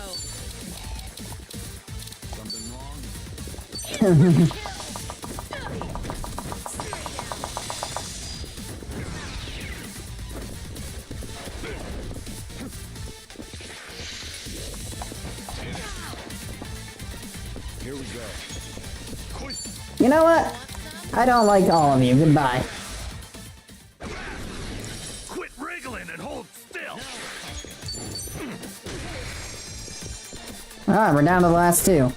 Here we go. You know what? I don't like all of you. Goodbye. Quit wriggling and hold still. Alright, we're down to the last two.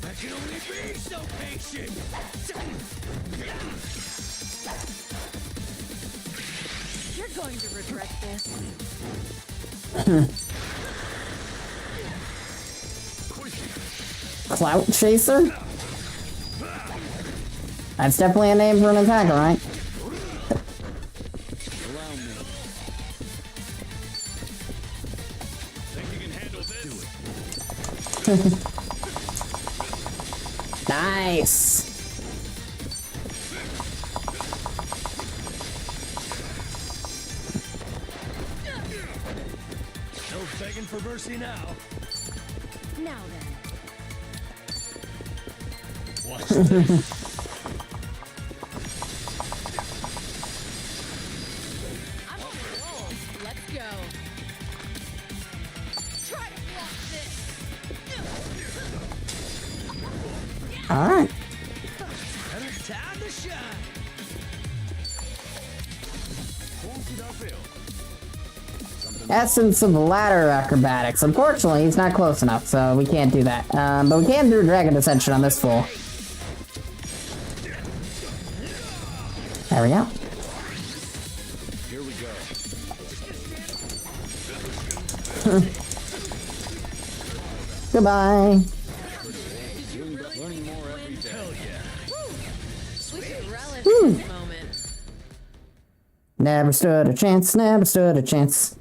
I can only be so patient. You're going to regret this. Clout Chaser? That's definitely a name for an attacker, right? Allow me. Think you can handle this? Nice. No begging for mercy now. Now then. Watch this. I'm on a roll. Let's go. Try to block this. All right. Time to shine. Essence of ladder acrobatics. Unfortunately, he's not close enough, so we can't do that. But we can do dragon ascension on this fool. There we go. Here we go. Goodbye. Learning more every day. Hell yeah. We should relish Woo. this moment. Never stood a chance, never stood a chance.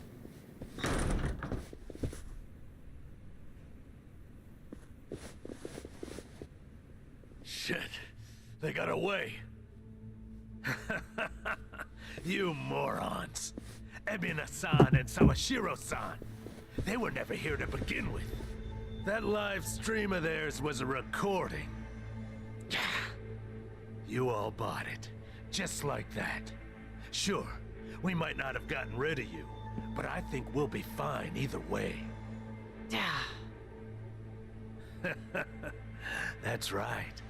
Shit. They got away. You morons. Ebina-san and Sawashiro-san. They were never here to begin with. That live stream of theirs was a recording. You all bought it. Just like that. Sure, we might not have gotten rid of you, but I think we'll be fine either way. That's right.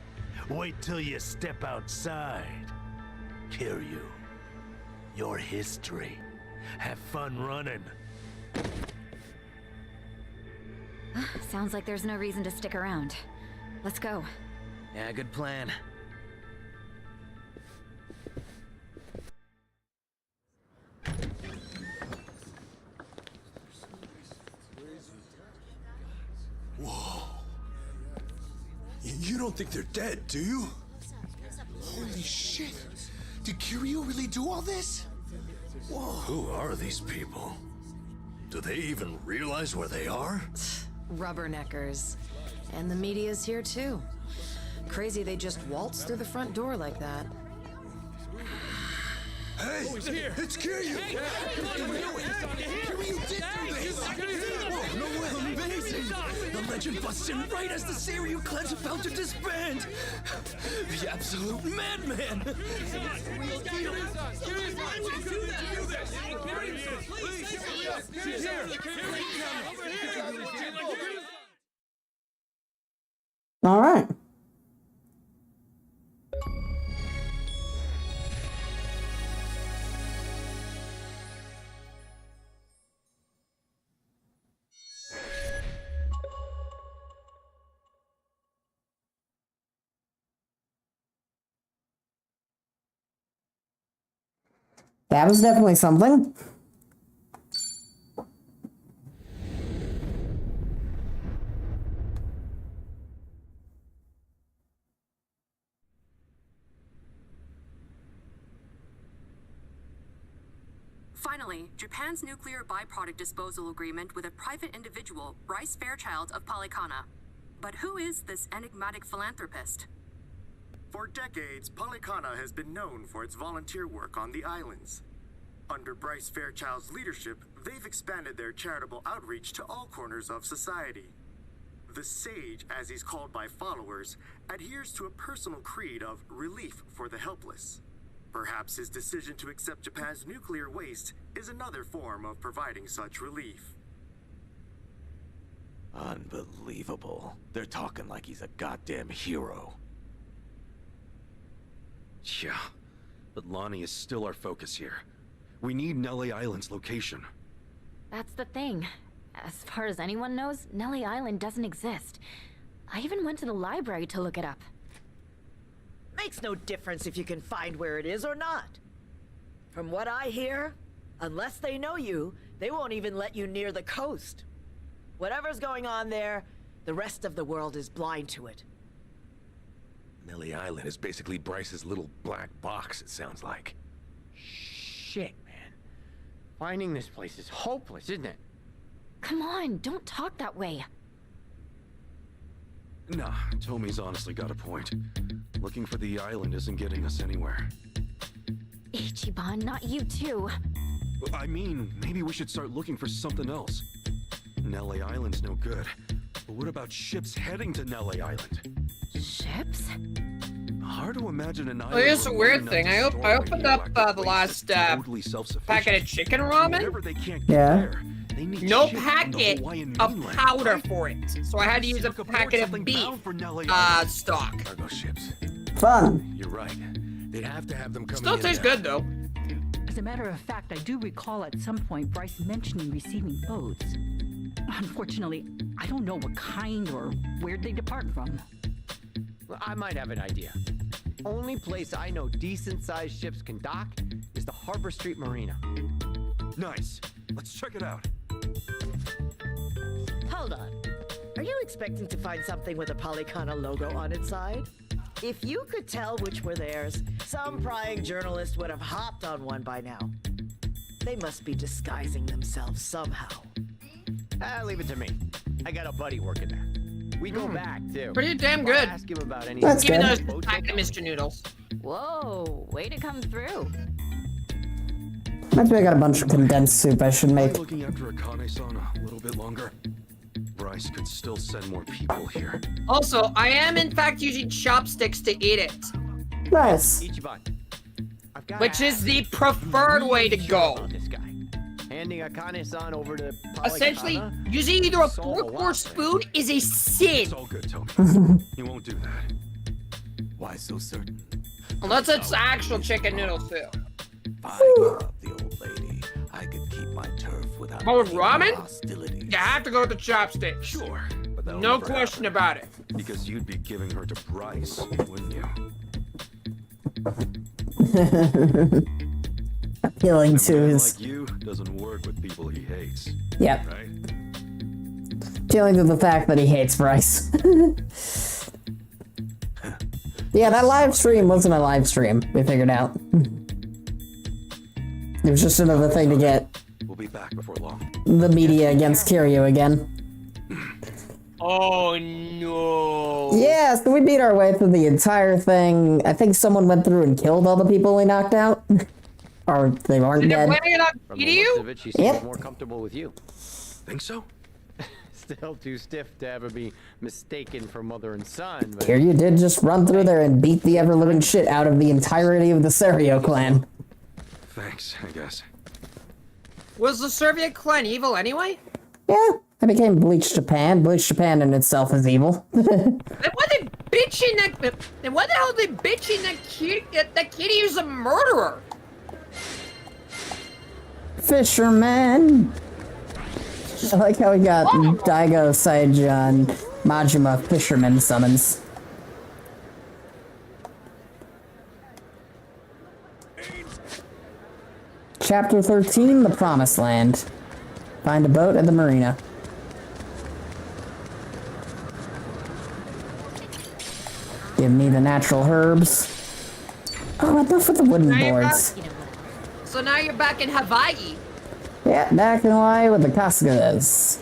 Wait till you step outside. Kiryu, your history. Have fun running. Sounds like there's no reason to stick around. Let's go. Yeah, good plan. Whoa. You don't think they're dead, do you? Holy shit. Did Kiryu really do all this? Whoa. Who are these people? Do they even realize where they are? Rubberneckers. And the media's here too. Crazy they just waltzed through the front door like that. Hey, it's Kiryu! Kiryu did do this! Whoa, no way! Amazing! The legend busts in right as the Seiryu clan's about to disband! The absolute madman! All right. That was definitely something. Finally, Japan's nuclear byproduct disposal agreement with a private individual, Bryce Fairchild of Polycana. But who is this enigmatic philanthropist? For decades, Polycana has been known for its volunteer work on the islands. Under Bryce Fairchild's leadership, they've expanded their charitable outreach to all corners of society. The Sage, as he's called by followers, adheres to a personal creed of relief for the helpless. Perhaps his decision to accept Japan's nuclear waste is another form of providing such relief. Unbelievable. They're talking like he's a goddamn hero. Yeah, but Lonnie is still our focus here. We need Nelly Island's location. That's the thing. As far as anyone knows, Nelly Island doesn't exist. I even went to the library to look it up. Makes no difference if you can find where it is or not. From what I hear, unless they know you, they won't even let you near the coast. Whatever's going on there, the rest of the world is blind to it. Nelly Island is basically Bryce's little black box, it sounds like. Shit, man. Finding this place is hopeless, isn't it? Come on, don't talk that way. Nah, Tomi's honestly got a point. Looking for the island isn't getting us anywhere. Ichiban, not you too. I mean, maybe we should start looking for something else. Nelle Island's no good. But what about ships heading to Nelle Island? Ships? Hard to imagine an island. Well, here's a weird thing. I opened up the last packet of chicken ramen. Yeah. No packet of powder for it, so I had to use a packet of beef stock. Cargo ships. Fun. You're right. They'd have to have them coming. Still tastes good though. As a matter of fact, I do recall at some point Bryce mentioning receiving boats. Unfortunately, I don't know what kind or where they depart from. Well, I might have an idea. Only place I know decent-sized ships can dock is the Harbor Street Marina. Nice. Let's check it out. Hold on. Are you expecting to find something with a Polycana logo on its side? If you could tell which were theirs, some prying journalist would have hopped on one by now. They must be disguising themselves somehow. Leave it to me. I got a buddy working there. We go back, too. Pretty damn If I good. ask him about any That's Even good. those packet of Mr. Noodles. Whoa, way to come through. Reminds me I got a bunch of condensed soup I should make. Looking after Akane-san a little bit longer. Bryce could still send more people here. Also, I am in fact using chopsticks to eat it, Nice. Ichiban, I've got which is the preferred way to go. this guy. Handing Akane-san over to Essentially, Polycana? using either a Sold a fork or lot spoon is a sin. It's all good, Tomi. He won't do that. Why so certain? Unless it's actual chicken noodle soup. If I love the old lady, I could keep my turf without Oh, with any ramen? hostility. You have to go with the chopsticks. Sure, but that'll No never question happen. about it. Because you'd be giving her to Bryce, wouldn't you? Appealing A to man his. like you doesn't work with people he hates. Yep. Right? Appealing to the fact that he hates Bryce. Yeah, that live stream wasn't a live stream. We figured out. It was just another thing to get We'll be back before long. the media against Kiryu again. Oh no. Yeah, so we beat our way through the entire thing. I think someone went through and killed all the people we knocked out. Or they weren't Did dead. it planning on From the eating looks you? of it, she seems Yep. more comfortable with you. Think so? Still too stiff to ever be mistaken for mother and son, but Kiryu did just run through there and beat the ever-living shit out of the entirety of the Serio clan. Thanks, I guess. Was the Soviet clan evil anyway? Yeah, I became Bleach Japan. Bleach Japan in itself is evil. Then why they bitching that? Then why the hell are they bitching that kid? That kitty is a murderer. Fisherman! I like how we got Daigo, Saijan, Majima fisherman summons. Chapter 13, The Promised Land. Find a boat at the marina. Give me the natural herbs. Oh, enough with the wooden Now you're boards. So now you're back in Hawaii. Yeah, back in Hawaii with the Kasugas.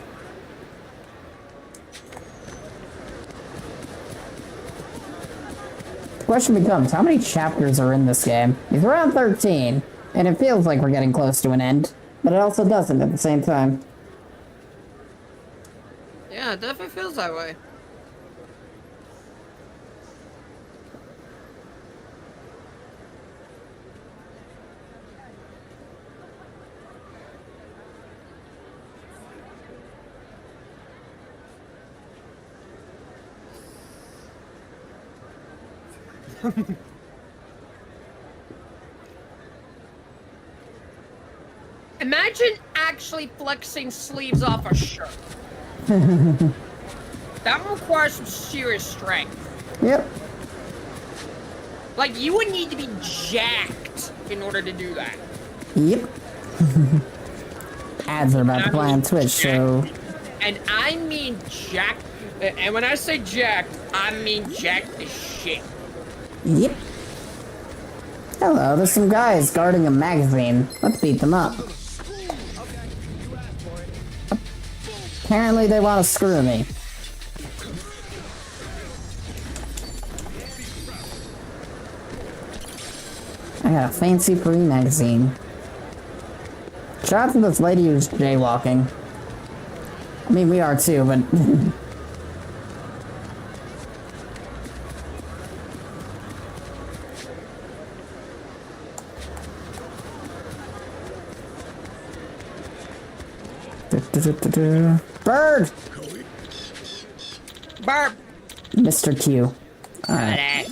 The question becomes, how many chapters are in this game? It's around 13, and it feels like we're getting close to an end, but it also doesn't at the same time. Yeah, it definitely feels that way. Imagine actually flexing sleeves off a shirt. That requires some serious strength. Yep. Like, you would need to be jacked in order to do that. Yep. Ads are about to play on Twitch, so... And I mean jacked. And when I say jacked, I mean jacked as shit. Yep. Hello, there's some guys guarding a magazine. Let's beat them up. Apparently they want to screw me. I got a fancy Furry magazine. Shout out to this lady who's jaywalking. I mean, we are too, but... Bird! Burp! Mr. Q. Alright.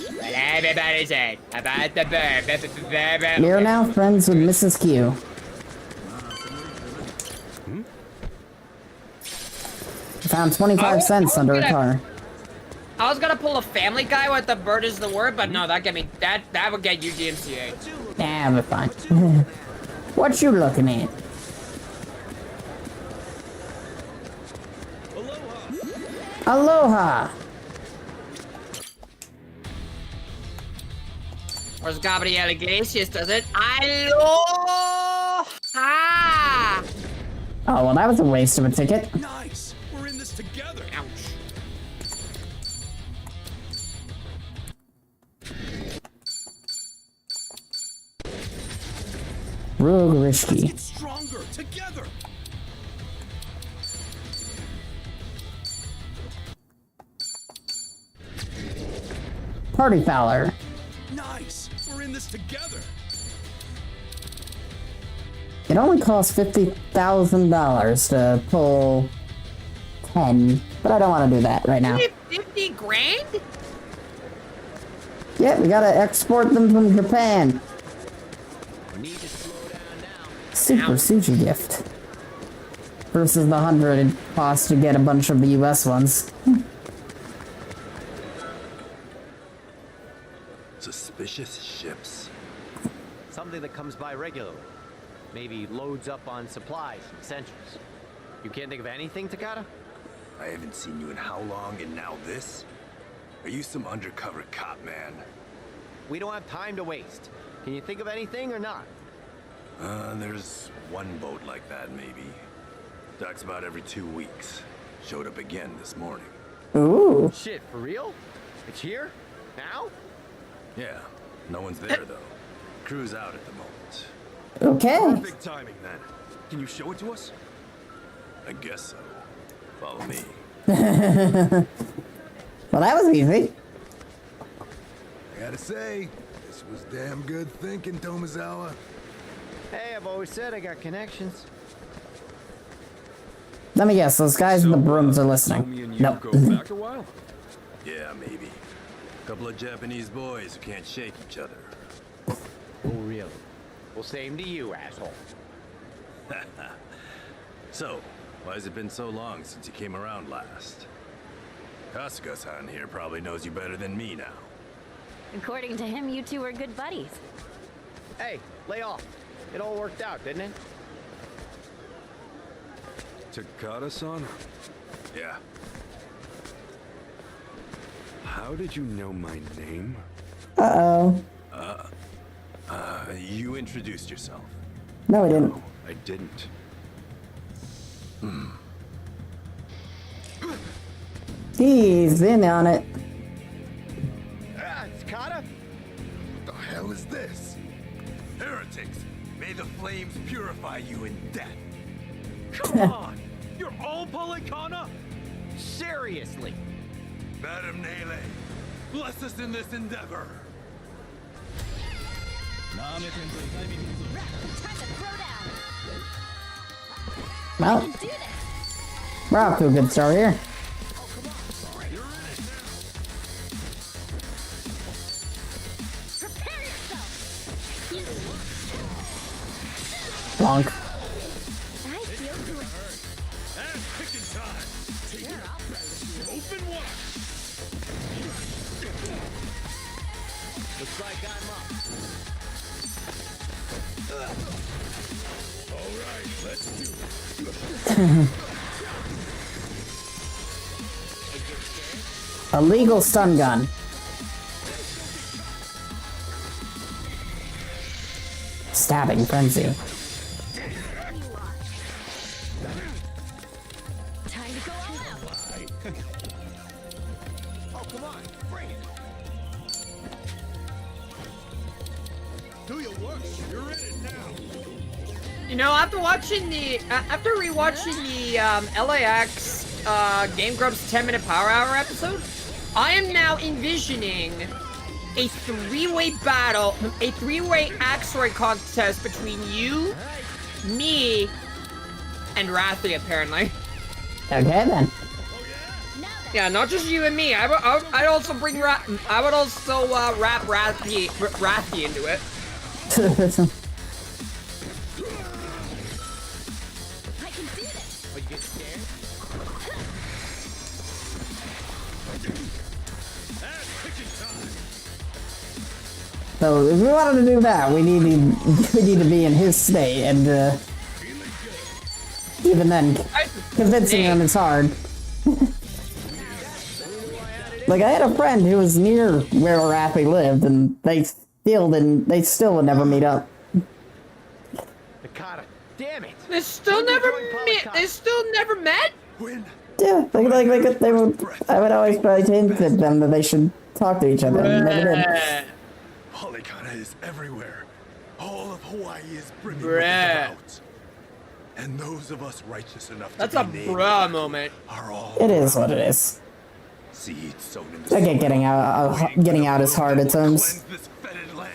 You're now friends with Mrs. Q. Found 25 cents under a car. I was gonna pull a Family Guy with the bird is the word, but no, that would get you DMCA. Nah, we're fine. What you looking at? Aloha! Where's Gabriel Iglesias, does it? Aloha! Oh, well, that was a waste of a ticket. Nice. We're in this together. Ouch. Rogue risky. Get stronger together. Party Fowler. Nice. We're in this together. It only costs $50,000 to pull 10, but I don't want to do that right now. 50 grand? Yeah, we gotta export them from Japan. Super sushi gift. Versus the 100 it costs to get a bunch of the US ones. Suspicious ships. Something that comes by regularly. Maybe loads up on supplies and essentials. You can't think of anything, Takata? I haven't seen you in how long, and now this? Are you some undercover cop, man? We don't have time to waste. Can you think of anything or not? There's one boat like that, maybe. Docks about every 2 weeks. Showed up again this morning. Ooh. Shit, for real? It's here? Now? Yeah, no one's there, though. Crew's out at the moment. Okay. Perfect timing, then. Can you show it to us? I guess so. Follow me. Well, that was easy. I gotta say, this was damn good thinking, Tomizawa. Hey, I've always said I got connections. Let me guess, those guys in the brooms are listening. Nope. Go back a while? Yeah, maybe. Couple of Japanese boys who can't shake each other. Oh, really? Well, same to you, asshole. So, why has it been so long since you came around last? Kasuga-san here probably knows you better than me now. According to him, you two are good buddies. Hey, lay off. It all worked out, didn't it? Takata-san? Yeah. How did you know my name? Uh-oh. You introduced yourself. No, I didn't. No, I didn't. He's in on it. Takata? What the hell is this? Heretics! May the flames purify you in death. Come on! You're all Polycana? Seriously? Madam Nele, bless us in this endeavor. Time to throw down. Well, Do this. we're off to a good start here. Prepare yourself. Bonk. I feel good. Ass picking time. Take it. Open wide. Looks like I'm up. All right, let's do it. A legal stun gun. Stabbing frenzy. Time to go all out. Oh, come on, bring it. Do you You know, after watching the, after rewatching the LAX Game Grumps 10-minute Power Hour episode, I am now envisioning a three-way battle, a three-way axe-throw contest between you, me, and Rathy, apparently. Okay then. Yeah, not just you and me. I'd also bring I would also wrap Rathy into it. Oh, you get scared? So if we wanted to do that, we need to be in his state, and even then, convincing him is hard. Like, I had a friend who was near where Rathy lived, and they still would never meet up. Nakata, damn it! They still never met? Yeah, they would. I would always try to hint at them that they should talk to each other. And never did. Polycana is everywhere. All of Hawaii is brimming with it about. And those of us righteous enough That's to a be named bruh moment. are all It is what it is. seeds sown in the I get soil, getting out is hard at times. this fetid land.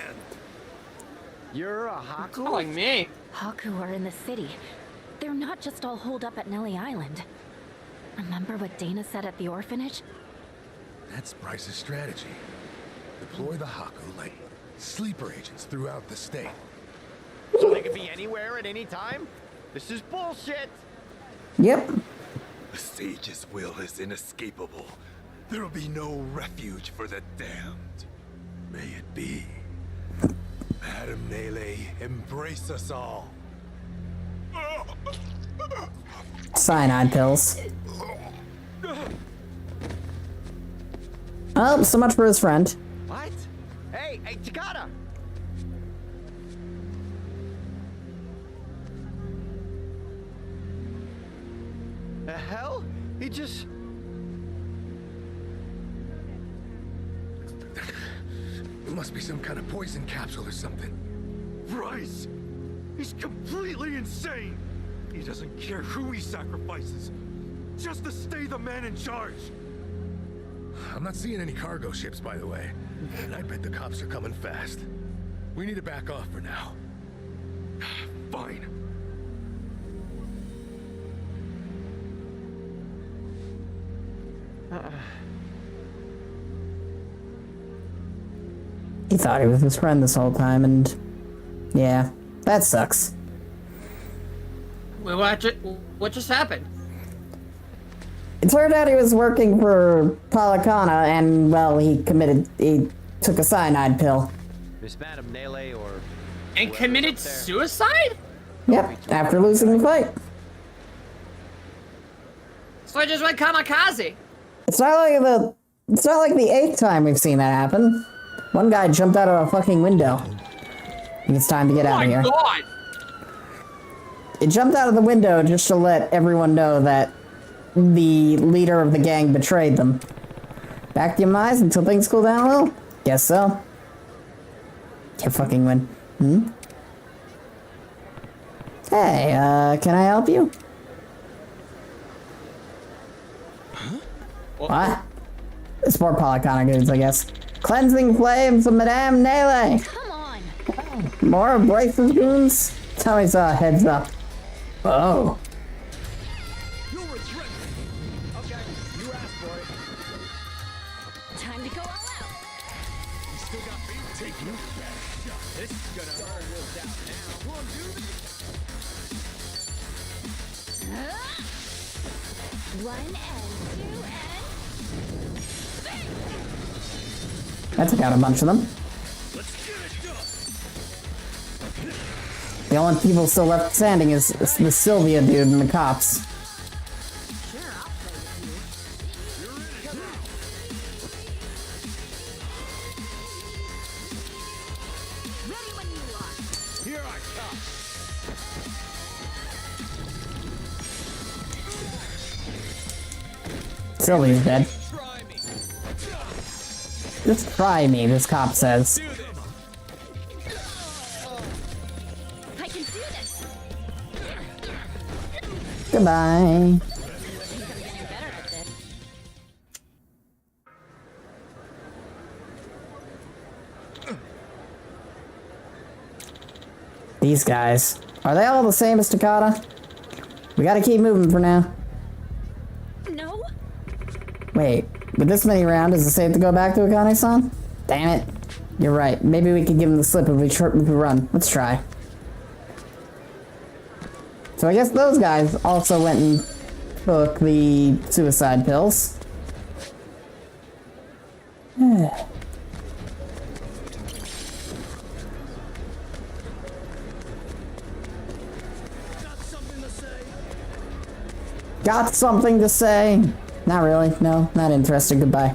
You're a Haku? Calling me. Haku are in the city. They're not just all holed up at Nelly Island. Remember what Dana said at the orphanage? That's Bryce's strategy. Deploy the Haku like sleeper agents throughout the state. So they could be anywhere at any time? This is bullshit! Yep. The sage's will is inescapable. There will be no refuge for the damned. May it be. Madam Nele, embrace us all. Cyanide pills. Oh, so much for his friend. What? Hey, Takata! The hell? He just... It must be some kind of poison capsule or something. Bryce! He's completely insane! He doesn't care who he sacrifices, just to stay the man in charge. I'm not seeing any cargo ships, by the way. And I bet the cops are coming fast. We need to back off for now. Fine. He thought he was his friend this whole time, and yeah, that sucks. Well, what just happened? It turned out he was working for Polycana, and well, he took a cyanide pill. Miss Madam Nele or... And committed suicide? Yep, after losing the fight. So I just went kamikaze. It's not like the 8th time we've seen that happen. One guy jumped out of a fucking window. I think it's time to get out of here. Oh my god! It jumped out of the window just to let everyone know that the leader of the gang betrayed them. Back to your eyes until things cool down a little? Guess so. Can't fucking win. Hey, can I help you? What? It's more Polycana goods, I guess. Cleansing flames of Madame Nele! Come on! More of Bryce's goons? Tommy's heads up. Oh. Time to go all out! Still got me to take you. This is gonna hurt real down now. One and two and... I took out a bunch of them. The only people still left standing is the Sylvia dude and the cops. Here I come. Sylvia's dead. Just try me, this cop says. Goodbye. These guys. Are they all the same as Takata? We gotta keep moving for now. No. Wait, with this many rounds, is it safe to go back to Akane-san? Damn it. You're right. Maybe we could give him the slip if we run. Let's try. So I guess those guys also went and took the suicide pills. Got something to say? Not really. No, not interested. Goodbye.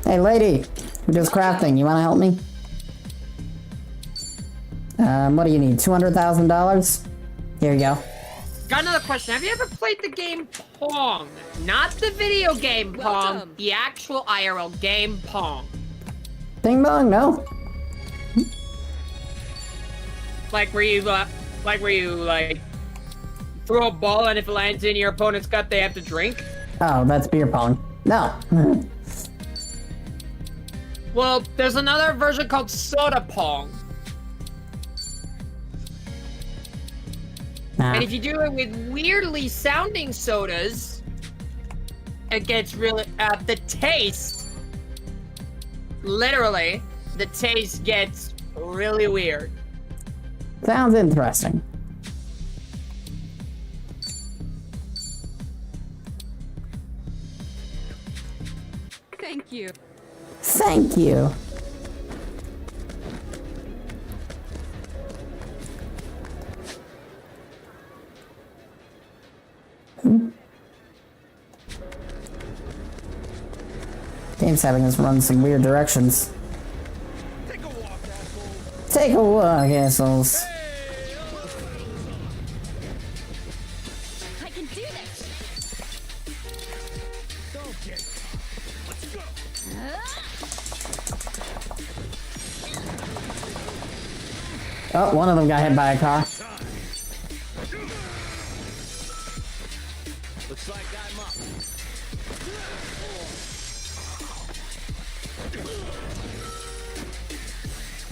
Hey, lady. Who does crafting? You want to help me? What do you need? $200,000? Here you go. Got another question. Have you ever played the game Pong? Not the video game Pong, the actual IRL game Pong. Bing bong, no. Like where you throw a ball and if it lands in your opponent's gut, they have to drink? Oh, that's beer pong. No. Well, there's another version called Soda Pong. Nah. And if you do it with weirdly sounding sodas, it gets really, the taste, literally, the taste gets really weird. Sounds interesting. Thank you. Thank you. Game's having us run some weird directions. Take a walk, assholes. I can do this. Let's go. Oh, one of them got hit by a car. Looks like I'm up.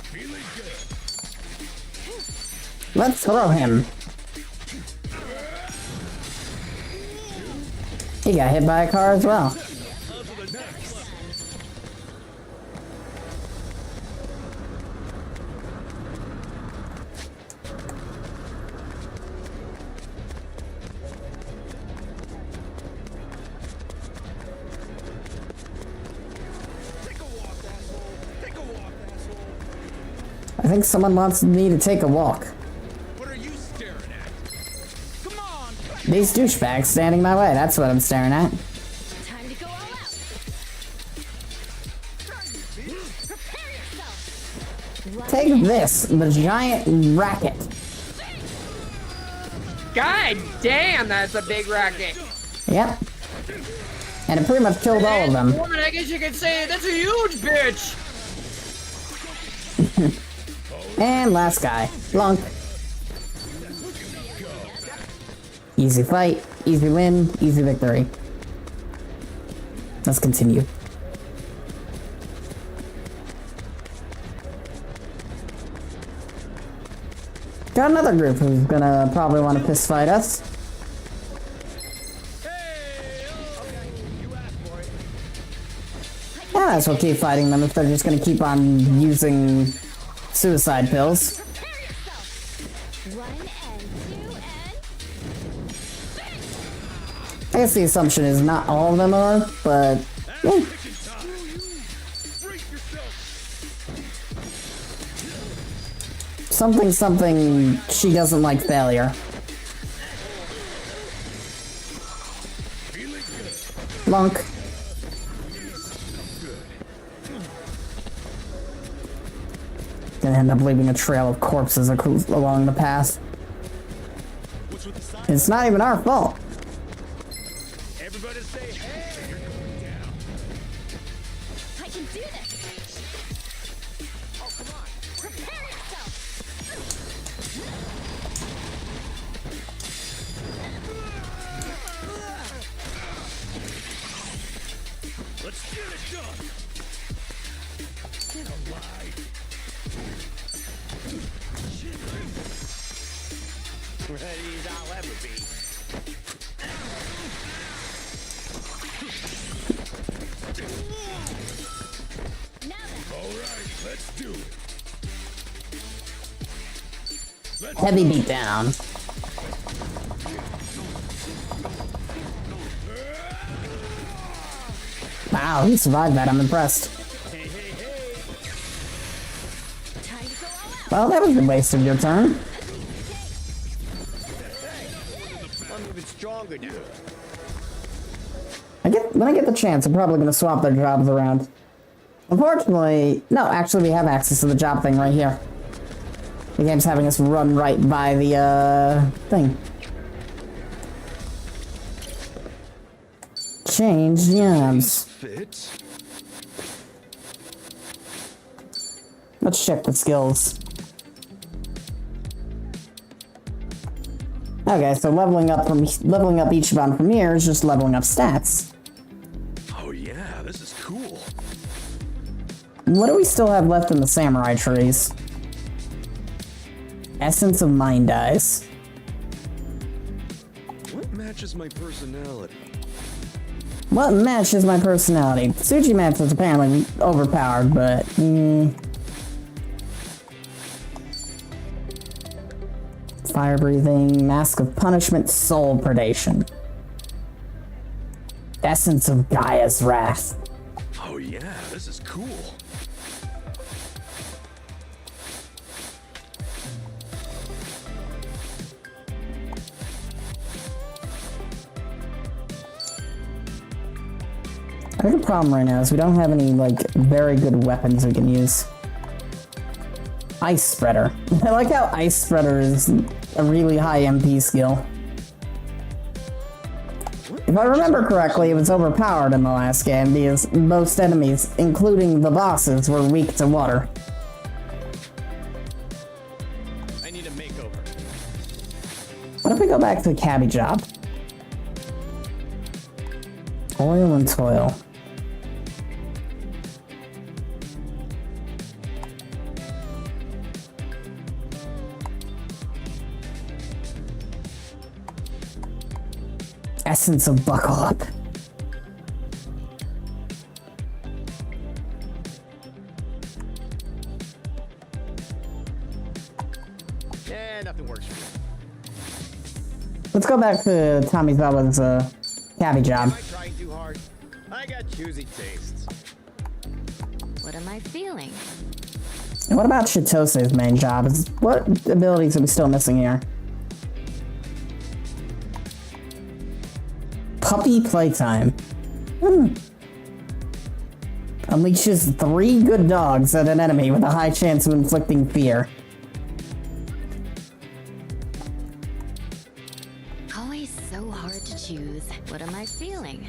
Feeling good. Let's throw him. He got hit by a car as well. I think someone wants me to take a walk. What are you staring at? Come on. These douchebags standing my way, that's what I'm staring at. Time to go all out. Prepare yourself. Take this, the giant racket. God damn, that's a big racket. Yep. And it pretty much killed all of them. Woman, I guess you could say that's a huge bitch. And last guy, Lunk. Easy fight, easy win, easy victory. Let's continue. Got another group who's gonna probably want to fist fight us. Yeah, I guess we'll keep fighting them if they're just gonna keep on using suicide pills. I guess the assumption is not all of them are, but yeah. Something, she doesn't like failure. Lunk. Gonna end up leaving a trail of corpses along the path. It's not even our fault. Everybody say hey. You're going down. I can do this. Oh, come on. Prepare yourself. Ready as I'll ever be. Alright, let's do it. Heavy beatdown. Wow, he survived that. I'm impressed. Well, that was a waste of your turn. I'm even stronger now. When I get the chance, I'm probably gonna swap their jobs around. Unfortunately, no, actually we have access to the job thing right here. The game's having us run right by the, thing. Change jobs. Let's check the skills. Okay, so leveling up Ichiban from here is just leveling up stats. Oh yeah, this is cool. What do we still have left in the samurai trees? Essence of Mind Eyes. What matches my personality? What matches my personality? Tsujimatsu is apparently overpowered, but... Fire breathing, Mask of Punishment, Soul Predation. Essence of Gaia's Wrath. Oh yeah, this is cool. I think the problem right now is we don't have any, like, very good weapons we can use. Ice Spreader. I like how Ice Spreader is a really high MP skill. If I remember correctly, it was overpowered in the last game because most enemies, including the bosses, were weak to water. I need a makeover. What if we go back to the cabbie job? Oil and toil. Essence of Buckle Up. Yeah, nothing works for me. Let's go back to Tommy Zawa's cabbie job. Am I trying too hard? I got choosy tastes. What am I feeling? What about Chitose's main job? What abilities are we still missing here? Puppy Playtime. Unleashes 3 good dogs at an enemy with a high chance of inflicting fear. Always so hard to choose. What am I feeling?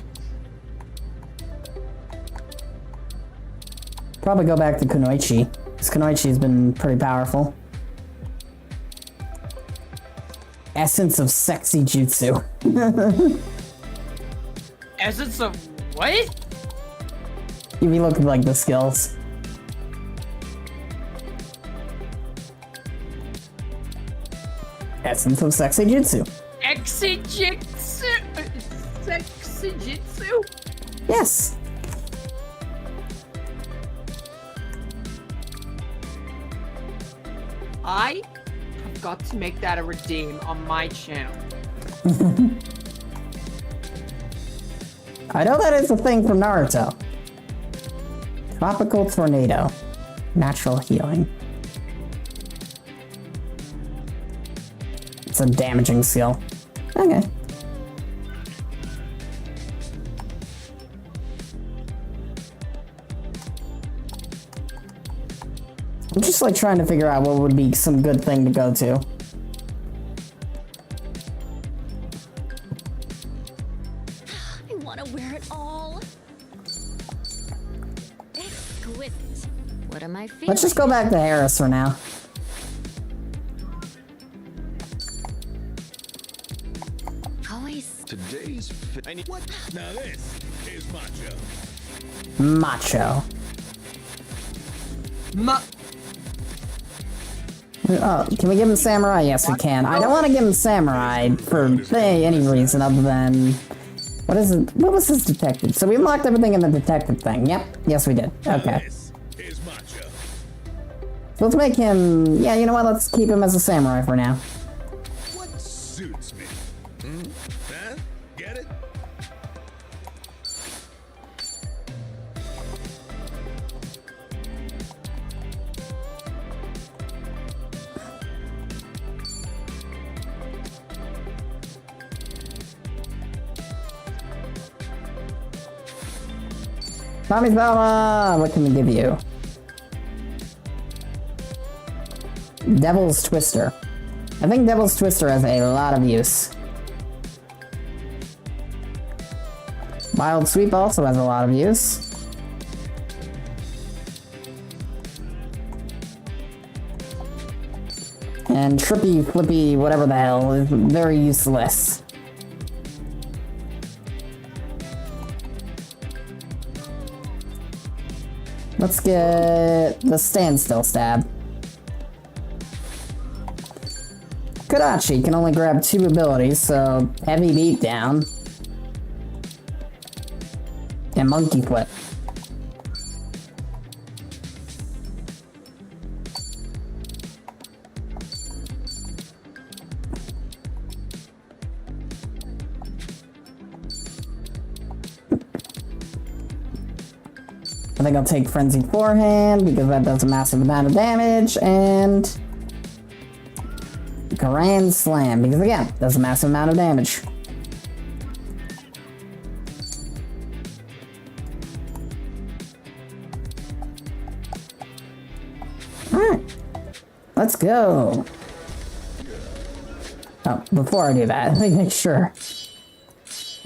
Probably go back to Kunoichi, because Kunoichi's been pretty powerful. Essence of Sexy Jutsu. Essence of what? If you look at like the skills. Essence of Sexy Jutsu. Exijitsu? Sexy Jitsu? Yes. I have got to make that a redeem on my channel. I know that is a thing from Naruto. Tropical Tornado. Natural Healing. It's a damaging skill. Okay. I'm just like trying to figure out what would be some good thing to go to. I want to wear it all. Exquisite. What am I feeling? Let's just go back to Harris for now. Always. Today's What? Now this is macho. Macho. Oh, can we give him samurai? Yes, we can. I don't want to give him samurai for any reason other than... What is it? What was his detective? So we unlocked everything in the detective thing. Yep. Yes, we did. Okay. So let's make him... Yeah, you know what? Let's keep him as a samurai for now. What suits me? Huh? Get it? Tommy's Baba! What can we give you? Devil's Twister. I think Devil's Twister has a lot of use. Wild Sweep also has a lot of use. And Trippy Flippy, whatever the hell, is very useless. Let's get the Standstill Stab. Kodachi can only grab 2 abilities, so Heavy Beatdown and Monkey Flip. I think I'll take Frenzy Forehand because that does a massive amount of damage, and Grand Slam because again, does a massive amount of damage. Alright, let's go. Oh, before I do that, let me make sure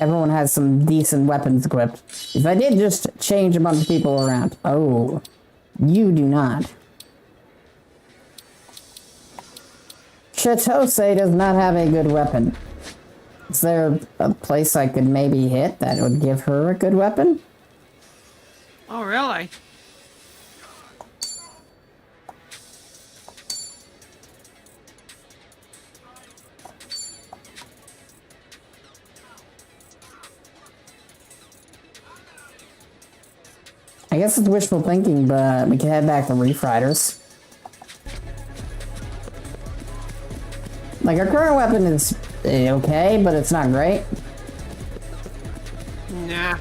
everyone has some decent weapons equipped. If I did just change a bunch of people around. Oh, you do not. Chitose does not have a good weapon. Is there a place I could maybe hit that would give her a good weapon? Oh, really? I guess it's wishful thinking, but we can head back to Reef Riders. Like, our current weapon is okay, but it's not great. Nah.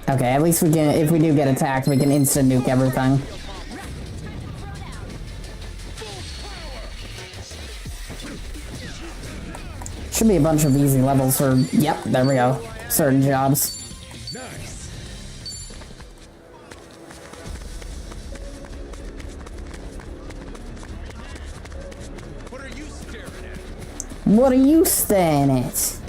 Okay, at least we can, if we do get attacked, we can instant nuke everything. Should be a bunch of easy levels for, yep, there we go, certain jobs. What are you staring at?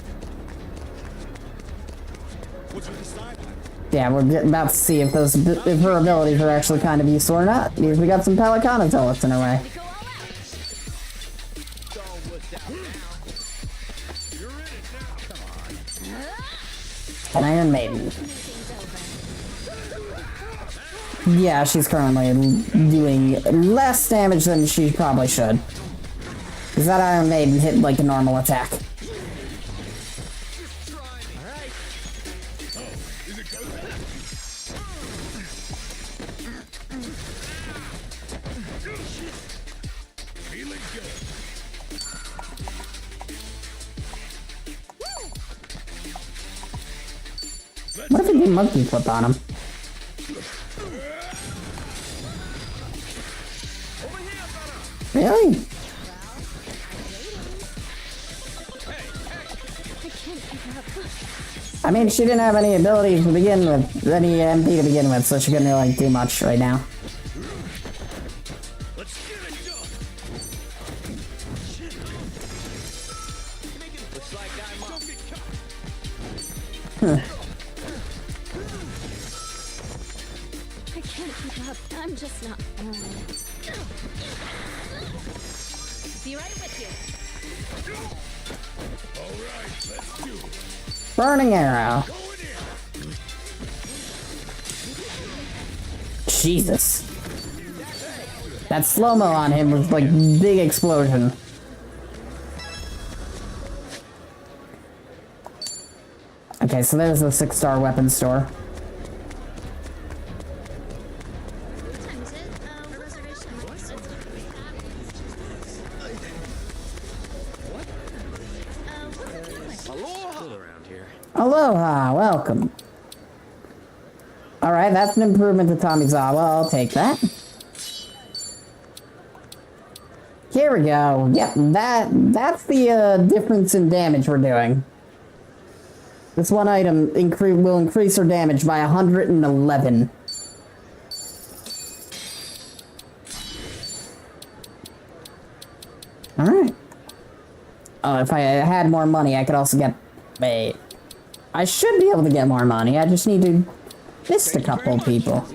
Yeah, we're about to see if those, if her abilities are actually kind of useful or not, because we got some Pelicana Zealots in our way. An Iron Maiden. Yeah, she's currently doing less damage than she probably should. Because that Iron Maiden hit like a normal attack. What if we do Monkey Flip on him? Really? I mean, she didn't have any abilities to begin with, any MP to begin with, so she couldn't really do much right now. Huh. I can't keep up. I'm just not. Be right with you. Burning arrow. Jesus. That slow-mo on him was like big explosion. Okay, so there's the 6-star weapon store. Aloha, welcome. Alright, that's an improvement to Tomizawa, I'll take that. Here we go. Yep, that's the difference in damage we're doing. This one item will increase our damage by 111. Alright. Oh, if I had more money, I could also get... Wait. I should be able to get more money, I just need to mist a couple people.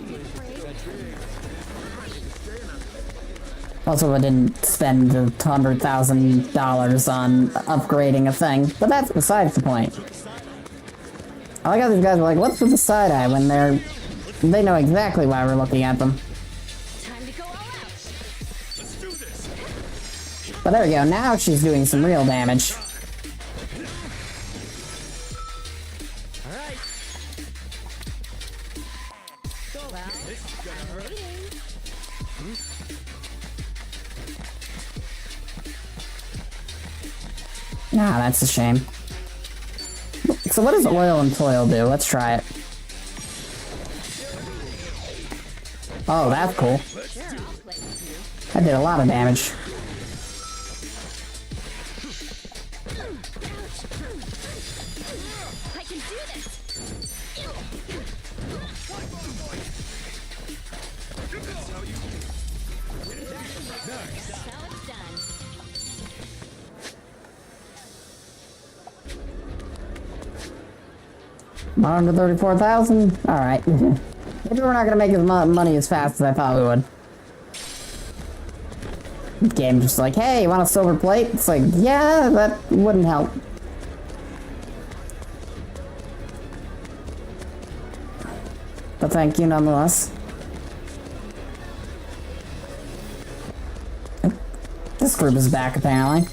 Also, I didn't spend $100,000 on upgrading a thing, but that's besides the point. I like how these guys are like, what's with the side eye, when they know exactly why we're looking at them. But there we go, now she's doing some real damage. Nah, that's a shame. So what does oil and toil do? Let's try it. Oh, that's cool. That did a lot of damage. Under 34,000? Alright. Maybe we're not gonna make as money as fast as I thought we would. Game just like, hey, you want a silver plate? It's like, yeah, that wouldn't help. But thank you nonetheless. This group is back apparently.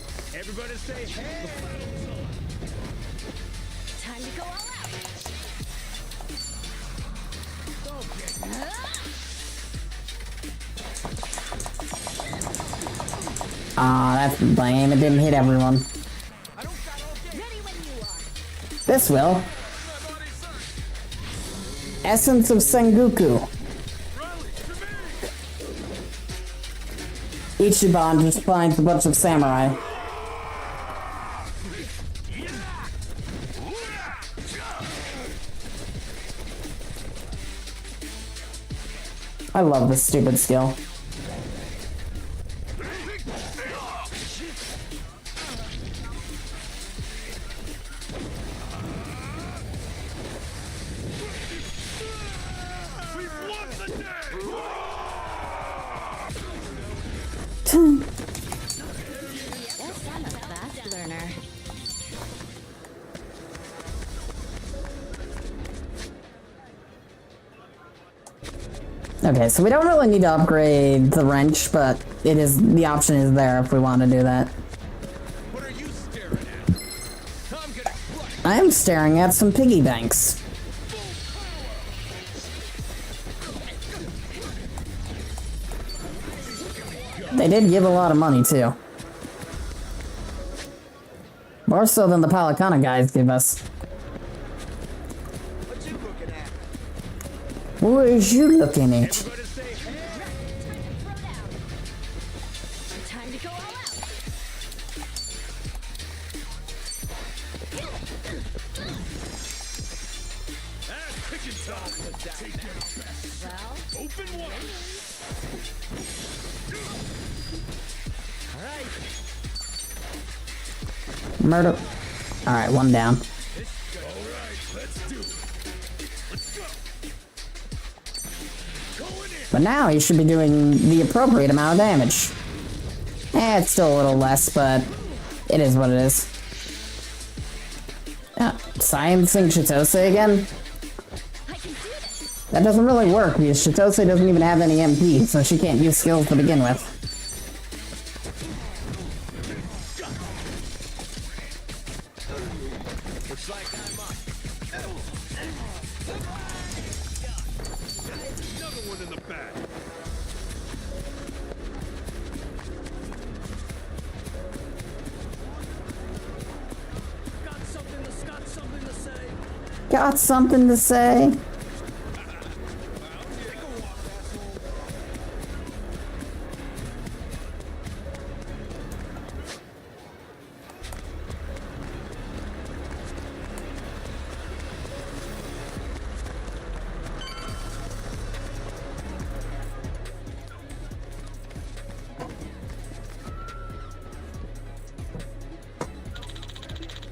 Aw, that's lame. It didn't hit everyone. This will. Essence of Sengoku. Ichiban just finds a bunch of samurai. I love this stupid skill. Okay, so we don't really need to upgrade the wrench, but the option is there if we want to do that. What are you staring at? I am staring at some piggy banks. They did give a lot of money too. More so than the Palicana guys give us. What is you looking at? Murder. Alright, one down. But now he should be doing the appropriate amount of damage. It's still a little less, but it is what it is. Sciencing Chitose again? That doesn't really work because Chitose doesn't even have any MP, so she can't use skills to begin with. Looks like I'm up. Another one in the back. Got something to say. Got something to say?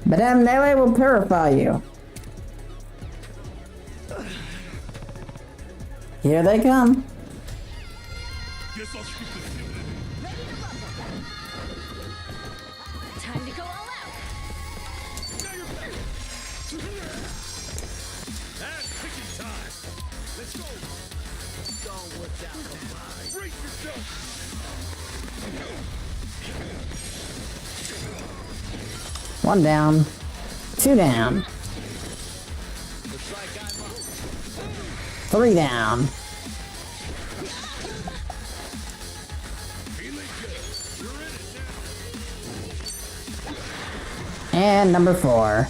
Madame Nele will purify you. Here they come. Guess I'll shoot this. Time to go all out. That's picking time. Let's go. Don't work out the mind. Brace yourself. One down. Two down. Looks like I'm up. Three down. And number 4.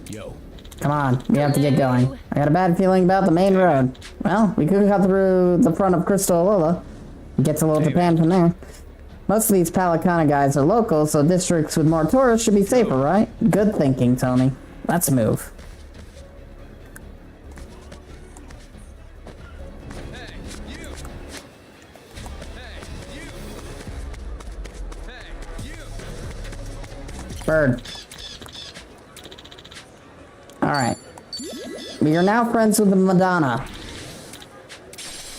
Yo. Come on, we have to get going. I got a bad feeling about the main road. Well, we could cut through the front of Crystal Alola. Get to Little Japan from there. Most of these Palicana guys are local, so districts with more tourists should be safer, right? Good thinking, Tony. Let's move. Bird. Alright. We are now friends with the Madonna.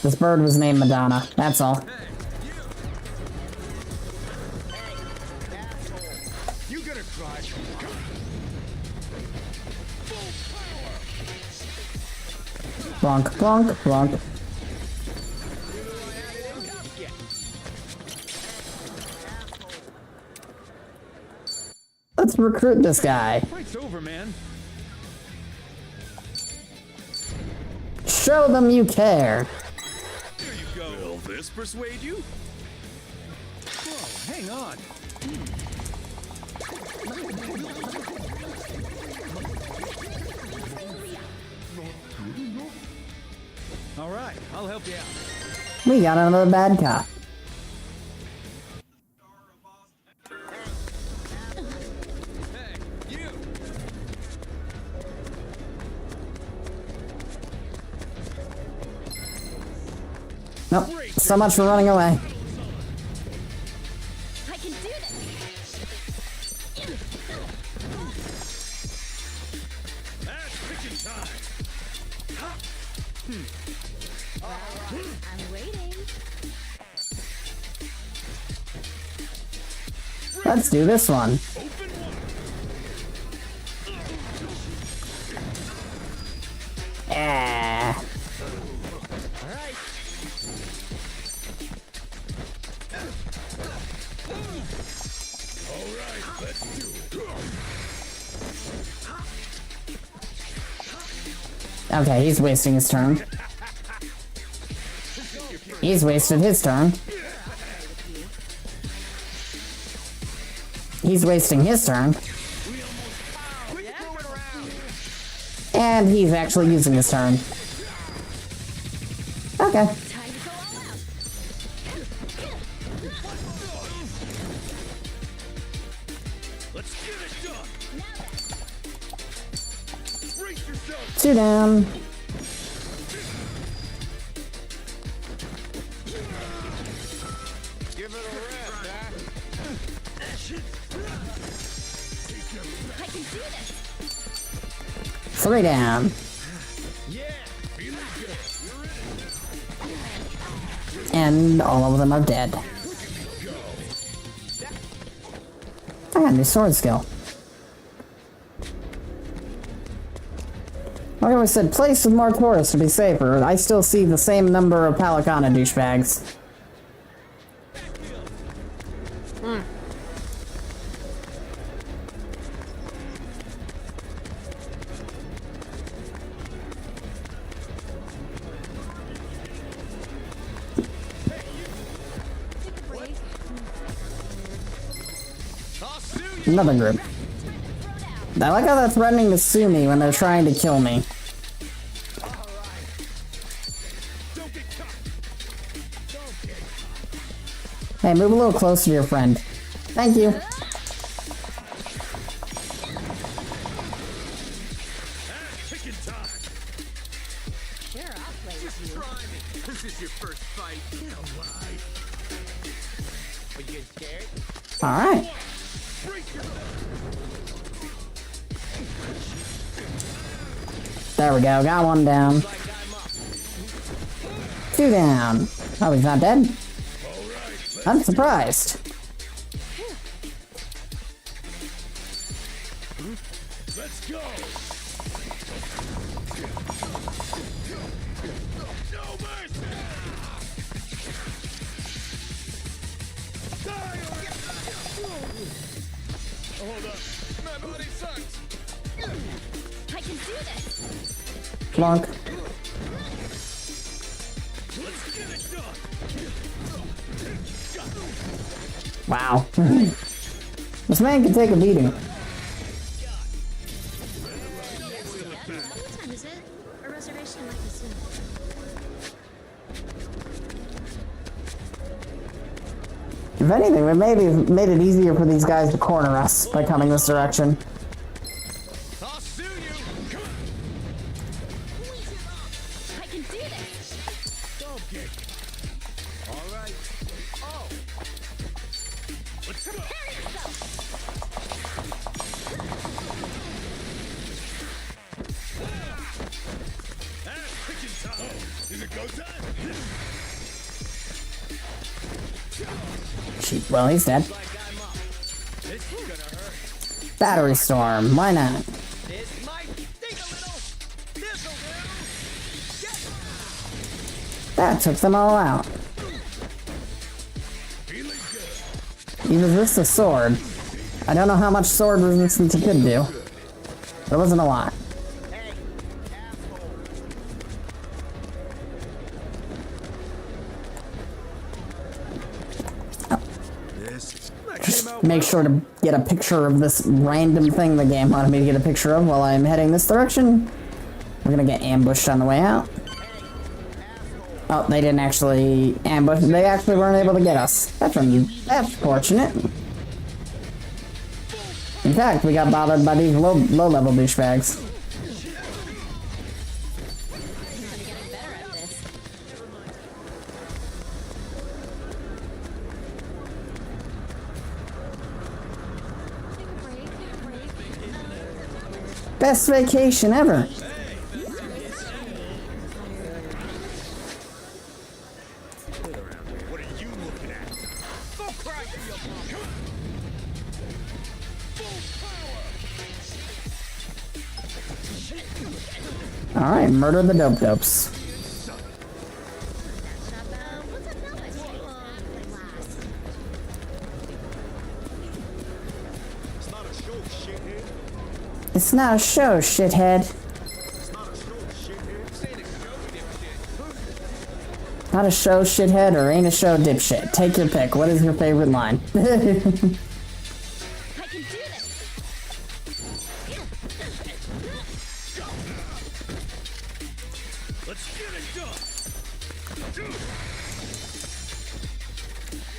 This bird was named Madonna, that's all. You gonna cry? Blonk, blonk, blonk. Let's recruit this guy. Fight's over, man. Show them you care. There you go. Will this persuade you? Whoa, hang on. All right, I'll help you out. We got another bad cop. Nope, so much for running away. I can do this. That's picking time. I'm waiting. Let's do this one. Yeah. Okay, he's wasting his turn. He's wasted his turn. He's wasting his turn. And he's actually using his turn. Okay. Let's get it done. Brace yourself. 2 down. Give it a rest, huh? I can do this. 3 down. Yeah. And all of them are dead. I got a new sword skill. Like I said, place with more tourists to be safer. I still see the same number of Palicana douchebags. Another group. I like how they're threatening to sue me when they're trying to kill me. Hey, move a little closer to your friend. Thank you. This is your first fight. Are you getting scared? Alright. There we go, got one down. Two down. Oh, he's not dead? I'm surprised. Let's go. No mercy. Die already. Hold up. My body sucks. I can do this. Plonk. Let's get it done. Wow. This man can take a beating. What time is it? A reservation might be soon. If anything, we maybe made it easier for these guys to corner us by coming this direction. I'll sue you. I can do this. Don't get. All right. Oh. Let's go. Prepare yourself. Kicking time. Is it go time? Shoot, well, he's dead. This is gonna hurt. Battery storm, why not? This might sting a little. This'll do. That took them all out. Feeling good. He resisted the sword. I don't know how much sword resistance he could do. But it wasn't a lot. Just make sure to get a picture of this random thing the game wanted me to get a picture of while I'm heading this direction. We're gonna get ambushed on the way out. Oh, they didn't actually ambush. They actually weren't able to get us. That's fortunate. In fact, we got bothered by these low-level douchebags. Best vacation ever. What are you looking at? Go cry for your mom. Full power. Alright, murder the dope-dopes. It's not a show, shithead. Not a show, shithead, or ain't a show, dipshit. Take your pick. What is your favorite line? I can do this. Let's get it done.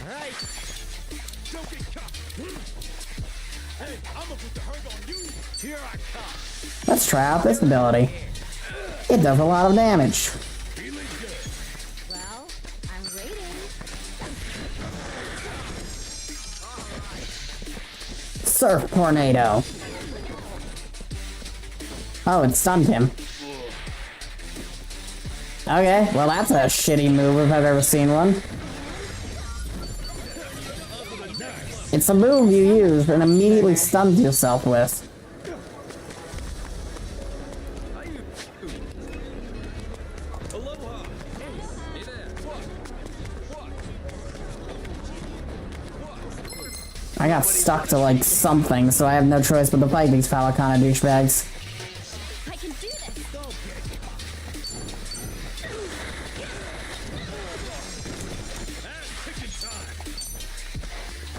All right. Don't get caught. Hey, I'm gonna put the hurt on you. Here I come. Let's try out this ability. It does a lot of damage. Well, I'm waiting. Surf tornado. Oh, it stunned him. Okay, well that's a shitty move if I've ever seen one. It's a move you use and immediately stuns yourself with. I got stuck to like something, so I have no choice but to fight these Palicana douchebags. I can do this.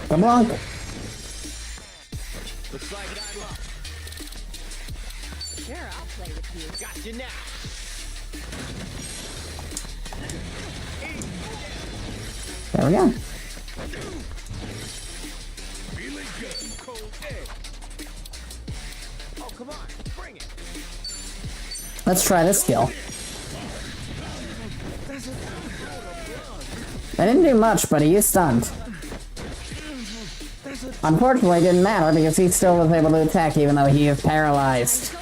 Come on. Looks like I'm up. Sure, I'll play with you. Got you now. There we go. Feeling good. Cold egg. Oh, come on. Bring it. Let's try this skill. I didn't do much, but he is stunned. Unfortunately, it didn't matter because he still was able to attack even though he is paralyzed.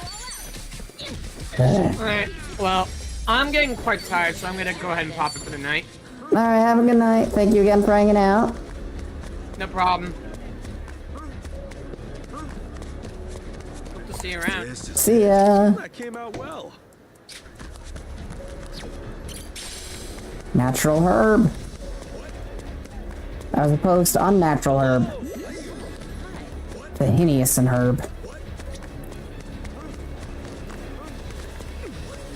Alright, well, I'm getting quite tired, so I'm gonna go ahead and pop it for the night. Alright, have a good night. Thank you again for hanging out. No problem. Hope to see you around. See ya. That came out well. Natural herb. As opposed to unnatural herb. The Heniason herb.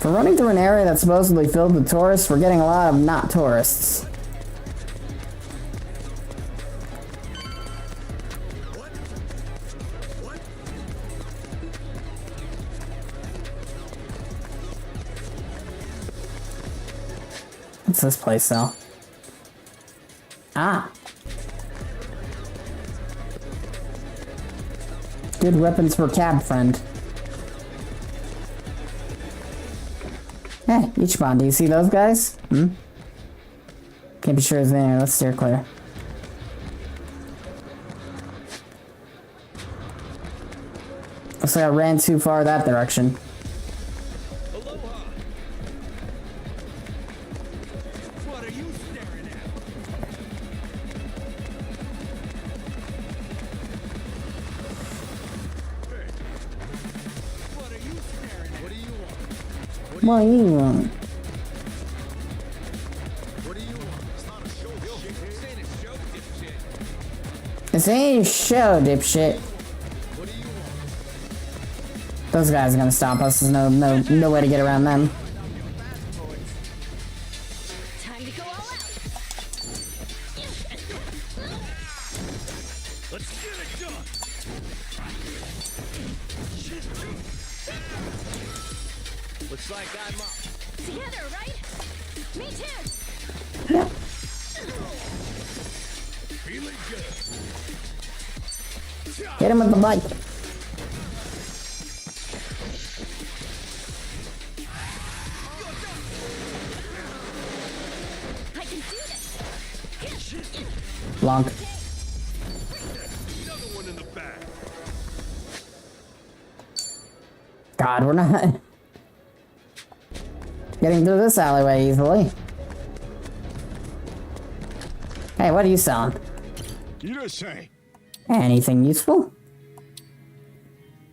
For running through an area that's supposedly filled with tourists, we're getting a lot of not tourists. What's this place though? Ah. Good weapons for cab friend. Hey, Ichiban, do you see those guys? Can't be sure it's there. Let's steer clear. Looks like I ran too far that direction. What are you staring at? What are you staring at? What do you want? What do you want? What do you want? It's not a show, dipshit. This ain't a show, dipshit. What do you want? Those guys are gonna stop us. There's no way to get around them. Time to go all out. Let's get it done. Looks like I'm up. Together, right? Me too. Feeling good. Hit him with the bike. I can do this. Lonk. Another one in the back. God, we're not getting through this alleyway easily. Hey, what are you selling? You just say. Anything useful?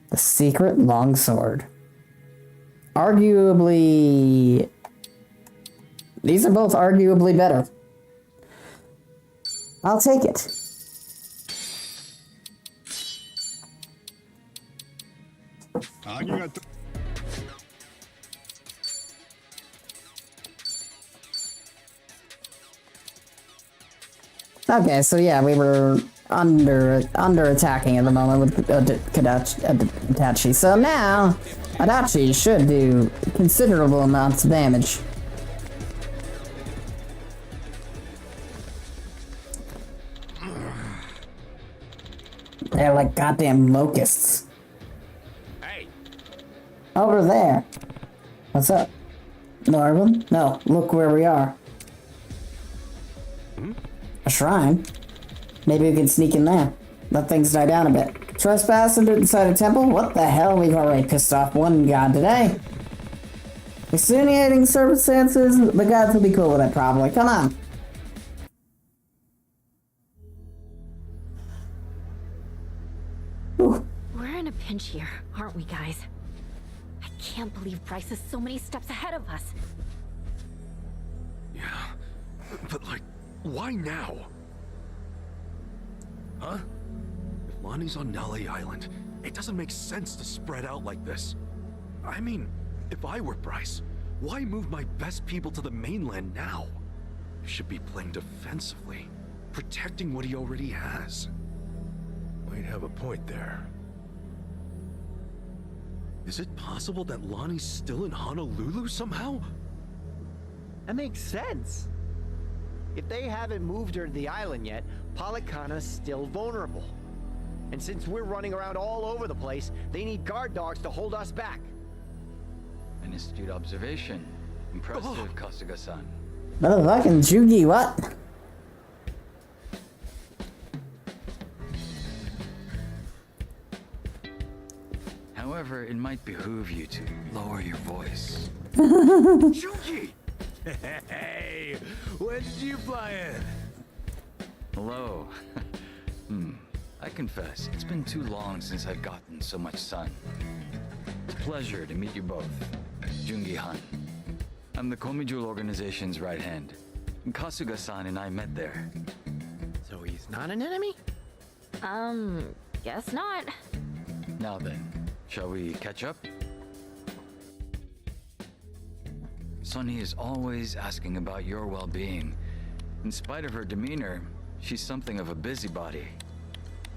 The secret longsword. Arguably... These are both arguably better. I'll take it. Okay, so yeah, we were under attacking at the moment with Adachi. So now, Adachi should do considerable amounts of damage. They're like goddamn locusts. Hey. Over there. What's up? Norman? No, look where we are. A shrine? Maybe we can sneak in there. Let things die down a bit. Trespass inside a temple? What the hell? We've already pissed off one god today. Extenuating circumstances, the gods will be cool with it, probably. Come on. We're in a pinch here, aren't we, guys? I can't believe Bryce is so many steps ahead of us. Yeah, but like, why now? Huh? If Lonnie's on Nale Island, it doesn't make sense to spread out like this. I mean, if I were Bryce, why move my best people to the mainland now? He should be playing defensively, protecting what he already has. Might have a point there. Is it possible that Lonnie's still in Honolulu somehow? That makes sense. If they haven't moved her to the island yet, Polycana's still vulnerable. And since we're running around all over the place, they need guard dogs to hold us back. An astute observation. Impressive, Kasuga-san. Motherfucking Jugi, what? However, it might behoove you to lower your voice. Jugi! Hey, when did you fly in? Hello. I confess, it's been too long since I've gotten so much sun. It's a pleasure to meet you both. Jungi-han. I'm the Komijul organization's right hand. Kasuga-san and I met there. So he's not an enemy? Guess not. Now then, shall we catch up? Sunny is always asking about your well-being. In spite of her demeanor, she's something of a busybody.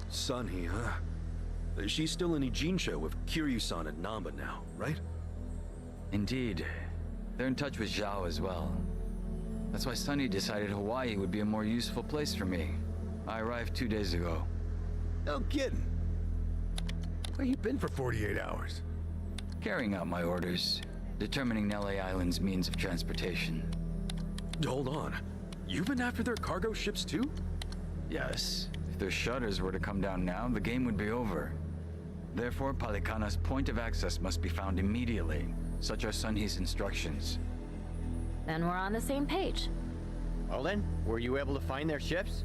Sunny, huh? She's still in Ijinsha with Kiryu-san and Namba now, right? Indeed. They're in touch with Zhao as well. That's why Sunny decided Hawaii would be a more useful place for me. I arrived 2 days ago. No kidding. Where you been for 48 hours? Carrying out my orders. Determining Nele Island's means of transportation. Hold on. You've been after their cargo ships too? Yes. If their shutters were to come down now, the game would be over. Therefore, Polycana's point of access must be found immediately. Such are Sunhee's instructions. Then we're on the same page. Well then, were you able to find their ships?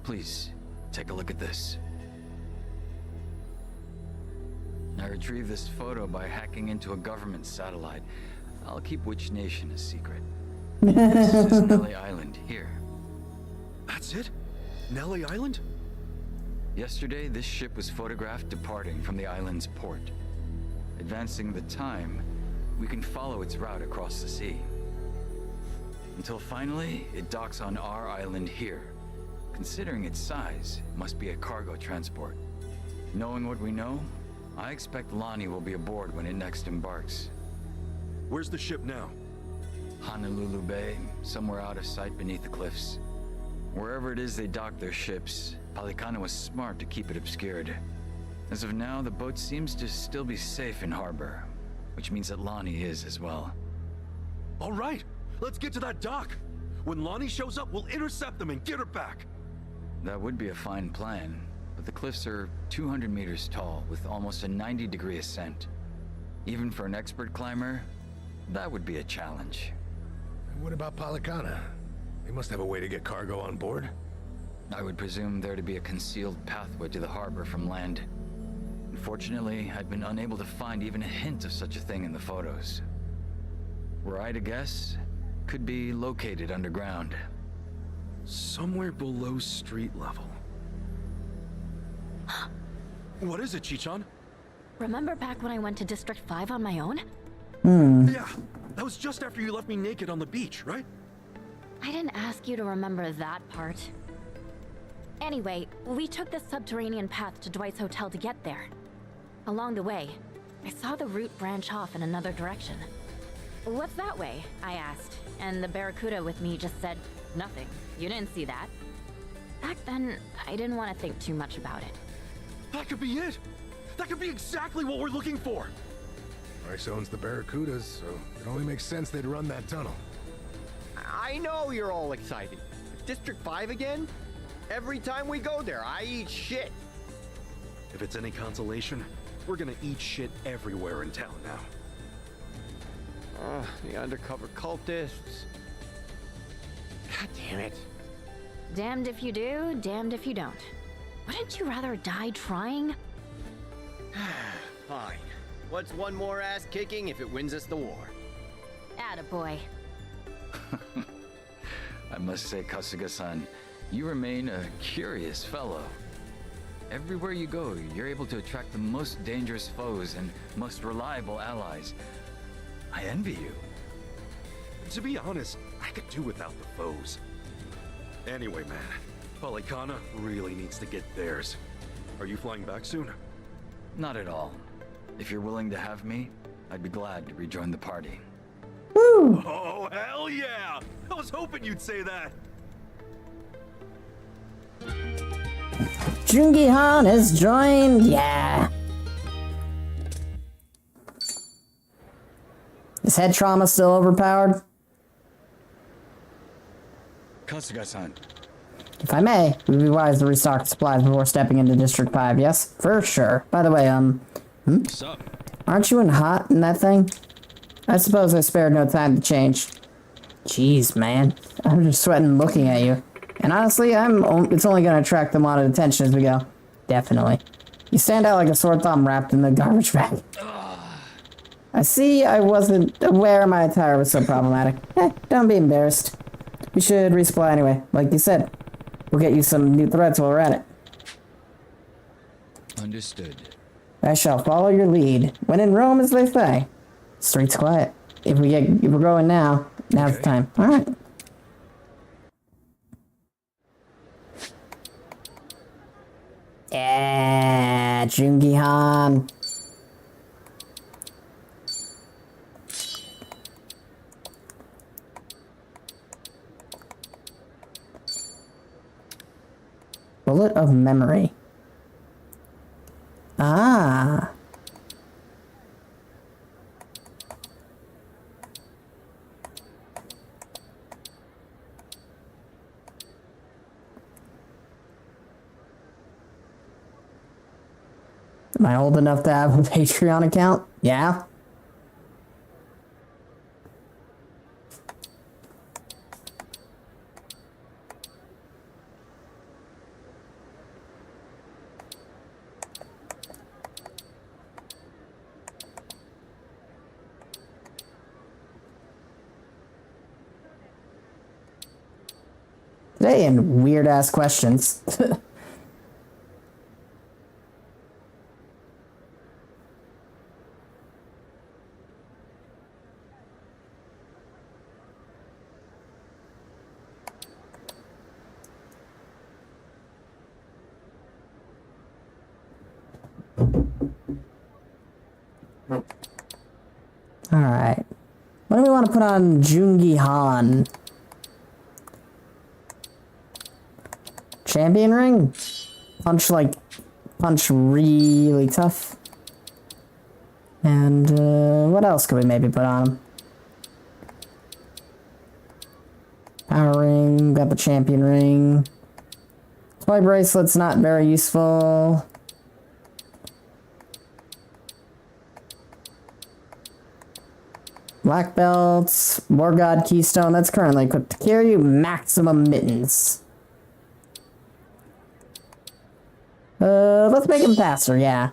Please, take a look at this. I retrieved this photo by hacking into a government satellite. I'll keep which nation a secret. This is Nele Island, here. That's it? Nele Island? Yesterday, this ship was photographed departing from the island's port. Advancing the time, we can follow its route across the sea. Until finally, it docks on our island here. Considering its size, it must be a cargo transport. Knowing what we know, I expect Lonnie will be aboard when it next embarks. Where's the ship now? Honolulu Bay, somewhere out of sight beneath the cliffs. Wherever it is they dock their ships, Polycana was smart to keep it obscured. As of now, the boat seems to still be safe in harbor, which means that Lonnie is as well. All right, let's get to that dock. When Lonnie shows up, we'll intercept them and get her back. That would be a fine plan, but the cliffs are 200 meters tall with almost a 90-degree ascent. Even for an expert climber, that would be a challenge. And what about Polycana? They must have a way to get cargo on board. I would presume there to be a concealed pathway to the harbor from land. Unfortunately, I've been unable to find even a hint of such a thing in the photos. Were I to guess, could be located underground. Somewhere below street level. What is it, Chichan? Remember back when I went to District 5 on my own? Yeah, that was just after you left me naked on the beach, right? I didn't ask you to remember that part. Anyway, we took the subterranean path to Dwight's hotel to get there. Along the way, I saw the route branch off in another direction. What's that way? I asked, and the Barracuda with me just said, nothing. You didn't see that. Back then, I didn't want to think too much about it. That could be it! That could be exactly what we're looking for! Bryce owns the Barracudas, so it only makes sense they'd run that tunnel. I know you're all excited. District 5 again? Every time we go there, I eat shit. If it's any consolation, we're gonna eat shit everywhere in town now. The undercover cultists. God damn it. Damned if you do, damned if you don't. Wouldn't you rather die trying? Fine. What's one more ass kicking if it wins us the war? Attaboy. I must say, Kasuga-san, you remain a curious fellow. Everywhere you go, you're able to attract the most dangerous foes and most reliable allies. I envy you. To be honest, I could do without the foes. Anyway, man, Polycana really needs to get theirs. Are you flying back soon? Not at all. If you're willing to have me, I'd be glad to rejoin the party. Woo! Oh, hell yeah! I was hoping you'd say that! Jungi Han has joined, yeah. Is head trauma still overpowered? Kasuga-san. If I may, it would be wise to restock supplies before stepping into District 5, yes? For sure. By the way, What's up? Aren't you in hot in that thing? I suppose I spared no time to change. Jeez, man. I'm just sweating looking at you. And honestly, it's only gonna attract a lot of attention as we go. Definitely. You stand out like a sore thumb wrapped in the garbage bag. I see I wasn't aware my attire was so problematic. Don't be embarrassed. We should resupply anyway, like you said. We'll get you some new threads while we're at it. Understood. I shall follow your lead. When in Rome, as they say. Street's quiet. If we're going now, now's the time. Alright. Yeah, Jungi Han. Bullet of memory. Ah. Am I old enough to have a Patreon account? Yeah. Today in weird ass questions. Alright. What do we want to put on Jungi Han? Champion ring? Punch really tough. And, what else could we maybe put on him? Power ring, got the champion ring. Toy bracelet's not very useful. Black belts, War God Keystone, that's currently equipped to carry you. Maximum mittens. Let's make him faster, yeah.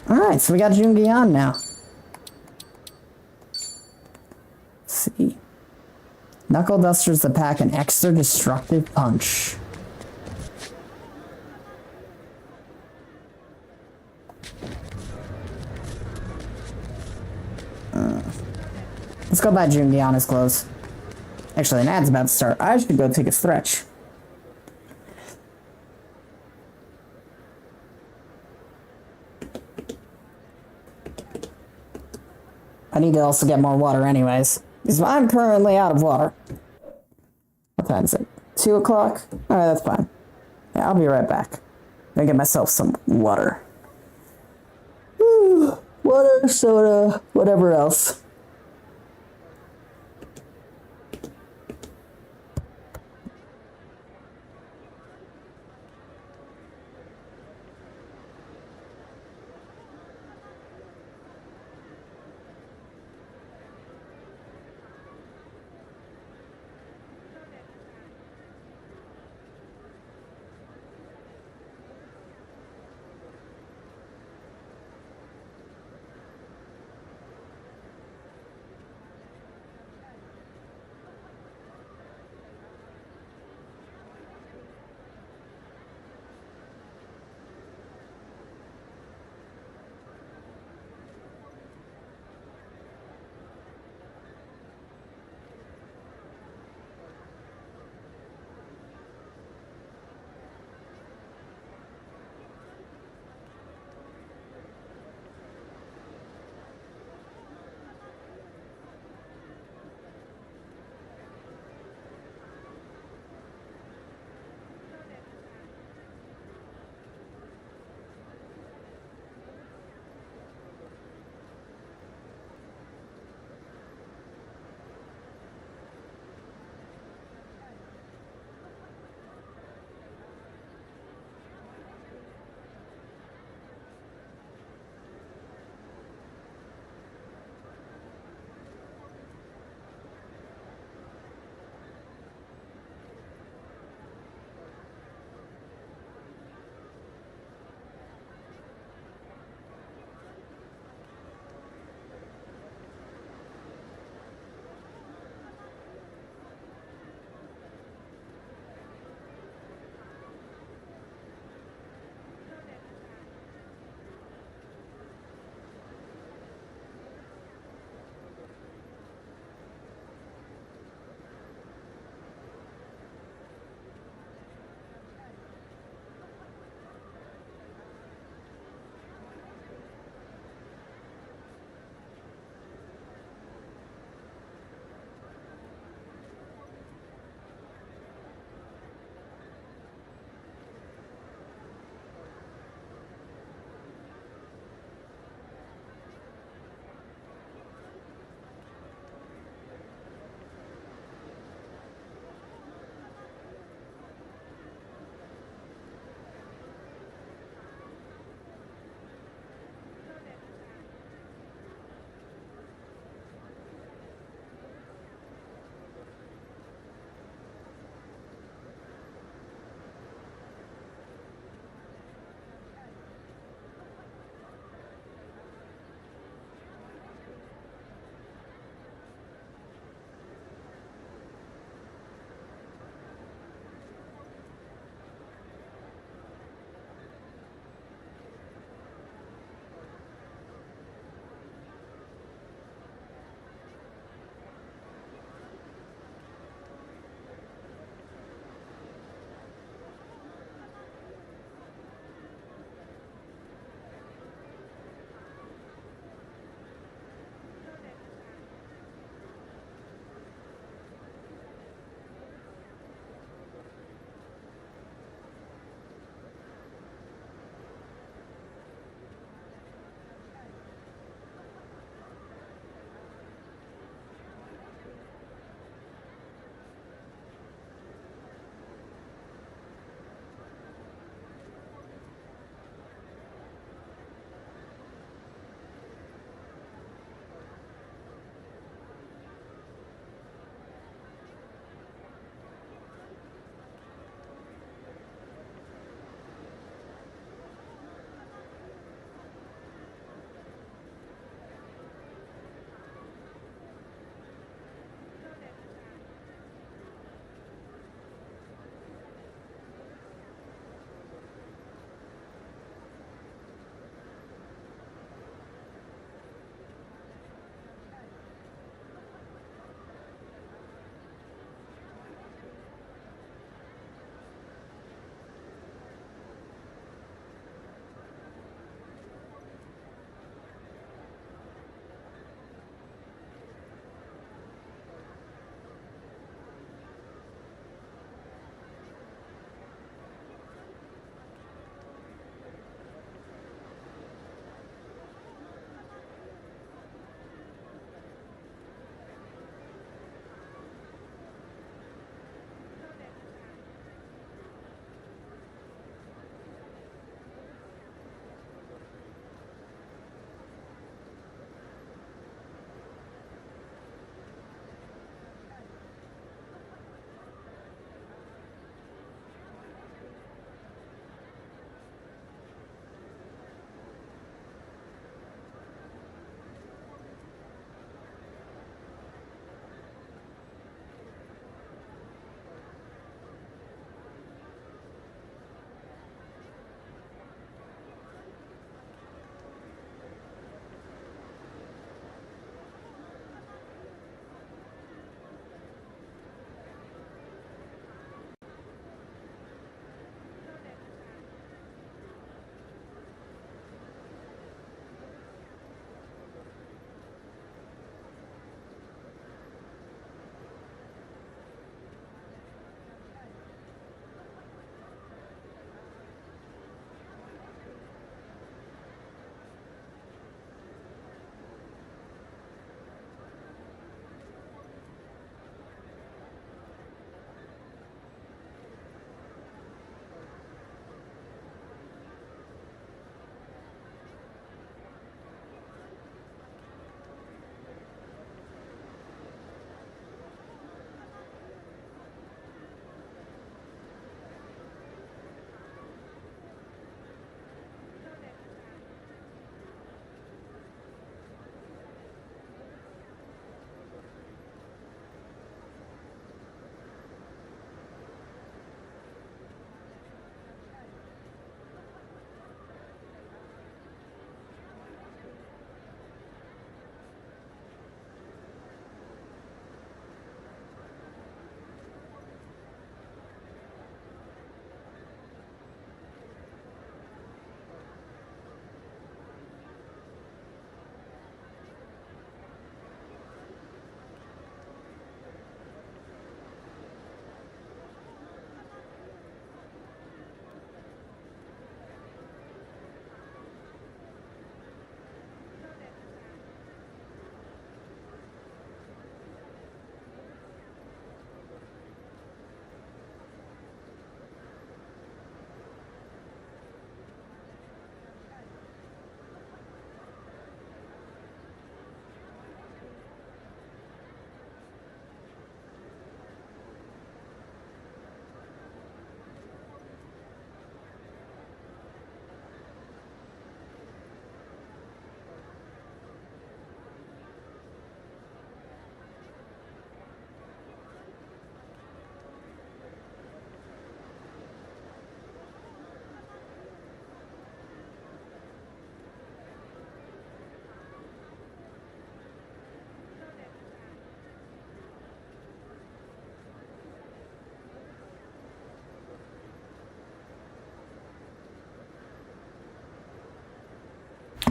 Alright, so we got Jungi Han now. Let's see. Knuckle dusters that pack an extra destructive punch. Let's go buy Jungi Han his clothes. Actually, an ad's about to start. I should go take a stretch. I need to also get more water anyways, because I'm currently out of water. What time is it? 2 o'clock? Alright, that's fine. Yeah, I'll be right back. I'm gonna get myself some water. Water, soda, whatever else.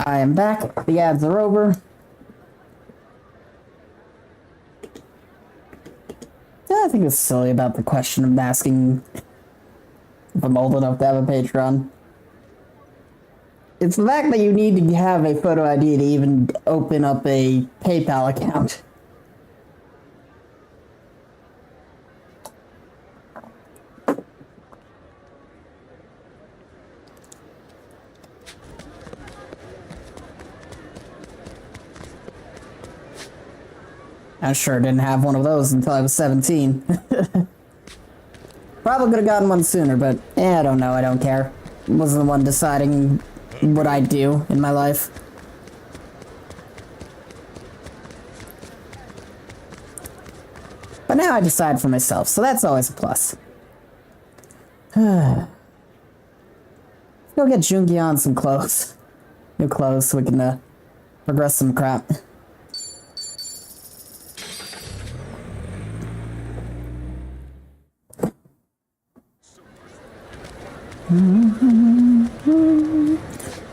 I am back. The ads are over. Yeah, I think it's silly about the question of asking if I'm old enough to have a Patreon. It's the fact that you need to have a photo ID to even open up a PayPal account. I sure didn't have one of those until I was 17. Probably could have gotten one sooner, but I don't know, I don't care. Wasn't the one deciding what I do in my life. But now I decide for myself, so that's always a plus. Go get Jungi on some clothes. New clothes so we can progress some crap.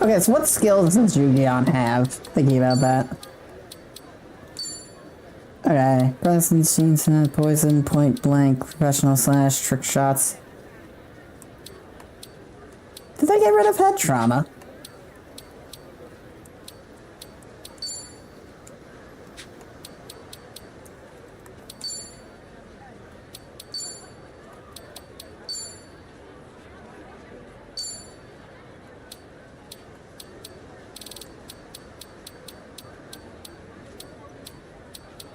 Okay, so what skills does Yu-Gi-Oh have? Thinking about that. Okay, presence, chainsaw, poison, point blank, professional slash, trick shots. Did they get rid of head trauma?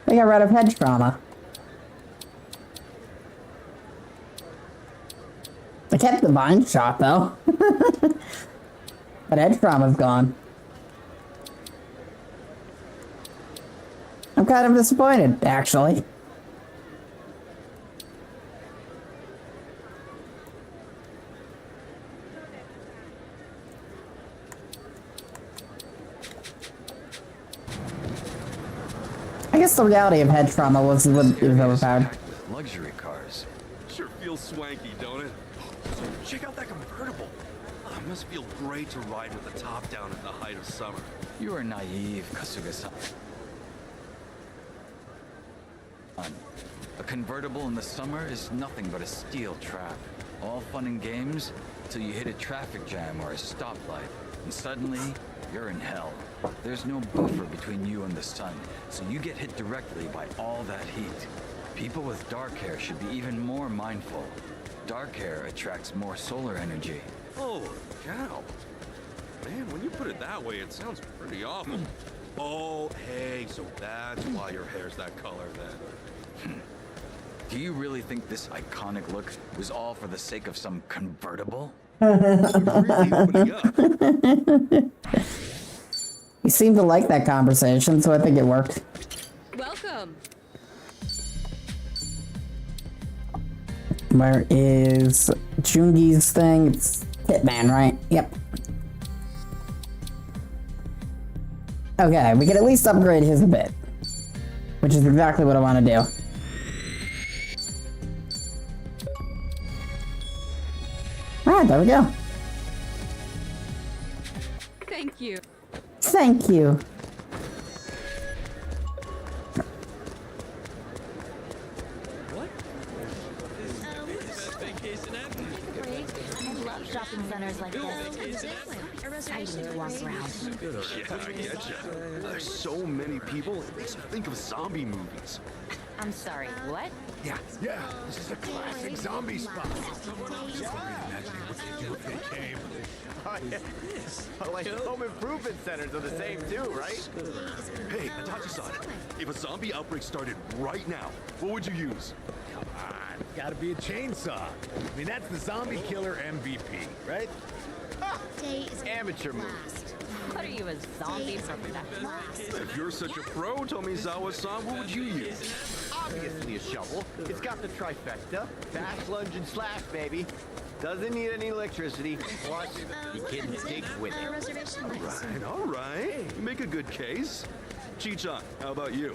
They got rid of head trauma. They kept the vine shot though. But head trauma's gone. I'm kind of disappointed, actually. I guess the reality of head trauma was what is overpowered. Luxury cars. Sure feels swanky, don't it? So check out that convertible. Oh, it must feel great to ride with the top down at the height of summer. You are naive, Kasuga-san. A convertible in the summer is nothing but a steel trap. All fun and games till you hit a traffic jam or a stoplight, and suddenly you're in hell. There's no buffer between you and the sun, so you get hit directly by all that heat. People with dark hair should be even more mindful. Dark hair attracts more solar energy. Holy cow. Man, when you put it that way, it sounds pretty awful. Oh, hey, so that's why your hair's that color then. Do you really think this iconic look was all for the sake of some convertible? You seem to like that conversation, so I think it worked. Welcome. Where is Jungi's thing? It's Hitman, right? Yep. Okay, we can at least upgrade his a bit. Which is exactly what I want to do. Alright, there we go. Thank you. Thank you. I love shopping centers like this. Exciting to walk around. Yeah, I getcha. There's so many people, it makes me think of zombie movies. I'm sorry, what? Yeah, this is a classic zombie spot. Oh, yeah. Like home improvement centers are the same too, right? Hey, Itachi-san, if a zombie outbreak started right now, what would you use? Come on, gotta be a chainsaw. I mean, that's the zombie killer MVP, right? Amateur move. What are you, a zombie professional? If you're such a pro, Tomizawa-san, what would you use? Obviously a shovel. It's got the trifecta. Bash, lunge, and slash, baby. Doesn't need any electricity. Plus, you can dig with it. All right. You make a good case. Chi-chan, how about you?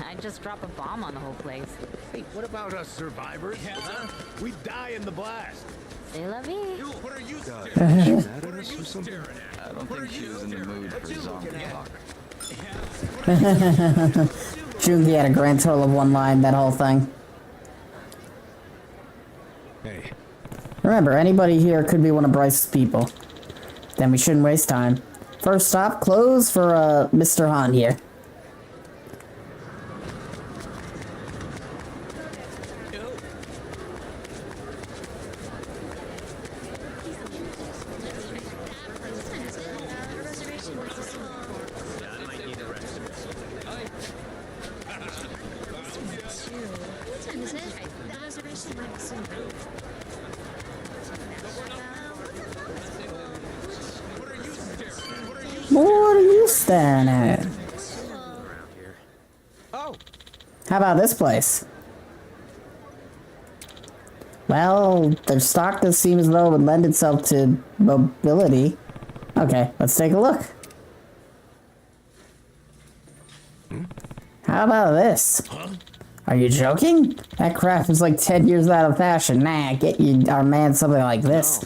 I'd just drop a bomb on the whole place. Hey, what about us survivors? Huh? We die in the blast. C'est la vie. God, this or something? I don't think she was in the mood for zombie talk. Jungi had a grand total of 1 line that whole thing. Hey. Remember, anybody here could be one of Bryce's people. Then we shouldn't waste time. First stop, close for Mr. Han here. What are you staring at? Oh. How about this place? Well, their stock does seem as though it would lend itself to mobility. Okay, let's take a look. How about this? Are you joking? That crap is like 10 years out of fashion. Nah, get you our man something like this.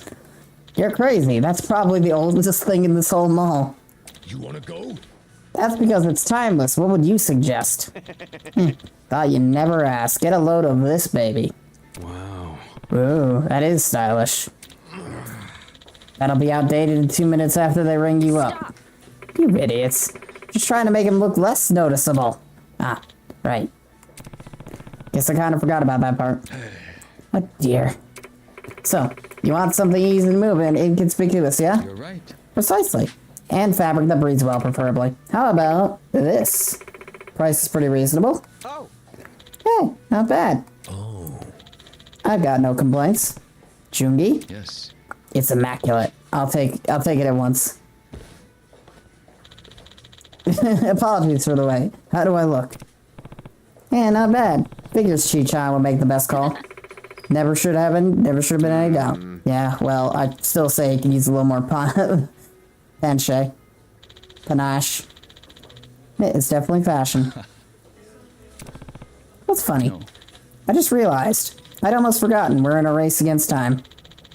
You're crazy. That's probably the oldest thing in this whole mall. You wanna go? That's because it's timeless. What would you suggest? Thought you never asked. Get a load of this baby. Wow. Ooh, that is stylish. That'll be outdated in 2 minutes after they ring you up. You idiots. Just trying to make him look less noticeable. Ah, right. Guess I kind of forgot about that part. Oh dear. So, you want something easy to move and inconspicuous, yeah? You're right. Precisely. And fabric that breathes well, preferably. How about this? Price is pretty reasonable. Oh. Hey, not bad. Oh. I've got no complaints. Jungi? Yes. It's immaculate. I'll take it at once. Apologies for the wait. How do I look? Yeah, not bad. Figures Chi-chan would make the best call. Never should have been any doubt. Yeah, well, I still say he can use a little more panache. It's definitely fashion. What's funny? No. I just realized. I'd almost forgotten we're in a race against time.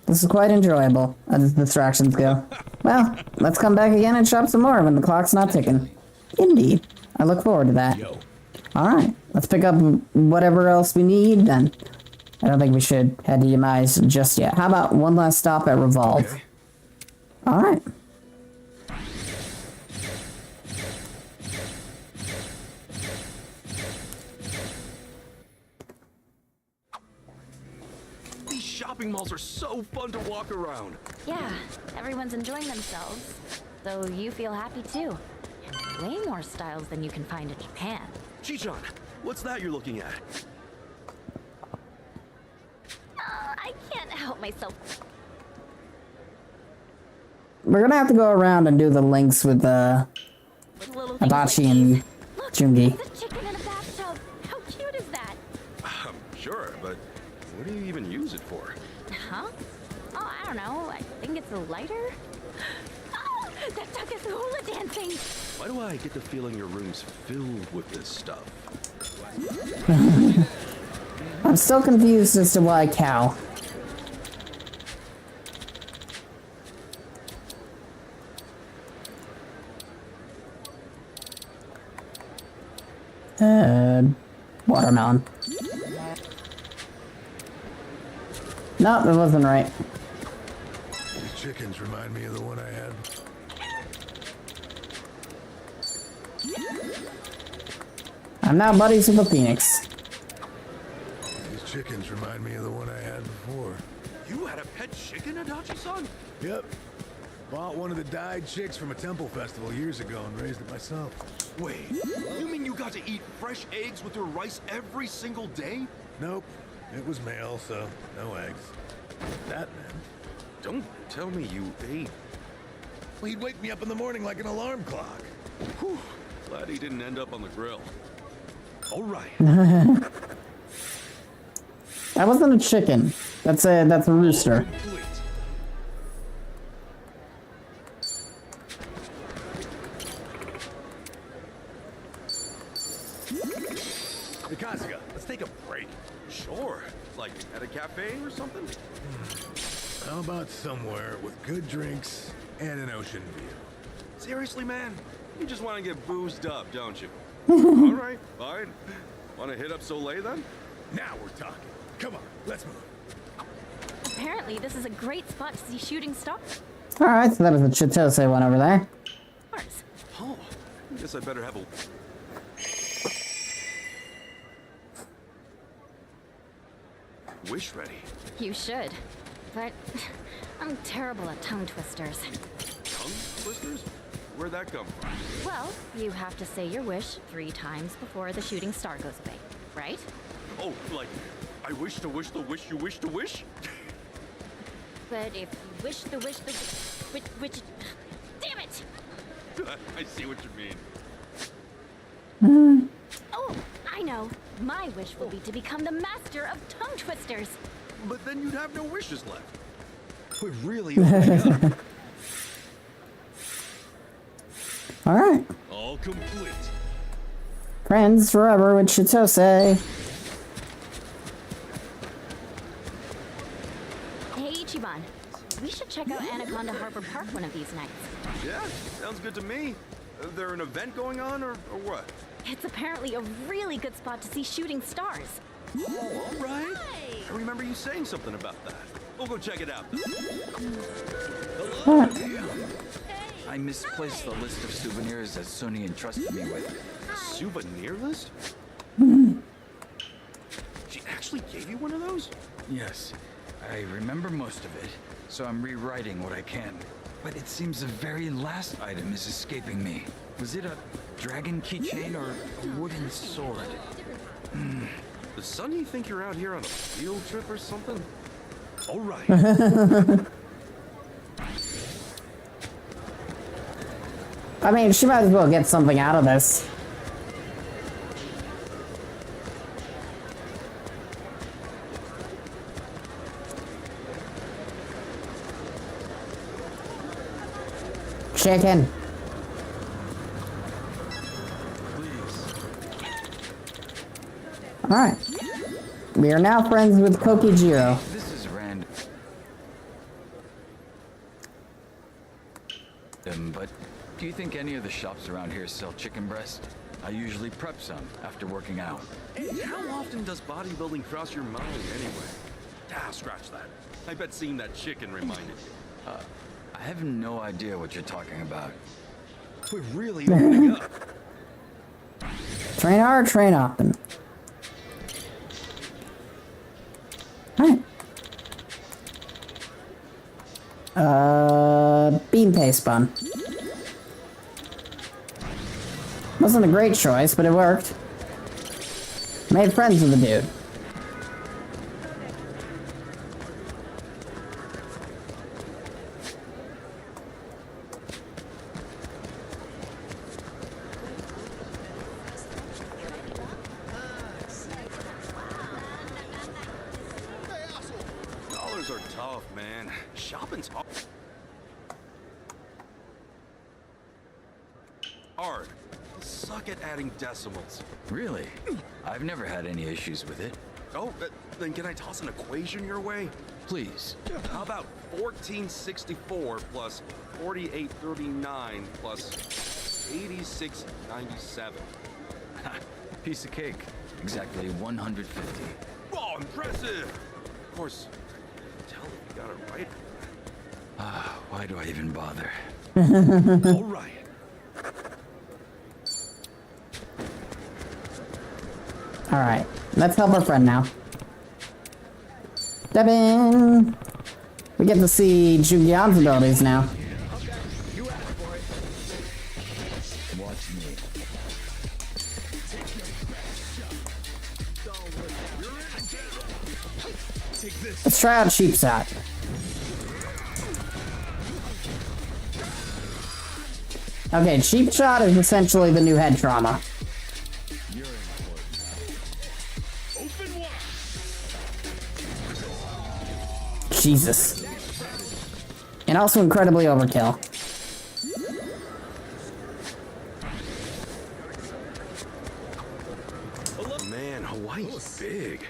This is quite enjoyable, as distractions go. Well, let's come back again and shop some more when the clock's not ticking. Indeed. I look forward to that. Alright, let's pick up whatever else we need, then. I don't think we should head to Yamai's just yet. How about one last stop at Revolve? Okay. Alright. These shopping malls are so fun to walk around. Yeah, everyone's enjoying themselves. So you feel happy too. Way more styles than you can find in Japan. Chi-chan, what's that you're looking at? I can't help myself. We're gonna have to go around and do the links with Adachi and Jungi. The chicken in a bathtub. How cute is that? Sure, but what do you even use it for? Huh? Oh, I don't know. I think it's a lighter. Oh, that duck is hula dancing. Why do I get the feeling your room's filled with this stuff? I'm still confused as to why cow. Watermelon. No, that wasn't right. These chickens remind me of the one I had. I'm now buddies with the Phoenix. These chickens remind me of the one I had before. You had a pet chicken, Adachi-san? Yep. Bought one of the dyed chicks from a temple festival years ago and raised it myself. Wait, you mean you got to eat fresh eggs with your rice every single day? Nope. It was male, so no eggs. That meant... Don't tell me you ate... Well, he'd wake me up in the morning like an alarm clock. Whew. Glad he didn't end up on the grill. All right. That wasn't a chicken. That's a rooster. Hey, Kasuga, let's take a break. Sure. Like at a cafe or something? How about somewhere with good drinks and an ocean view. Seriously, man? You just want to get boozed up, don't you? All right, fine. Want to hit up Soleil then? Now we're talking. Come on, let's move. Apparently, this is a great spot to see shooting stars. Alright, so that was the Chitose one over there. Oh, I guess I better have a... wish ready. You should. But I'm terrible at tongue twisters. Tongue twisters? Where'd that come from? Well, you have to say your wish 3 times before the shooting star goes away, right? Oh, like, I wish to wish the wish you wish to wish? But if you wish the wish the which damn it! I see what you mean. Oh, I know. My wish will be to become the master of tongue twisters. But then you'd have no wishes left. We're really opening up. Alright. All complete. Friends forever with Chitose. Hey, Ichiban. We should check out Anaconda Harbor Park one of these nights. Yeah, sounds good to me. There an event going on or what? It's apparently a really good spot to see shooting stars. Oh, all right. I remember you saying something about that. We'll go check it out. I misplaced the list of souvenirs that Sunny entrusted me with. Souvenir list? She actually gave you one of those? Yes, I remember most of it, so I'm rewriting what I can. But it seems the very last item is escaping me. Was it a dragon keychain or a wooden sword? Does Sunny think you're out here on a field trip or something? All right. I mean, she might as well get something out of this. Chicken. Alright. We are now friends with Kokijiro. This is random. But do you think any of the shops around here sell chicken breast? I usually prep some after working out. Hey, how often does bodybuilding cross your mind anyway? Ah, scratch that. I bet seeing that chicken reminded you. I have no idea what you're talking about. We're really opening up. Train hard, train often. Alright. Bean paste bun. Wasn't a great choice, but it worked. Made friends with the dude. Dollars are tough, man. Shopping's hard. Hard. Suck at adding decimals. Really? I've never had any issues with it. Oh, then can I toss an equation your way? Please. How about 1464 plus 4839 plus 8697? Piece of cake. Exactly 150. Oh, impressive! Of course, tell if you got it right. Why do I even bother? All right. Alright, let's help our friend now. Step in! We get to see Jugion's abilities now. Watch me. Let's try out Cheap Shot. Okay, Cheap Shot is essentially the new head trauma. Jesus. And also incredibly overkill. Man, Hawaii's big.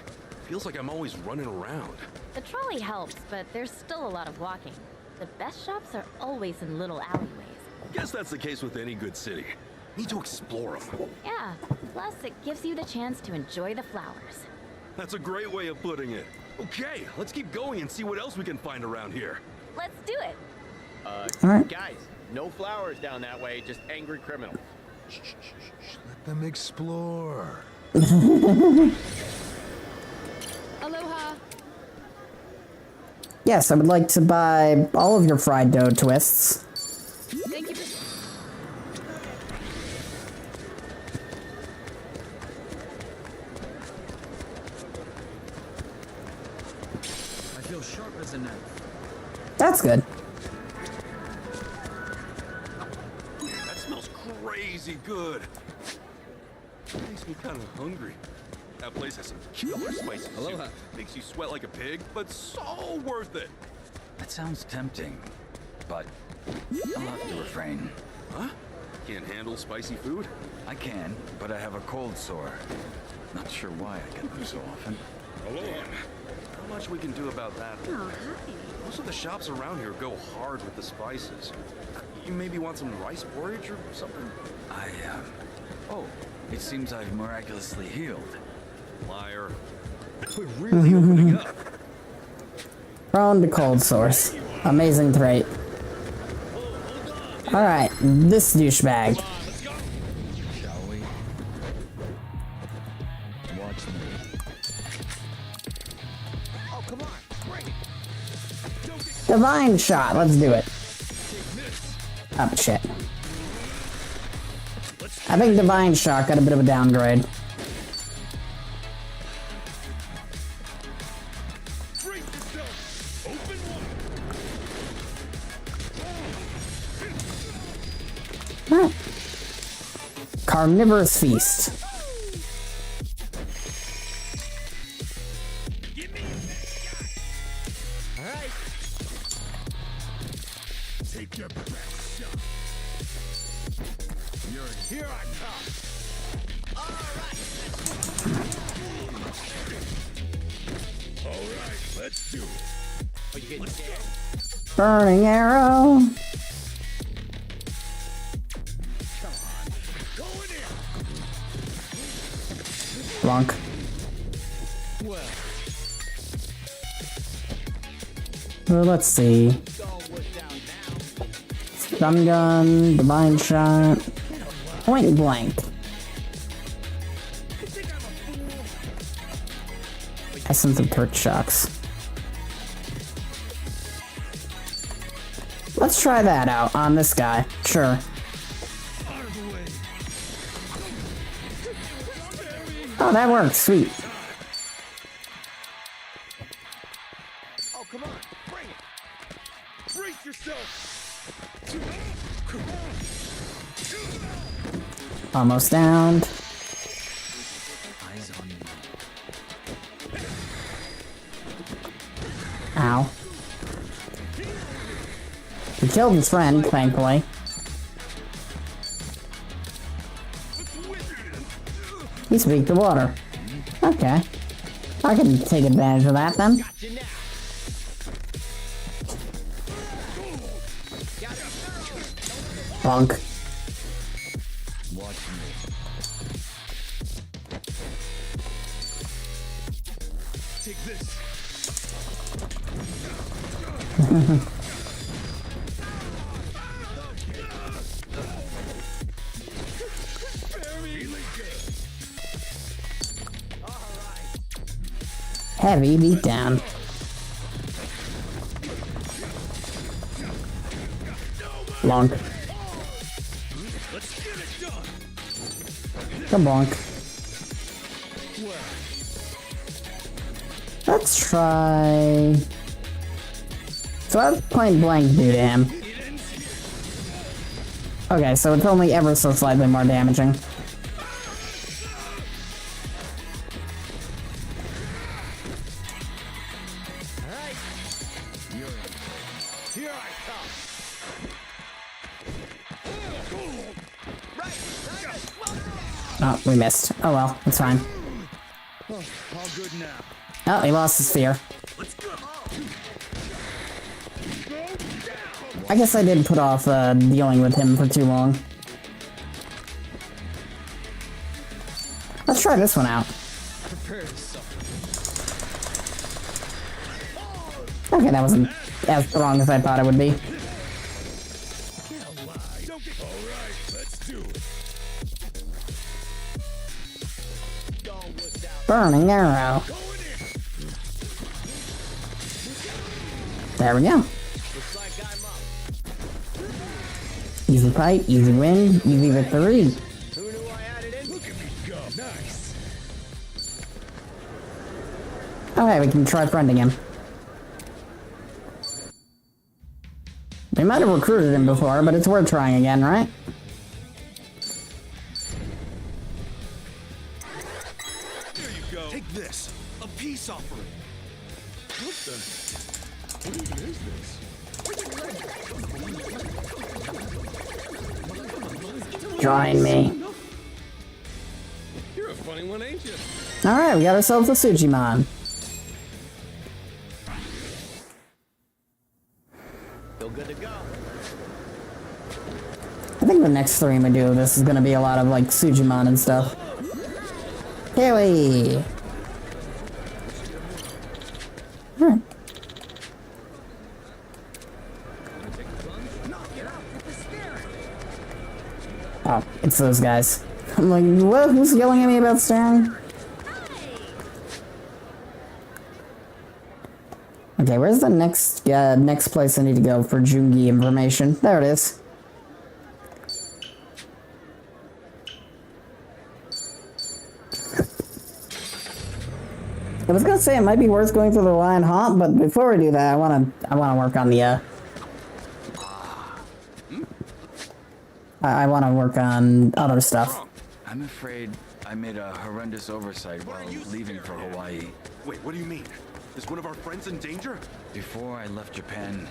Feels like I'm always running around. The trolley helps, but there's still a lot of walking. The best shops are always in little alleyways. Guess that's the case with any good city. Need to explore them. Yeah, plus it gives you the chance to enjoy the flowers. That's a great way of putting it. Okay, let's keep going and see what else we can find around here. Let's do it. Alright. Guys, no flowers down that way, just angry criminals. Let them explore. Aloha. Yes, I would like to buy all of your fried dough twists. Thank you. I feel sharp as a knife. That's good. That smells crazy good. Makes me kind of hungry. That place has some killer spicy soup. Makes you sweat like a pig, but so worth it. That sounds tempting, but I'll have to refrain. Huh? Can't handle spicy food? I can, but I have a cold sore. Not sure why I get them so often. Hello. Not much we can do about that. Oh, hi. Most of the shops around here go hard with the spices. You maybe want some rice porridge or something? Oh, it seems I've miraculously healed. Liar. We're really opening up. Prone to cold sores. Amazing trait. Alright, this douchebag. Shall we? Watch me. Oh, come on, bring it. Divine shot, let's do it. Oh, shit. I think Divine Shot got a bit of a downgrade. Huh. Carnivorous Feast. Alright. Take your best shot. Here I come. Alright, let's do it. Are you getting scared? Burning arrow. Blunk. Well, let's see. Stun gun, divine shot, point blank. Essence of torch shocks. Let's try that out on this guy. Sure. Oh, that works. Sweet. Oh, come on, bring it. Brace yourself. Almost downed. Eyes on me. Ow. He killed his friend, thankfully. He's weak to water. Okay. I can take advantage of that then. Bonk. Watch me. Take this. Heavy beatdown. Long. Come bonk. Let's try. So I've point blank do to him. Okay, so it's only ever so slightly more damaging. Here I come. Oh, we missed. Oh well, it's fine. Oh, all good now. Oh, he lost his fear. Let's go. Go. I guess I did put off dealing with him for too long. Let's try this one out. Okay, that wasn't as strong as I thought it would be. Burning arrow. There we go. Easy fight, easy win, easy victory. Okay, we can try friending him. We might have recruited him before, but it's worth trying again, right? There you go. Take this. A peace offering. What the? What even is this? Join me. You're a funny one, ain't you? Alright, we got ourselves a Sujimon. Still good to go. I think the next stream we do of this is gonna be a lot of like Sujimon and stuff. Here we. Alright. Oh, it's those guys. I'm like, what? Who's yelling at me about staring? Okay, where's the next place I need to go for Jungi information? There it is. I was gonna say it might be worth going through the Lion Haunt, but before we do that, I wanna work on the I wanna work on other stuff. I'm afraid I made a horrendous oversight while leaving for Hawaii. Wait, what do you mean? Is one of our friends in danger? Before I left Japan,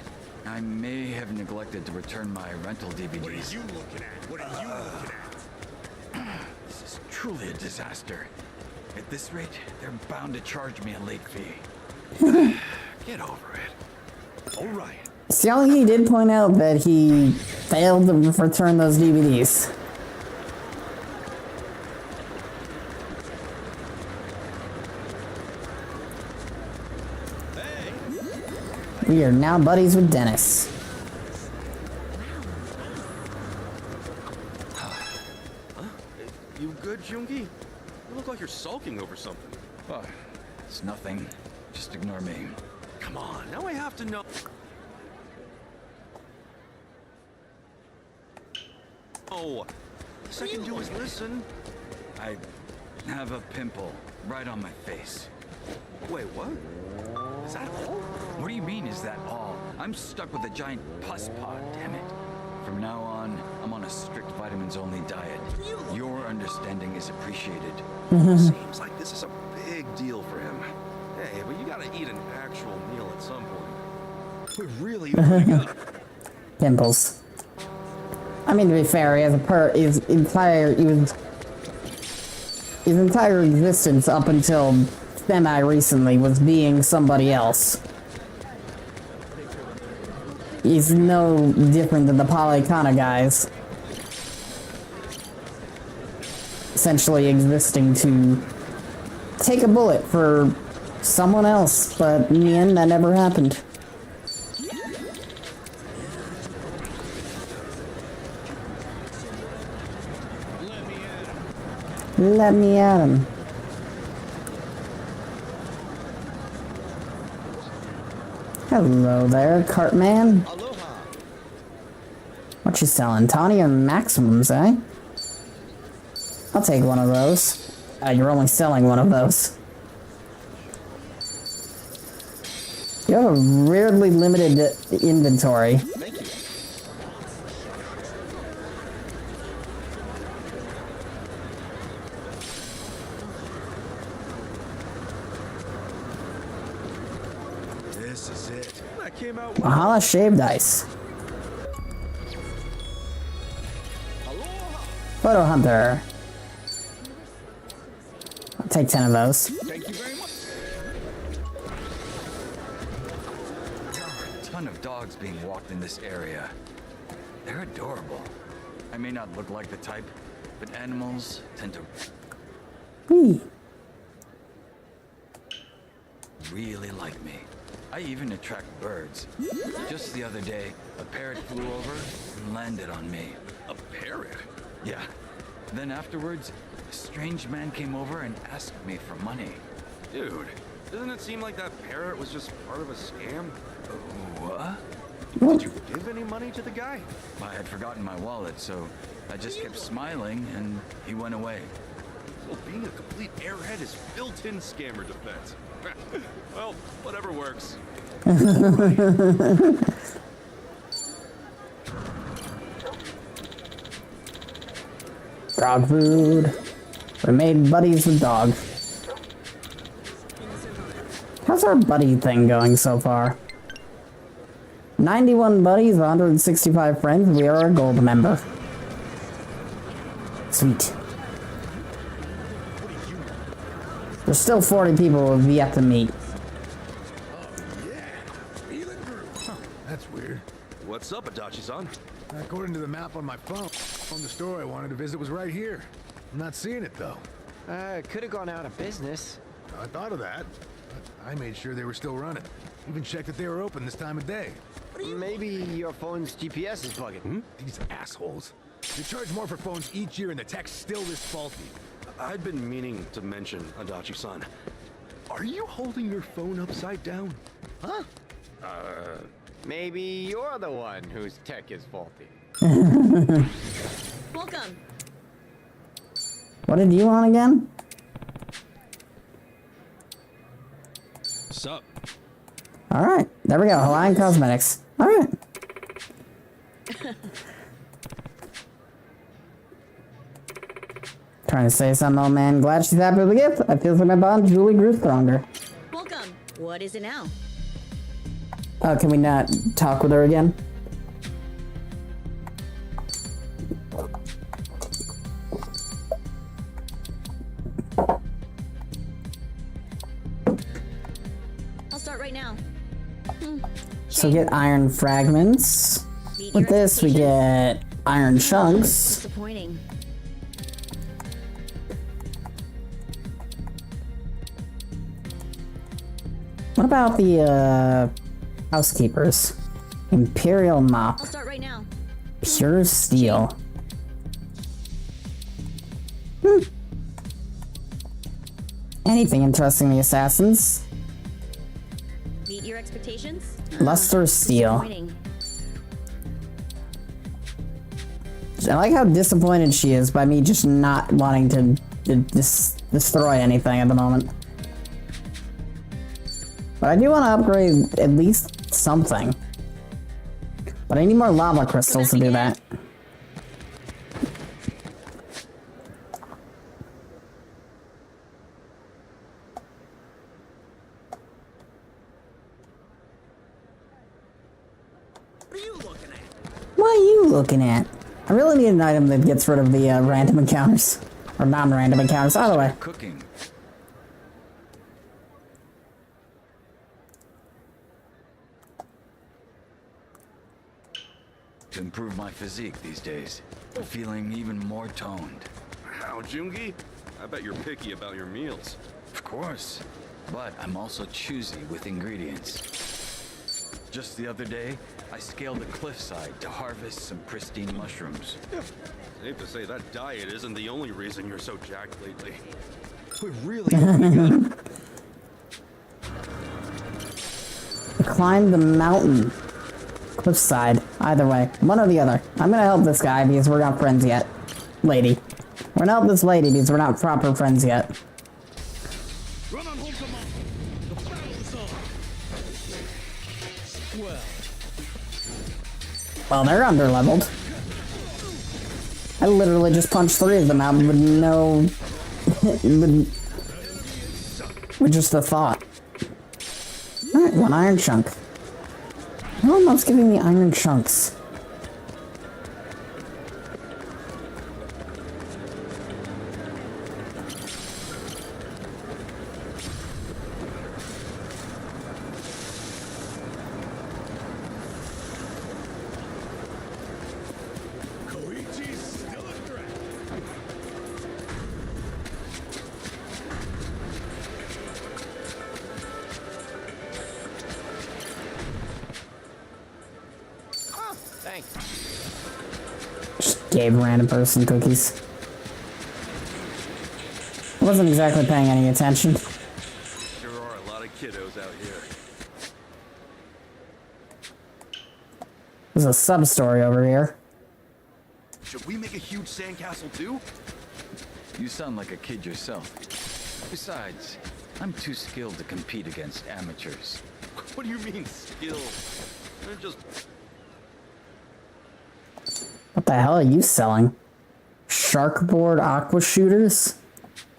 I may have neglected to return my rental DVDs. What are you looking at? What are you looking at? This is truly a disaster. At this rate, they're bound to charge me a late fee. Get over it. All right. Still, he did point out that he failed to return those DVDs. We are now buddies with Dennis. Huh? You good, Jungi? You look like you're sulking over something. Oh, it's nothing. Just ignore me. Come on, now I have to know. Oh, all I can do is listen. I have a pimple right on my face. Wait, what? Is that all? What do you mean, is that all? I'm stuck with a giant pus pod, damn it. From now on, I'm on a strict vitamins-only diet. Your understanding is appreciated. Seems like this is a big deal for him. Hey, but you gotta eat an actual meal at some point. We're really opening up. Pimples. I mean, to be fair, he has his entire existence up until semi-recently was being somebody else. He's no different than the Polycana guys. Essentially existing to take a bullet for someone else, but in the end, that never happened. Let me at him. Hello there, Cartman. What you selling? Tawny or Maximums, eh? I'll take one of those. You're only selling one of those. You have a weirdly limited inventory. This is it. That came out. Mahala shaved ice. Photo hunter. I'll take 10 of those. Thank you very much. ton of dogs being walked in this area. They're adorable. I may not look like the type, but animals tend to really like me. I even attract birds. Just the other day, a parrot flew over and landed on me. A parrot? Yeah. Then afterwards, a strange man came over and asked me for money. Dude, doesn't it seem like that parrot was just part of a scam? What? Did you give any money to the guy? I had forgotten my wallet, so I just kept smiling and he went away. Well, being a complete airhead is built-in scammer defense. Well, whatever works. Dog food. We made buddies with dog. How's our buddy thing going so far? 91 buddies, 165 friends. We are a gold member. Sweet. There's still 40 people we've yet to meet. That's weird. What's up, Adachi-san? According to the map on my phone, the store I wanted to visit was right here. I'm not seeing it though. Could have gone out of business. I thought of that, but I made sure they were still running. Even checked that they were open this time of day. Maybe your phone's GPS is bugging. These assholes. They charge more for phones each year and the tech's still this faulty. I'd been meaning to mention, Adachi-san. Are you holding your phone upside down? Huh? Maybe you're the one whose tech is faulty. Welcome. What did you want again? Sup? Alright, there we go. Hawaiian Cosmetics. Alright. Trying to say something, old man. Glad she's happy with the gift. I feel like my bond truly grew stronger. Welcome. What is it now? Can we not talk with her again? I'll start right now. So get iron fragments. With this, we get iron chunks. Disappointing. What about the, housekeepers? Imperial mop. I'll start right now. Pure steel. Anything interesting in the assassins? Meet your expectations? Luster steel. Disappointing. I like how disappointed she is by me just not wanting to destroy anything at the moment. But I do want to upgrade at least something. But I need more lava crystals to do that. What are you looking at? I really need an item that gets rid of the random encounters. Or non-random encounters, either way. Cooking. To improve my physique these days. I'm feeling even more toned. How, Jungi? I bet you're picky about your meals. Of course. But I'm also choosy with ingredients. Just the other day, I scaled a cliffside to harvest some pristine mushrooms. Safe to say that diet isn't the only reason you're so jacked lately. We're really Climb the mountain. Cliffside. Either way. One or the other. I'm gonna help this guy because we're not friends yet. Lady. We're gonna help this lady because we're not proper friends yet. Run on home, come on. The battle's on. Well, they're underleveled. I literally just punched 3 of them out with no... with just a thought. Alright, 1 iron chunk. No one loves giving me iron chunks. gave a random person cookies. I wasn't exactly paying any attention. There are a lot of kiddos out here. There's a sub-story over here. Should we make a huge sandcastle too? You sound like a kid yourself. Besides, I'm too skilled to compete against amateurs. What do you mean, skilled? They're just... What the hell are you selling? Sharkboard aqua shooters?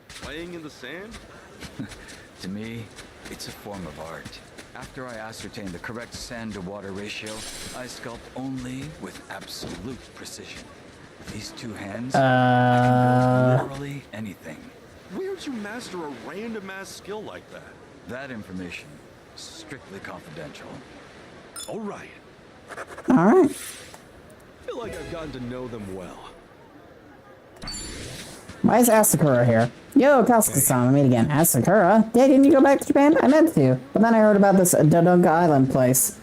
Playing in the sand? To me, it's a form of art. After I ascertain the correct sand-to-water ratio, I sculpt only with absolute precision. These two hands, I can build literally anything. Where'd you master a random-ass skill like that? That information, strictly confidential. All right. Alright. I feel like I've gotten to know them well. Why is Asakura here? Yo, Kasuka-san, I meet again. Asakura? Yeah, didn't you go back to Japan? I meant to. But then I heard about this Dodonga Island place.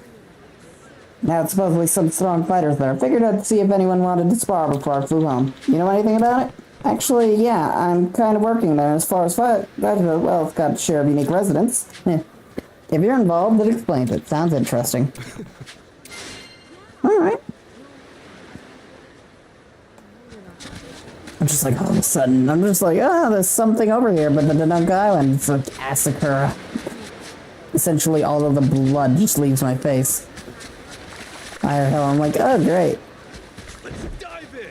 Now it's supposedly some strong fighters there. Figured I'd see if anyone wanted to spar before I flew home. You know anything about it? Actually, yeah, I'm kind of working there. As far as fight, well, it's got a share of unique residents. If you're involved, it explains it. Sounds interesting. Alright. I'm just like, all of a sudden, I'm just like, ah, there's something over here, but the Dodonga Island, it's like Asakura. Essentially, all of the blood just leaves my face. Higher hell, I'm like, oh, great. Let's dive in.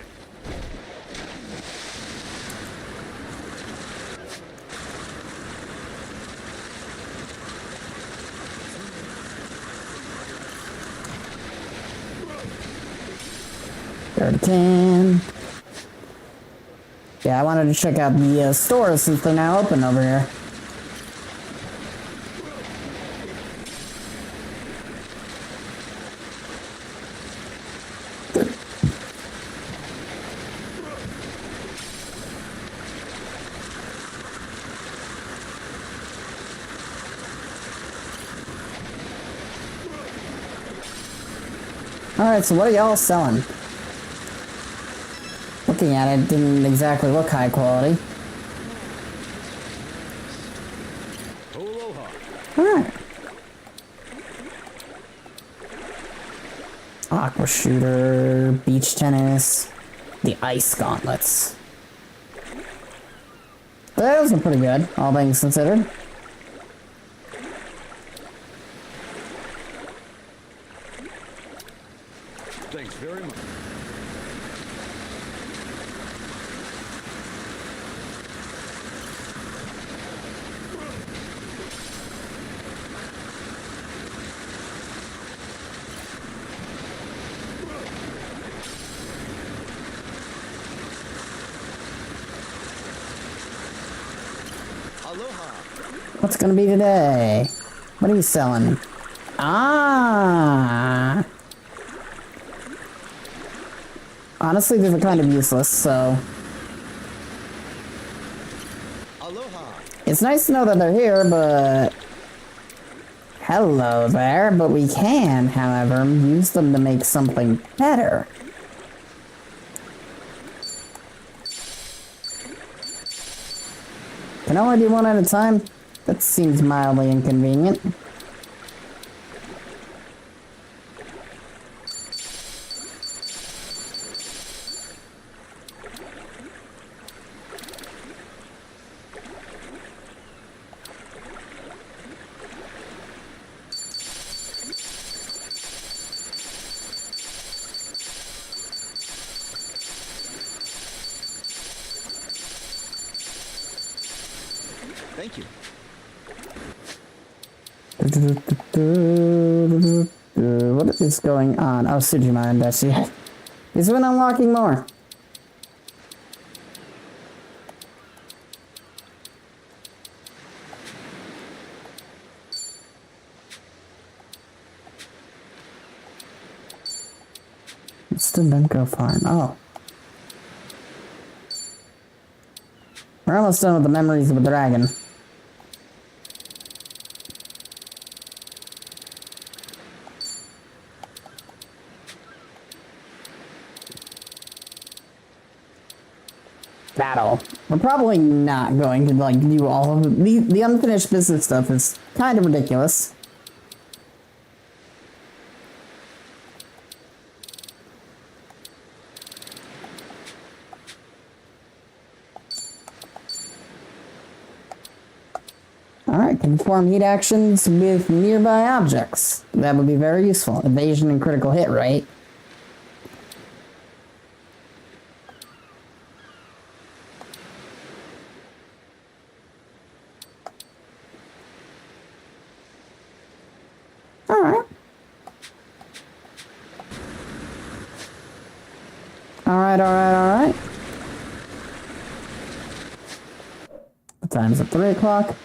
$30. Yeah, I wanted to check out the stores since they're now open over here. Alright, so what are y'all selling? Looking at it, didn't exactly look high quality. Alright. Aqua shooter, beach tennis, the ice gauntlets. Those are pretty good, all things considered. Thanks very much. What's gonna be today? What are you selling? Ah! Honestly, these are kind of useless, so... It's nice to know that they're here, but... Hello there, but we can, however, use them to make something better. Can I only do one at a time? That seems mildly inconvenient. Thank you. What is going on? Oh, Sujima and Dashi. He's been unlocking more. It's the Denko farm. Oh. We're almost done with the memories of a dragon. battle. We're probably not going to, like, do all of it. The unfinished business stuff is kind of ridiculous. Alright, conform heat actions with nearby objects. That would be very useful. Evasion and critical hit, right? Alright. Alright. The time's at 3 o'clock.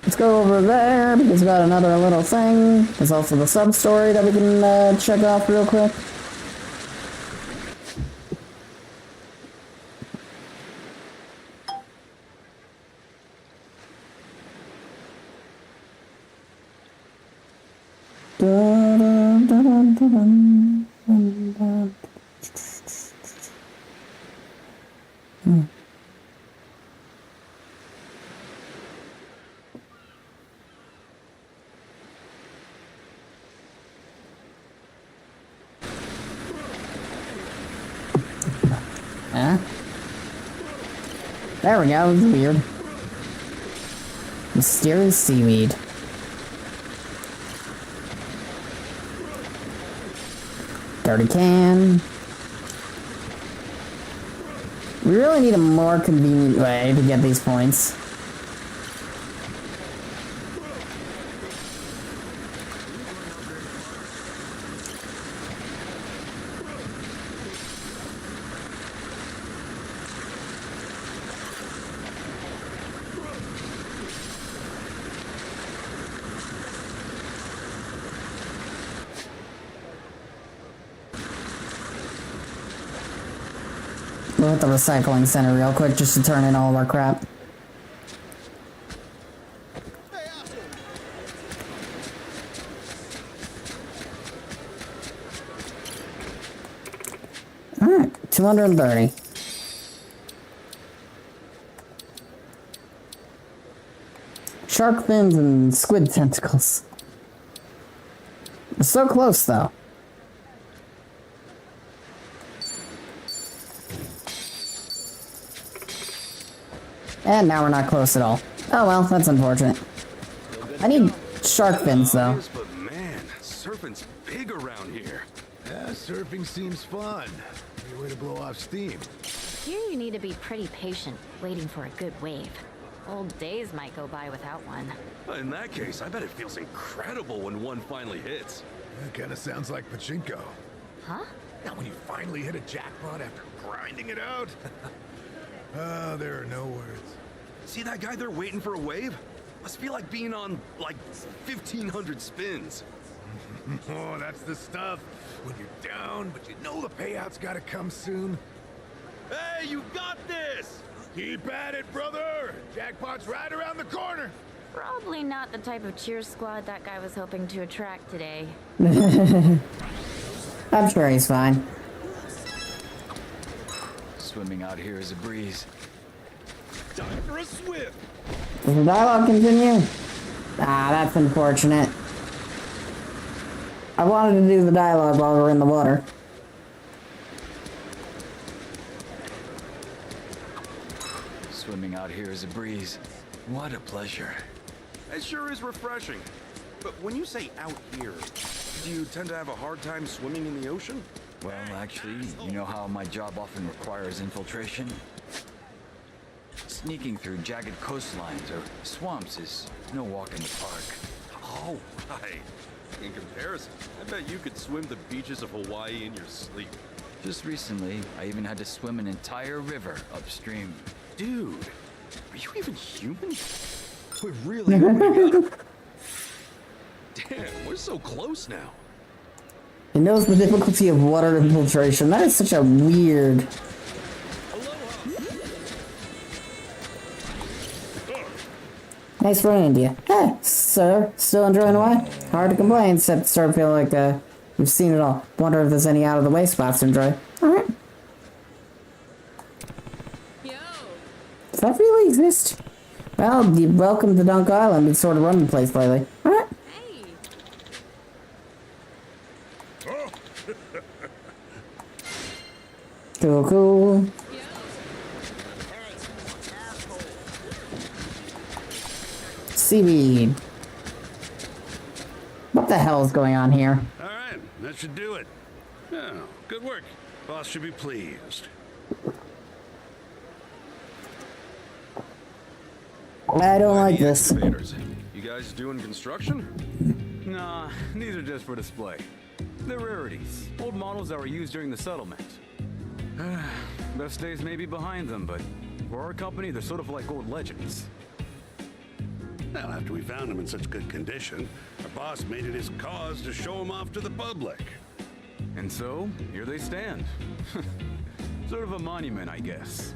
Let's go over there, because we got another little thing. There's also the sub-story that we can check off real quick. There we go, it's weird. Mysterious seaweed. Dirty can. We really need a more convenient way to get these points. We'll hit the recycling center real quick just to turn in all of our crap. Alright, 230. Shark fins and squid tentacles. We're so close though. And now we're not close at all. Oh well, that's unfortunate. I need shark fins though. But man, surfing's big around here. Yeah, surfing seems fun. Any way to blow off steam. Here you need to be pretty patient, waiting for a good wave. Old days might go by without one. In that case, I bet it feels incredible when one finally hits. That kind of sounds like pachinko. Huh? Now when you finally hit a jackpot after grinding it out. Ah, there are no words. See that guy there waiting for a wave? Must feel like being on, like, 1,500 spins. Oh, that's the stuff. When you're down, but you know the payout's gotta come soon. Hey, you got this! Keep at it, brother! Jackpot's right around the corner! Probably not the type of cheer squad that guy was hoping to attract today. I'm sure he's fine. Swimming out here is a breeze. Time for a swim! Does the dialogue continue? Ah, that's unfortunate. I wanted to do the dialogue while we were in the water. Swimming out here is a breeze. What a pleasure. It sure is refreshing. But when you say out here, do you tend to have a hard time swimming in the ocean? Well, actually, you know how my job often requires infiltration? Sneaking through jagged coastlines or swamps is no walk in the park. Oh, right. In comparison, I bet you could swim the beaches of Hawaii in your sleep. Just recently, I even had to swim an entire river upstream. Dude, are you even human? We're really opening up. Damn, we're so close now. He knows the difficulty of water infiltration. That is such a weird... Nice running to you. Hey, sir, still enjoying the way? Hard to complain, except start feeling like we've seen it all. Wonder if there's any out of the way spots to enjoy. Alright. that really exist? Well, welcome to Dunk Island. It's sort of running the place lately. Alright. Cool, cool. Seaweed. What the hell is going on here? All right, that should do it. Oh, good work. Boss should be pleased. I don't like this. You guys doing construction? Nah, these are just for display. They're rarities, old models that were used during the settlement. Best days may be behind them, but for our company, they're sort of like old legends. Well, after we found them in such good condition, our boss made it his cause to show them off to the public. And so, here they stand. Sort of a monument, I guess.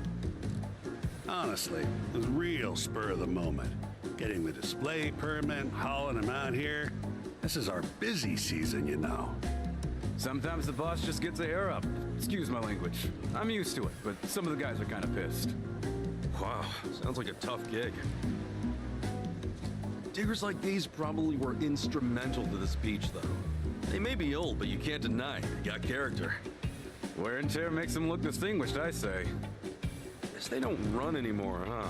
Honestly, it was real spur of the moment. Getting the display permit, hauling them out here. This is our busy season, you know. Sometimes the boss just gets a hair up. Excuse my language. I'm used to it, but some of the guys are kind of pissed. Wow, sounds like a tough gig. Diggers like these probably were instrumental to this beach, though. They may be old, but you can't deny they got character. Wear and tear makes them look distinguished, I say. Guess they don't run anymore, huh?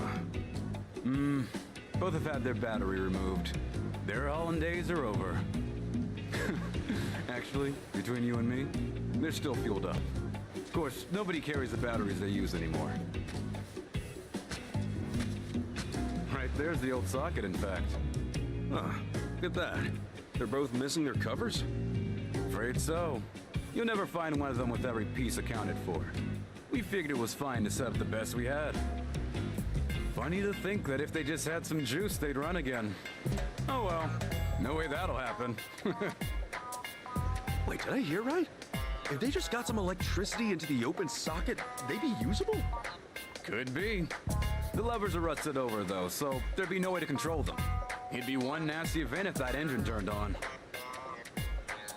Both have had their battery removed. Their hauling days are over. Actually, between you and me, they're still fueled up. Of course, nobody carries the batteries they use anymore. Right there's the old socket, in fact. Huh, look at that. They're both missing their covers? Afraid so. You'll never find one of them with every piece accounted for. We figured it was fine to set up the best we had. Funny to think that if they just had some juice, they'd run again. Oh well, no way that'll happen. Wait, did I hear right? If they just got some electricity into the open socket, they'd be usable? Could be. The levers are rusted over though, so there'd be no way to control them. It'd be one nasty event if that engine turned on.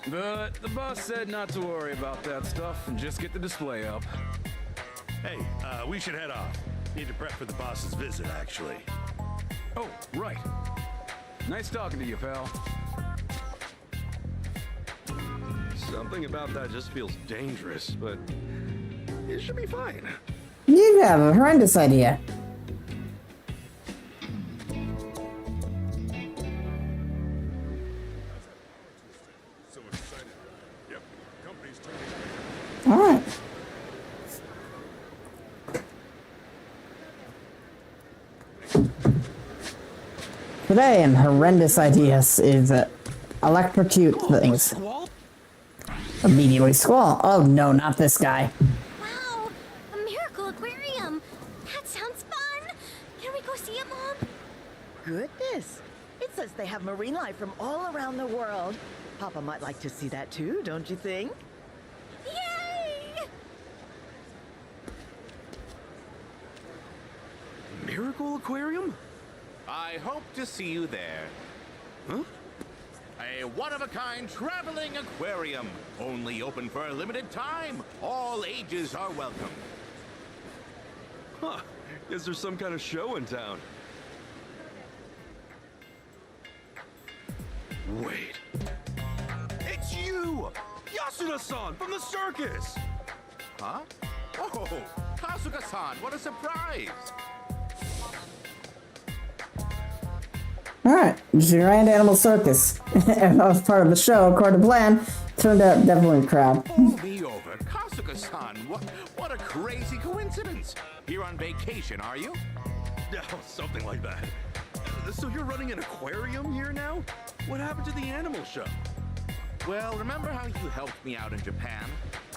But the boss said not to worry about that stuff and just get the display up. Hey, we should head off. Need to prep for the boss's visit, actually. Oh, right. Nice talking to you, pal. Something about that just feels dangerous, but it should be fine. You have a horrendous idea. Alright. Today in horrendous ideas is electrocute things. Immediately squall. Oh no, not this guy. Wow, a miracle aquarium. That sounds fun. Can we go see it, Mom? Goodness. It says they have marine life from all around the world. Papa might like to see that too, don't you think? Yay! Miracle Aquarium? I hope to see you there. Huh? A one-of-a-kind traveling aquarium. Only open for a limited time. All ages are welcome. Huh. Is there some kind of show in town? Wait. It's you! Yasuda-san from the circus! Huh? Oh, Kasuga-san, what a surprise! Alright, Giant Animal Circus. That was part of the show, according to plan. Turned out definitely a crap. Pull me over, Kasuga-san. What a crazy coincidence. You're on vacation, are you? Yeah, something like that. So you're running an aquarium here now? What happened to the animal show? Well, remember how you helped me out in Japan?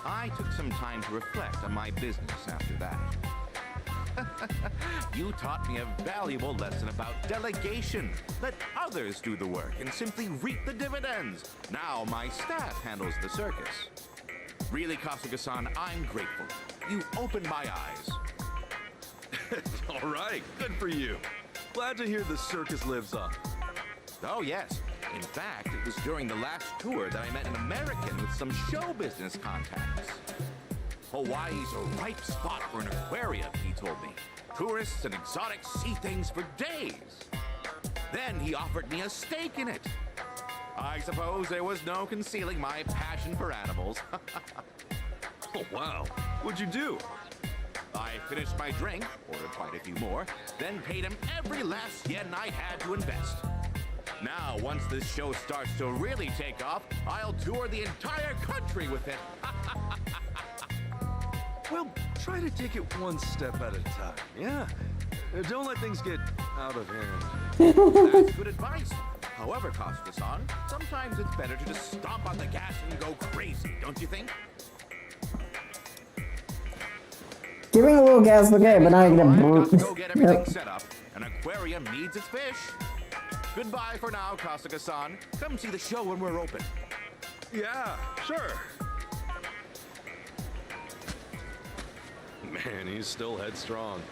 I took some time to reflect on my business after that. You taught me a valuable lesson about delegation. Let others do the work and simply reap the dividends. Now my staff handles the circus. Really, Kasuga-san, I'm grateful. You opened my eyes. All right, good for you. Glad to hear the circus lives up. Oh, yes. In fact, it was during the last tour that I met an American with some show business contacts. Hawaii's a ripe spot for an aquarium, he told me. tourists and exotic sea things for days. Then he offered me a stake in it. I suppose there was no concealing my passion for animals. Oh, wow. What'd you do? I finished my drink, ordered quite a few more, then paid him every last yen I had to invest. Now, once this show starts to really take off, I'll tour the entire country with it. Well, try to take it one step at a time, yeah? Don't let things get out of hand. That's good advice. However, Kasuga-san, sometimes it's better to just stomp on the gas and go crazy, don't you think? Giving a little gas is okay, but now you're gonna Let's go get everything set up. An aquarium needs its fish. Goodbye for now, Kasuga-san. Come see the show when we're open. Yeah, sure. Man, he's still headstrong.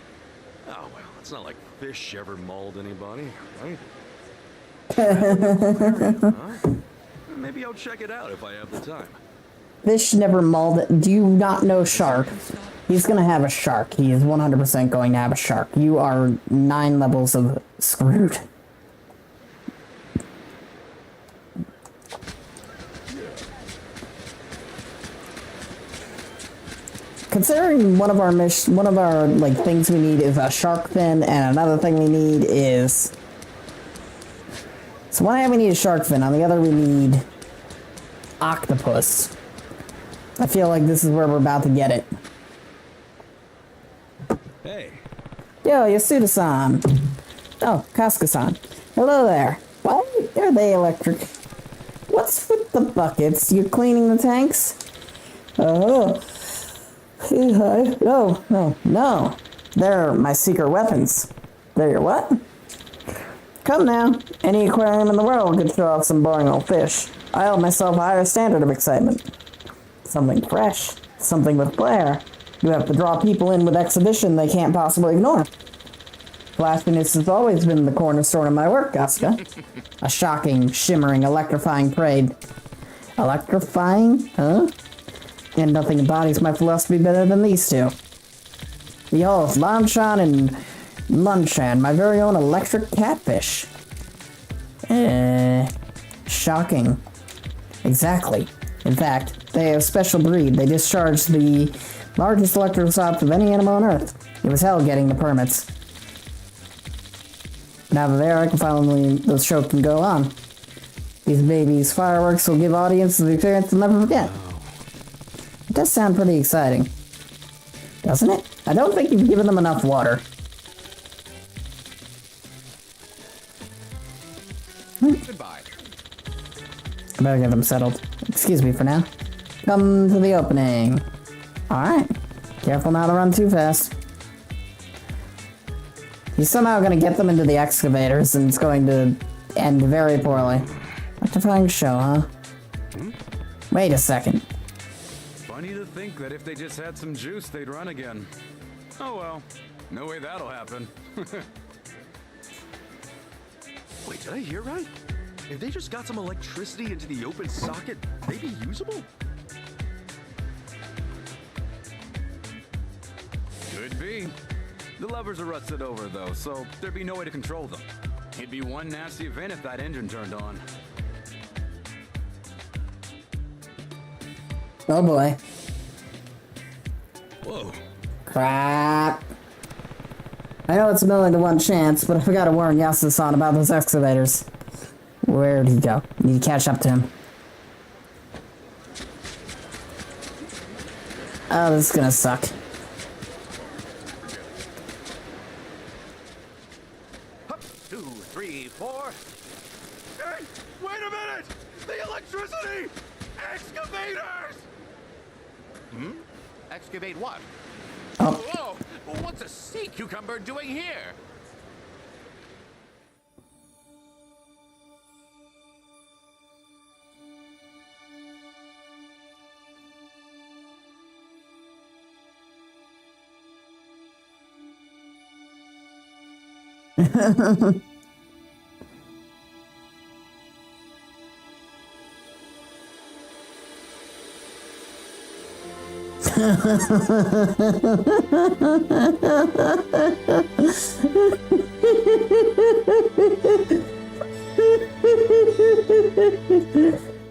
Oh, well, it's not like fish ever mauled anybody, right? Huh? Maybe I'll check it out if I have the time. Fish never mauled it. Do you not know shark? He's gonna have a shark. He is 100% going to have a shark. You are 9 levels of screwed. Considering one of our like things we need is a shark fin, and another thing we need is. So one hand we need a shark fin, on the other we need octopus. I feel like this is where we're about to get it. Hey. Yo, Yasuda-san. Oh, Kasuga-san. Hello there. Why are they electric? What's with the buckets? You cleaning the tanks? Oh. No. They're my secret weapons. They're your what? Come now. Any aquarium in the world could show off some boring old fish. I hold myself a higher standard of excitement. Something fresh. Something with flair. You have to draw people in with exhibition they can't possibly ignore. Flashiness has always been the cornerstone of my work, Kasuga. A shocking, shimmering, electrifying parade. Electrifying? Huh? And nothing embodies my philosophy better than these two. Behold, Lanchan and Munchan, my very own electric catfish. Shocking. Exactly. In fact, they are a special breed. They discharge the largest electrical stops of any animal on Earth. It was hell getting the permits. Now that there, I can finally, the show can go on. These babies' fireworks will give audiences an experience they'll never forget. It does sound pretty exciting. Doesn't it? I don't think you've given them enough water. Goodbye. I better get them settled. Excuse me for now. Come to the opening. Alright. Careful not to run too fast. He's somehow gonna get them into the excavators, and it's going to end very poorly. Electrifying show, huh? Wait a second. Funny to think that if they just had some juice, they'd run again. Oh well. No way that'll happen. Wait, did I hear right? If they just got some electricity into the open socket, they'd be usable? Could be. The levers are rusted over, though, so there'd be no way to control them. It'd be one nasty event if that engine turned on. Oh boy. Whoa. Crap. I know it's a 1 to 1 chance, but I forgot to warn Yasuda-san about those excavators. Where'd he go? Need to catch up to him. Oh, this is gonna suck. Up, 2, 3, 4. Hey, wait a minute! The electricity! Excavators! Excavate what? Oh. Whoa! What's a sea cucumber doing here?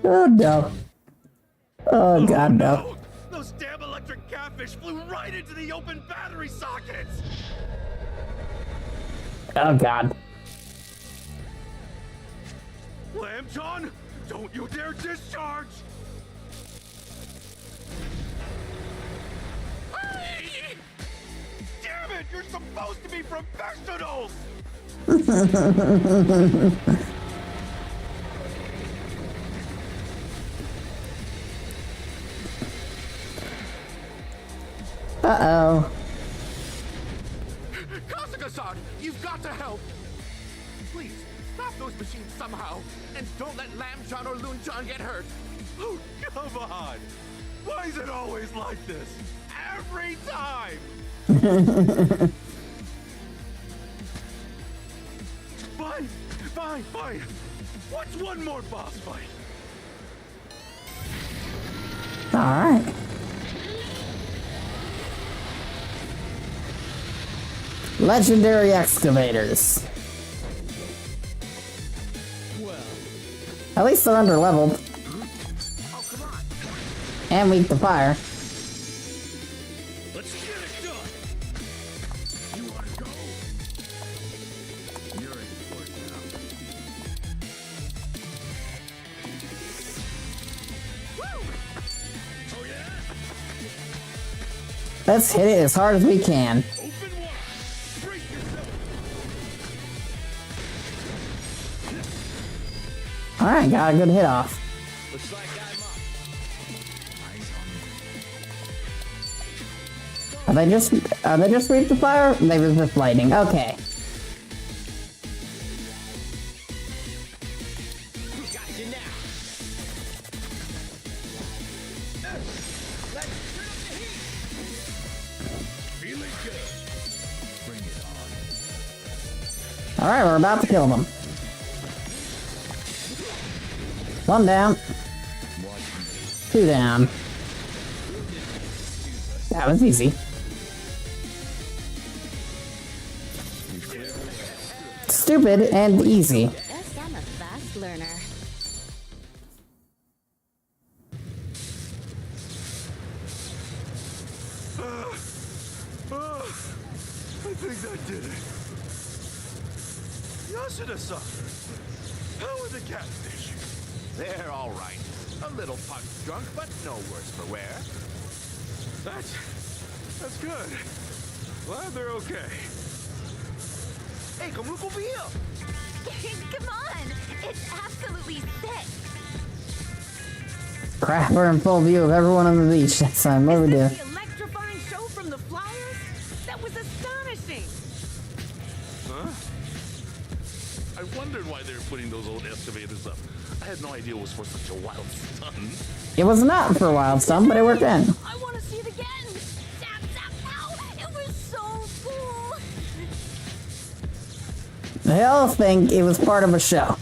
Oh no. Oh god, no. Those damn electric catfish flew right into the open battery sockets! Oh god. Lamb John, don't you dare discharge! Damn it, you're supposed to be professionals! Uh-oh. Kasuga-san, you've got to help! Please, stop those machines somehow, and don't let Lamb-chan or Loon-chan get hurt! Oh, come on! Why is it always like this? Every time! Fine. What's one more boss fight? Alright. Legendary excavators. At least they're under leveled. And weak to fire. Let's get it done! You wanna go? You're in for it now. Woo! Oh yeah? Let's hit it as hard as we can. Alright, got a good hit off. Looks like Are they just weak to fire? They resist lightning. Okay. Alright, we're about to kill them. One down. Two down. That was easy. Stupid and easy. Guess I'm a fast learner. I think that did it. Yasuda-san, how are the catfish? They're all right. A little punch drunk, but no worse for wear. That's good. Glad they're okay. Hey, come look over here! Come on! It's absolutely sick! Crap, we're in full view of everyone on the beach. That's what we do. The electrifying show from the flyers? That was astonishing! Huh? I wondered why they were putting those old excavators up. I had no idea it was for such a wild stunt. It was not for a wild stunt, but it worked in. I want to see it again! Zap, zap, pow! It was so cool! They all think it was part of a show.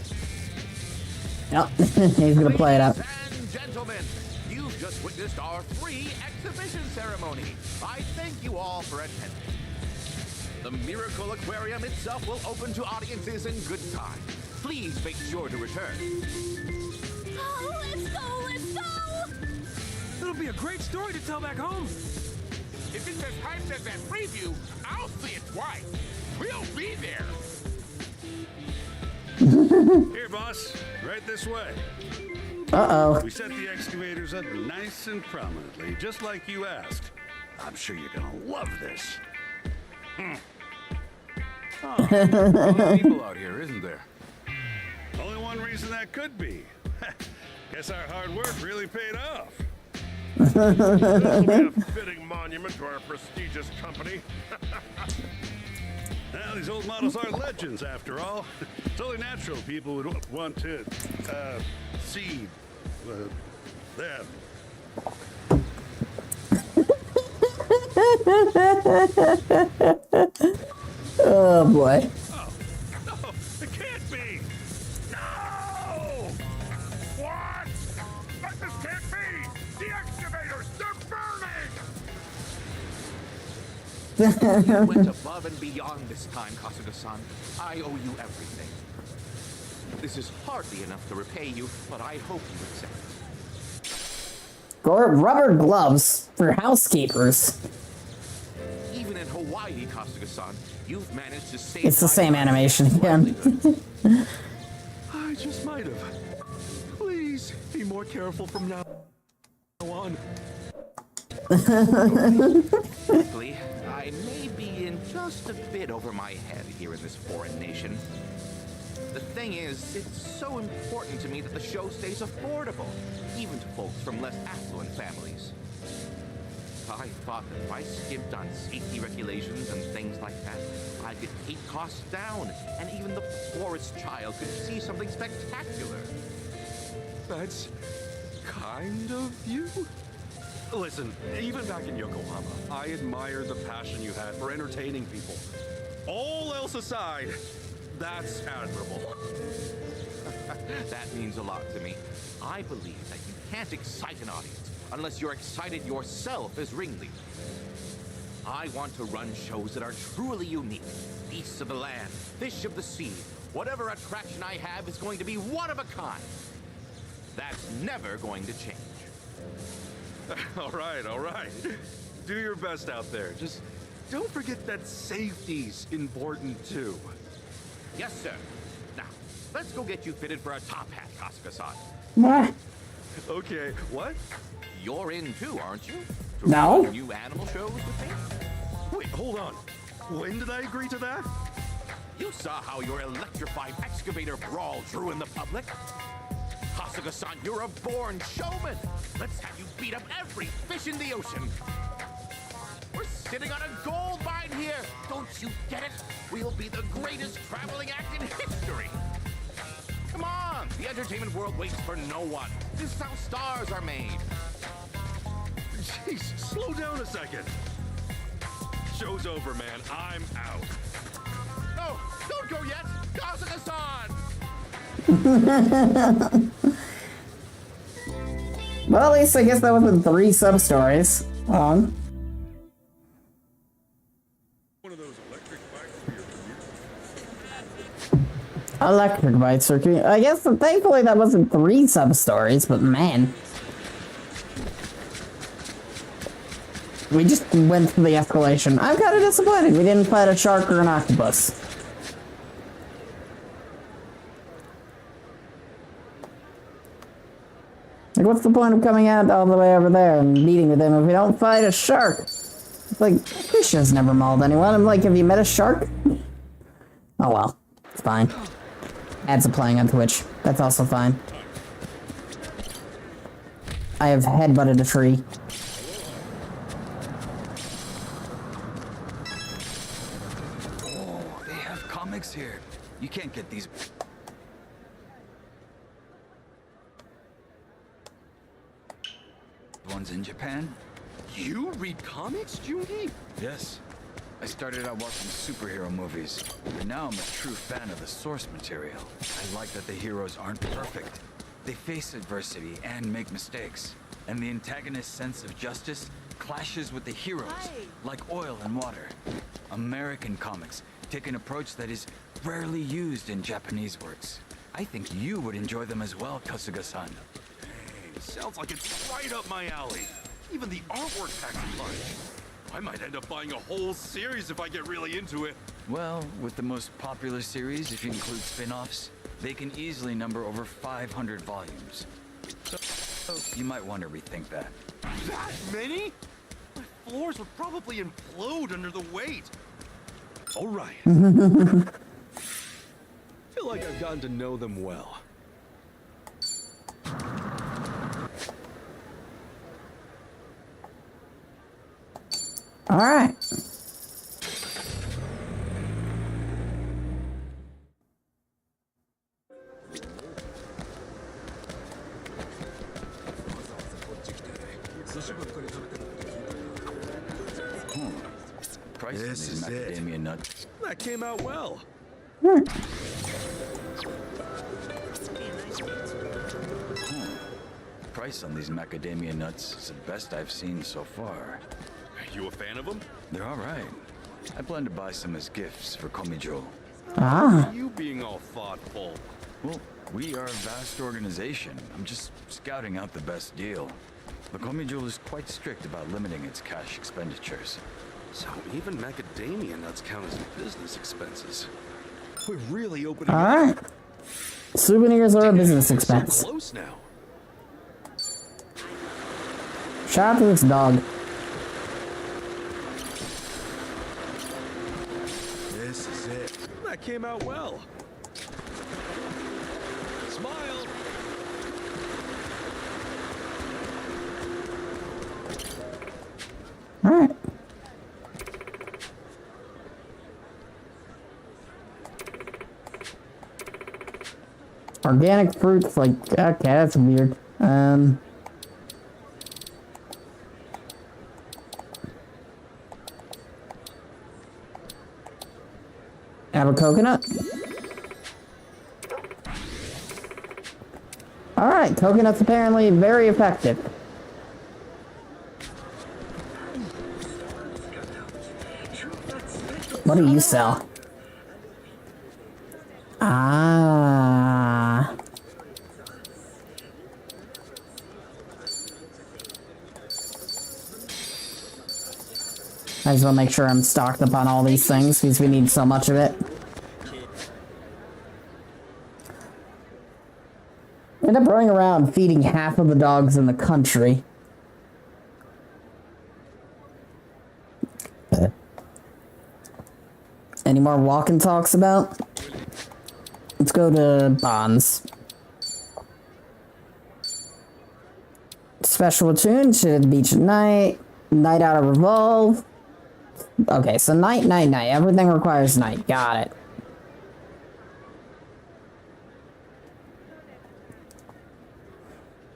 Yep, he's gonna play it up. And gentlemen, you've just witnessed our free exhibition ceremony. I thank you all for attending. The Miracle Aquarium itself will open to audiences in good time. Please make sure to return. Oh, let's go! It'll be a great story to tell back home. If it's as hyped as that preview, I'll see it twice. We'll be there. Here, boss. Right this way. Uh-oh. We set the excavators up nice and prominently, just like you asked. I'm sure you're gonna love this. A lot of people out here, isn't there? Only one reason that could be. Guess our hard work really paid off. This will be a fitting monument to our prestigious company. Now, these old models are legends, after all. It's only natural people would want to, see, them. Oh boy. No, it can't be! No! What? But this can't be! The excavators, they're burning! You went above and beyond this time, Kasuga-san. I owe you everything. This is hardly enough to repay you, but I hope you accept it. Rubber gloves for housekeepers. Even in Hawaii, Kasuga-san, you've managed to save. It's the same animation again. I just might have. Please be more careful from now on. Frankly, I may be in just a bit over my head here in this foreign nation. The thing is, it's so important to me that the show stays affordable, even to folks from less affluent families. I thought that if I skimped on safety regulations and things like that, I could keep costs down, and even the poorest child could see something spectacular. That's kind of you? Listen, even back in Yokohama, I admired the passion you had for entertaining people. All else aside, that's admirable. That means a lot to me. I believe that you can't excite an audience unless you're excited yourself as ringleader. I want to run shows that are truly unique. Beasts of the land, fish of the sea. Whatever attraction I have is going to be one of a kind. That's never going to change. All right. Do your best out there. Just don't forget that safety's important too. Yes, sir. Now, let's go get you fitted for a top hat, Kasuga-san. What? Okay, what? You're in too, aren't you? No. New animal shows with me? Wait, hold on. When did I agree to that? You saw how your electrified excavator brawl drew in the public. Kasuga-san, you're a born showman. Let's have you beat up every fish in the ocean. We're sitting on a gold mine here. Don't you get it? We'll be the greatest traveling act in history. Come on, the entertainment world waits for no one. This is how stars are made. Jeez, slow down a second. Show's over, man. I'm out. No, don't go yet. Kasuga-san! Well, at least I guess that wasn't 3 sub-stories long. Electric bike circuit. I guess thankfully that wasn't 3 sub-stories, but man. We just went through the escalation. I'm kind of disappointed we didn't fight a shark or an octopus. Like, what's the point of coming out all the way over there and meeting with them if we don't fight a shark? It's like, fish has never mauled anyone. I'm like, have you met a shark? Oh well, it's fine. Ads are playing on Twitch. That's also fine. I have headbutted a tree. Oh, they have comics here. You can't get these. Ones in Japan. You read comics, Jungi? Yes. I started out watching superhero movies, but now I'm a true fan of the source material. I like that the heroes aren't perfect. They face adversity and make mistakes. And the antagonist's sense of justice clashes with the heroes, like oil and water. American comics take an approach that is rarely used in Japanese works. I think you would enjoy them as well, Kasuga-san. Hey, sounds like it's right up my alley. Even the artwork packs a punch. I might end up buying a whole series if I get really into it. Well, with the most popular series, if you include spin-offs, they can easily number over 500 volumes. So you might want to rethink that. That many? My floors would probably implode under the weight. All right. Feel like I've gotten to know them well. All right. This is macadamia nut. That came out well. Price on these macadamia nuts is the best I've seen so far. you a fan of them? They're all right. I plan to buy some as gifts for Komijo. Ah. You being all thoughtful. Well, we are a vast organization. I'm just scouting out the best deal. The Komijo is quite strict about limiting its cash expenditures. So even macadamia nuts count as business expenses. We're really opening All right. Souvenirs are a business We're expense. so close now. Shout out to this dog. This is it. That came out well. Smile. All right. Organic fruits, like, okay, that's weird. Have a coconut? Alright, coconut's apparently very effective. What do you sell? Ah. I just want to make sure I'm stocked up on all these things because we need so much of it. End up running around feeding half of the dogs in the country. Any more walk and talks about? Let's go to Bonds. Special attune to the beach at night. Night out of Revolve. Okay, so night. Everything requires night. Got it.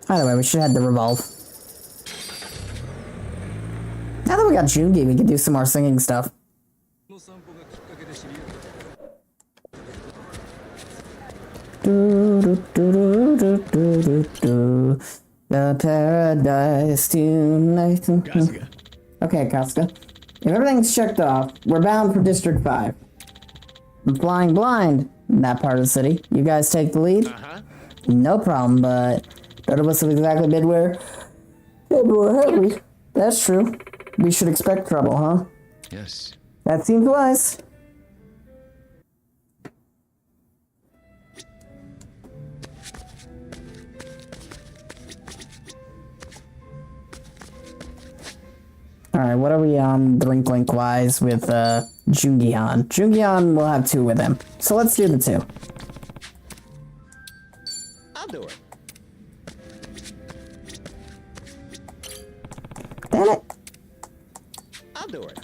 Either way, we should head to Revolve. Now that we got Jungi, we can do some more singing stuff. The paradise tonight. Okay, Casca. If everything's checked off, we're bound for District 5. I'm flying blind in that part of the city. You guys take the lead? No problem, but none of us have exactly been where have we? That's true. We should expect trouble, huh? Yes. That seems wise. Alright, what are we on Drink wise with Jungihan? Jungihan will have 2 with him. So let's do the 2. I'll do it. Damn it. I'll do it.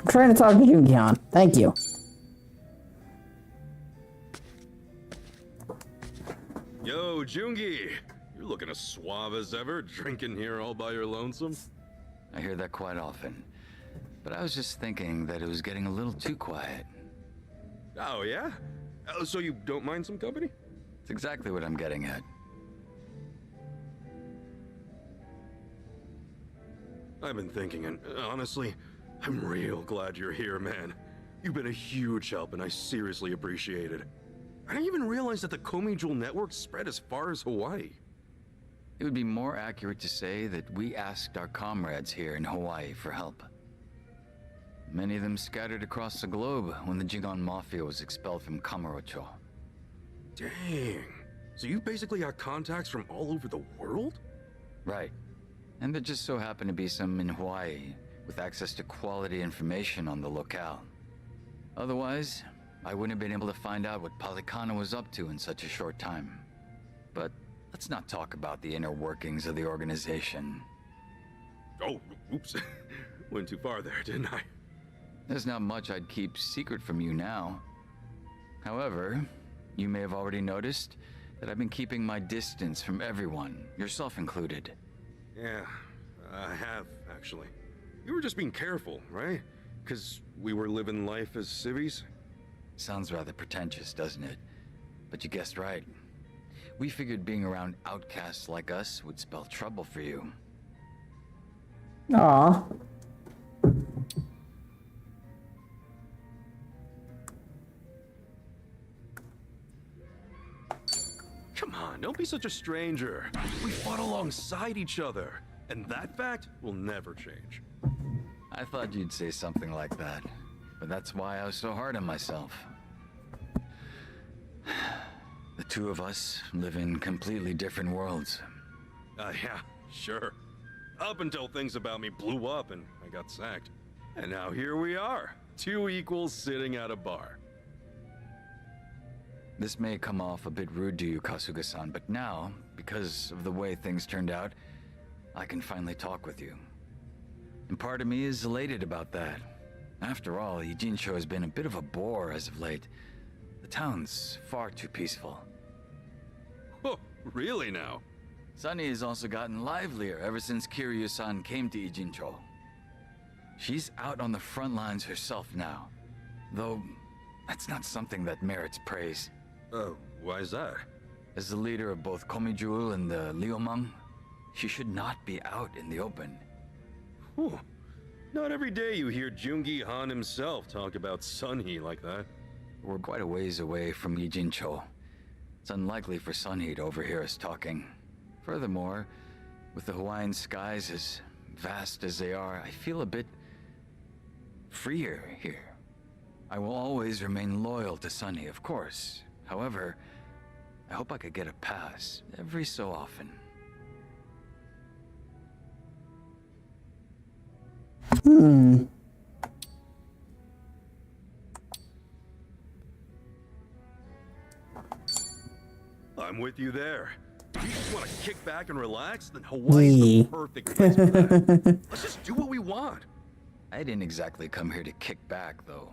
I'm trying to talk to Jungihan. Thank you. Yo, Jungi. You're looking as suave as ever, drinking here all by your lonesome. I hear that quite often. But I was just thinking that it was getting a little too quiet. Oh, yeah? So you don't mind some company? It's exactly what I'm getting at. I've been thinking, and honestly, I'm real glad you're here, man. You've been a huge help, and I seriously appreciate it. I didn't even realize that the Komi network spread as far as Hawaii. It would be more accurate to say that we asked our comrades here in Hawaii for help. Many of them scattered across the globe when the Jigon Mafia was expelled from Kamurocho. Dang. So you basically got contacts from all over the world? Right. And there just so happened to be some in Hawaii with access to quality information on the locale. Otherwise, I wouldn't have been able to find out what Palikana was up to in such a short time. But let's not talk about the inner workings of the organization. Oh, oops. Went too far there, didn't I? There's not much I'd keep secret from you now. However, you may have already noticed that I've been keeping my distance from everyone, yourself included. Yeah, I have, actually. You were just being careful, right? Because we were living life as civvies? Sounds rather pretentious, doesn't it? But you guessed right. We figured being around outcasts like us would spell trouble for you. Aw. Come on, don't be such a stranger. We fought alongside each other, and that fact will never change. I thought you'd say something like that, but that's why I was so hard on myself. The two of us live in completely different worlds. Yeah, sure. Up until things about me blew up and I got sacked. And now here we are, two equals sitting at a bar. This may come off a bit rude to you, Kasuga-san, but now, because of the way things turned out, I can finally talk with you. And part of me is elated about that. After all, Ijincho has been a bit of a bore as of late. The town's far too peaceful. Oh, really now? Sunny has also gotten livelier ever since Kiryu-san came to Ijincho. She's out on the front lines herself now, though that's not something that merits praise. Why is that? As the leader of both Komijul and the Liumang, she should not be out in the open. Whew. Not every day you hear Jungi Han himself talk about Sunhee like that. We're quite a ways away from Ijincho. It's unlikely for Sunhee to overhear us talking. Furthermore, with the Hawaiian skies as vast as they are, I feel a bit freer here. I will always remain loyal to Sunny, of course. However, I hope I could get a pass every so often. I'm with you there. If you just want to kick back and relax, then Hawaii's the perfect place for that. Let's just do what we want. I didn't exactly come here to kick back, though.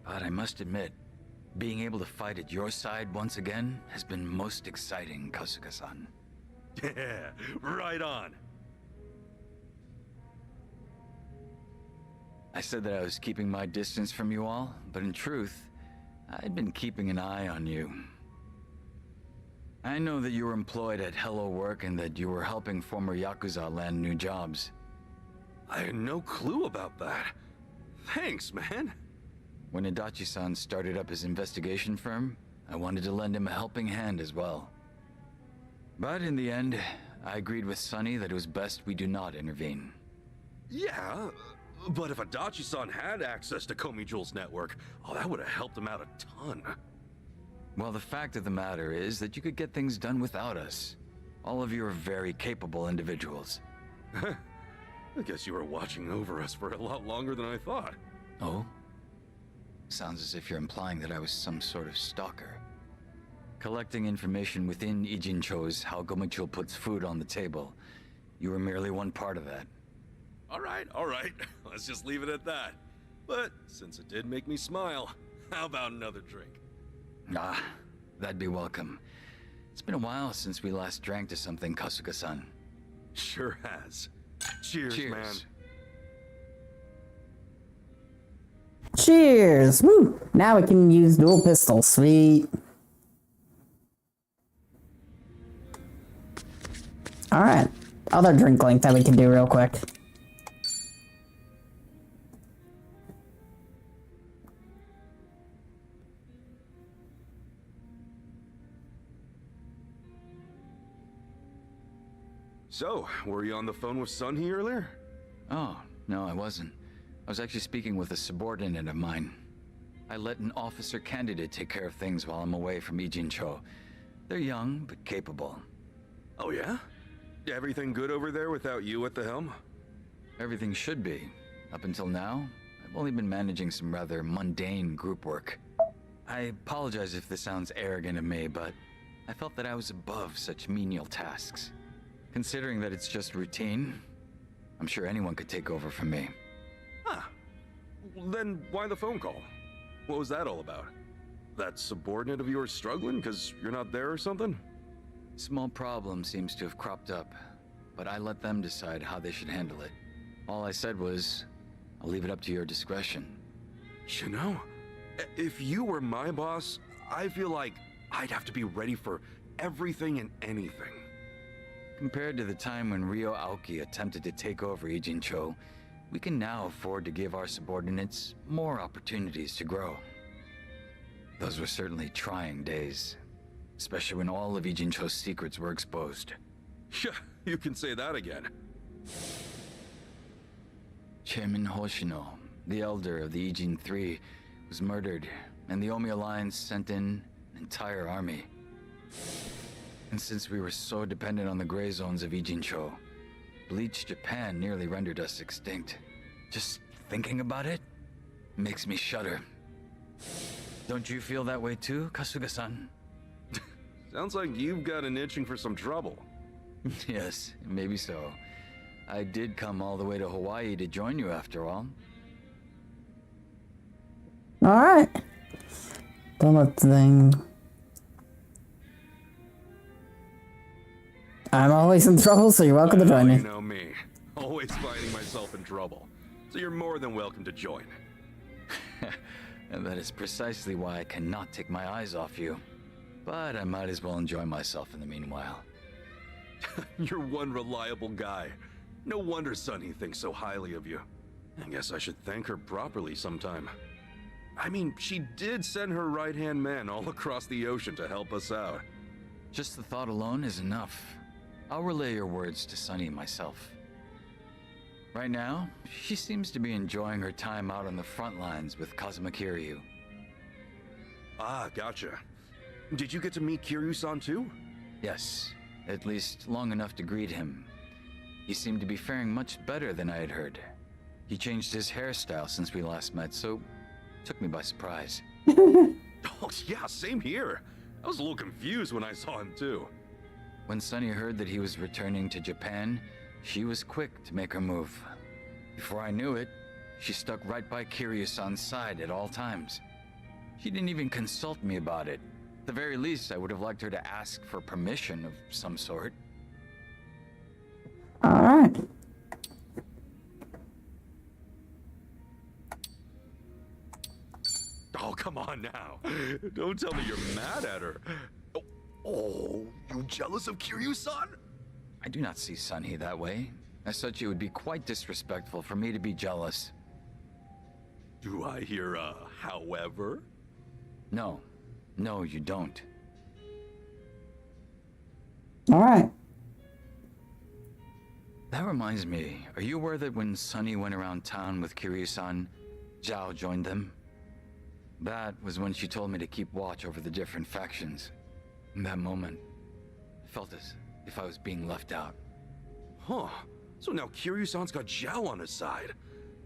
But I must admit, being able to fight at your side once again has been most exciting, Kasuga-san. Yeah, right on. I said that I was keeping my distance from you all, but in truth, I'd been keeping an eye on you. I know that you were employed at Hello Work and that you were helping former Yakuza land new jobs. I had no clue about that. Thanks, man. When Adachi-san started up his investigation firm, I wanted to lend him a helping hand as well. But in the end, I agreed with Sunny that it was best we do not intervene. Yeah, but if Adachi-san had access to Komijul's network, that would have helped him out a ton. Well, the fact of the matter is that you could get things done without us. All of you are very capable individuals. I guess you were watching over us for a lot longer than I thought. Oh? Sounds as if you're implying that I was some sort of stalker. Collecting information within Ijincho's how Komijul puts food on the table. You were merely one part of that. All right. Let's just leave it at that. But since it did make me smile, how about another drink? Ah, that'd be welcome. It's been a while since we last drank to something, Kasuga-san. Sure has. Cheers, man. Cheers! Woo! Now we can use dual pistols. Sweet. Alright. Other drink link that we can do real quick. So, were you on the phone with Sunhee earlier? Oh, no, I wasn't. I was actually speaking with a subordinate of mine. I let an officer candidate take care of things while I'm away from Ijincho. They're young, but capable. Oh yeah? Everything good over there without you at the helm? Everything should be. Up until now, I've only been managing some rather mundane group work. I apologize if this sounds arrogant of me, but I felt that I was above such menial tasks. Considering that it's just routine, I'm sure anyone could take over from me. Huh. Then why the phone call? What was that all about? That subordinate of yours struggling because you're not there or something? Small problem seems to have cropped up, but I let them decide how they should handle it. All I said was, I'll leave it up to your discretion. You know, if you were my boss, I feel like I'd have to be ready for everything and anything. Compared to the time when Ryo Aoki attempted to take over Ijincho, we can now afford to give our subordinates more opportunities to grow. Those were certainly trying days, especially when all of Ijincho's secrets were exposed. Yeah, you can say that again. Chairman Hoshino, the elder of the Ijin Three, was murdered, and the Omi Alliance sent in an entire army. And since we were so dependent on the gray zones of Ijincho, Bleach Japan nearly rendered us extinct. Just thinking about it makes me shudder. Don't you feel that way too, Kasuga-san? Sounds like you've got an itching for some trouble. Yes, maybe so. I did come all the way to Hawaii to join you after all. Alright. Don't let the thing... I'm always in trouble, so you're welcome to join me. You know me. Always finding myself in trouble. So you're more than welcome to join. And that is precisely why I cannot take my eyes off you. But I might as well enjoy myself in the meanwhile. You're one reliable guy. No wonder Sunny thinks so highly of you. I guess I should thank her properly sometime. I mean, she did send her right-hand man all across the ocean to help us out. Just the thought alone is enough. I'll relay your words to Sunny myself. Right now, she seems to be enjoying her time out on the front lines with Kazuma Kiryu. Ah, gotcha. Did you get to meet Kiryu-san too? Yes, at least long enough to greet him. He seemed to be faring much better than I had heard. He changed his hairstyle since we last met, so took me by surprise. Oh, yeah, same here. I was a little confused when I saw him too. When Sunny heard that he was returning to Japan, she was quick to make her move. Before I knew it, she stuck right by Kiryu-san's side at all times. She didn't even consult me about it. At the very least, I would have liked her to ask for permission of some sort. Alright. Oh, come on now. Don't tell me you're mad at her. Oh, you jealous of Kiryu-san? I do not see Sunny that way. As such, it would be quite disrespectful for me to be jealous. Do I hear a however? No. No, you don't. Alright. That reminds me, are you aware that when Sunny went around town with Kiryu-san, Zhao joined them? That was when she told me to keep watch over the different factions. In that moment, I felt as if I was being left out. Huh. So now Kiryu-san's got Zhao on his side.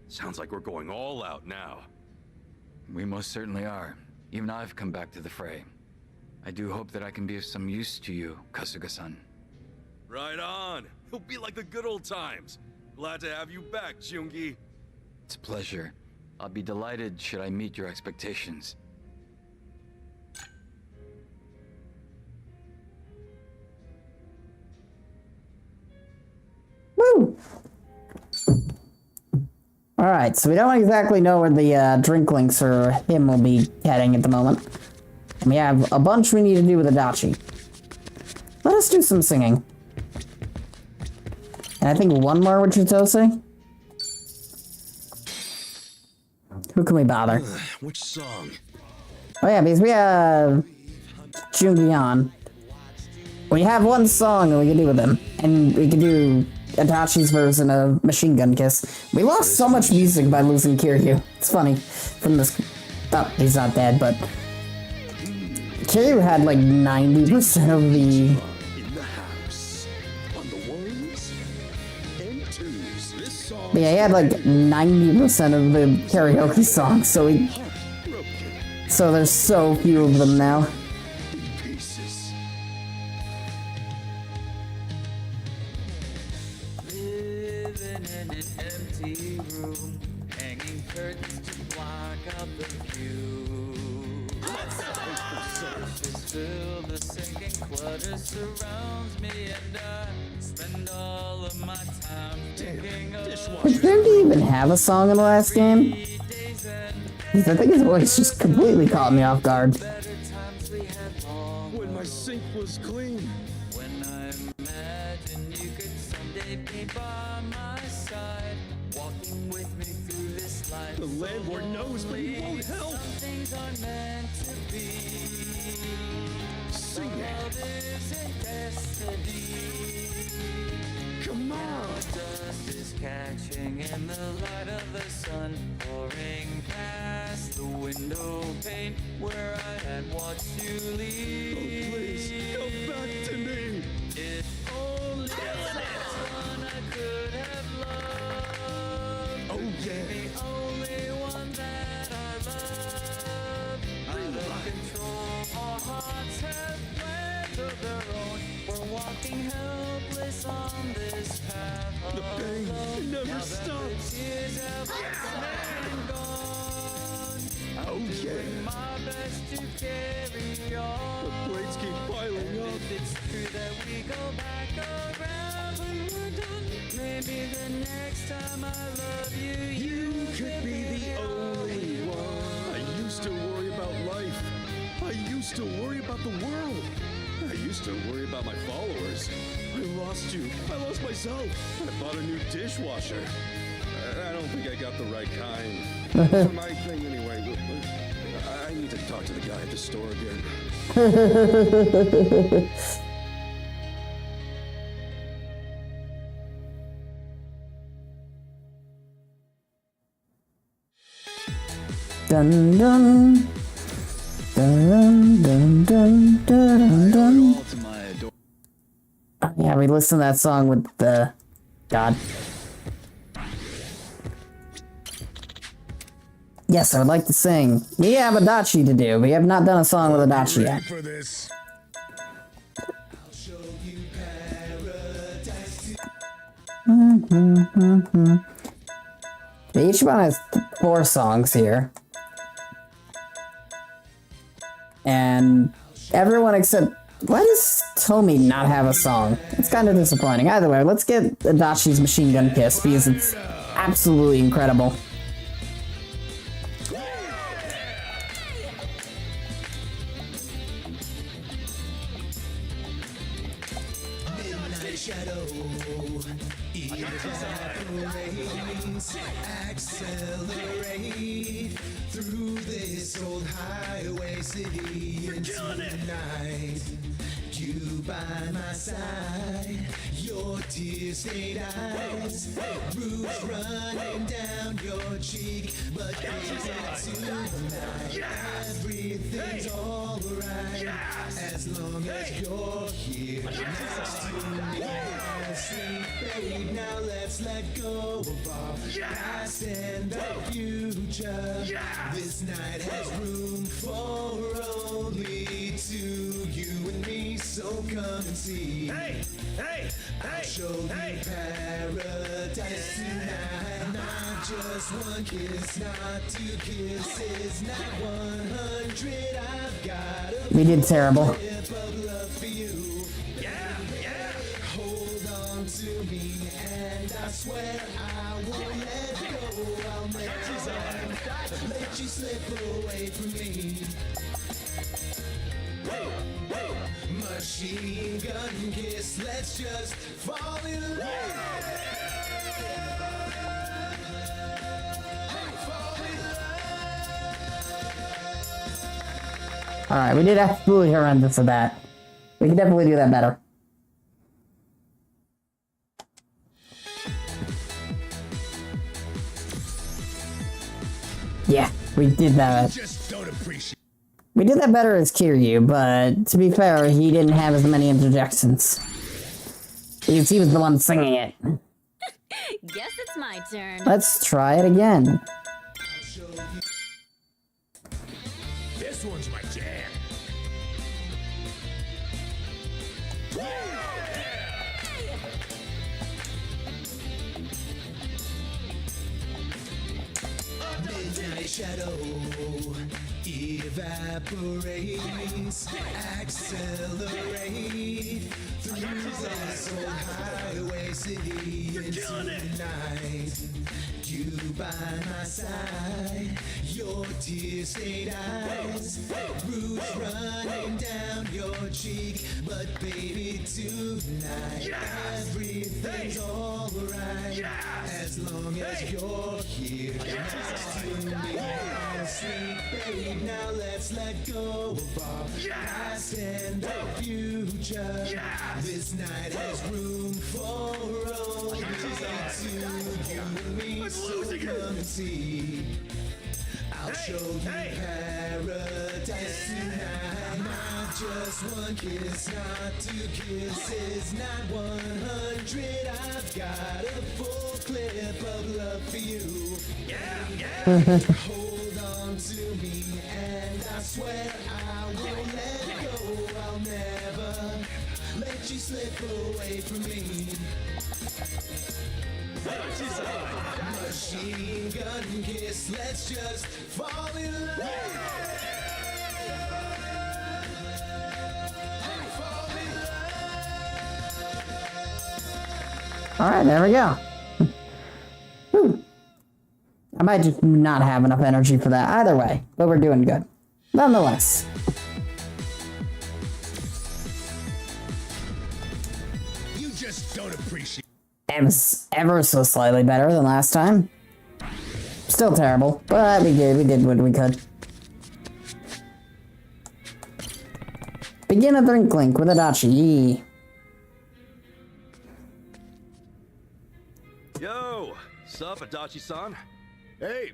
Sounds like we're going all out now. We most certainly are. Even I've come back to the fray. I do hope that I can be of some use to you, Kasuga-san. Right on. It'll be like the good old times. Glad to have you back, Jungi. It's a pleasure. I'll be delighted should I meet your expectations. Woo! Alright, so we don't exactly know where the drink links for him will be heading at the moment. And we have a bunch we need to do with Adachi. Let us do some singing. And I think one more with Chitose. Who can we bother? Which song? Oh yeah, because we have Jungi. We have one song that we can do with him. And we can do Adachi's version of Machine Gun Kiss. We lost so much music by losing Kiryu. It's funny. From this... Oh, he's not dead, but... Kiryu had like 90% of the... But yeah, he had like 90% of the karaoke songs, so there's so few of them now. Living in an empty room, hanging curtains to block out the view. Surface fill the sinking clutter surrounds me, and I spend all of my time thinking of. Did Jungi even have a song in the last game? I think his voice just completely caught me off guard. When my sink was clean. When I imagine The landlord knows, but he won't help. Some things are meant to be. Sing it. Love isn't destiny. Come on. Dust is catching in the light of the sun, pouring past the window pane where I had watched you leave. Oh, please, come back to me. If only someone I could have loved. Oh, yeah. The only one that I love. Out of control, our hearts have plans of their own. We're walking helpless on this path. The pain never Now that stops. the tears have come and gone. Oh, yeah. Doing my best to carry on. The plates keep piling up. If it's true that we go back around when we're done, maybe the next time I love you, You could be the only one. I used to worry about life. I used to worry about the world. I used to worry about my followers. I lost you. I lost myself. I bought a new dishwasher. I don't think I got the right kind. For my thing anyway. I need to talk to the guy at the store again. Dun dun. Dun dun dun dun dun. Oh, yeah, we listened to that song with the God. Yes, I would like to sing. We have a dachi to do. We have not done a song with a dachi yet. For this. The Ichiban has 4 songs here. And everyone except... Why does Tomi not have a song? It's kind of disappointing. Either way, let's get Adachi's Machine Gun Kiss because it's absolutely incredible. Accelerate through this old highway city into the night. You by my side, your tear-stained eyes, roots running down your cheek, but tonight everything's alright as long as you're here next to me. Sleep, babe, now let's let go of our past and the future. This night has room for only 2, you and me, so come and see. I'll show you paradise tonight. Not just one kiss, not 2 kisses, not 100. I've got a We did terrible. grip of love for you. Hold on to me, and I swear I won't let go. I'll never let you slip away from me. Machine gun kiss, let's just fall in love. Alright, we did absolutely horrendous for that. We can definitely do that better. Yeah, we did that. Just don't appreciate. We did that better as Kiryu, but to be fair, he didn't have as many interjections. Because he was the one singing it. Guess it's my turn. Let's try it again. This one's my jam. Midnight shadow evaporates, accelerate through this old highway city into the night. You by my side, your tear-stained eyes. Rouge running down your cheek. But baby, tonight everything's alright. As long as you're here next to me. Sleep, babe, now let's let go of our past and the future. This night has room for only two, you and me, so come and see. I'll show you paradise tonight. Not just one kiss, not two kisses, not 100. I've got a full clip of love for you. Hold on to me, and I swear I won't let go. I'll never let you slip away from me. Machine gun kiss, let's just fall in love. All right, there we go. Whew. I might just not have enough energy for that either way, but we're doing good. Nonetheless. You just don't appreciate. It was ever so slightly better than last time. Still terrible, but we did what we could. Begin a drink link with Adachi. Yo, sup, Adachi-san? Hey!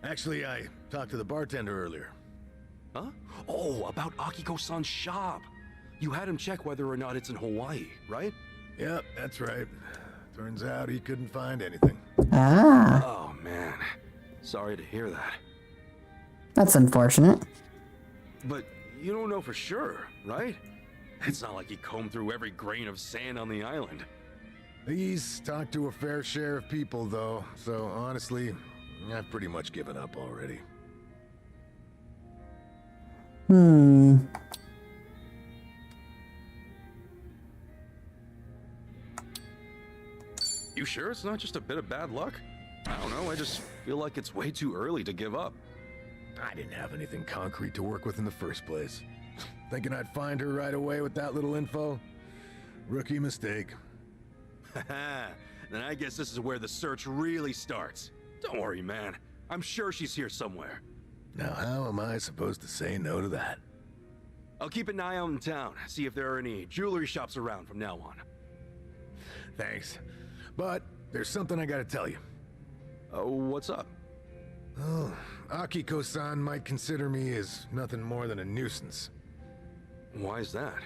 Actually, I talked to the bartender earlier. Huh? Oh, about Akiko-san's shop. You had him check whether or not it's in Hawaii, right? Yep, that's right. Turns out he couldn't find anything. Ah. Oh, man. Sorry to hear that. That's unfortunate. But you don't know for sure, right? It's not like he combed through every grain of sand on the island. He's talked to a fair share of people, though, so honestly, I've pretty much given up already. You sure it's not just a bit of bad luck? I don't know, I just feel like it's way too early to give up. I didn't have anything concrete to work with in the first place. Thinking I'd find her right away with that little info? Rookie mistake. Then I guess this is where the search really starts. Don't worry, man. I'm sure she's here somewhere. Now, how am I supposed to say no to that? I'll keep an eye out in town, see if there are any jewelry shops around from now on. Thanks. But there's something I gotta tell you. What's up? Oh, Akiko-san might consider me as nothing more than a nuisance. Why is that?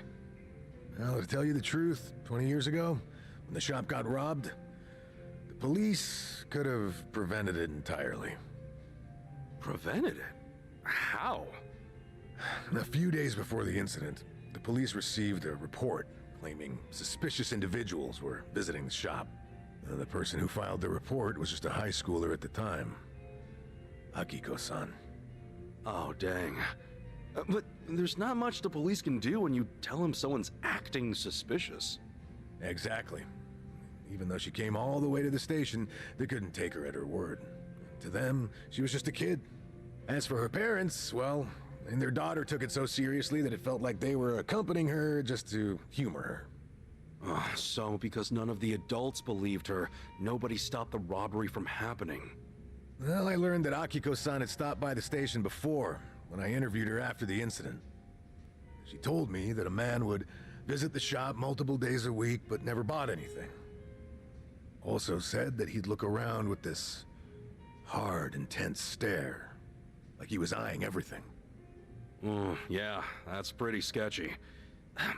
Well, to tell you the truth, 20 years ago, when the shop got robbed, the police could have prevented it entirely. Prevented it? How? A few days before the incident, the police received a report claiming suspicious individuals were visiting the shop. The person who filed the report was just a high schooler at the time. Akiko-san. Oh, dang. But there's not much the police can do when you tell them someone's acting suspicious. Exactly. Even though she came all the way to the station, they couldn't take her at her word. To them, she was just a kid. As for her parents, well, and their daughter took it so seriously that it felt like they were accompanying her just to humor her. So because none of the adults believed her, nobody stopped the robbery from happening. Well, I learned that Akiko-san had stopped by the station before, when I interviewed her after the incident. She told me that a man would visit the shop multiple days a week, but never bought anything. Also said that he'd look around with this hard, intense stare, like he was eyeing everything. Yeah, that's pretty sketchy.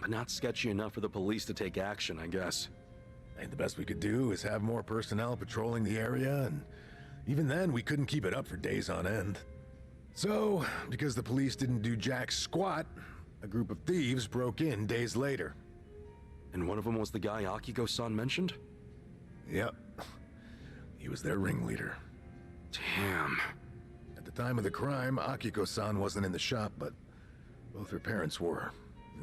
But not sketchy enough for the police to take action, I guess. And the best we could do is have more personnel patrolling the area, and even then, we couldn't keep it up for days on end. So, because the police didn't do jack squat, a group of thieves broke in days later. And one of them was the guy Akiko-san mentioned? Yep. He was their ringleader. Damn. At the time of the crime, Akiko-san wasn't in the shop, but both her parents were.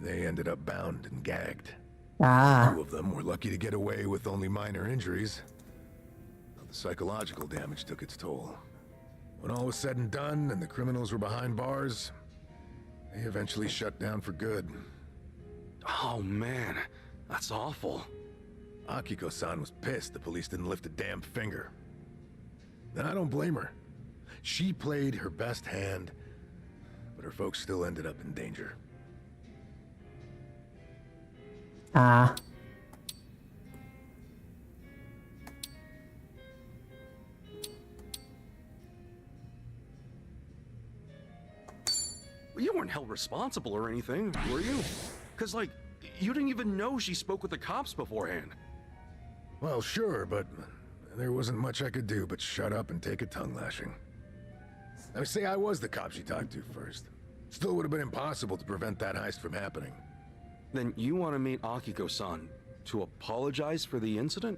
They ended up bound and gagged. Two of them were lucky to get away with only minor injuries. The psychological damage took its toll. When all was said and done and the criminals were behind bars, they eventually shut down for good. Oh man, that's awful. Akiko-san was pissed the police didn't lift a damn finger. And I don't blame her. She played her best hand, but her folks still ended up in danger. Ah. You weren't held responsible or anything, were you? Because, like, you didn't even know she spoke with the cops beforehand. Well, sure, but there wasn't much I could do but shut up and take a tongue lashing. I would say I was the cop she talked to first. Still would have been impossible to prevent that heist from happening. Then you want to meet Akiko-san to apologize for the incident?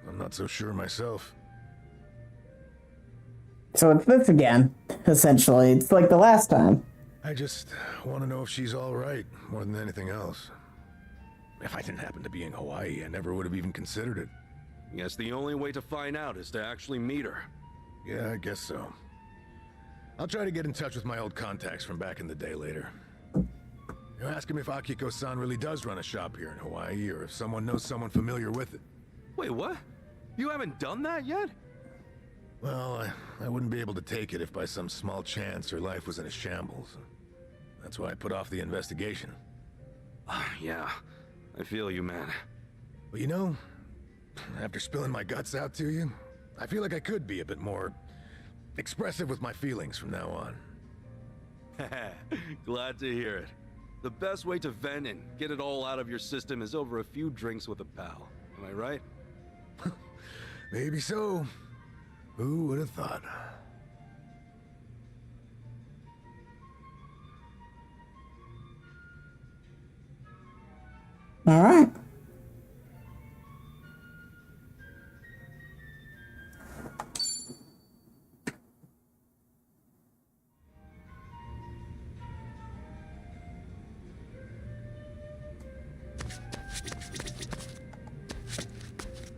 I'm not so sure myself. So it's this again, essentially. It's like the last time. I just want to know if she's all right, more than anything else. If I didn't happen to be in Hawaii, I never would have even considered it. Guess the only way to find out is to actually meet her. Yeah, I guess so. I'll try to get in touch with my old contacts from back in the day later. You ask him if Akiko-san really does run a shop here in Hawaii, or if someone knows someone familiar with it. Wait, what? You haven't done that yet? Well, I wouldn't be able to take it if by some small chance her life was in a shambles. That's why I put off the investigation. Yeah, I feel you, man. But you know, after spilling my guts out to you, I feel like I could be a bit more expressive with my feelings from now on. Glad to hear it. The best way to vent and get it all out of your system is over a few drinks with a pal. Am I right? Maybe so. Who would have thought? All right.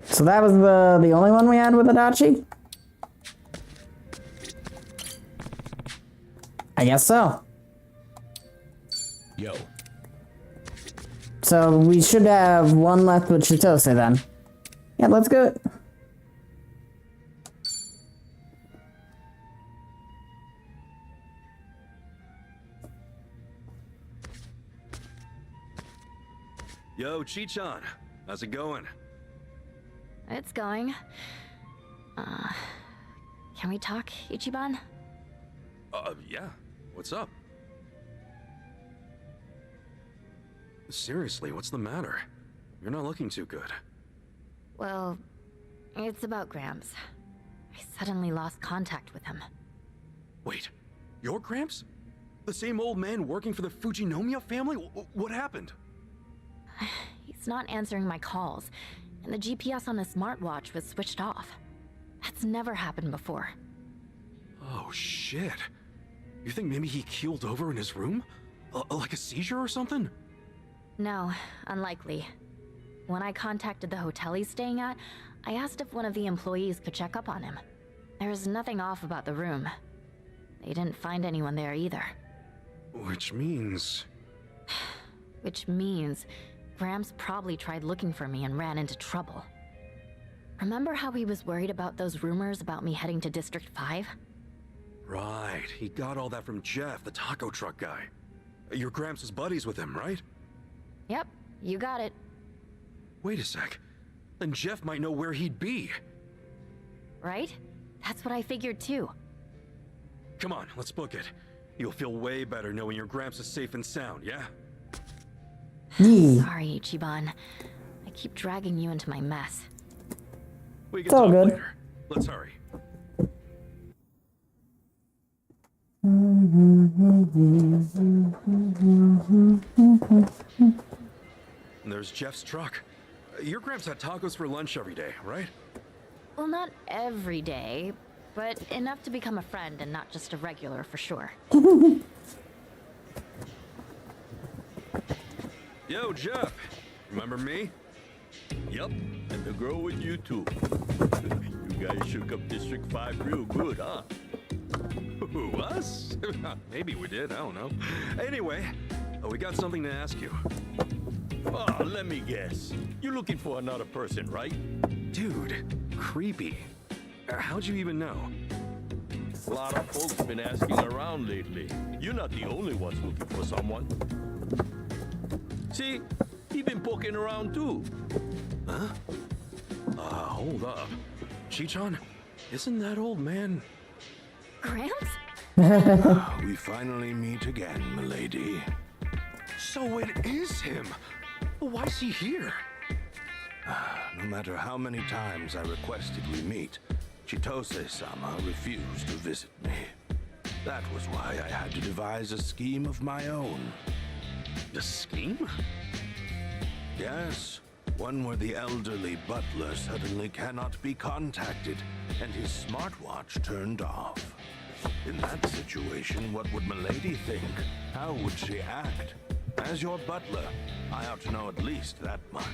So that was the only one we had with Adachi? I guess so. Yo. So we should have one left with Chitose then. Yeah, let's go. Yo, Chichan, how's it going? It's going. Can we talk, Ichiban? Yeah. What's up? Seriously, what's the matter? You're not looking too good. Well, it's about Gramps. I suddenly lost contact with him. Wait, your Gramps? The same old man working for the Fujinomiya family? What happened? He's not answering my calls, and the GPS on his smartwatch was switched off. That's never happened before. Oh, shit. You think maybe he keeled over in his room? Like a seizure or something? No, unlikely. When I contacted the hotel he's staying at, I asked if one of the employees could check up on him. There's nothing off about the room. They didn't find anyone there either. Which means... Which means Gramps probably tried looking for me and ran into trouble. Remember how he was worried about those rumors about me heading to District 5? Right, he got all that from Jeff, the taco truck guy. Your Gramps is buddies with him, right? Yep, you got it. Wait a sec. Then Jeff might know where he'd be. Right? That's what I figured too. Come on, let's book it. You'll feel way better knowing your Gramps is safe and sound, yeah? Sorry, Ichiban. I keep dragging you into my mess. We can It's all talk good. later. Let's hurry. There's Jeff's truck. Your Gramps had tacos for lunch every day, right? Well, not every day, but enough to become a friend and not just a regular for sure. Yo, Jeff. Remember me? Yup, and the girl with you too. You guys shook up District 5 real good, huh? Who, us? Maybe we did, I don't know. Anyway, we got something to ask you. Oh, let me guess. You're looking for another person, right? Dude, creepy. How'd you even know? A lot of folks been asking around lately. You're not the only ones looking for someone. See, he been poking around too. Huh? Hold up. Chichan, isn't that old man... Gramps? We finally meet again, milady. So it is him! Why's he here? No matter how many times I requested we meet, Chitose-sama refused to visit me. That was why I had to devise a scheme of my own. A scheme? Yes, one where the elderly butler suddenly cannot be contacted, and his smartwatch turned off. In that situation, what would milady think? How would she act? As your butler, I ought to know at least that much.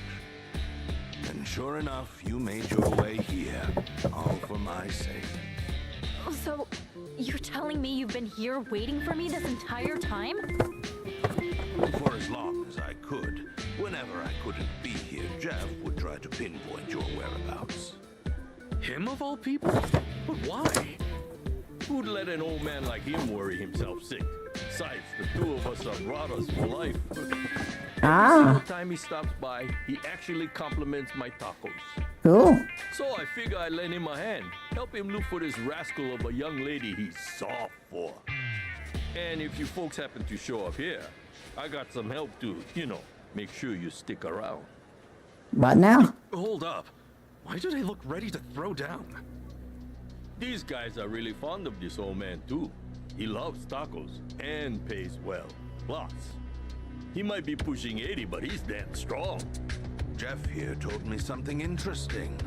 And sure enough, you made your way here, all for my sake. So, you're telling me you've been here waiting for me this entire time? For as long as I could. Whenever I couldn't be here, Jeff would try to pinpoint your whereabouts. Him of all people? But why? Who'd let an old man like him worry himself sick? Besides, the two of us are brothers for life. Every single time he stops by, he actually compliments my tacos. Cool. So I figure I'd lend him a hand. Help him look for this rascal of a young lady he's soft for. And if you folks happen to show up here, I got some help to, make sure you stick around. What now? Hold up. Why do they look ready to throw down? These guys are really fond of this old man, too. He loves tacos and pays well. Plus, he might be pushing 80, but he's damn strong. Jeff here told me something interesting.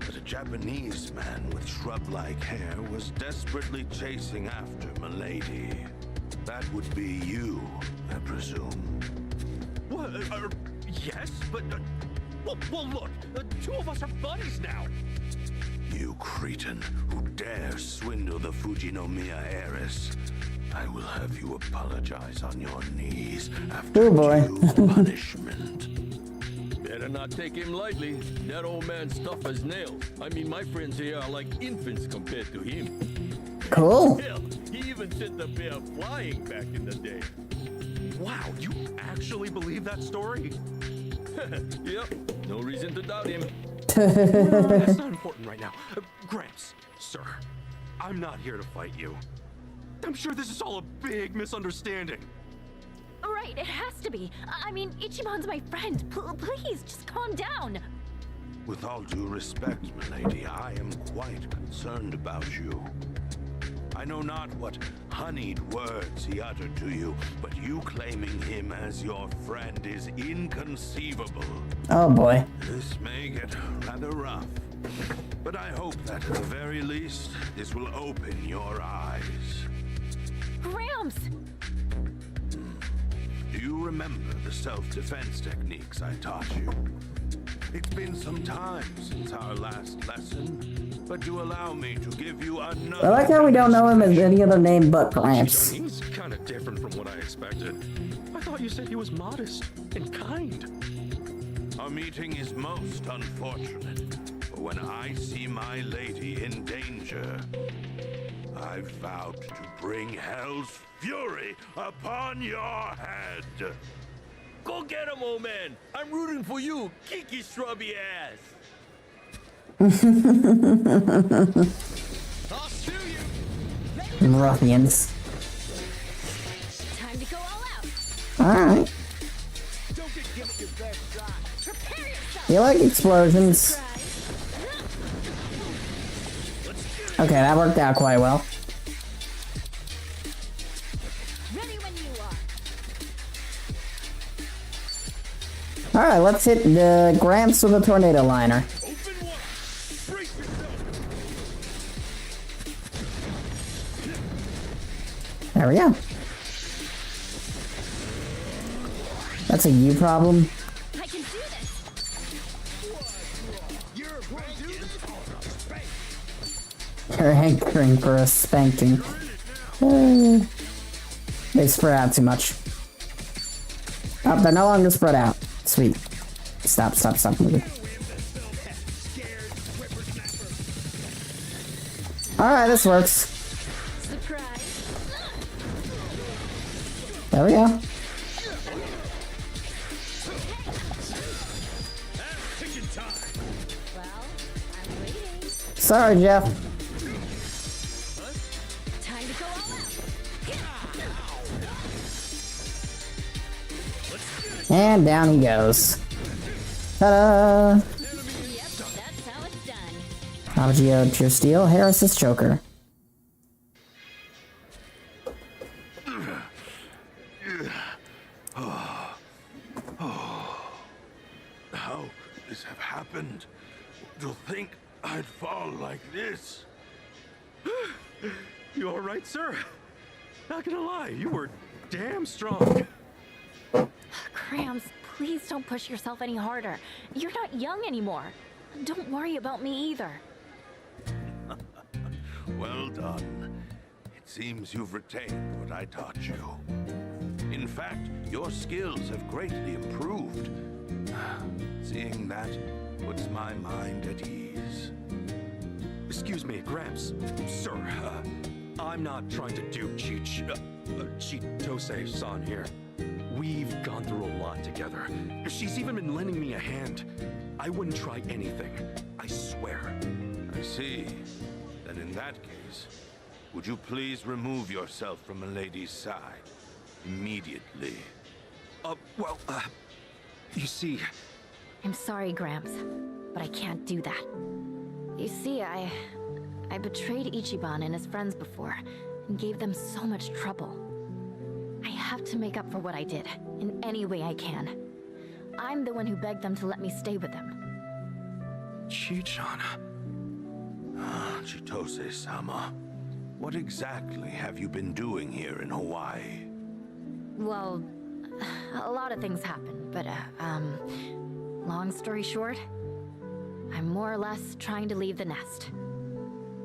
That a Japanese man with shrub-like hair was desperately chasing after milady. That would be you, I presume. What? Yes, but... well, look, two of us are buddies now. You cretin who dares swindle the Fujinomiya heiress. I will have you apologize on your knees after due punishment. Better not take him lightly. That old man's tough as nails. I mean, my friends here are like infants compared to him. Cool. Hell, he even sent the bear flying back in the day. Wow, you actually believe that story? Yep, no reason to doubt him. That's not important right now. Gramps, sir, I'm not here to fight you. I'm sure this is all a big misunderstanding. Right, it has to be. I mean, Ichiban's my friend. Please, just calm down. With all due respect, milady, I am quite concerned about you. I know not what honeyed words he uttered to you, but you claiming him as your friend is inconceivable. Oh boy. This may get rather rough, but I hope that at the very least, this will open your eyes. Gramps! Do you remember the self-defense techniques I taught you? It's been some time since our last lesson, but you allow me to give you another. I like how we don't know him as any other name but Gramps. He's kind of different from what I expected. I thought you said he was modest and kind. Our meeting is most unfortunate. But when I see my lady in danger, I vowed to bring hell's fury upon your head. Go get him, old man. I'm rooting for you, Kiki Shrubby ass. I'll sue you. Ruffians. Time to go all out. Alright. Don't get given your best shot. Prepare yourself. You like explosions? Okay, that worked out quite well. Ready when you are. Alright, let's hit the Gramps with a tornado liner. There we go. That's a you problem. I can do this. You're hankering for a spanking. They spread out too much. Oh, they're no longer spread out. Sweet. Stop moving. Alright, this works. There we go. Sorry, Jeff. Time to go all out. And down he goes. Ta-da! Yep, that's how it's done. Avagio, Pure Steel, Harris's Choker. How could this have happened? To think I'd fall like this. You all right, sir? Not gonna lie, you were damn strong. Grams, please don't push yourself any harder. You're not young anymore. Don't worry about me either. Well done. It seems you've retained what I taught you. In fact, your skills have greatly improved. Seeing that puts my mind at ease. Excuse me, Gramps. Sir, I'm not trying to do Chitose-san here. We've gone through a lot together. She's even been lending me a hand. I wouldn't try anything. I swear. I see. Then in that case, would you please remove yourself from Milady's side immediately? You see... I'm sorry, Gramps, but I can't do that. You see, I betrayed Ichiban and his friends before, and gave them so much trouble. I have to make up for what I did, in any way I can. I'm the one who begged them to let me stay with them. Chichan... Chitose-sama, what exactly have you been doing here in Hawaii? Well, a lot of things happened, but, long story short, I'm more or less trying to leave the nest.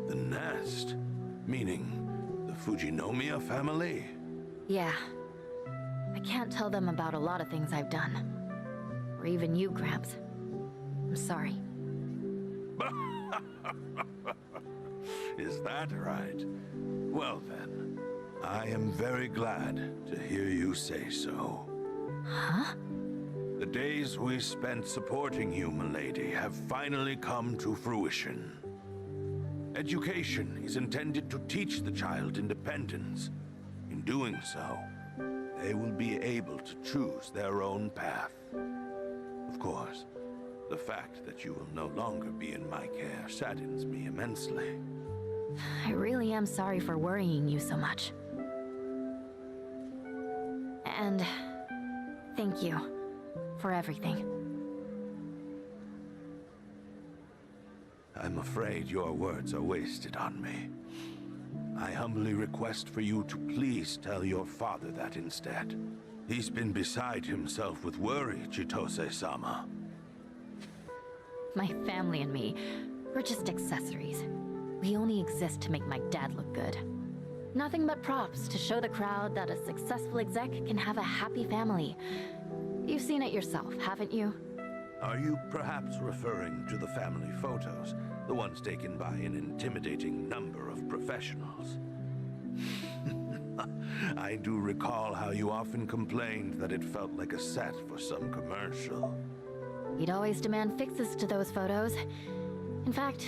The nest? Meaning the Fujinomiya family? Yeah. I can't tell them about a lot of things I've done. Or even you, Gramps. I'm sorry. Is that right? Well then, I am very glad to hear you say so. Huh? The days we spent supporting you, milady, have finally come to fruition. Education is intended to teach the child independence. In doing so, they will be able to choose their own path. Of course, the fact that you will no longer be in my care saddens me immensely. I really am sorry for worrying you so much. And thank you for everything. I'm afraid your words are wasted on me. I humbly request for you to please tell your father that instead. He's been beside himself with worry, Chitose-sama. My family and me, we're just accessories. We only exist to make my dad look good. Nothing but props to show the crowd that a successful exec can have a happy family. You've seen it yourself, haven't you? Are you perhaps referring to the family photos? The ones taken by an intimidating number of professionals? I do recall how you often complained that it felt like a set for some commercial. He'd always demand fixes to those photos. In fact,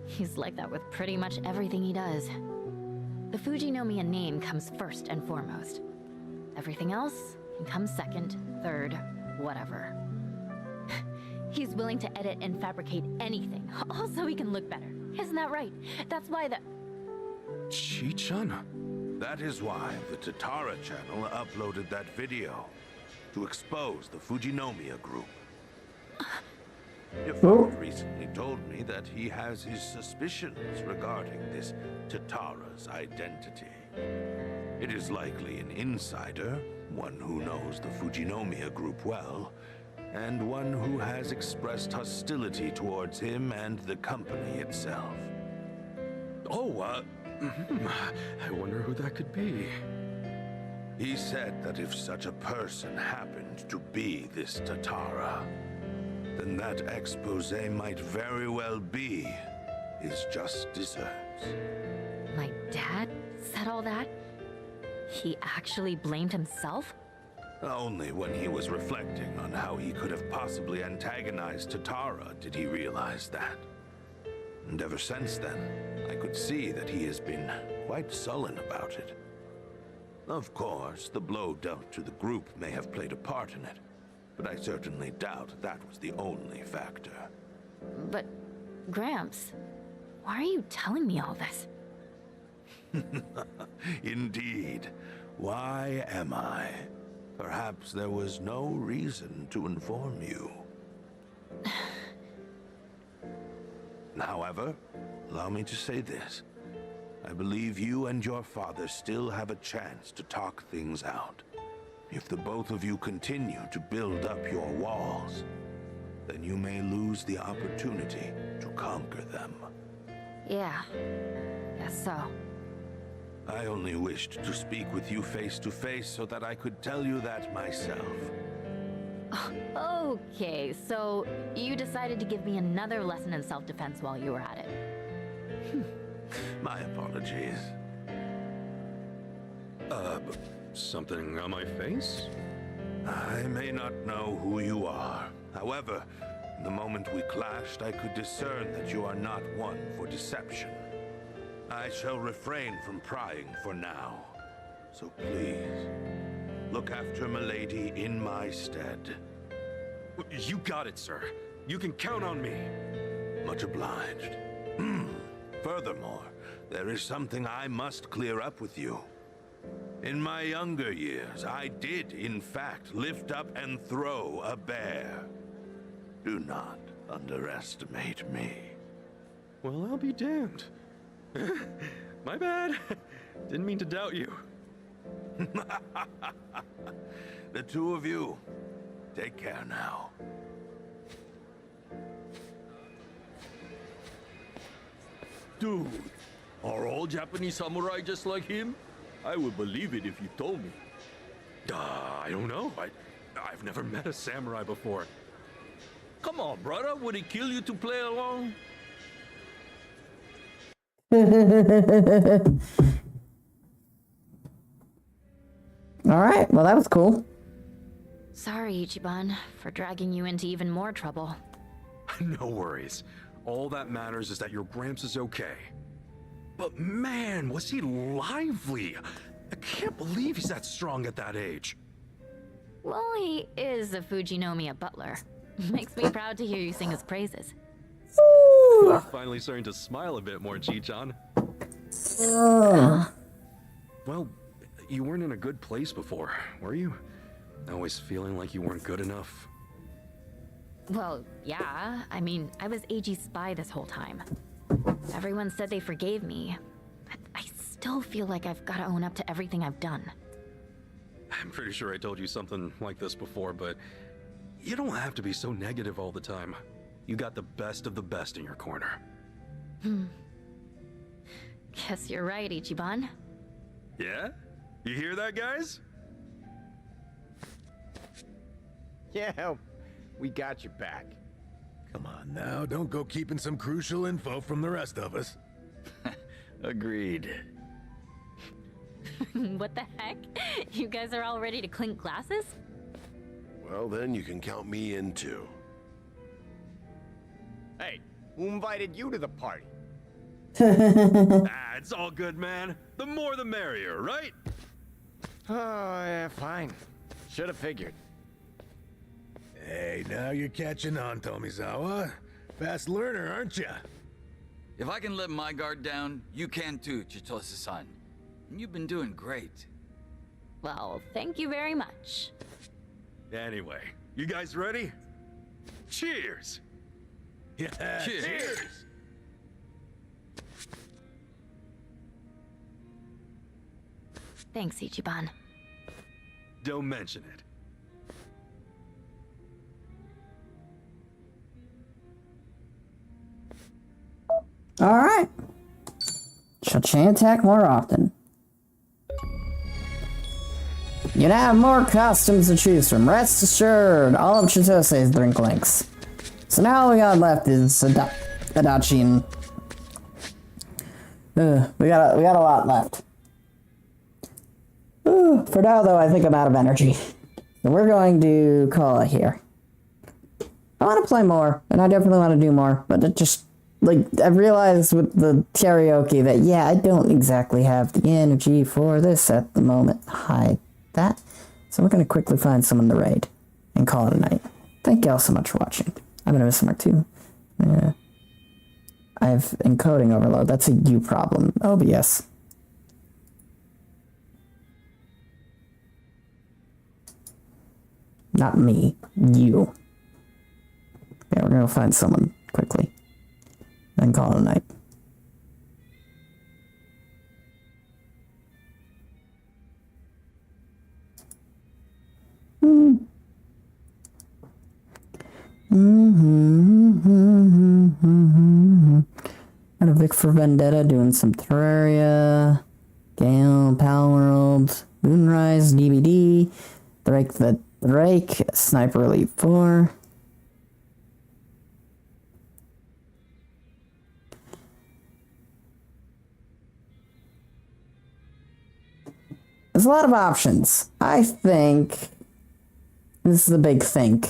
he's like that with pretty much everything he does. The Fujinomiya name comes first and foremost. Everything else can come second, third, whatever. He's willing to edit and fabricate anything, all so he can look better. Isn't that right? That's why the... Chichan? That is why the Tatara channel uploaded that video. To expose the Fujinomiya group. Your father recently told me that he has his suspicions regarding this Tatara's identity. It is likely an insider, one who knows the Fujinomiya group well, and one who has expressed hostility towards him and the company itself. I wonder who that could be. He said that if such a person happened to be this Tatara, then that expose might very well be his just desserts. My dad said all that? He actually blamed himself? Only when he was reflecting on how he could have possibly antagonized Tatara did he realize that. And ever since then, I could see that he has been quite sullen about it. Of course, the blow dealt to the group may have played a part in it, but I certainly doubt that was the only factor. But, Gramps, why are you telling me all this? Indeed. Why am I? Perhaps there was no reason to inform you. However, allow me to say this. I believe you and your father still have a chance to talk things out. If the both of you continue to build up your walls, then you may lose the opportunity to conquer them. Yeah, guess so. I only wished to speak with you face to face so that I could tell you that myself. Okay, so you decided to give me another lesson in self-defense while you were at it. My apologies. Something on my face? I may not know who you are. However, the moment we clashed, I could discern that you are not one for deception. I shall refrain from prying for now. So please, look after Milady in my stead. You got it, sir. You can count on me. Much obliged. Furthermore, there is something I must clear up with you. In my younger years, I did, in fact, lift up and throw a bear. Do not underestimate me. Well, I'll be damned. My bad. Didn't mean to doubt you. The two of you, take care now. Dude, are all Japanese samurai just like him? I would believe it if you told me. I don't know. I've never met a samurai before. Come on, brother. Would he kill you to play along? Alright, well that was cool. Sorry, Ichiban, for dragging you into even more trouble. No worries. All that matters is that your Gramps is okay. But man, was he lively! I can't believe he's that strong at that age. Well, he is a Fujinomiya butler. Makes me proud to hear you sing his praises. I'm finally starting to smile a bit more, Chi-chan. Well, you weren't in a good place before, were you? Always feeling like you weren't good enough. Well, yeah. I mean, I was AG's spy this whole time. Everyone said they forgave me, but I still feel like I've got to own up to everything I've done. I'm pretty sure I told you something like this before, but you don't have to be so negative all the time. You got the best of the best in your corner. Guess you're right, Ichiban. Yeah? You hear that, guys? Yeah, we got your back. Come on now, don't go keeping some crucial info from the rest of us. Agreed. What the heck? You guys are all ready to clink glasses? Well, then you can count me in too. Hey, who invited you to the party? It's all good, man. The more the merrier, right? Oh, yeah, fine. Should have figured. Hey, now you're catching on, Tomizawa. Fast learner, aren't you? If I can let my guard down, you can too, Chitose-san. And you've been doing great. Well, thank you very much. Anyway, you guys ready? Cheers! Yeah, cheers! Thanks, Ichiban. Don't mention it. Alright. Shall chain attack more often. You now have more costumes to choose from. Rest assured, all of Chitose's drink links. So now all we got left is Adachi and... we got a lot left. For now, though, I think I'm out of energy. So we're going to call it here. I want to play more, and I definitely want to do more, but it just... Like, I realized with the karaoke that, yeah, I don't exactly have the energy for this at the moment. Hide that. So we're going to quickly find someone to raid and call it a night. Thank y'all so much for watching. I'm going to miss Mark 2. I have encoding overload. That's a you problem. OBS. Not me. You. Yeah, we're going to find someone quickly. Then call it a night. Got a Vic for Vendetta doing some Terraria. Gale, Palworld, Moonrise, DVD, Drake the Drake, Sniper Elite 4. There's a lot of options. I think this is a big think.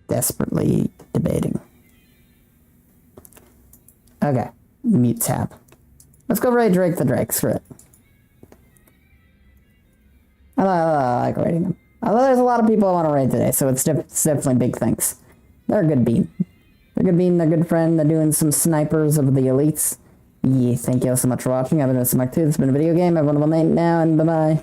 Desperately debating. Okay, mute tab. Let's go raid Drake the Drake, screw it. I like raiding them. Although there's a lot of people I want to raid today, so it's definitely big thanks. They're a good bean. They're a good bean, they're a good friend, they're doing some snipers of the elites. Yeah, thank you all so much for watching. I've been Mr. Mark 2, this has been a video game. I have one of them now, and bye-bye.